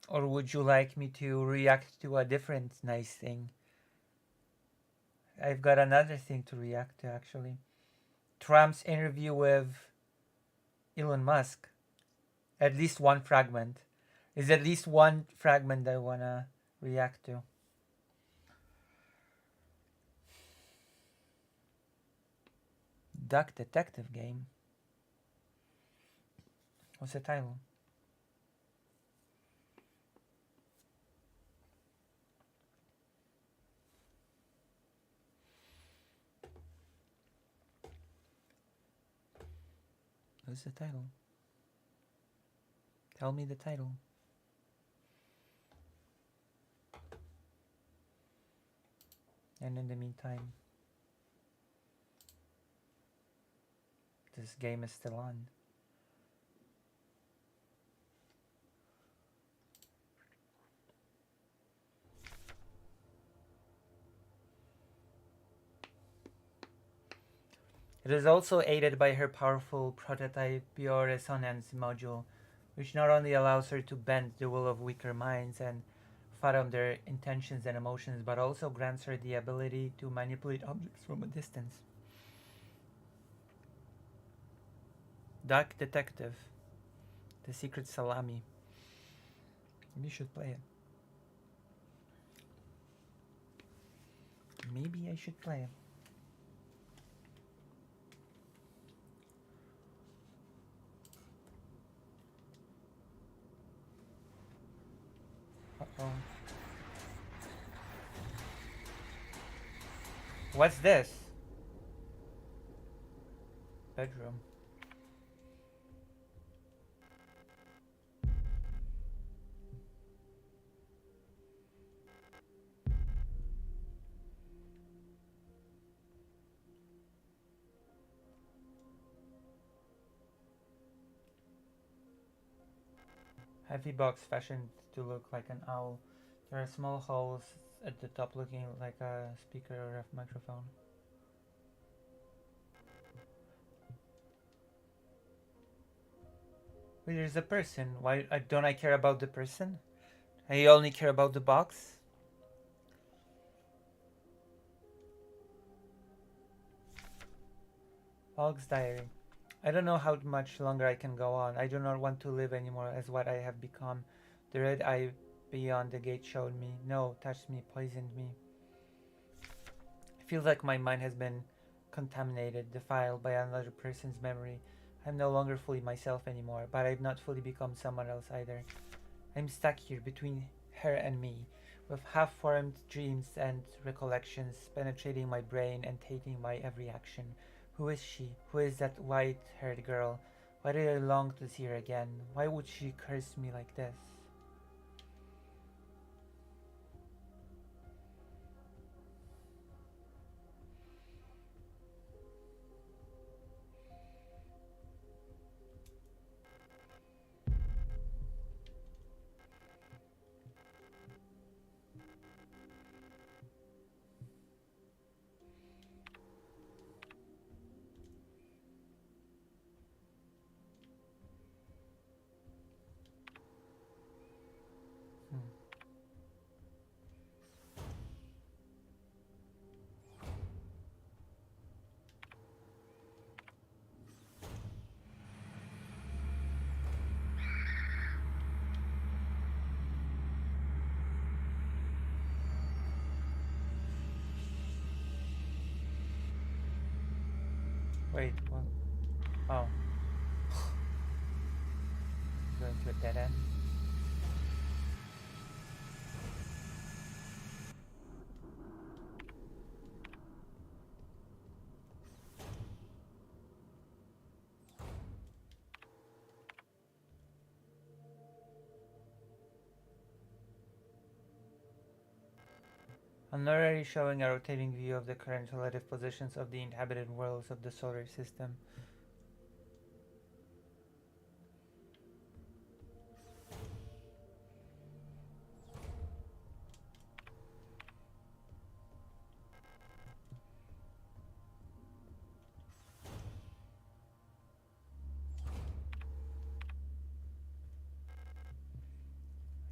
Or would you like me to react to a different nice thing? I've got another thing to react to, actually. Trump's interview with Elon Musk. At least one fragment. Is at least one fragment I want to react to. Duck Detective Game. What's the title? What's the title? Tell me the title. And in the meantime, this game is still on. It is also aided by her powerful prototype bioresonance module, which not only allows her to bend the will of weaker minds and fathom their intentions and emotions, but also grants her the ability to manipulate objects from a distance. Duck Detective. The Secret Salami. Maybe you should play it. Maybe I should play it. Uh-oh. What's this? Bedroom. Heavy box fashioned to look like an owl. There are small holes at the top looking like a speaker or a microphone. Wait, there's a person. Why don't I care about the person? I only care about the box? Fog's diary. I don't know how much longer I can go on. I do not want to live anymore as what I have become. The red eye beyond the gate showed me. No, touched me, poisoned me. It feels like my mind has been contaminated, defiled by another person's memory. I'm no longer fully myself anymore, but I've not fully become someone else either. I'm stuck here between her and me, with half-formed dreams and recollections penetrating my brain and taking my every action. Who is she? Who is that white-haired girl? Why do I long to see her again? Why would she curse me like this? Wait, what? Oh. Going to a dead end. I'm already showing a rotating view of the current relative positions of the inhabited worlds of the solar system.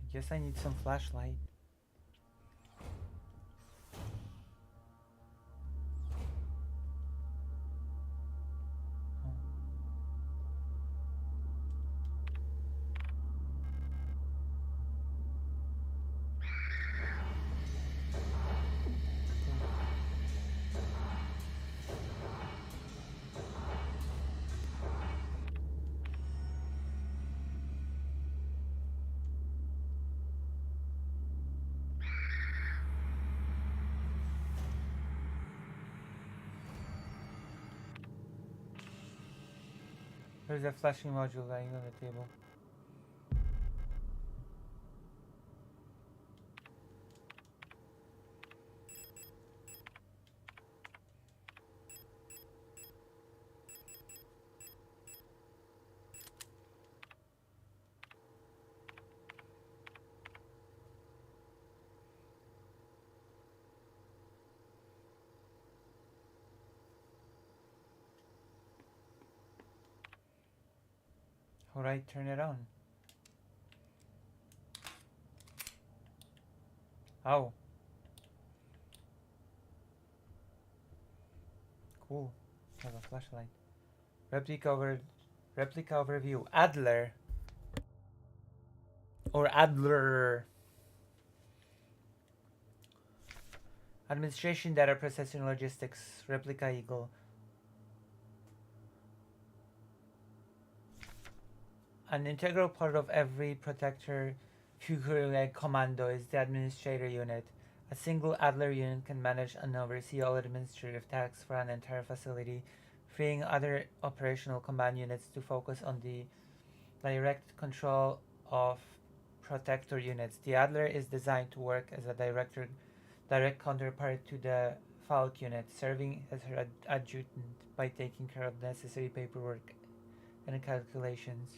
I guess I need some flashlight. There's a flashing module lying on the table. Alright, turn it on. Oh. Cool. Have a flashlight. Replica overview. Adler. Or Adler. Administration, data processing, logistics. Replica Eagle. An integral part of every protector Fukurai commando is the administrator unit. A single Adler unit can manage and oversee all administrative tasks for an entire facility, freeing other operational command units to focus on the direct control of protector units. The Adler is designed to work as a direct counterpart to the Falk unit, serving as her adjutant by taking care of necessary paperwork and calculations.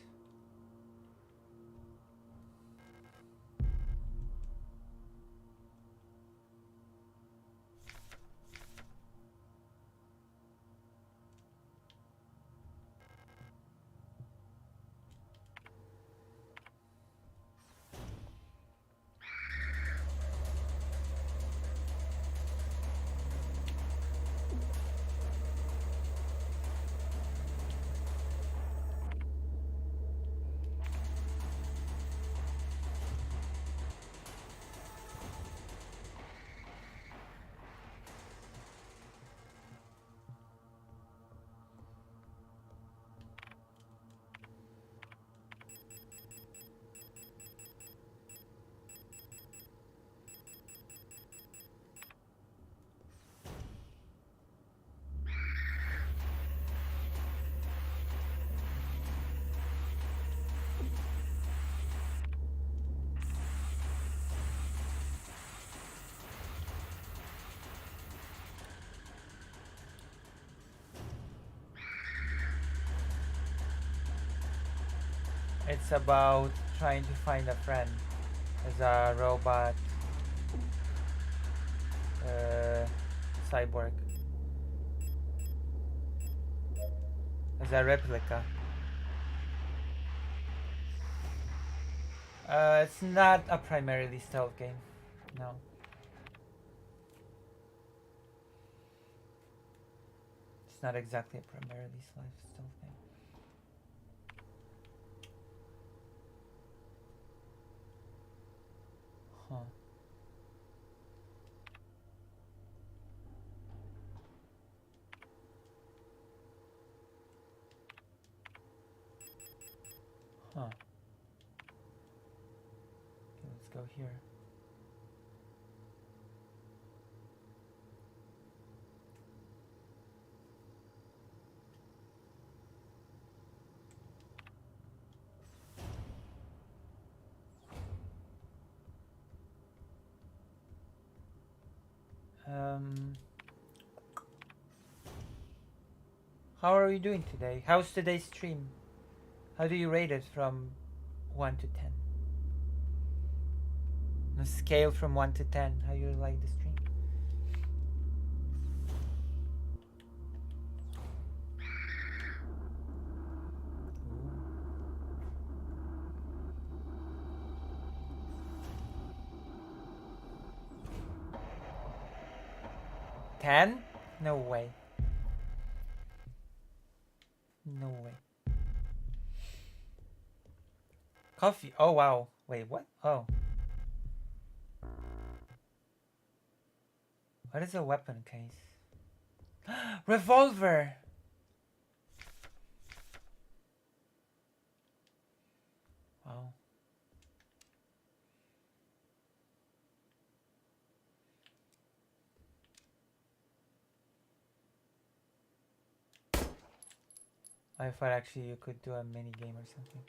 It's about trying to find a friend as a robot cyborg. As a replica. It's not a primarily stealth game. No. It's not exactly a primarily stealth game. Huh. go here. How are you doing today? How's today's stream? How do you rate it from 1 to 10? On a scale from 1 to 10, how you like the stream? Ooh. 10? No way. No way. Coffee. Oh, wow. Wait, what? Oh. What is a weapon case? Revolver! Wow. I thought actually you could do a mini game or something.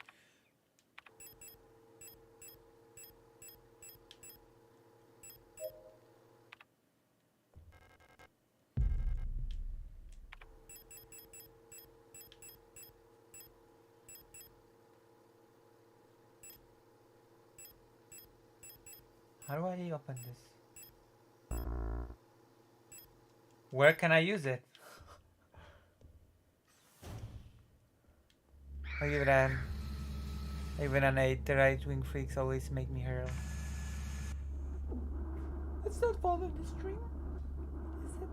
How do I open this? Where can I use it? Even an 8, the right-wing freaks always make me hurl. Let's not follow the stream. Is it?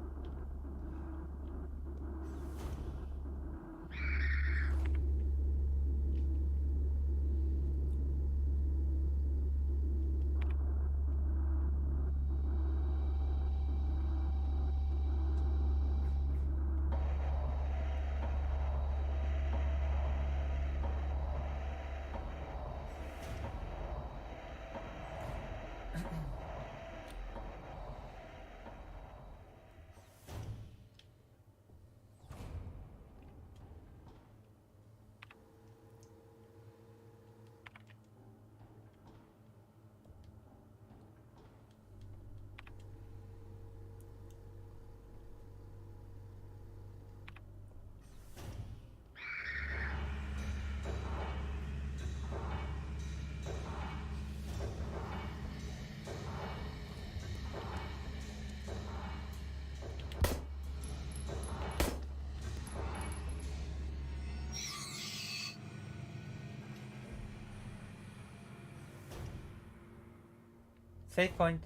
Save point.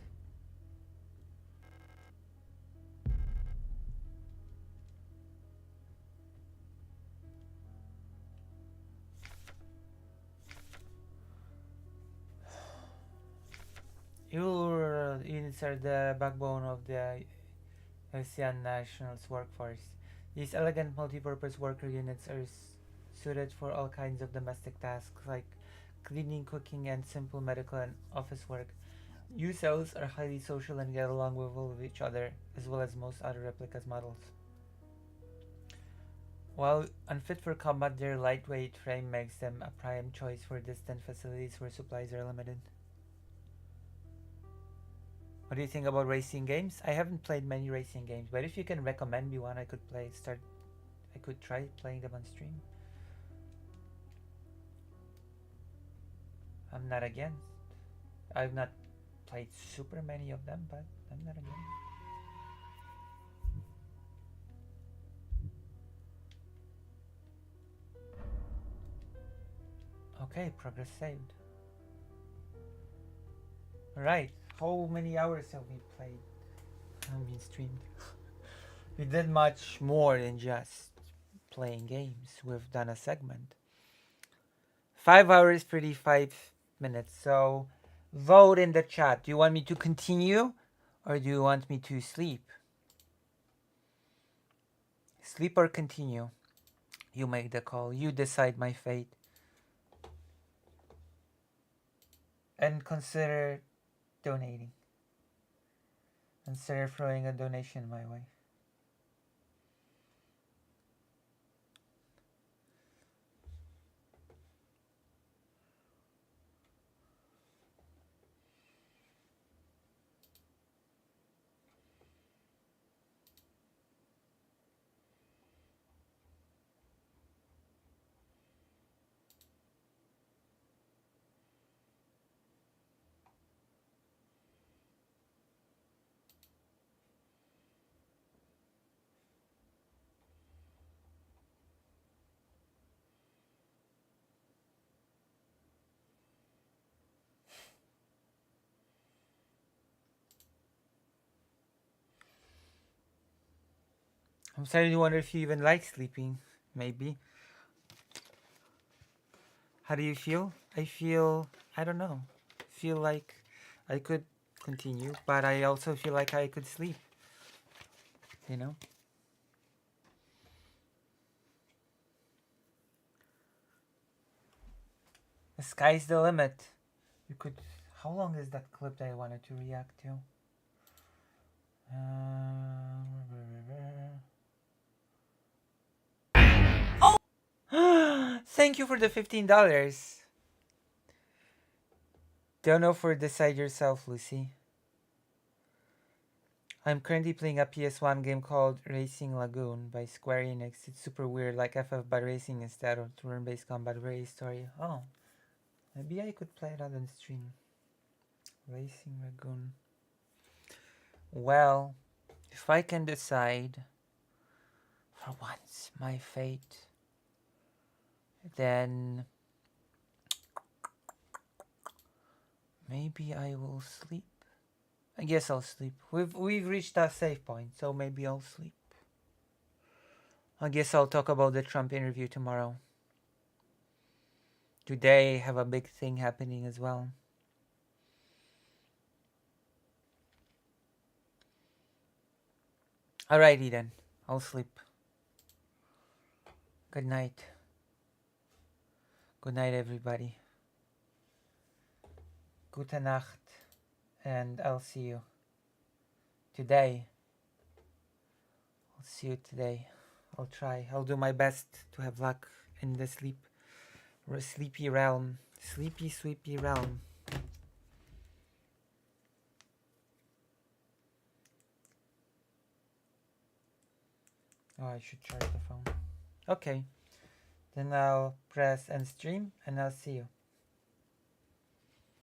Your units are the backbone of the Russian National's workforce. These elegant multi-purpose worker units are suited for all kinds of domestic tasks like cleaning, cooking, and simple medical and office work. U-cells are highly social and get along well with each other, as well as most other replicas models. While unfit for combat, their lightweight frame makes them a prime choice for distant facilities where supplies are limited. What do you think about racing games? I haven't played many racing games, but if you can recommend me one, I could try playing them on stream. I'm not against. I've not played super many of them, but I'm not against. Okay, progress saved. Right. How many hours have we played? Streamed. We did much more than just playing games. We've done a segment. 5 hours, 35 minutes. So vote in the chat. Do you want me to continue or do you want me to sleep? Sleep or continue? You make the call. You decide my fate. and consider donating. Consider throwing a donation my way. I'm starting to wonder if you even like sleeping. Maybe. How do you feel? I don't know. Feel like I could continue, but I also feel like I could sleep. You know? The sky's the limit. You could. How long is that clip that I wanted to react to? Oh! Thank you for the $15. Don't know for decide yourself, Lucy. I'm currently playing a PS1 game called Racing Lagoon by Square Enix. It's super weird, like FF but racing instead of turn-based combat, very story. Oh, maybe I could play it on the stream. Racing Lagoon. Well, if I can decide for once my fate, then maybe I will sleep. I guess I'll sleep. We've reached our safe point, so maybe I'll sleep. I guess I'll talk about the Trump interview tomorrow. Today I have a big thing happening as well. Alrighty then. I'll sleep. Good night. Good night, everybody. Gute Nacht. And I'll see you today. I'll see you today. I'll try. I'll do my best to have luck in the sleepy realm. Sleepy, sweepy realm. Oh, I should charge the phone. Okay. Then I'll press end stream and I'll see you.